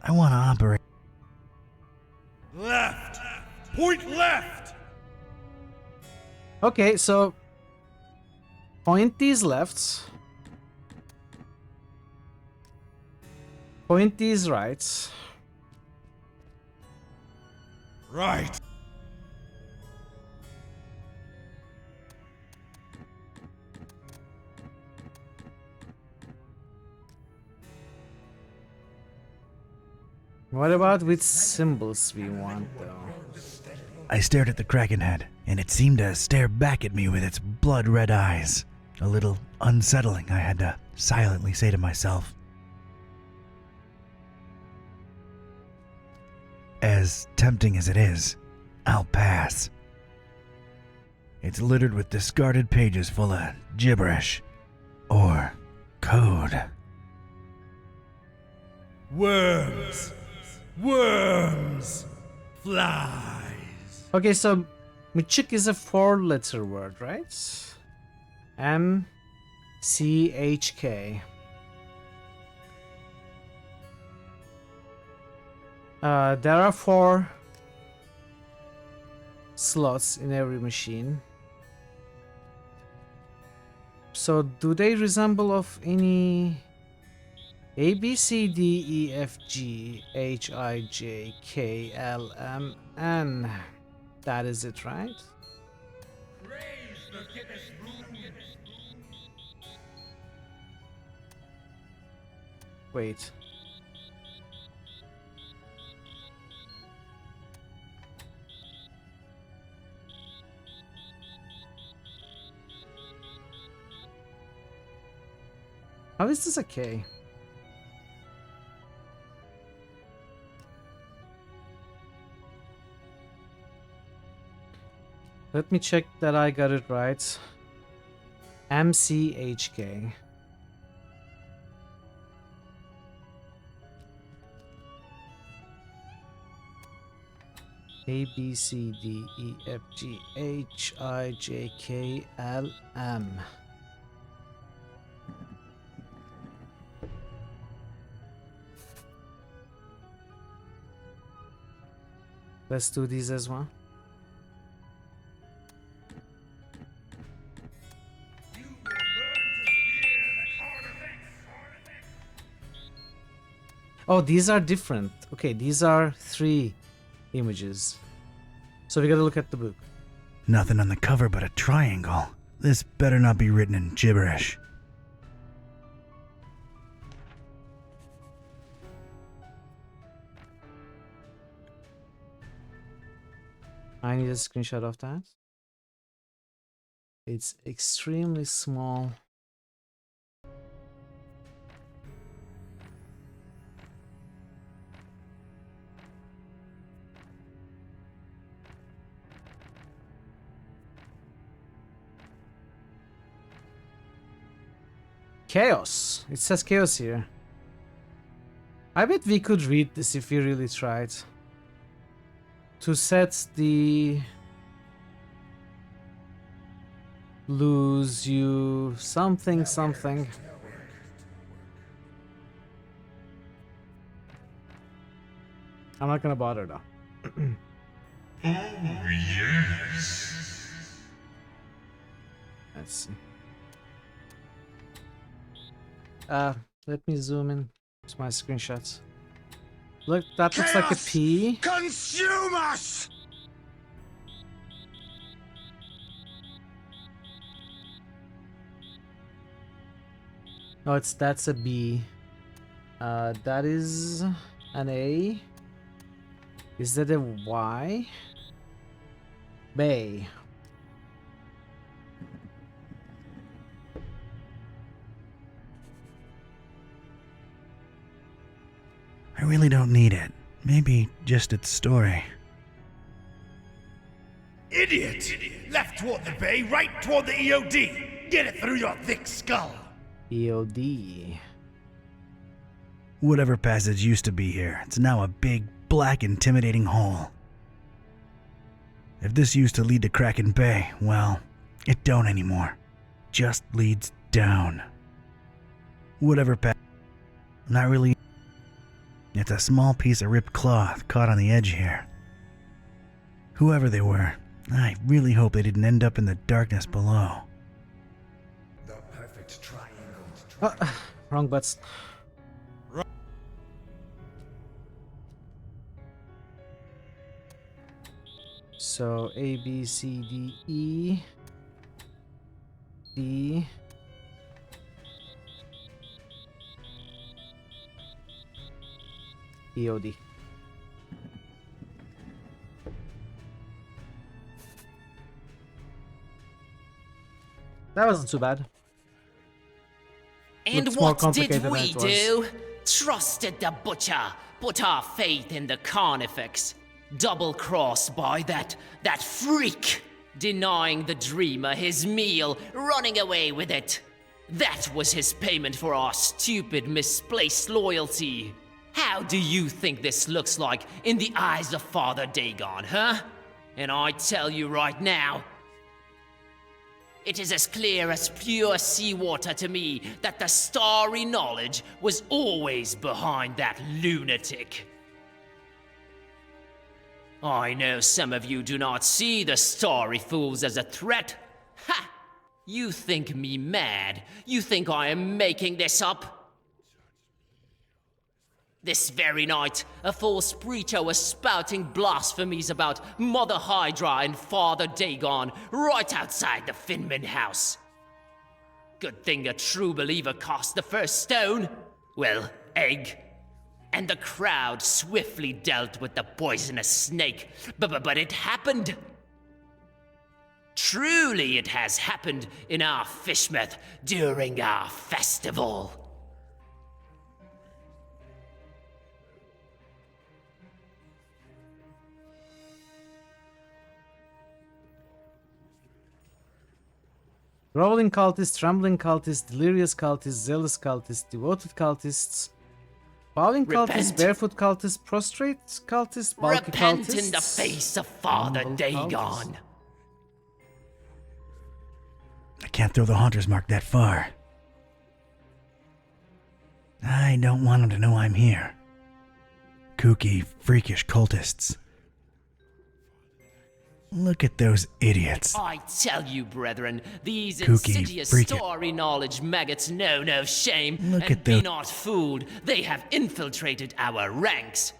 I want to operate. Left. Point left. Okay, so point these left. Point these right. Right. What about which symbols we want though? I stared at the Kraken head, and it seemed to stare back at me with its blood-red eyes. A little unsettling, I had to silently say to myself. As tempting as it is, I'll pass. It's littered with discarded pages full of gibberish or code. Worms. Worms. Flies. Okay, so Michik is a 4-letter word, right? M-C-H-K. There are 4 slots in every machine. So do they resemble of any A, B, C, D, E, F, G, H, I, J, K, L, M, N? That is it, right? Wait. How is this a K? Let me check that I got it right. MCHK. A B C D E F G H I J K L M. Let's do these as well. Oh, these are different. Okay, these are 3 images. So we gotta look at the book. Nothing on the cover but a triangle. This better not be written in gibberish. I need a screenshot of that. It's extremely small. Chaos. It says chaos here. I bet we could read this if we really tried. To set the lose you something something. I'm not gonna bother though. Oh, yes. Let's see. Let me zoom in to my screenshots. Look, that looks like a P. Consume us! No, that's a B. That is an A. Is that a Y? Bay. I really don't need it. Maybe just its story. Idiot! Left toward the bay, right toward the EOD! Get it through your thick skull! EOD. Whatever passage used to be here, it's now a big, black, intimidating hole. If this used to lead to Kraken Bay, well, it don't anymore. Just leads down. Whatever passage... Not really... It's a small piece of ripped cloth caught on the edge here. Whoever they were, I really hope they didn't end up in the darkness below. The perfect triangle. Wrong butts. So A, B, C, D, E, D. EOD. That wasn't too bad. And Looks more what did complicated than we it was. do? Trusted the butcher, put our faith in the carnifex. Double-crossed by that freak. Denying the dreamer his meal, running away with it. That was his payment for our stupid, misplaced loyalty. How do you think this looks like in the eyes of Father Dagon, huh? And I tell you right now, it is as clear as pure seawater to me that the starry knowledge was always behind that lunatic. I know some of you do not see the starry fools as a threat. Ha! You think me mad? You think I am making this up? This very night, a false preacher was spouting blasphemies about Mother Hydra and Father Dagon right outside the Finman house. Good thing a true believer cast the first stone. Well, egg. And the crowd swiftly dealt with the poisonous snake. But it happened. Truly it has happened in our Fishmouth during our festival. Groveling cultists, trembling cultists, delirious cultists, zealous cultists, devoted cultists, bowing cultists, Repent. barefoot cultists, prostrate cultists, bulky Repent cultists. in the face of Father humble Dagon. cultists. I can't throw the Haunter's Mark that far. I don't want him to know I'm here. Kooky, freakish cultists. Look at those idiots. I tell you, brethren, these Kooky, insidious freaky- story knowledge maggots know no shame. Look and at be those- not fooled, they have infiltrated our ranks.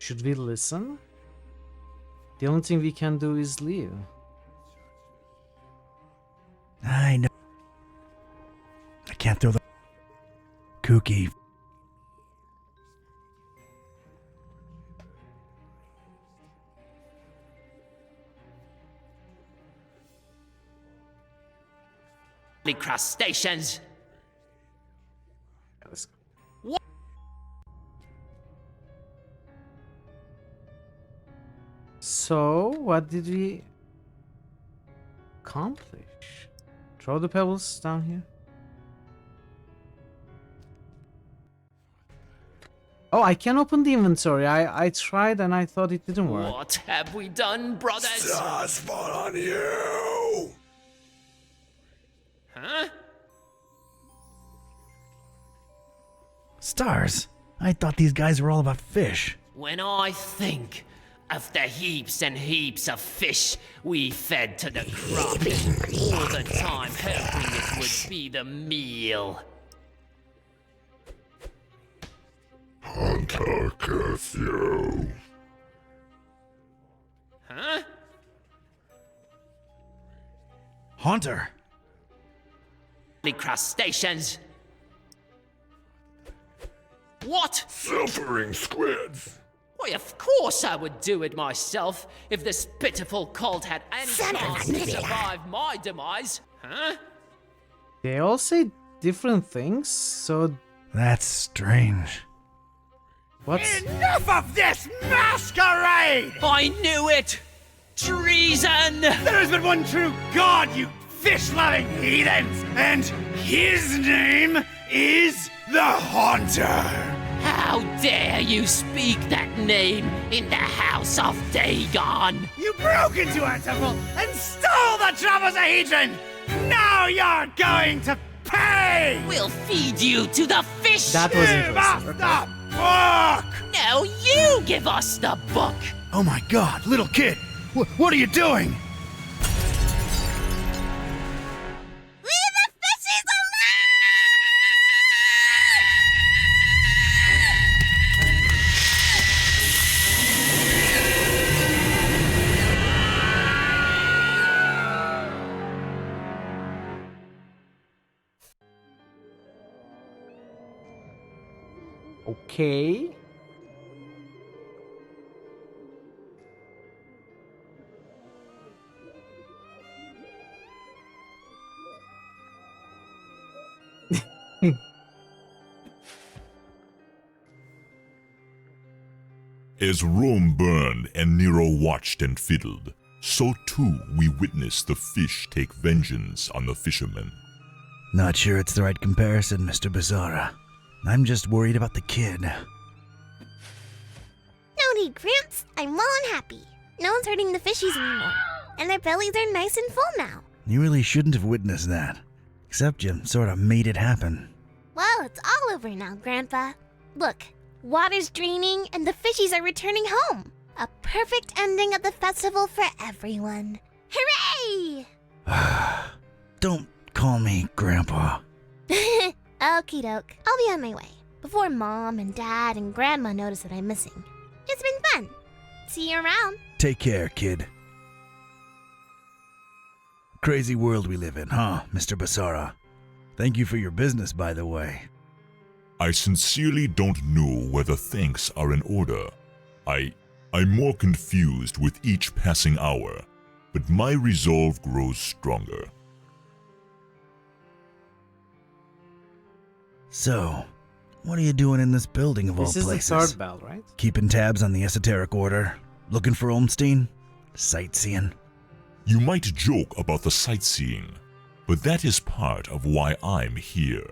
Should we listen? The only thing we can do is leave. I know. I can't throw the kooky. Crustaceans. What? So, what did we accomplish? Throw the pebbles down here. Oh, I can open the inventory. I tried and I thought it didn't work. What have we done, brothers? Stars fall on you! Huh? Stars? I thought these guys were all about fish. When I think of the heaps and heaps of fish we fed to the crops all the time, hoping it would be the meal. Hunter, curse you! Huh? Haunter! Crustaceans. What? Suffering squids! Why, of course I would do it myself if this pitiful cult had any chance to survive my demise. Huh? They all say different things, so That's strange. what's... Enough of this masquerade! I knew it! Treason! There has been one true God, you fish-loving heathens, and his name is the Haunter! How dare you speak that name in the house of Dagon? You broke into our temple and stole the trapezohedron! Now you're going to pay! We'll feed you to the fish! That was Give us interesting. the book! No, you give us the book! Oh my god, little kid! What are you doing? Leave the fishes Okay. As Rome burned and Nero watched and fiddled, so too we witnessed the fish take vengeance on the fishermen. Not sure it's the right comparison, Mr. Bizarra. I'm just worried about the kid. No need, Gramps. I'm well and happy. No one's hurting the fishies anymore. And their bellies are nice and full now. You really shouldn't have witnessed that. Except you sort of made it happen. Well, it's all over now, Grandpa. Look, water's draining and the fishies are returning home. A perfect ending of the festival for everyone. Hooray! Don't call me Grandpa. Okie doke. I'll be on my way. Before Mom and Dad and Grandma notice that I'm missing. It's been fun. See you around. Take care, kid. Crazy world we live in, huh, Mr. Basara? Thank you for your business, by the way. I sincerely don't know whether thanks are in order. I'm more confused with each passing hour, but my resolve grows stronger. So, what are you doing in this building of all This is places? the third bell, right? Keeping tabs on the esoteric order? Looking for Olmstein? Sightseeing? You might joke about the sightseeing, But that is part of why I'm here.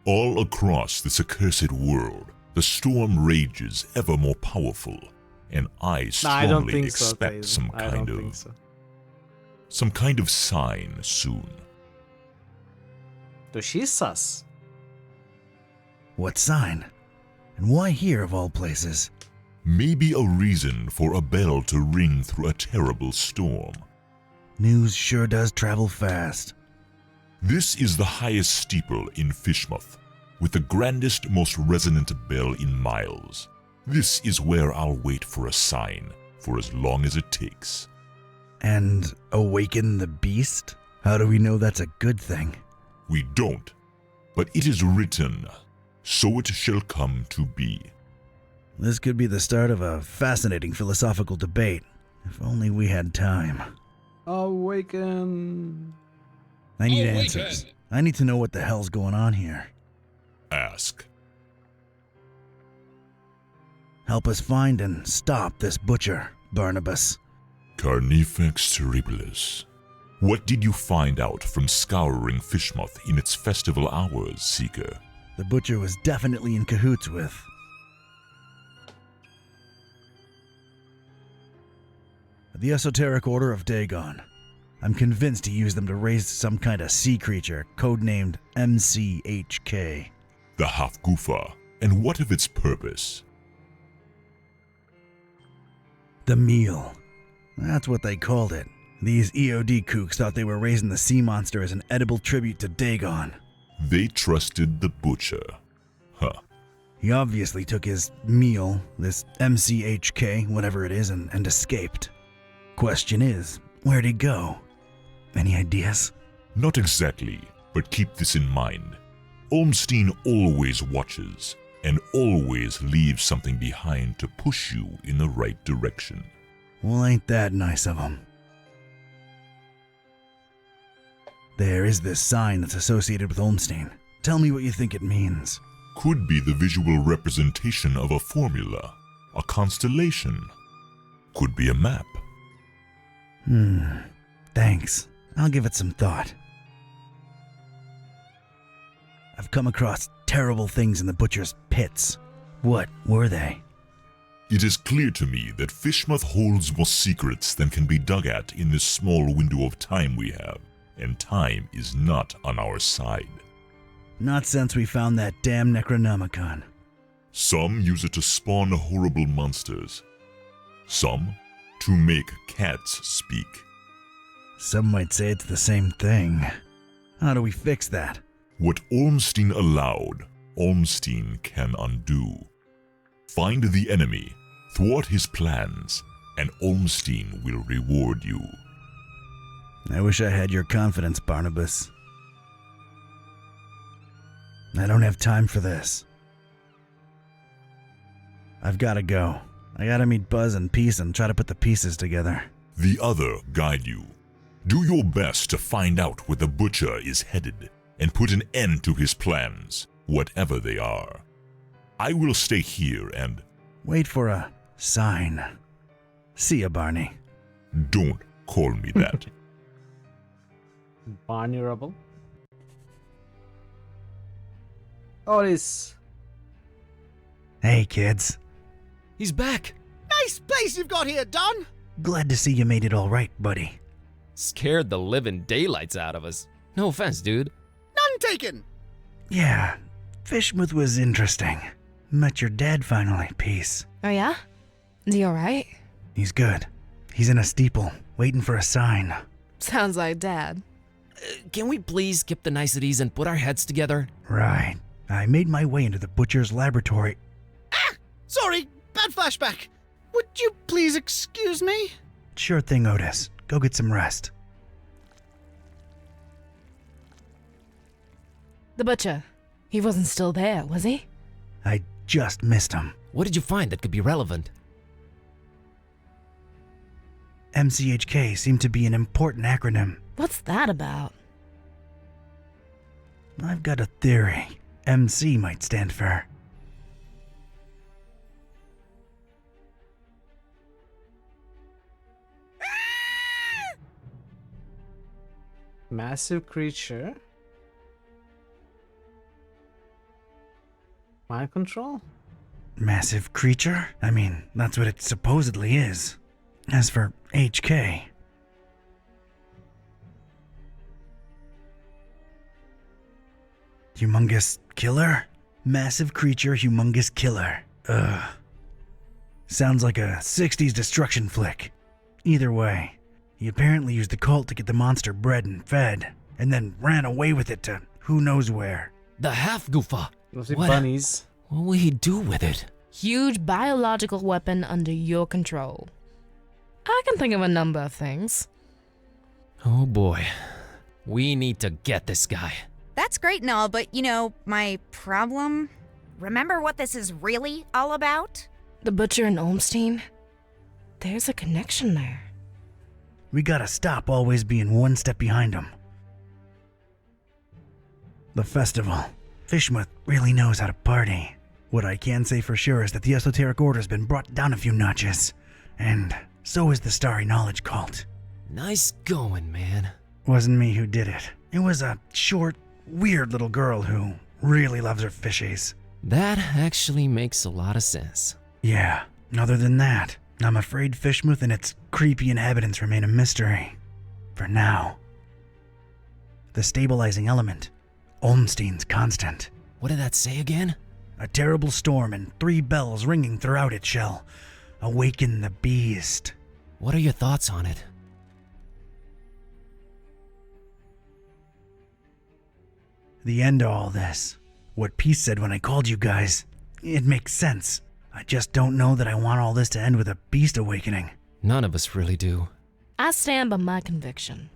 All across this accursed world, the storm rages ever more powerful, and I I don't strongly think so, expect Tyson. some I kind don't of think so. some kind of sign soon. So she's sus. What sign? And why here of all places? Maybe a reason for a bell to ring through a terrible storm. News sure does travel fast. This is the highest steeple in Fishmouth, with the grandest, most resonant bell in miles. This is where I'll wait for a sign, for as long as it takes. And awaken the beast? How do we know that's a good thing? We don't, but it is written, so it shall come to be. This could be the start of a fascinating philosophical debate. If only we had time. Awaken. I need answers. I need to know what the hell's going on here. Ask. Help us find and stop this butcher, Barnabas. Carnifex terribilis. What did you find out from scouring Fishmouth in its festival hours, Seeker? The butcher was definitely in cahoots with. The Esoteric Order of Dagon. I'm convinced he used them to raise some kind of sea creature, codenamed MCHK. The Hafgufa. And what of its purpose? The meal. That's what they called it. These EOD kooks thought they were raising the sea monster as an edible tribute to Dagon. They trusted the butcher. Huh. He obviously took his meal, this MCHK, whatever it is, and escaped. Question is, where'd he go? Any ideas? Not exactly, but keep this in mind. Olmstein always watches, and always leaves something behind to push you in the right direction. Well, ain't that nice of him. There is this sign that's associated with Olmstein. Tell me what you think it means. Could be the visual representation of a formula, a constellation. Could be a map. Thanks. I'll give it some thought. I've come across terrible things in the butcher's pits. What were they? It is clear to me that Fishmouth holds more secrets than can be dug at in this small window of time we have, and time is not on our side. Not since we found that damn Necronomicon. Some use it to spawn horrible monsters. Some to make cats speak. Some might say it's the same thing. How do we fix that? What Olmstein allowed, Olmstein can undo. Find the enemy, thwart his plans, and Olmstein will reward you. I wish I had your confidence, Barnabas. I don't have time for this. I've gotta go. I gotta meet Buzz and Peace and try to put the pieces together. The other guide you. Do your best to find out where the butcher is headed and put an end to his plans, whatever they are. I will stay here and... Wait for a sign. See ya, Barney. Don't call me that. Barney Rubble. Otis. Hey, kids. He's back. Nice place you've got here, Don. Glad to see you made it all right, buddy. Scared the living daylights out of us. No offense, dude. None taken. Yeah, Fishmouth was interesting. Met your dad finally, Peace. Oh yeah? Is he alright? He's good. He's in a steeple, waiting for a sign. Sounds like Dad. Can we please skip the niceties and put our heads together? Right. I made my way into the butcher's laboratory. Sorry, bad flashback. Would you please excuse me? Sure thing, Otis. Go get some rest. The butcher. He wasn't still there, was he? I just missed him. What did you find that could be relevant? MCHK seemed to be an important acronym. What's that about? I've got a theory. MC might stand for... Massive creature. Mind control? Massive creature? I mean, that's what it supposedly is. As for HK... Humongous killer? Massive creature, humongous killer. Ugh. Sounds like a 60s destruction flick. Either way, he apparently used the cult to get the monster bred and fed, and then ran away with it to who knows where. The half-goofa. Mostly bunnies. What will he do with it? Huge biological weapon under your control. I can think of a number of things. Oh boy. We need to get this guy. That's great and all, but my problem? Remember what this is really all about? The butcher and Olmstein? There's a connection there. We gotta stop always being one step behind him. The festival. Fishmuth really knows how to party. What I can say for sure is that the Esoteric Order's been brought down a few notches. And so is the Starry Knowledge Cult. Nice going, man. Wasn't me who did it. It was a short, weird little girl who really loves her fishies. That actually makes a lot of sense. Yeah, other than that, I'm afraid Fishmuth and its creepy inhabitants remain a mystery. For now. The stabilizing element, Olmstein's constant. What did that say again? A terrible storm and 3 bells ringing throughout it shall awaken the beast. What are your thoughts on it? The end to all this. What Peace said when I called you guys. It makes sense. I just don't know that I want all this to end with a beast awakening. None of us really do. I stand by my conviction.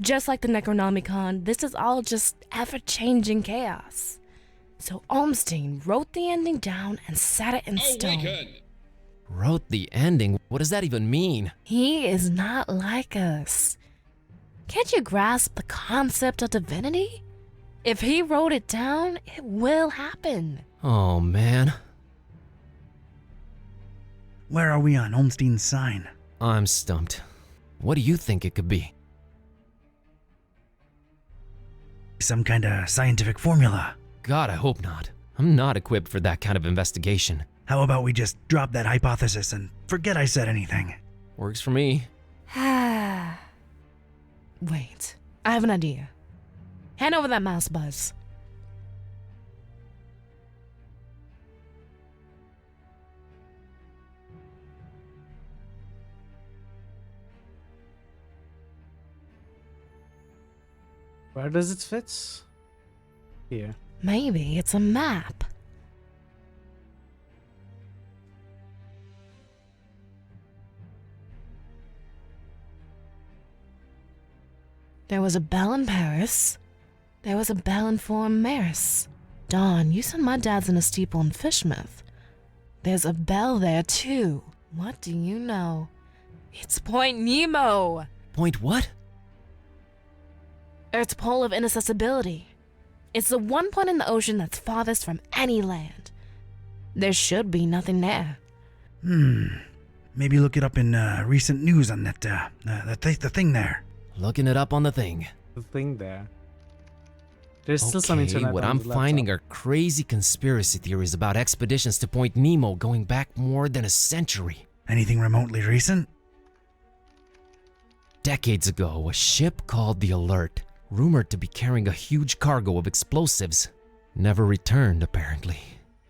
Just like the Necronomicon, this is all just ever-changing chaos. So Olmstein wrote the ending down and set it in stone. Wrote the ending? What does that even mean? He is not like us. Can't you grasp the concept of divinity? If he wrote it down, it will happen. Oh, man. Where are we on Olmstein's sign? I'm stumped. What do you think it could be? Some kind of scientific formula. God, I hope not. I'm not equipped for that kind of investigation. How about we just drop that hypothesis and forget I said anything? Works for me. Wait, I have an idea. Hand over that mouse, Buzz. Where does it fit? Here. Maybe it's a map. There was a bell in Paris. There was a bell in Forum Maris. Dawn, you said my dad's in a steeple in Fishmouth. There's a bell there too. What do you know? It's Point Nemo! Point what? Earth's pole of inaccessibility. It's the one point in the ocean that's farthest from any land. There should be nothing there. Maybe look it up in recent news on that, the thing there. Looking it up on the thing. The thing there. There's still some internet what on I'm the laptop. finding are crazy conspiracy theories about expeditions to Point Nemo going back more than a century. Anything remotely recent? Decades ago, a ship called the Alert, rumored to be carrying a huge cargo of explosives, never returned apparently.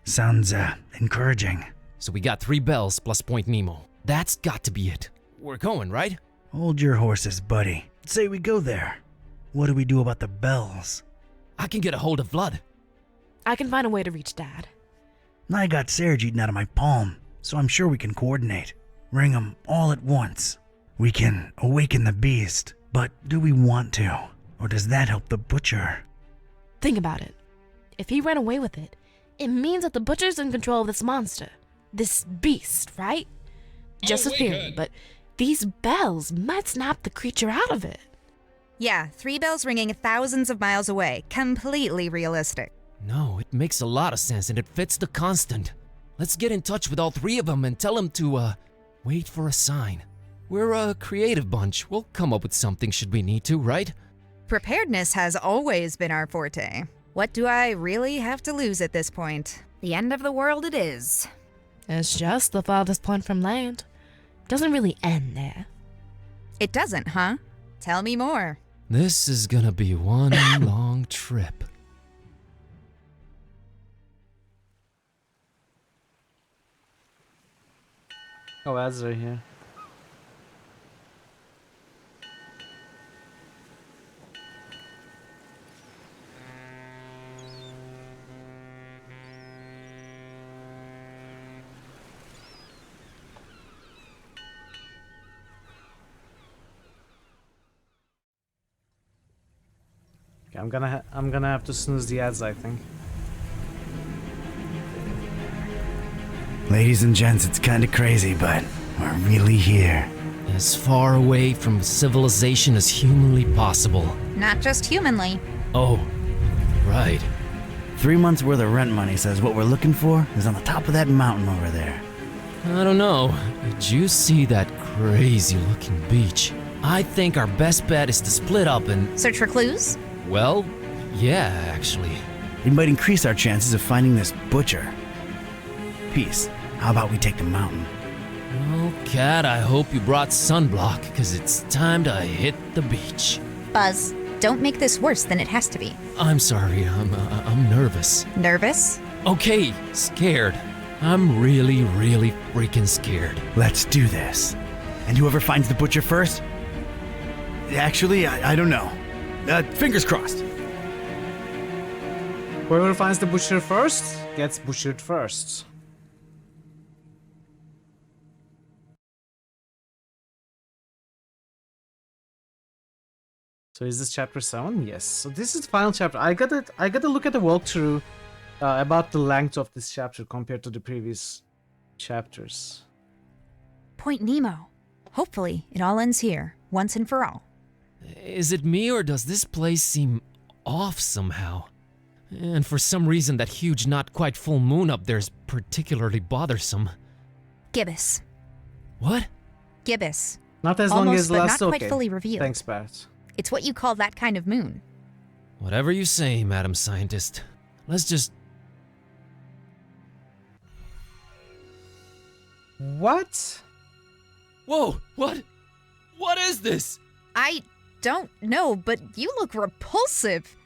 Sounds, encouraging. So we got 3 bells plus Point Nemo. That's got to be it. We're going, right? Hold your horses, buddy. Say we go there. What do we do about the bells? I can get a hold of Vlad. I can find a way to reach Dad. I got Serge eaten out of my palm, so I'm sure we can coordinate. Ring them all at once. We can awaken the beast, but do we want to? Or does that help the butcher? Think about it. If he ran away with it, it means that the butcher's in control of this monster. This beast, right? Just a theory, but these bells might snap the creature out of it. Yeah, 3 bells ringing thousands of miles away. Completely realistic. No, it makes a lot of sense and it fits the constant. Let's get in touch with all 3 of them and tell them to, wait for a sign. We're a creative bunch. We'll come up with something should we need to, right? Preparedness has always been our forte. What do I really have to lose at this point? The end of the world it is. It's just the farthest point from land. Doesn't really end there. It doesn't, huh? Tell me more. This is gonna be one long trip. Oh, ads are here. Okay, I'm gonna have to snooze the ads, I think. Ladies and gents, it's kinda crazy, but we're really here. As far away from civilization as humanly possible. Not just humanly. Oh, right. 3 months worth of rent money says what we're looking for is on the top of that mountain over there. I don't know. Did you see that crazy looking beach? I think our best bet is to split up and... Search for clues? Well, yeah, actually. It might increase our chances of finding this butcher. Peace. How about we take the mountain? Well, Cat, I hope you brought sunblock, because it's time to hit the beach. Buzz, don't make this worse than it has to be. I'm sorry, I'm nervous. Nervous? Okay, scared. I'm really, really freaking scared. Let's do this. And whoever finds the butcher first? Actually, I don't know. Fingers crossed. Whoever finds the butcher first gets butchered first. So is this chapter 7? Yes. So this is the final chapter. I gotta look at the walkthrough about the length of this chapter compared to the previous chapters. Point Nemo. Hopefully, it all ends here, once and for all. Is it me, or does this place seem off somehow? And for some reason, that huge, not quite full moon up there is particularly bothersome. Gibbous. What? Gibbous. Not as Almost, long as but last. not Okay. quite fully revealed. Thanks, Bart. It's what you call that kind of moon. Whatever you say, Madam Scientist. Let's just... What? Whoa, what? What is this? I don't know, but you look repulsive.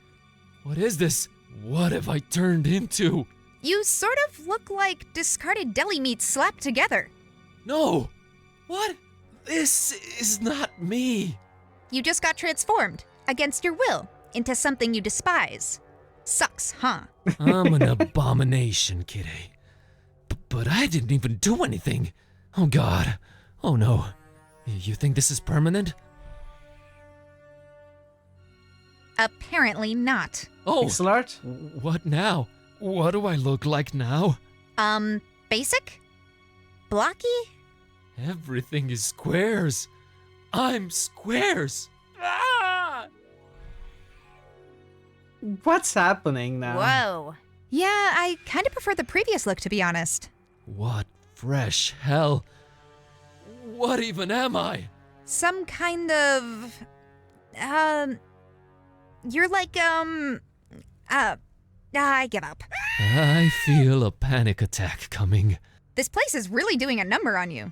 What is this? What have I turned into? You sort of look like discarded deli meat slapped together. No! What? This is not me. You just got transformed, against your will, into something you despise. Sucks, huh? I'm an abomination, Kitty. But I didn't even do anything. Oh God. Oh no. You think this is permanent? Apparently not. Oh! Pixel art? What now? What do I look like now? Basic? Blocky? Everything is squares. I'm squares. Ah! What's happening now? Whoa. Yeah, I kind of prefer the previous look, to be honest. What fresh hell? What even am I? Some kind of... You're like, I give up. I feel a panic attack coming. This place is really doing a number on you.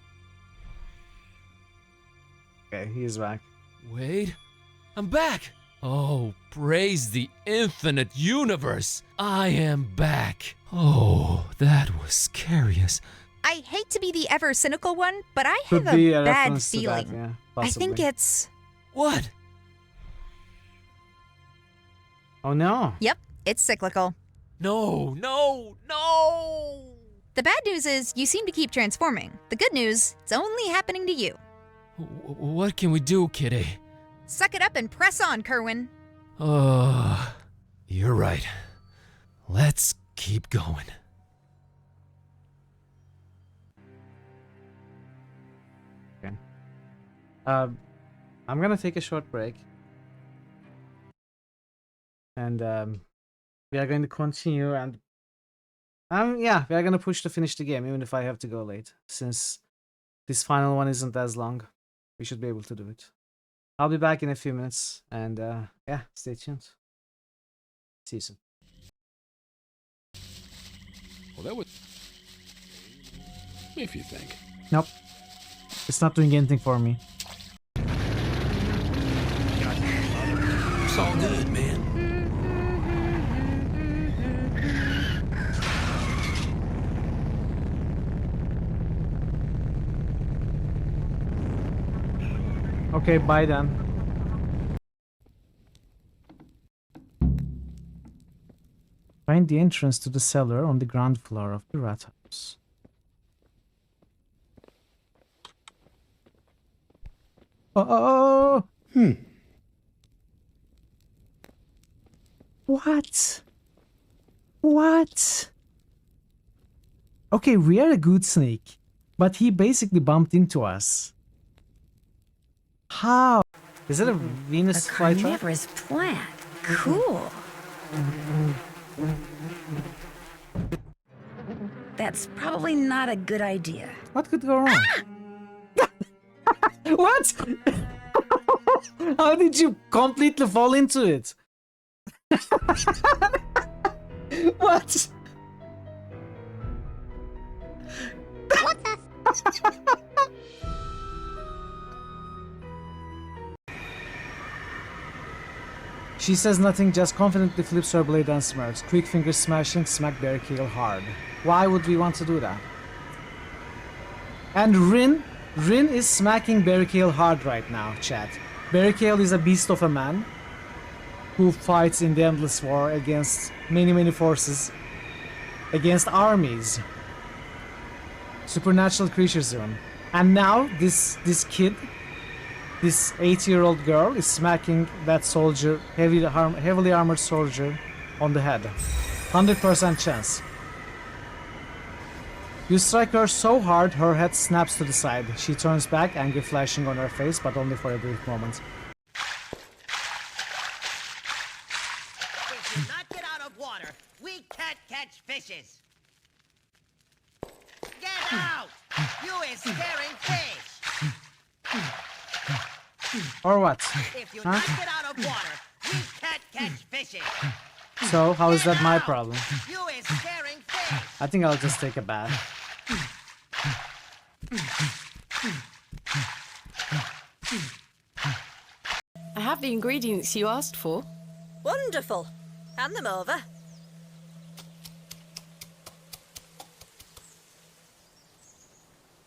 Okay, he's back. Wait, I'm back! Oh, praise the infinite universe! I am back! Oh, that was scariest. I hate to be the ever cynical one, but I Could have be a a bad reference to feeling. that, yeah, I think possibly. it's... What? Oh no. Yep, it's cyclical. No, no, no! The bad news is you seem to keep transforming. The good news, it's only happening to you. What can we do, Kitty? Suck it up and press on, Kerwin. Oh, you're right. Let's keep going. Okay. I'm gonna take a short break. And we are going to continue, and yeah, we are gonna push to finish the game, even if I have to go late, since this final one isn't as long. We should be able to do it. I'll be back in a few minutes, and yeah, stay tuned. See you soon. Well, that would... If you think. Nope. It's not doing anything for me. It's all good, man. Okay, bye then. Find the entrance to the cellar on the ground floor of the rat house. Oh! What? What? Okay, we are a good snake, but he basically bumped into us. How? Is it a Venus flytrap? Carnivorous plant. Cool. That's probably not a good idea. What could go wrong? What? How did you completely fall into it? What? What the? She says nothing, just confidently flips her blade and smirks. Quick fingers smashing, smack Barricade hard. Why would we want to do that? And Rin is smacking Barricade hard right now, chat. Barricade is a beast of a man who fights in the endless war against many forces, against armies, supernatural creatures even. And now this kid, this 8-year-old girl, is smacking that soldier, heavily armored soldier, on the head. 100% chance. You strike her so hard, her head snaps to the side. She turns back, anger flashing on her face, but only for a brief moment. If you not get out of water, we can't catch fishes. Get out! You is scaring fish. Or what? If you Huh? not get out of water, we can't catch fishes. So, how is that my problem? You is scaring fish. I think I'll just take a bath. I have the ingredients you asked for. Wonderful. Hand them over.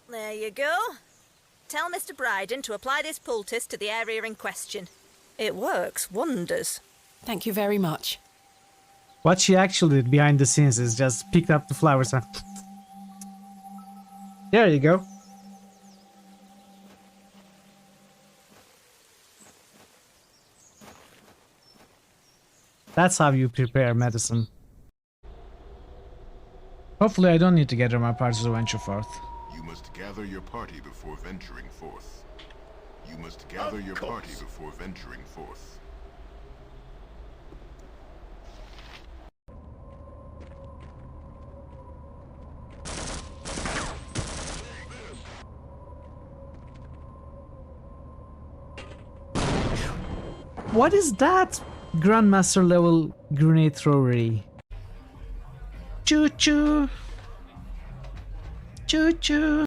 There you go. Tell Mr. Bryden to apply this poultice to the area in question. It works wonders. Thank you very much. What she actually did behind the scenes is just picked up the flowers and... There you go. That's how you prepare medicine. Hopefully I don't need to gather my party to venture forth. You must gather your party before venturing forth. You must gather your party before venturing forth. What is that? Grandmaster level grenade throwery. Choo choo. Choo choo.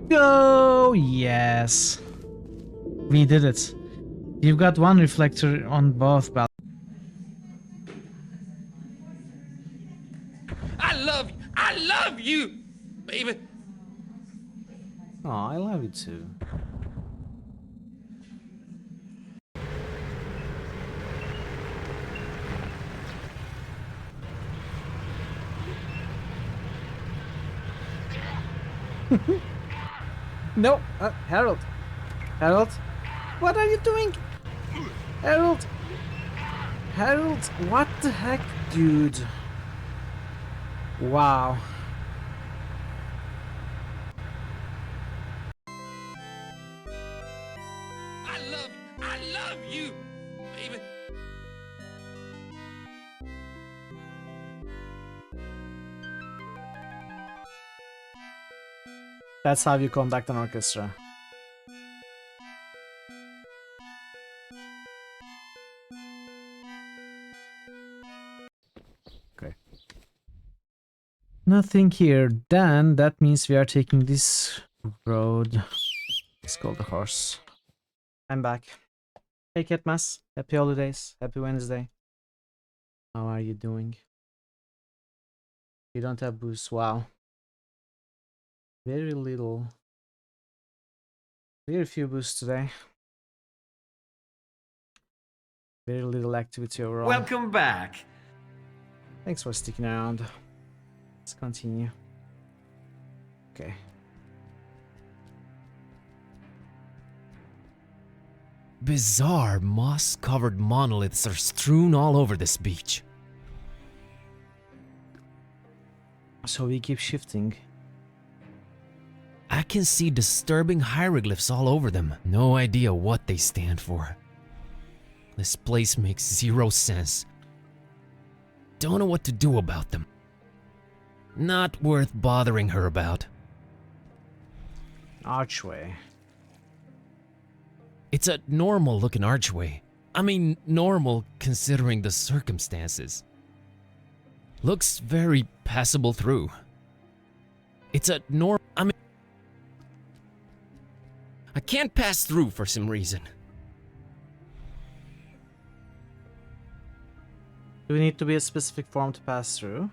Go! Yes. We did it. You've got one reflector on both balconies. I love you, baby. Oh, I love you too. No, Harold. Harold, what are you doing? Harold. Harold, what the heck, dude? Wow. love you, baby. That's how you conduct an orchestra. Okay. Nothing here. Then that means we are taking this road. Let's call the horse. I'm back. Hey Ketmas. Happy holidays. Happy Wednesday. How are you doing? You don't have boost. Wow. Very little. Very few boosts today. Very little activity overall. Welcome back. Thanks for sticking around. Let's continue. Okay. Bizarre moss-covered monoliths are strewn all over this beach. So we keep shifting. I can see disturbing hieroglyphs all over them. No idea what they stand for. This place makes zero sense. Don't know what to do about them. Not worth bothering her about. Archway. It's a normal looking archway. I mean, normal considering the circumstances. Looks very passable through. It's a I can't pass through for some reason. Do we need to be a specific form to pass through?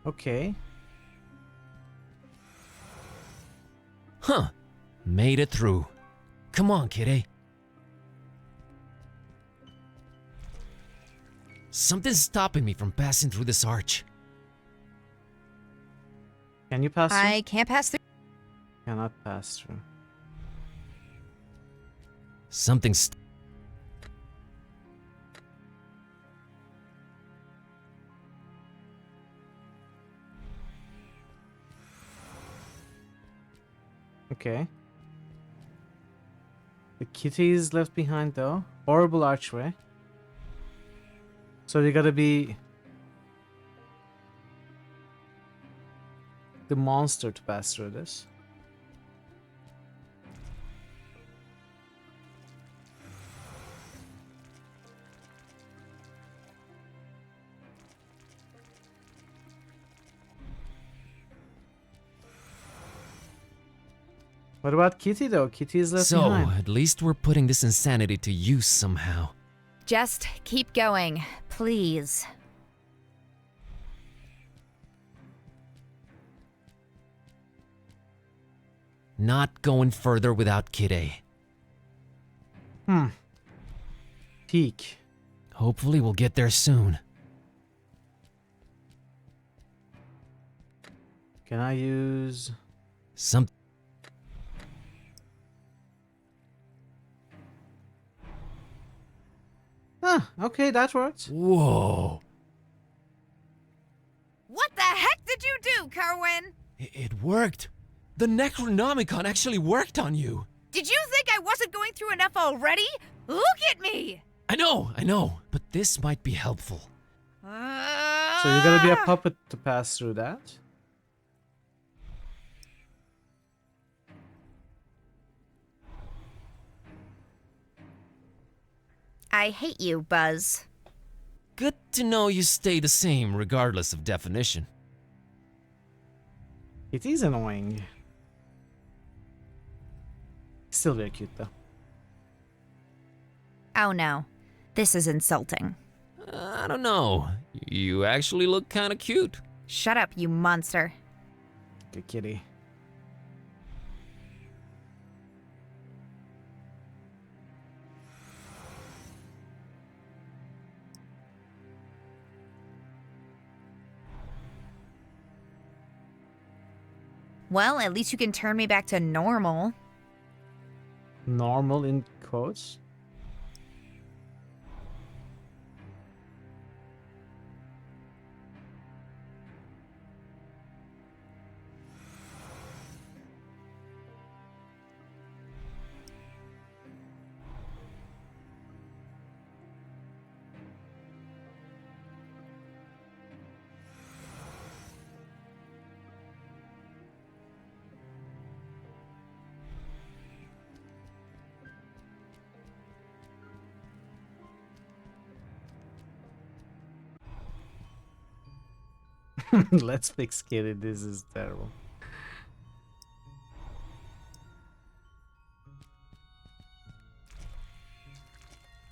Okay. Huh. Made it through. Come on, kitty. Something's stopping me from passing through this arch. Can you pass through? I can't pass through. Cannot pass through. Something's... Okay. The kitty is left behind though. Horrible archway. So you gotta be the monster to pass through this. What about Kitty though? Kitty is left behind. So, at least we're putting this insanity to use somehow. Just keep going, please. Not going further without Kitty. Peak. Hopefully we'll get there soon. Can I use some? Ah, okay, that works. Whoa. What the heck did you do, Kerwin? It worked. The Necronomicon actually worked on you. Did you think I wasn't going through enough already? Look at me! I know, but this might be helpful. So you're gonna be a puppet to pass through that? I hate you, Buzz. Good to know you stay the same regardless of definition. It is annoying. Still very cute though. Oh no, this is insulting. I don't know. You actually look kinda cute. Shut up, you monster. Good kitty. Well, at least you can turn me back to normal. Normal in quotes? Let's fix Kitty. This is terrible.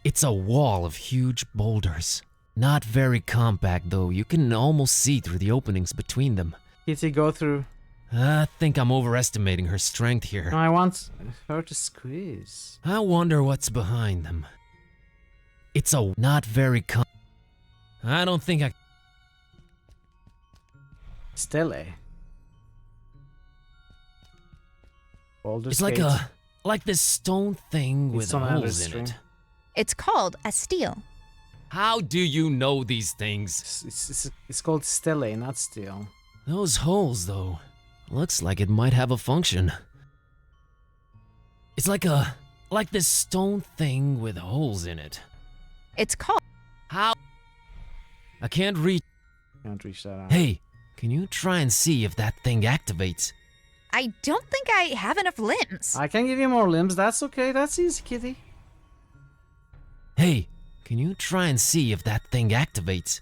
It's a wall of huge boulders. Not very compact though, you can almost see through the openings between them. Kitty, go through. I think I'm overestimating her strength here. I want her to squeeze. I wonder what's behind them. It's a not very I don't think I... Stele. It's like this stone thing with holes in it. It's called a stele. How do you know these things? It's called stele, not steel. Those holes, though, looks like it might have a function. It's like this stone thing with holes in it. It's called... How? I can't reach... Can't reach that out. Hey, can you try and see if that thing activates? I don't think I have enough limbs. I can give you more limbs. That's okay. That's easy, Kitty. Hey, can you try and see if that thing activates?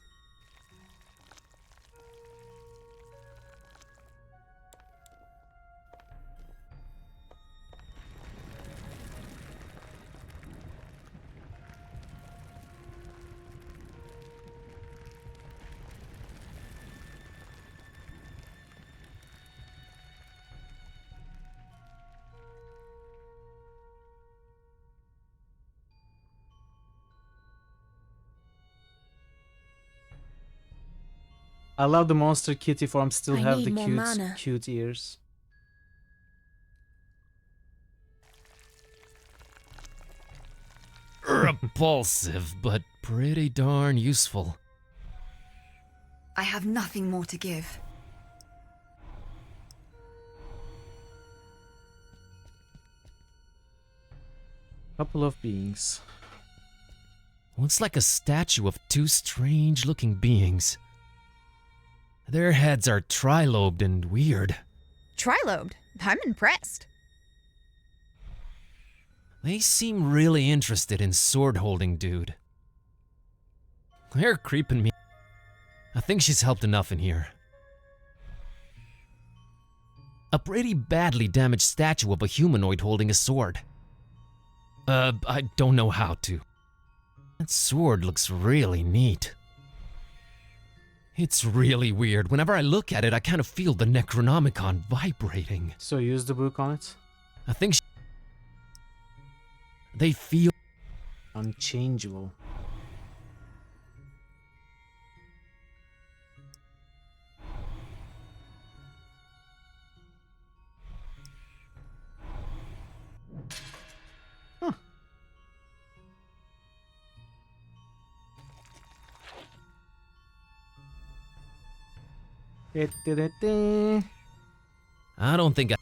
I love the monster kitty form. Still I have need the more mana. cute ears. Repulsive, but pretty darn useful. I have nothing more to give. Couple of beings. Looks like a statue of two strange-looking beings. Their heads are trilobed and weird. Trilobed? I'm impressed. They seem really interested in sword-holding dude. They're creeping me. I think she's helped enough in here. A pretty badly damaged statue of a humanoid holding a sword. I don't know how to. That sword looks really neat. It's really weird. Whenever I look at it, I kind of feel the Necronomicon vibrating. So use the book on it? I think they feel unchangeable. Huh. I don't think I...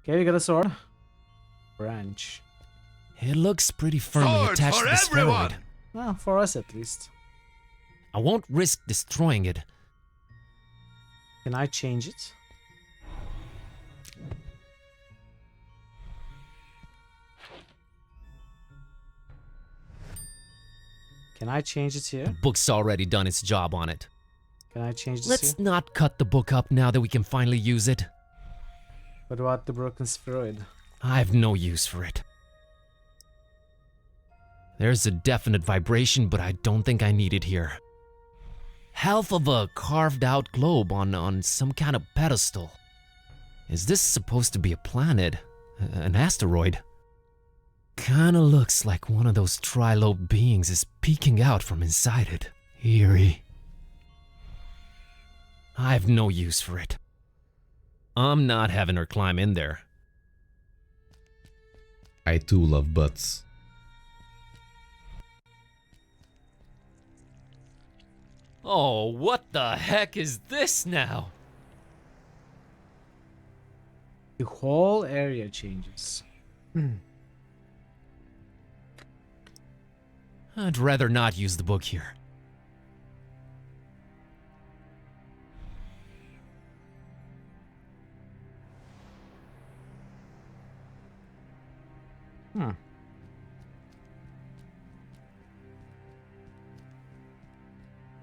Okay, we got a sword. Branch. It looks pretty firmly Swords attached for to the everyone! spheroid. Well, for us at least. I won't risk destroying it. Can I change it? Can I change it here? The book's already done its job on it. Can I change this Let's here? not cut the book up now that we can finally use it. What about the broken spheroid? I have no use for it. There's a definite vibration, but I don't think I need it here. Half of a carved out globe on some kind of pedestal. Is this supposed to be a planet? An asteroid? Kinda looks like one of those trilobed beings is peeking out from inside it. Eerie. I have no use for it. I'm not having her climb in there. I too love butts. Oh, what the heck is this now? The whole area changes. I'd rather not use the book here.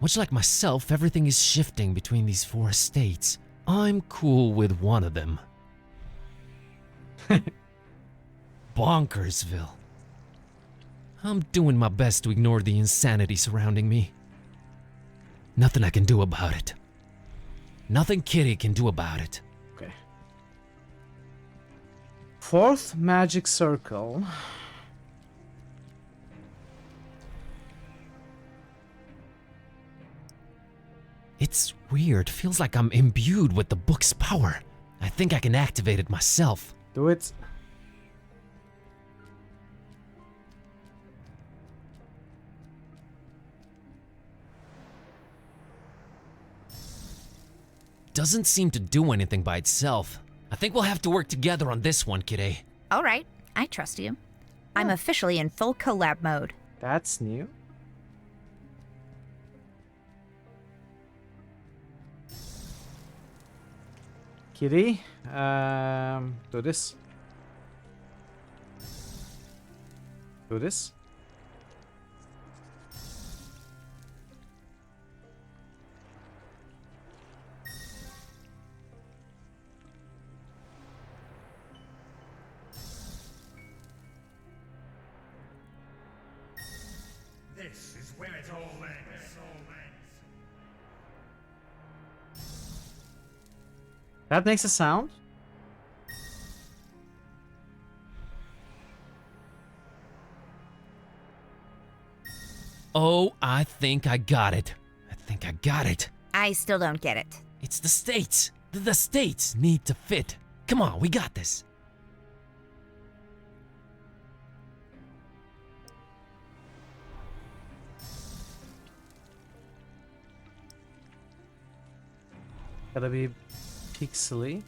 Much like myself, everything is shifting between these four estates. I'm cool with one of them. Bonkersville. I'm doing my best to ignore the insanity surrounding me. Nothing I can do about it. Nothing Kitty can do about it. Okay. Fourth magic circle. It's weird. Feels like I'm imbued with the book's power. I think I can activate it myself. Do it. Doesn't seem to do anything by itself. I think we'll have to work together on this one, Kitty. All right, I trust you. I'm officially in full collab mode. That's new. Kitty, do this. Do this. This is where it all ends. That makes a sound. Oh, I think I got it. I still don't get it. It's the states. The states need to fit. Come on, we got this. Gotta be pixely.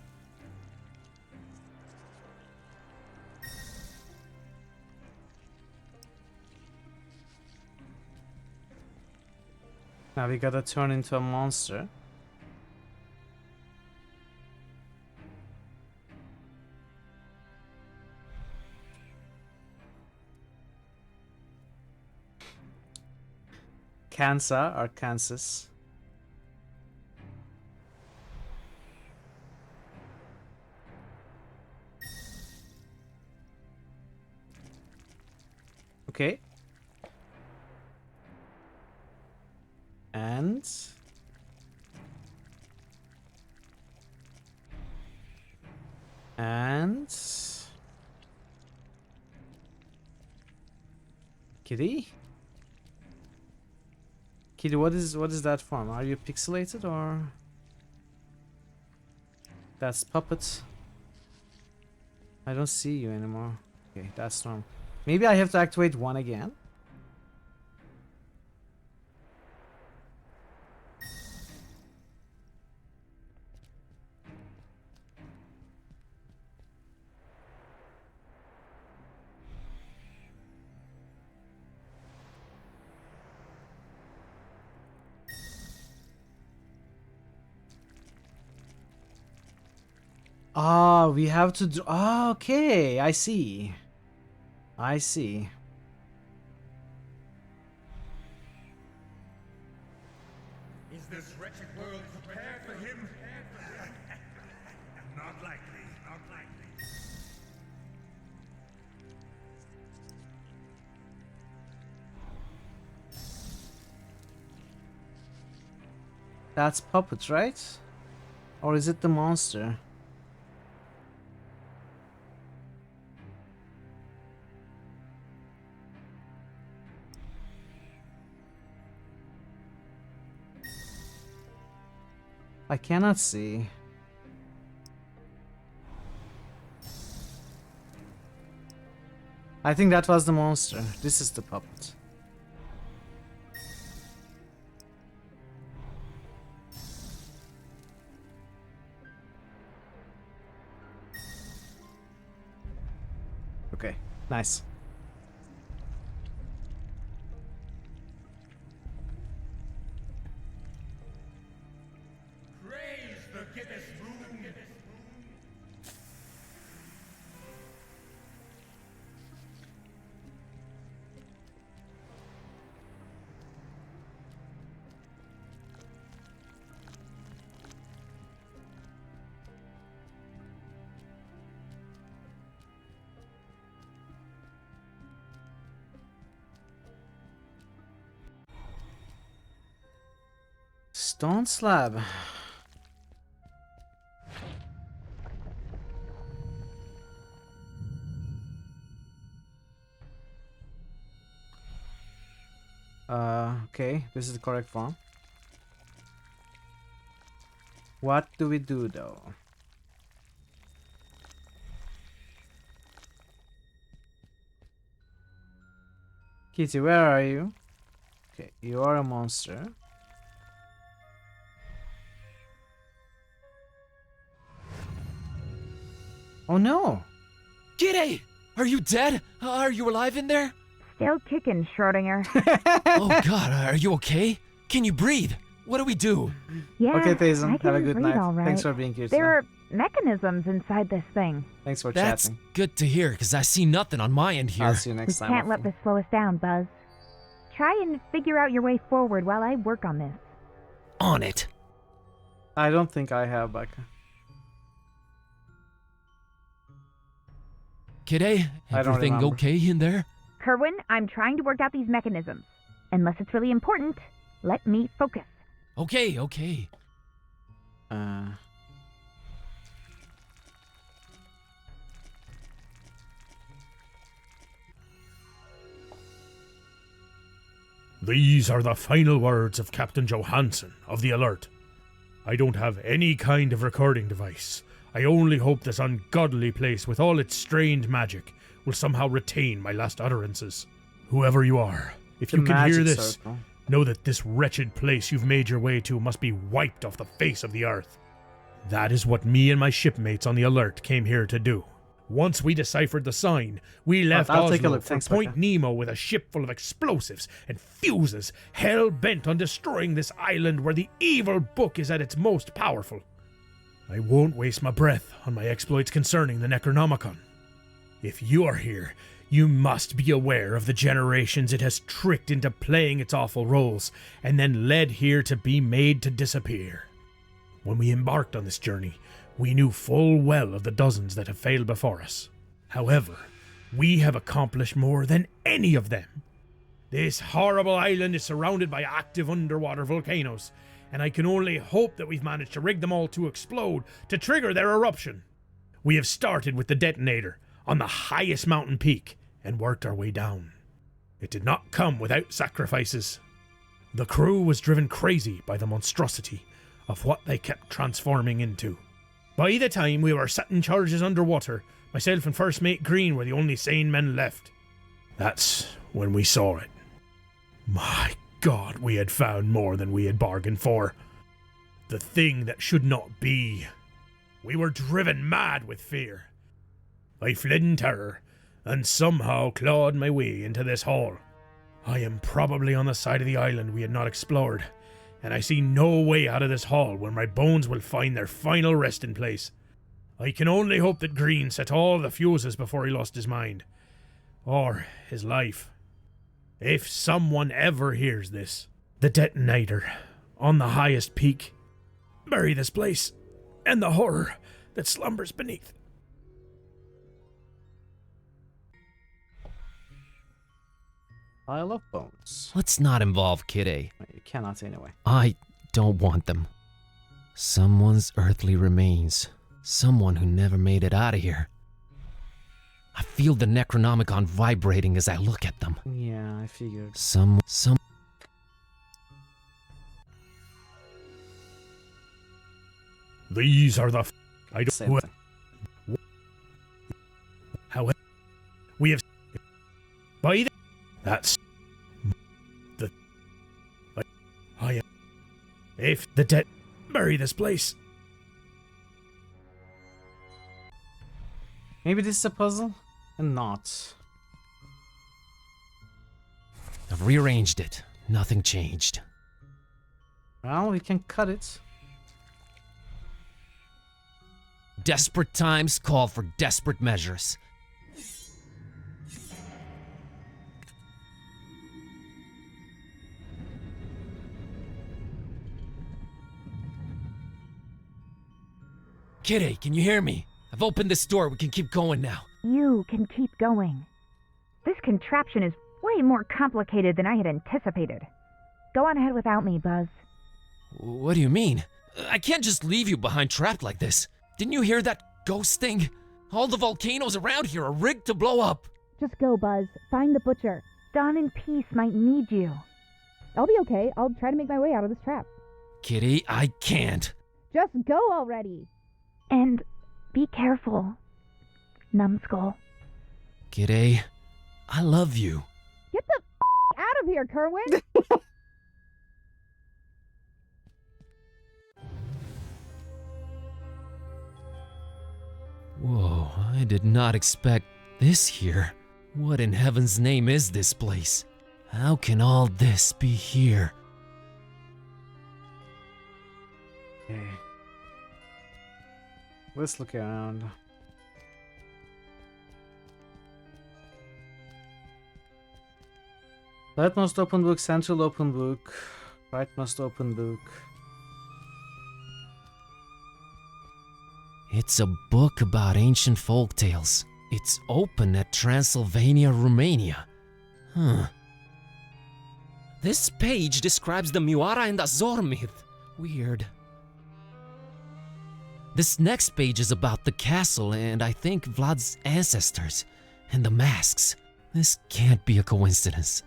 Now we gotta turn into a monster. Kansas or Kansas. Okay. And Kitty? Kitty, what is that form? Are you pixelated or that's puppet? I don't see you anymore. Okay, that's normal. Maybe I have to activate one again. Ah, we have to do. Ah, okay, I see. I see. Is this wretched world prepared for him? Not likely, not likely. That's puppet, right? Or is it the monster? I cannot see. I think that was the monster. This is the puppet. Okay, nice. Praise the Gibbous moon. Stone slab. Okay, this is the correct form. What do we do though? Kitty, where are you? Okay, you are a monster. Oh no! Kitty! Are you dead? Are you alive in there? Still kicking, Schrodinger. Oh god, are you okay? Can you breathe? What do we do? Yeah, Okay, Tayson, I have can a good breathe night. all right. Thanks for being here There today. are mechanisms inside this thing. Thanks for That's chatting. good to hear, because I see nothing on my end here. I'll see you We next time. can't let this slow us down, Buzz. Try and figure out your way forward while I work on this. On it. I don't think I have back. Kitty, I don't everything remember. okay in there? Kerwin, I'm trying to work out these mechanisms. Unless it's really important, let me focus. Okay, okay. These are the final words of Captain Johansson of the Alert. I don't have any kind of recording device. I only hope this ungodly place with all its strange magic will somehow retain my last utterances. Whoever you are, if The you can hear magic this, circle. know that this wretched place you've made your way to must be wiped off the face of the earth. That is what me and my shipmates on the Alert came here to do. Once we deciphered the sign, we left I'll take a Oslo look. for Thanks, Point Becca. Nemo with a ship full of explosives and fuses, hell-bent on destroying this island where the evil book is at its most powerful. I won't waste my breath on my exploits concerning the Necronomicon. If you are here, you must be aware of the generations it has tricked into playing its awful roles, and then led here to be made to disappear. When we embarked on this journey, we knew full well of the dozens that have failed before us. However, we have accomplished more than any of them. This horrible island is surrounded by active underwater volcanoes, and I can only hope that we've managed to rig them all to explode to trigger their eruption. We have started with the detonator on the highest mountain peak and worked our way down. It did not come without sacrifices. The crew was driven crazy by the monstrosity of what they kept transforming into. By the time we were setting charges underwater, myself and First Mate Green were the only sane men left. That's when we saw it. My God, we had found more than we had bargained for. The thing that should not be. We were driven mad with fear. I fled in terror, and somehow clawed my way into this hall. I am probably on the side of the island we had not explored, and I see no way out of this hall where my bones will find their final resting place. I can only hope that Green set all the fuses before he lost his mind. Or his life. If someone ever hears this, the detonator, on the highest peak, bury this place, and the horror that slumbers beneath. Pile of bones. Let's not involve Kitty. You cannot anyway. I don't want them. Someone's earthly remains. Someone who never made it out of here. I feel the Necronomicon vibrating as I look at them. Yeah, I figured. Some. These are the. I don't. Same thing. However, we have. By the. That's. The. I am. If the dead. Bury this place. Maybe this is a puzzle? And not. I've rearranged it. Nothing changed. Well, we can cut it. Desperate times call for desperate measures. Kitty, can you hear me? I've opened this door. We can keep going now. You can keep going. This contraption is way more complicated than I had anticipated. Go on ahead without me, Buzz. What do you mean? I can't just leave you behind trapped like this. Didn't you hear that ghost thing? All the volcanoes around here are rigged to blow up. Just go, Buzz. Find the butcher. Dawn and Peace might need you. I'll be okay. I'll try to make my way out of this trap. Kitty, I can't. Just go already. And be careful, Numbskull. Kitty, I love you. Get the out of here, Kerwin! Whoa, I did not expect this here. What in heaven's name is this place? How can all this be here? Okay. Let's look around. Leftmost open book, central open book, rightmost open book. It's a book about ancient folk tales. It's open at Transylvania, Romania. Huh. This page describes the Miwara and Azor myth. Weird. This next page is about the castle and I think Vlad's ancestors and the masks. This can't be a coincidence.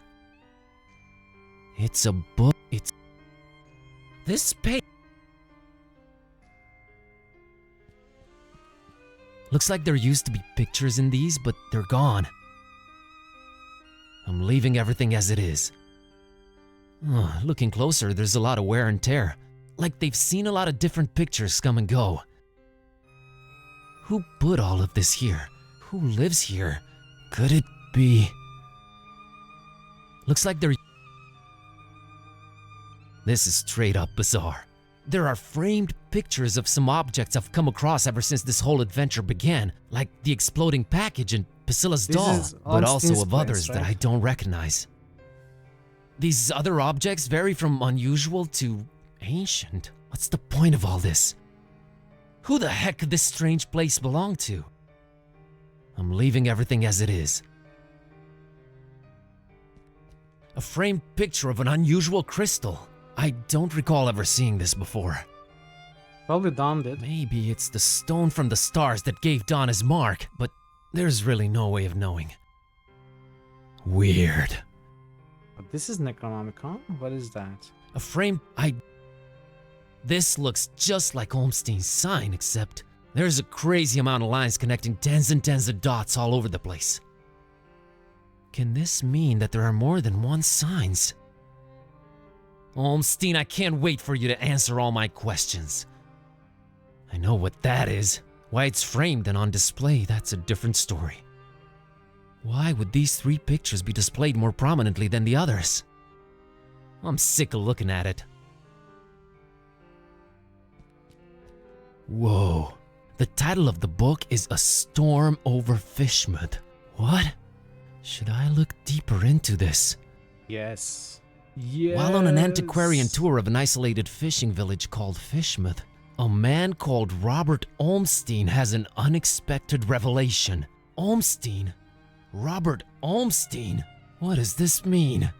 It's a book. This page looks like there used to be pictures in these, but they're gone. I'm leaving everything as it is. Looking closer, there's a lot of wear and tear. Like they've seen a lot of different pictures come and go. Who put all of this here? Who lives here? Could it be? Looks like they're... This is straight up bizarre. There are framed pictures of some objects I've come across ever since this whole adventure began, like the exploding package and Priscilla's doll, but also of others that I don't recognize. These other objects vary from unusual to ancient. What's the point of all this? Who the heck could this strange place belong to? I'm leaving everything as it is. A framed picture of an unusual crystal. I don't recall ever seeing this before. Probably Don did. Maybe it's the stone from the stars that gave Don his mark, but there's really no way of knowing. Weird. This is Necronomicon? What is that? A frame... This looks just like Olmstein's sign, except there's a crazy amount of lines connecting tens and tens of dots all over the place. Can this mean that there are more than one signs? Olmstein, I can't wait for you to answer all my questions. I know what that is. Why it's framed and on display, that's a different story. Why would these 3 pictures be displayed more prominently than the others? I'm sick of looking at it. Whoa. The title of the book is A Storm Over Fishmouth. What? Should I look deeper into this? Yes. Yes. While on an antiquarian tour of an isolated fishing village called Fishmouth, a man called Robert Olmstein has an unexpected revelation. Olmstein? Robert Olmstein? What does this mean?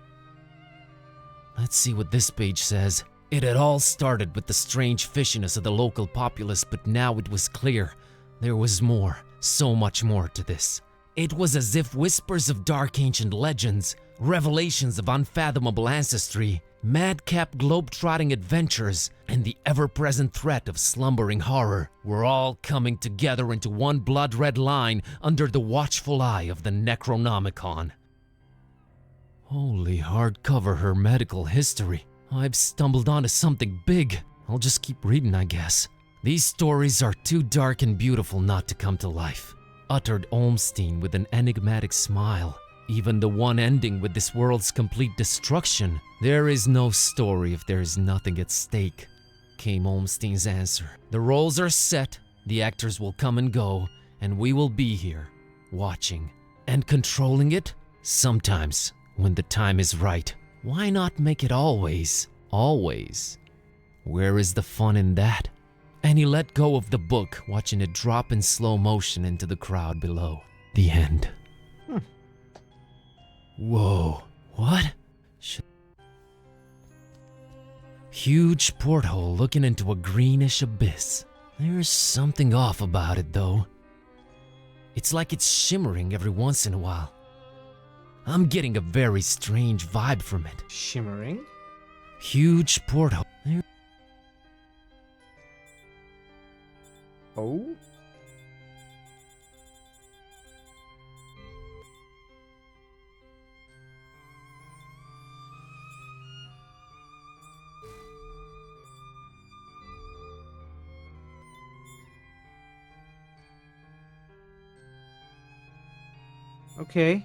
Let's see what this page says. It had all started with the strange fishiness of the local populace, but now it was clear there was more, so much more to this. It was as if whispers of dark ancient legends, revelations of unfathomable ancestry, madcap globe-trotting adventures, and the ever-present threat of slumbering horror were all coming together into one blood-red line under the watchful eye of the Necronomicon. Holy hardcover hermetical history. I've stumbled onto something big. I'll just keep reading, I guess. These stories are too dark and beautiful not to come to life, uttered Olmstein with an enigmatic smile. Even the one ending with this world's complete destruction. There is no story if there is nothing at stake, came Olmstein's answer. The roles are set, the actors will come and go, and we will be here, watching. And controlling it? Sometimes, when the time is right. Why not make it always? Always. Where is the fun in that? And he let go of the book, watching it drop in slow motion into the crowd below. The end. Whoa. What? Huge porthole looking into a greenish abyss. There's something off about it, though. It's like it's shimmering every once in a while. I'm getting a very strange vibe from it. Shimmering? Huge porthole. Oh? Okay.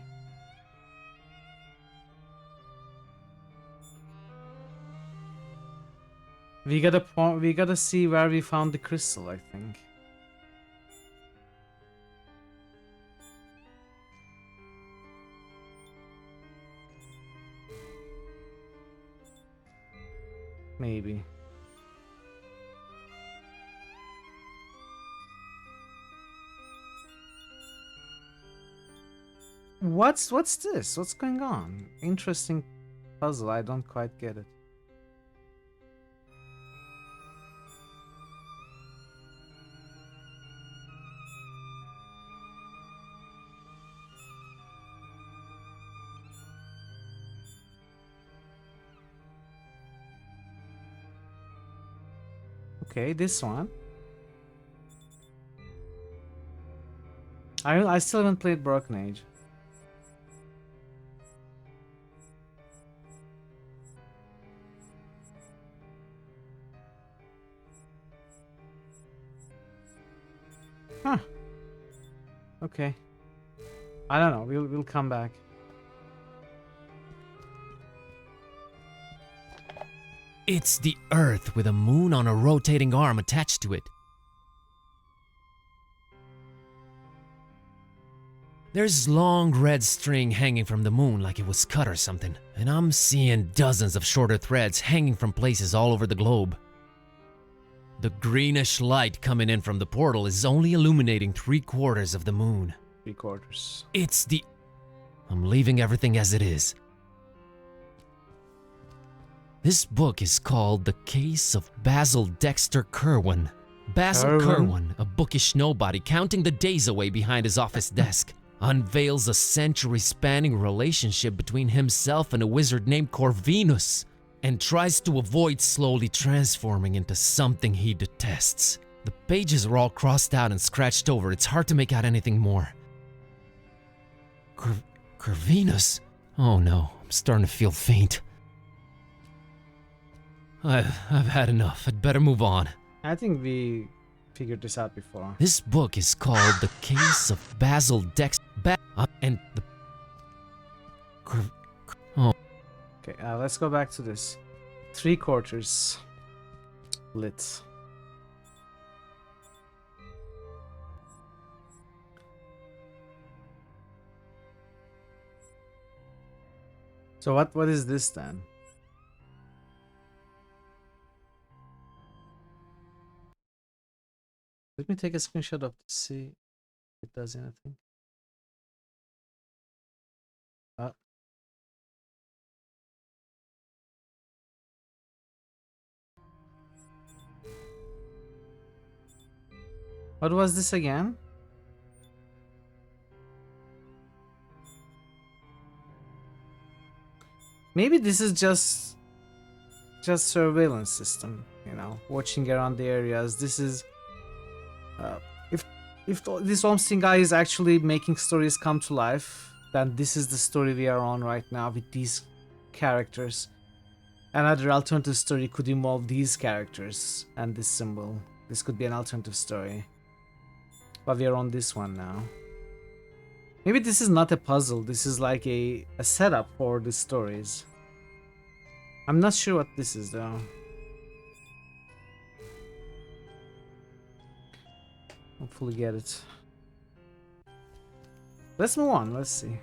We gotta see where we found the crystal, I think. Maybe. What's this? What's going on? Interesting puzzle. I don't quite get it. Okay, this one. I still haven't played Broken Age. Huh. Okay. I don't know. We'll come back. It's the Earth with a moon on a rotating arm attached to it. There's long red string hanging from the moon like it was cut or something, and I'm seeing dozens of shorter threads hanging from places all over the globe. The greenish light coming in from the portal is only illuminating 3/4 of the moon. 3/4. It's the... I'm leaving everything as it is. This book is called The Case of Basil Dexter Kerwin. Basil Kerwin, a bookish nobody counting the days away behind his office desk, unveils a century-spanning relationship between himself and a wizard named Corvinus, and tries to avoid slowly transforming into something he detests. The pages are all crossed out and scratched over. It's hard to make out anything more. Corvinus? Oh no, I'm starting to feel faint. I've had enough. I'd better move on. I think we figured this out before. This book is called The Case of Basil Dexter and the... Oh. Okay, let's go back to this. 3/4 lit. So what is this then? Let me take a screenshot of this, see if it does anything. What was this again? Maybe this is just surveillance system, you know, watching around the areas. This is if this Olmstein guy is actually making stories come to life, then this is the story we are on right now with these characters. Another alternative story could involve these characters and this symbol. This could be an alternative story. But we are on this one now. Maybe this is not a puzzle. This is like a setup for the stories. I'm not sure what this is though. Hopefully get it. Let's move on. Let's see.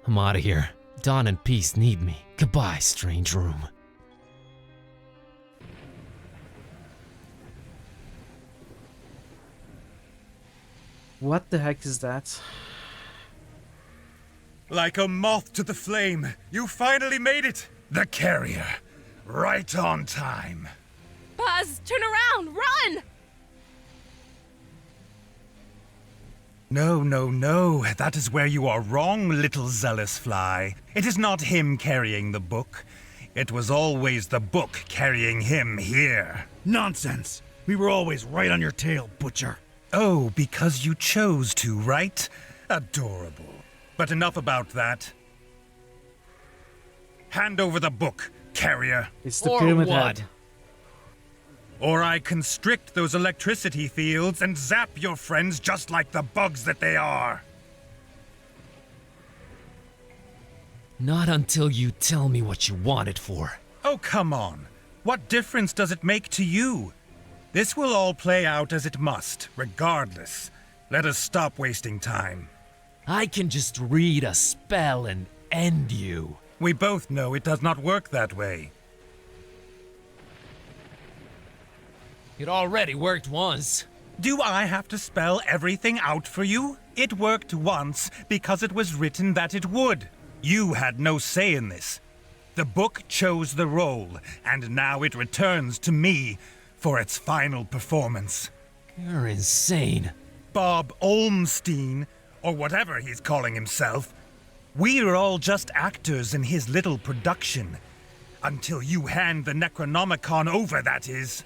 I'm out of here. Dawn and Peace need me. Goodbye, strange room. What the heck is that? Like a moth to the flame, you finally made it! The carrier. Right on time. Buzz, turn around! Run! No, no, no. That is where you are wrong, little zealous fly. It is not him carrying the book. It was always the book carrying him here. Nonsense. We were always right on your tail, Butcher. Oh, because you chose to, right? Adorable. But enough about that. Hand over the book, carrier. It's the pyramid head. Or I constrict those electricity fields and zap your friends just like the bugs that they are. Not until you tell me what you want it for. Oh, come on. What difference does it make to you? This will all play out as it must, regardless. Let us stop wasting time. I can just read a spell and end you. We both know it does not work that way. It already worked once. Do I have to spell everything out for you? It worked once because it was written that it would. You had no say in this. The book chose the role, and now it returns to me for its final performance. You're insane. Bob Olmstein, or whatever he's calling himself, we're all just actors in his little production. Until you hand the Necronomicon over, that is.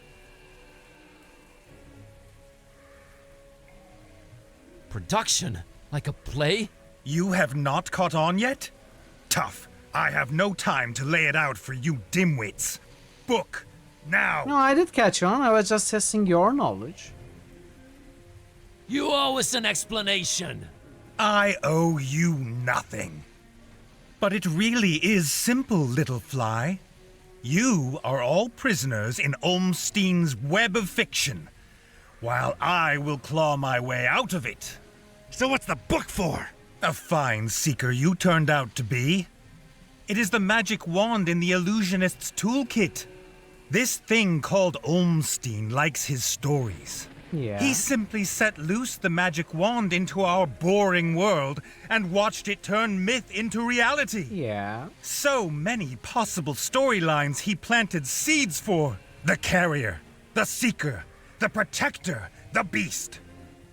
Production? Like a play? You have not caught on yet? Tough. I have no time to lay it out for you dimwits. Book, now! No, I did catch on. I was just testing your knowledge. You owe us an explanation. I owe you nothing. But it really is simple, little fly. You are all prisoners in Olmstein's web of fiction, while I will claw my way out of it. So what's the book for? A fine seeker you turned out to be. It is the magic wand in the illusionist's toolkit. This thing called Olmstein likes his stories. Yeah. He simply set loose the magic wand into our boring world and watched it turn myth into reality. Yeah. So many possible storylines he planted seeds for. The carrier, the seeker, the protector, the beast.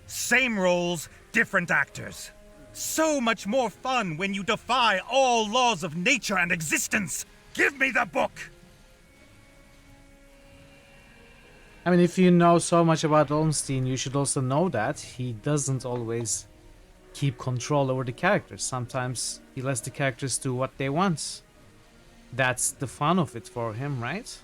Same roles, different actors. So much more fun when you defy all laws of nature and existence. Give me the book! I mean, if you know so much about Olmstein, you should also know that he doesn't always keep control over the characters. Sometimes he lets the characters do what they want. That's the fun of it for him, right?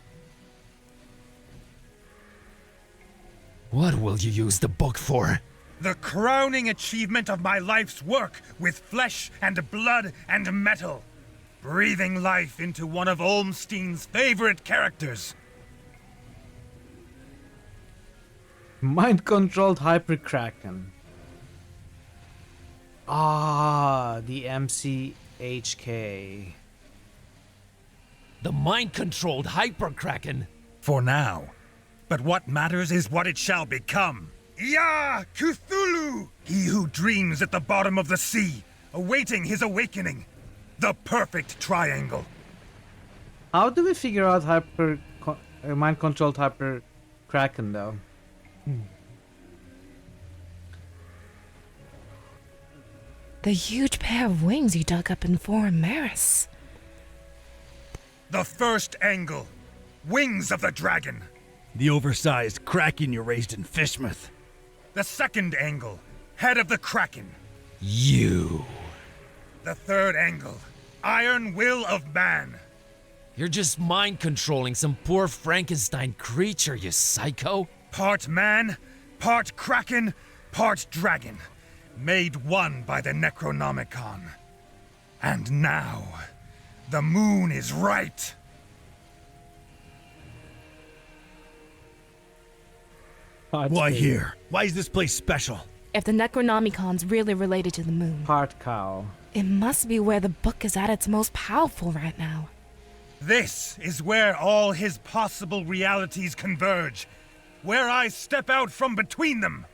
What will you use the book for? The crowning achievement of my life's work with flesh and blood and metal. Breathing life into one of Olmstein's favorite characters. Mind-controlled Hyperkraken. Ah, the MCHK. The mind-controlled Hyperkraken? For now. But what matters is what it shall become. Ya Cthulhu! He who dreams at the bottom of the sea, awaiting his awakening. The perfect triangle. How do we figure out mind-controlled Hyperkraken, though? The huge pair of wings you dug up in Forum Maris. The first angle. Wings of the dragon. The oversized kraken you raised in Fishmouth. The second angle. Head of the kraken. You. The third angle. Iron will of man. You're just mind-controlling some poor Frankenstein creature, you psycho. Part man, part kraken, part dragon. Made one by the Necronomicon. And now, the moon is right. Why here? Why is this place special? If the Necronomicon's really related to the moon, Part cow. it must be where the book is at its most powerful right now. This is where all his possible realities converge. Where I step out from between them.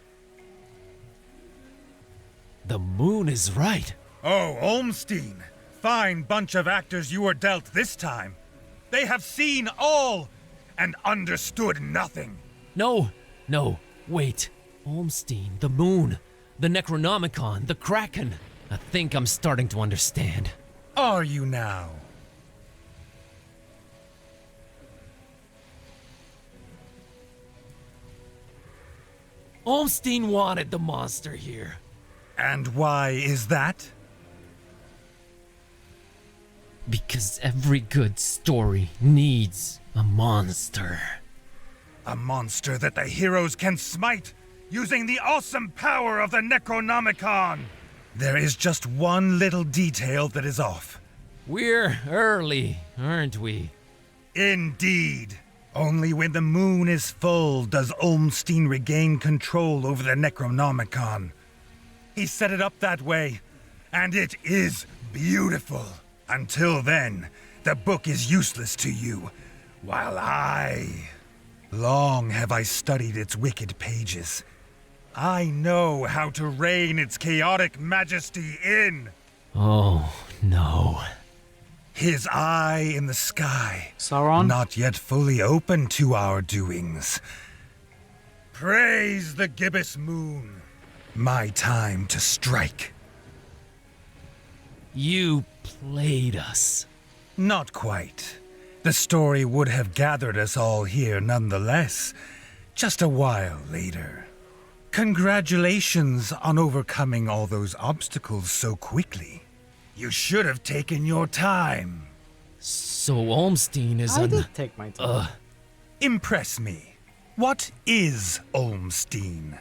The moon is right. Oh, Olmstein. Fine bunch of actors you were dealt this time. They have seen all and understood nothing. No, wait. Olmstein, the moon, the Necronomicon, the Kraken. I think I'm starting to understand. Are you now? Olmstein wanted the monster here. And why is that? Because every good story needs a monster. A monster that the heroes can smite using the awesome power of the Necronomicon. There is just one little detail that is off. We're early, aren't we? Indeed. Only when the moon is full does Olmstein regain control over the Necronomicon. He set it up that way, and it is beautiful. Until then, the book is useless to you, while long have I studied its wicked pages. I know how to rein its chaotic majesty in. Oh, no. His eye in the sky, Sauron? not yet fully open to our doings. Praise the gibbous moon. My time to strike. You played us. Not quite. The story would have gathered us all here nonetheless, just a while later. Congratulations on overcoming all those obstacles so quickly. You should have taken your time. So Olmstein is I did take my time. Impress me. What is Olmstein?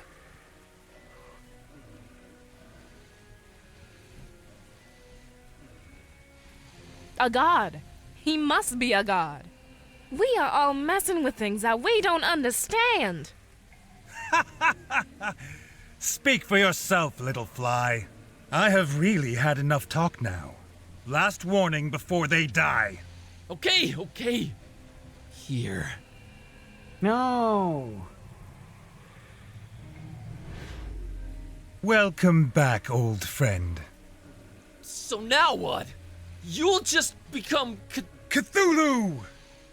A god. He must be a god. We are all messing with things that we don't understand. Speak for yourself, little fly. I have really had enough talk now. Last warning before they die. Okay. Here. No. Welcome back, old friend. So now what? You'll just become Cthulhu!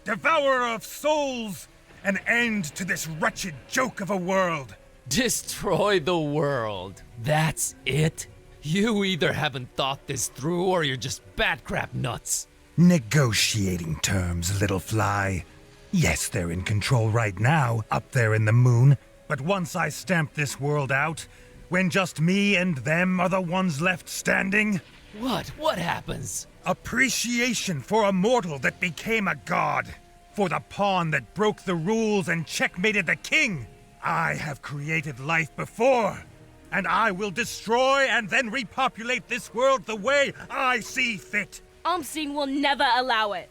Devourer of souls! An end to this wretched joke of a world! Destroy the world. That's it? You either haven't thought this through or you're just bat crap nuts. Negotiating terms, little fly. Yes, they're in control right now, up there in the moon. But once I stamp this world out, when just me and them are the ones left standing... What happens? Appreciation for a mortal that became a god. For the pawn that broke the rules and checkmated the king. I have created life before. And I will destroy and then repopulate this world the way I see fit. Olmstein will never allow it.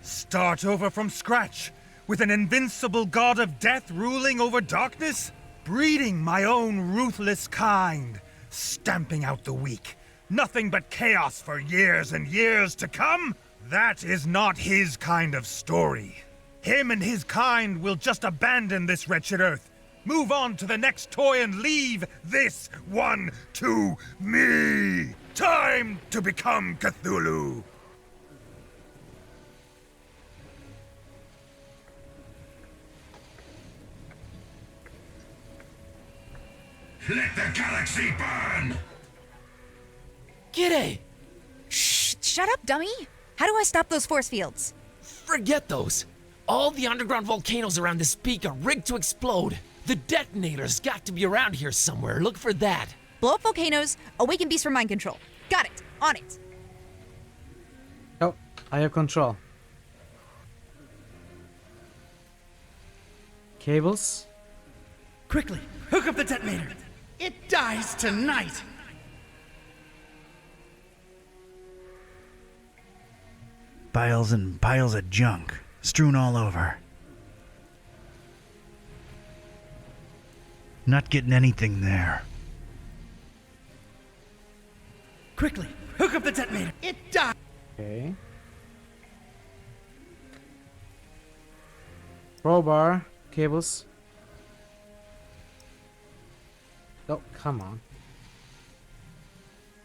Start over from scratch, with an invincible god of death ruling over darkness? Breeding my own ruthless kind, stamping out the weak. Nothing but chaos for years and years to come? That is not his kind of story. Him and his kind will just abandon this wretched earth, move on to the next toy and leave this one to me. Time to become Cthulhu. Let the galaxy burn! G'day! Shh! Shut up, dummy! How do I stop those force fields? Forget those. All the underground volcanoes around this peak are rigged to explode. The detonator's got to be around here somewhere. Look for that. Blow up volcanoes, awaken beast from mind control. Got it. On it. Oh, I have control. Cables. Quickly, hook up the detonator. It dies tonight. Piles and piles of junk strewn all over. Not getting anything there. Quickly, hook up the detonator. It died. Okay. Crowbar, cables. Oh, come on.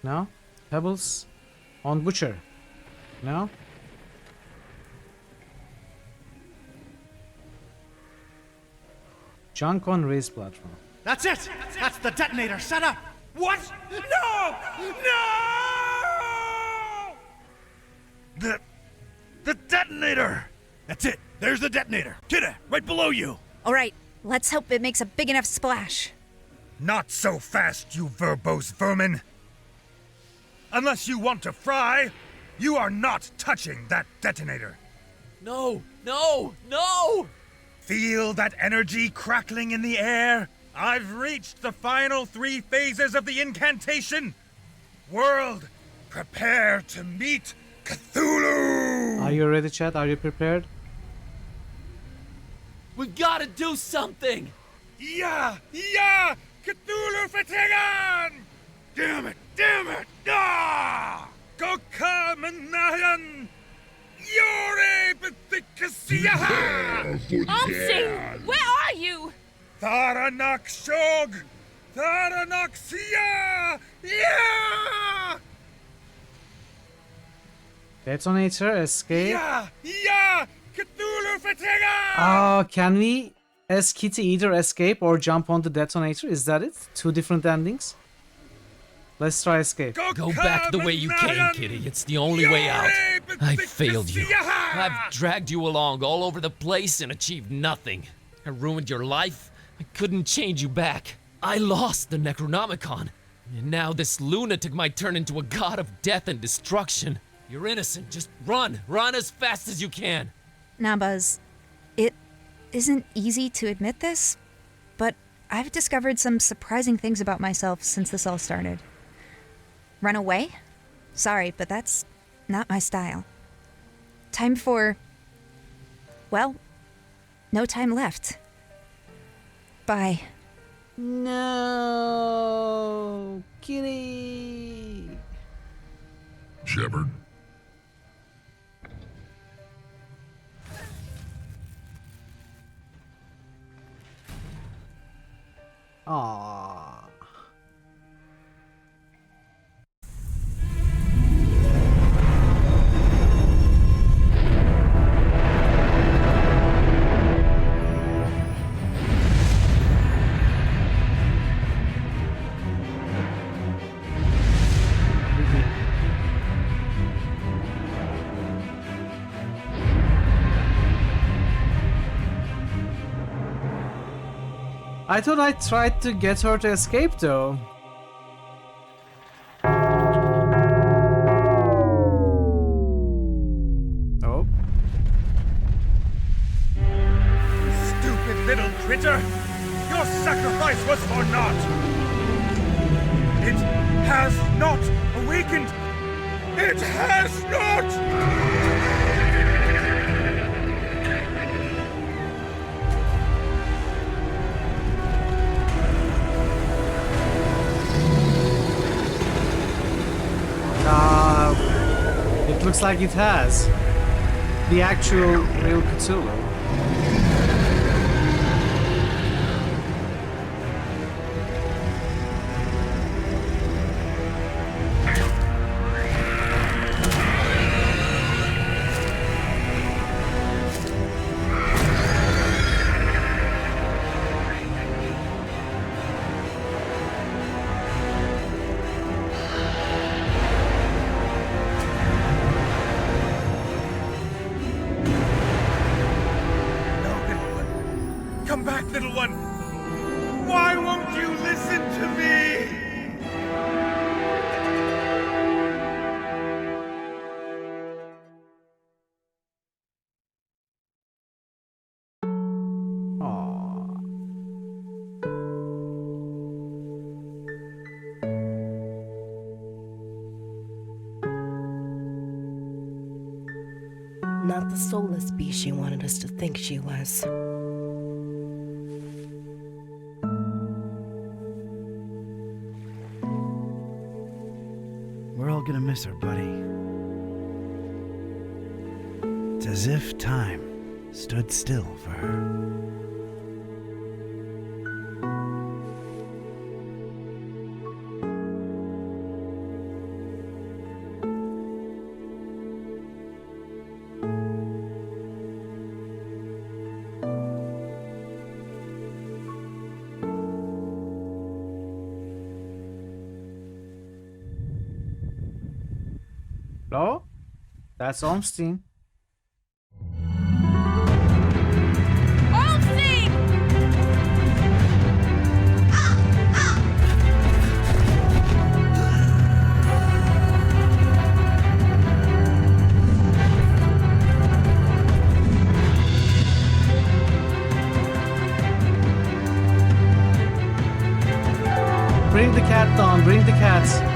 No? Pebbles? On butcher. No? Junk on raised platform. That's it! That's the detonator! Set up! What? No! No! The detonator! That's it. There's the detonator. Kidda, right below you. All right, let's hope it makes a big enough splash. Not so fast, you verbose vermin! Unless you want to fry, you are not touching that detonator. No! No! No! Feel that energy crackling in the air? I've reached the final 3 phases of the incantation. World, prepare to meet Cthulhu! Are you ready, chat? Are you prepared? We've got to do something! Yeah! Yeah! Cthulhu Fatigan! Damn it! Damn it! Ah! Gokamenayan! Yore Bethikasiyaha! Unseen! Where are you? Tharanak Shog! Tharanak Siya! Yeah! Detonator, escape. Yeah! Yeah! Cthulhu Fatigan! Oh, can we, as Kitty, either escape or jump on the detonator? Is that it? 2 different endings? Let's try escape. Go back the way you came, Kitty. It's the only way out. I failed you. I've dragged you along all over the place and achieved nothing. I ruined your life. I couldn't change you back. I lost the Necronomicon. And now this lunatic might turn into a god of death and destruction. You're innocent. Just run. Run as fast as you can. Now, Buzz, it isn't easy to admit this, but I've discovered some surprising things about myself since this all started. Run away? Sorry, but that's not my style. Time for... well, no time left. Bye. No, Kitty. Shepard. Aww. I thought I tried to get her to escape though. Oh. Stupid little critter! Your sacrifice was for naught! It has not awakened! It has not! It looks like it has. The actual real Cthulhu. Come back, little one! Why won't you listen to me? Not the soulless beast she wanted us to think she was. We're all gonna miss her, buddy. It's as if time stood still for her. Oh, that's Ormstein. Bring the cat down, bring the cat.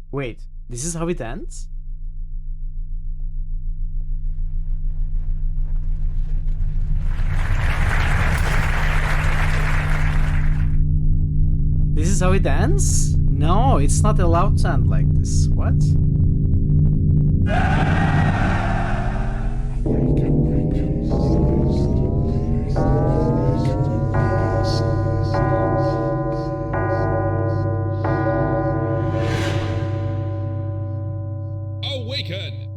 Wait, this is how it ends? This is how it ends? No, it's not allowed to end like this. What? Awaken!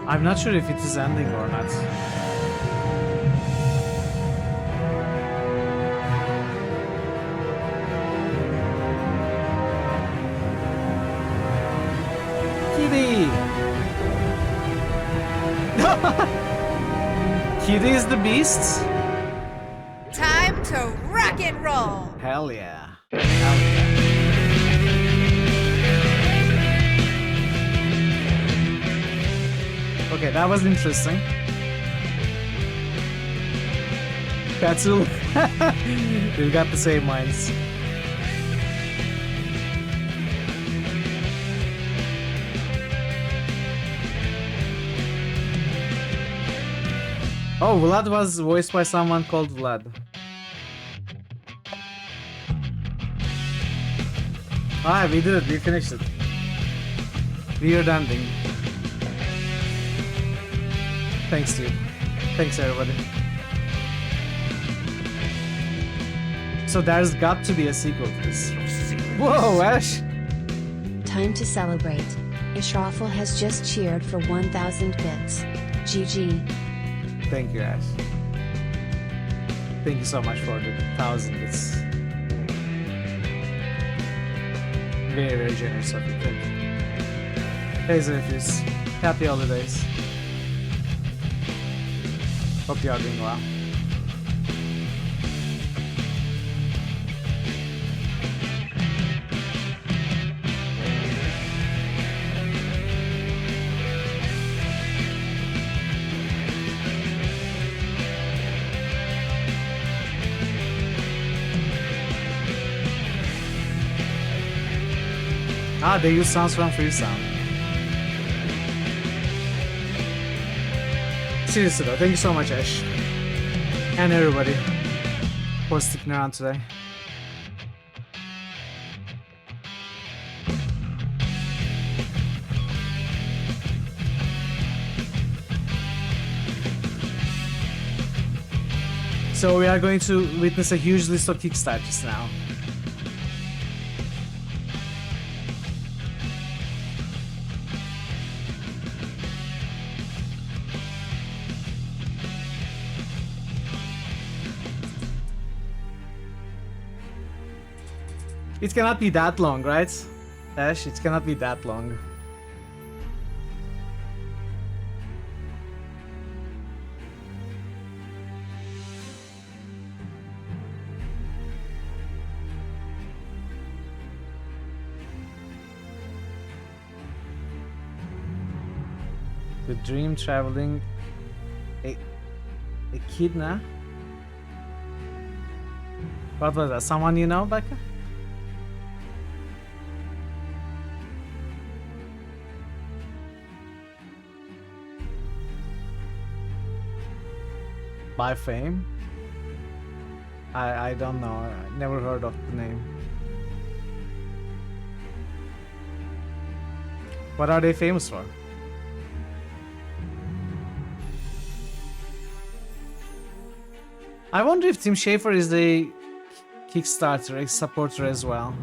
I'm not sure if it is ending or not. Kitty! Kitty is the beast? Time to rock and roll! Hell yeah. Hell yeah. Okay, that was interesting. Cthulhu. We've got the same minds. Oh, Vlad was voiced by someone called Vlad. Ah, we did it. We finished it. Weird ending. Thanks, dude. Thanks, everybody. So there's got to be a sequel to this. Whoa, Ash! Time to celebrate. Israfel has just cheered for 1,000 bits. GG. Thank you, Ash. Thank you so much for the 1,000 bits. Very, very generous of you. Thank you. Hey, Zephyrs. Happy holidays. Hope you are doing well. Ah, they use sounds from Free Sound. Seriously though, thank you so much, Ash. And everybody for sticking around today. So we are going to witness a huge list of Kickstarters now. It cannot be that long, right? Ash, it cannot be that long. The dream traveling echidna. What was that? Someone you know, Becca? By fame? I don't know. I never heard of the name. What are they famous for? I wonder if Tim Schafer is the Kickstarter supporter as well.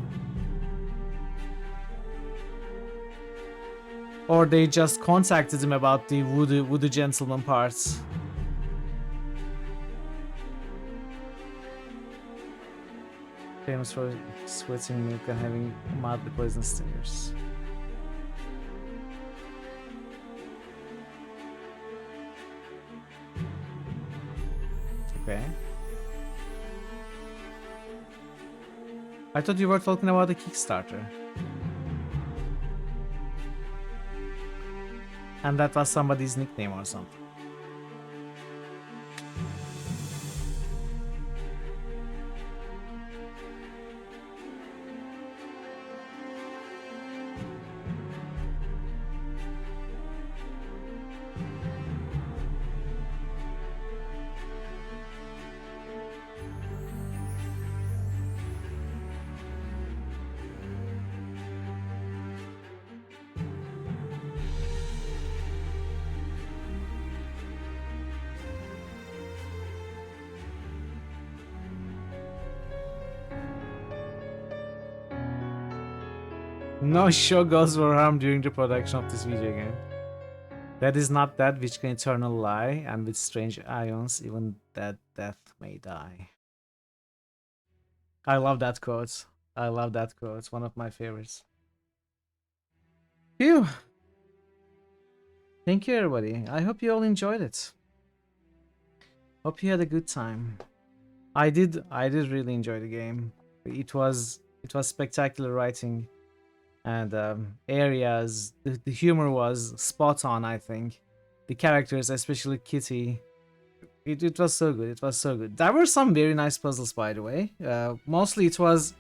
Or they just contacted him about the Voodoo Gentleman parts. Famous for sweating milk and having mildly poisonous stingers. Okay. I thought you were talking about the Kickstarter. And that was somebody's nickname or something. No show goes for harm during the production of this video game. That is not that which can eternal lie, and with strange ions, even that death may die. I love that quote. I love that quote. It's one of my favorites. Phew. Thank you, everybody. I hope you all enjoyed it. Hope you had a good time. I did really enjoy the game. It was spectacular writing. And areas, the humor was spot on, I think. The characters, especially Kitty, it was so good, it was so good. There were some very nice puzzles, by the way. Mostly it was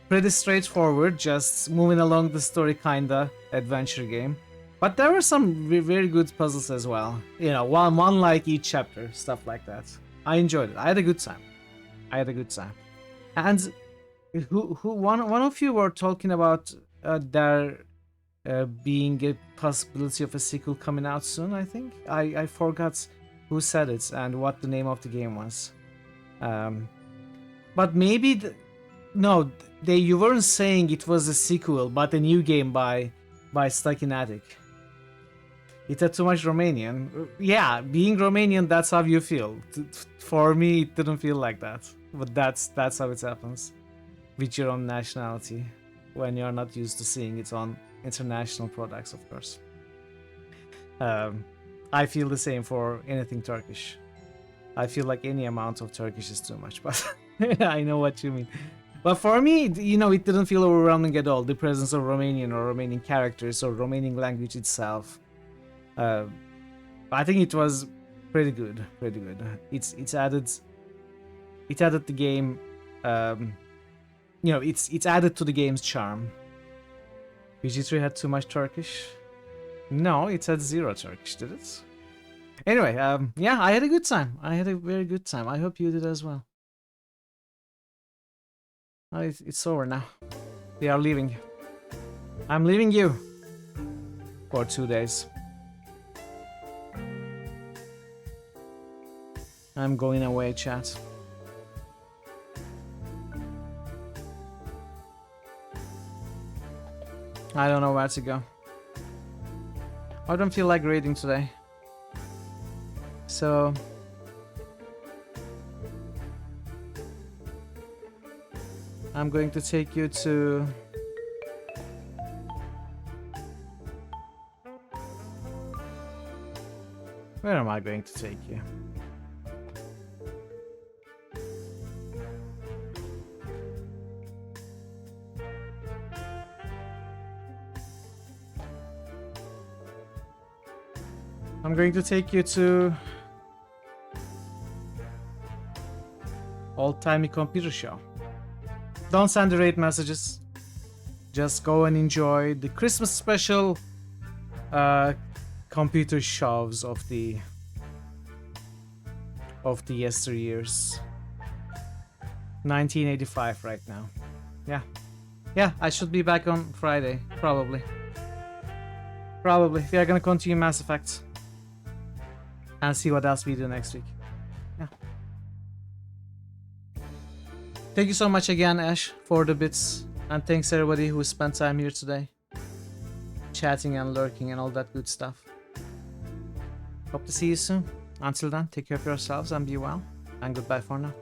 pretty straightforward, just moving along the story kinda adventure game. But there were some very good puzzles as well. You know, one like each chapter, stuff like that. I enjoyed it, I had a good time. And one of you were talking about there being a possibility of a sequel coming out soon, I think. I forgot who said it and what the name of the game was. But maybe... you weren't saying it was a sequel, but a new game by Stuck in Attic. It had too much Romanian. Yeah, being Romanian, that's how you feel. For me, it didn't feel like that. But that's how it happens. With your own nationality. When you're not used to seeing it on international products, of course. I feel the same for anything Turkish. I feel like any amount of Turkish is too much, but I know what you mean. But for me, you know, it didn't feel overwhelming at all. The presence of Romanian or Romanian characters or Romanian language itself. I think it was pretty good. It's added the game. You know, it's added to the game's charm. VG3 had too much Turkish? No, it had zero Turkish, did it? Anyway, yeah, I had a good time. I had a very good time. I hope you did as well. It's over now. We are leaving. I'm leaving you. For 2 days. I'm going away, chat. I don't know where to go. I don't feel like reading today. So... I'm going to take you to... Where am I going to take you? I'm going to take you to Old-Timey Computer Show. Don't send the raid messages. Just go and enjoy the Christmas special computer shows of the of the yesteryears. 1985 right now. Yeah. Yeah, I should be back on Friday, probably. Probably. We are gonna continue Mass Effect. And see what else we do next week. Yeah. Thank you so much again, Ash, for the bits. And thanks everybody who spent time here today. Chatting and lurking and all that good stuff. Hope to see you soon. Until then, take care of yourselves and be well. And goodbye for now.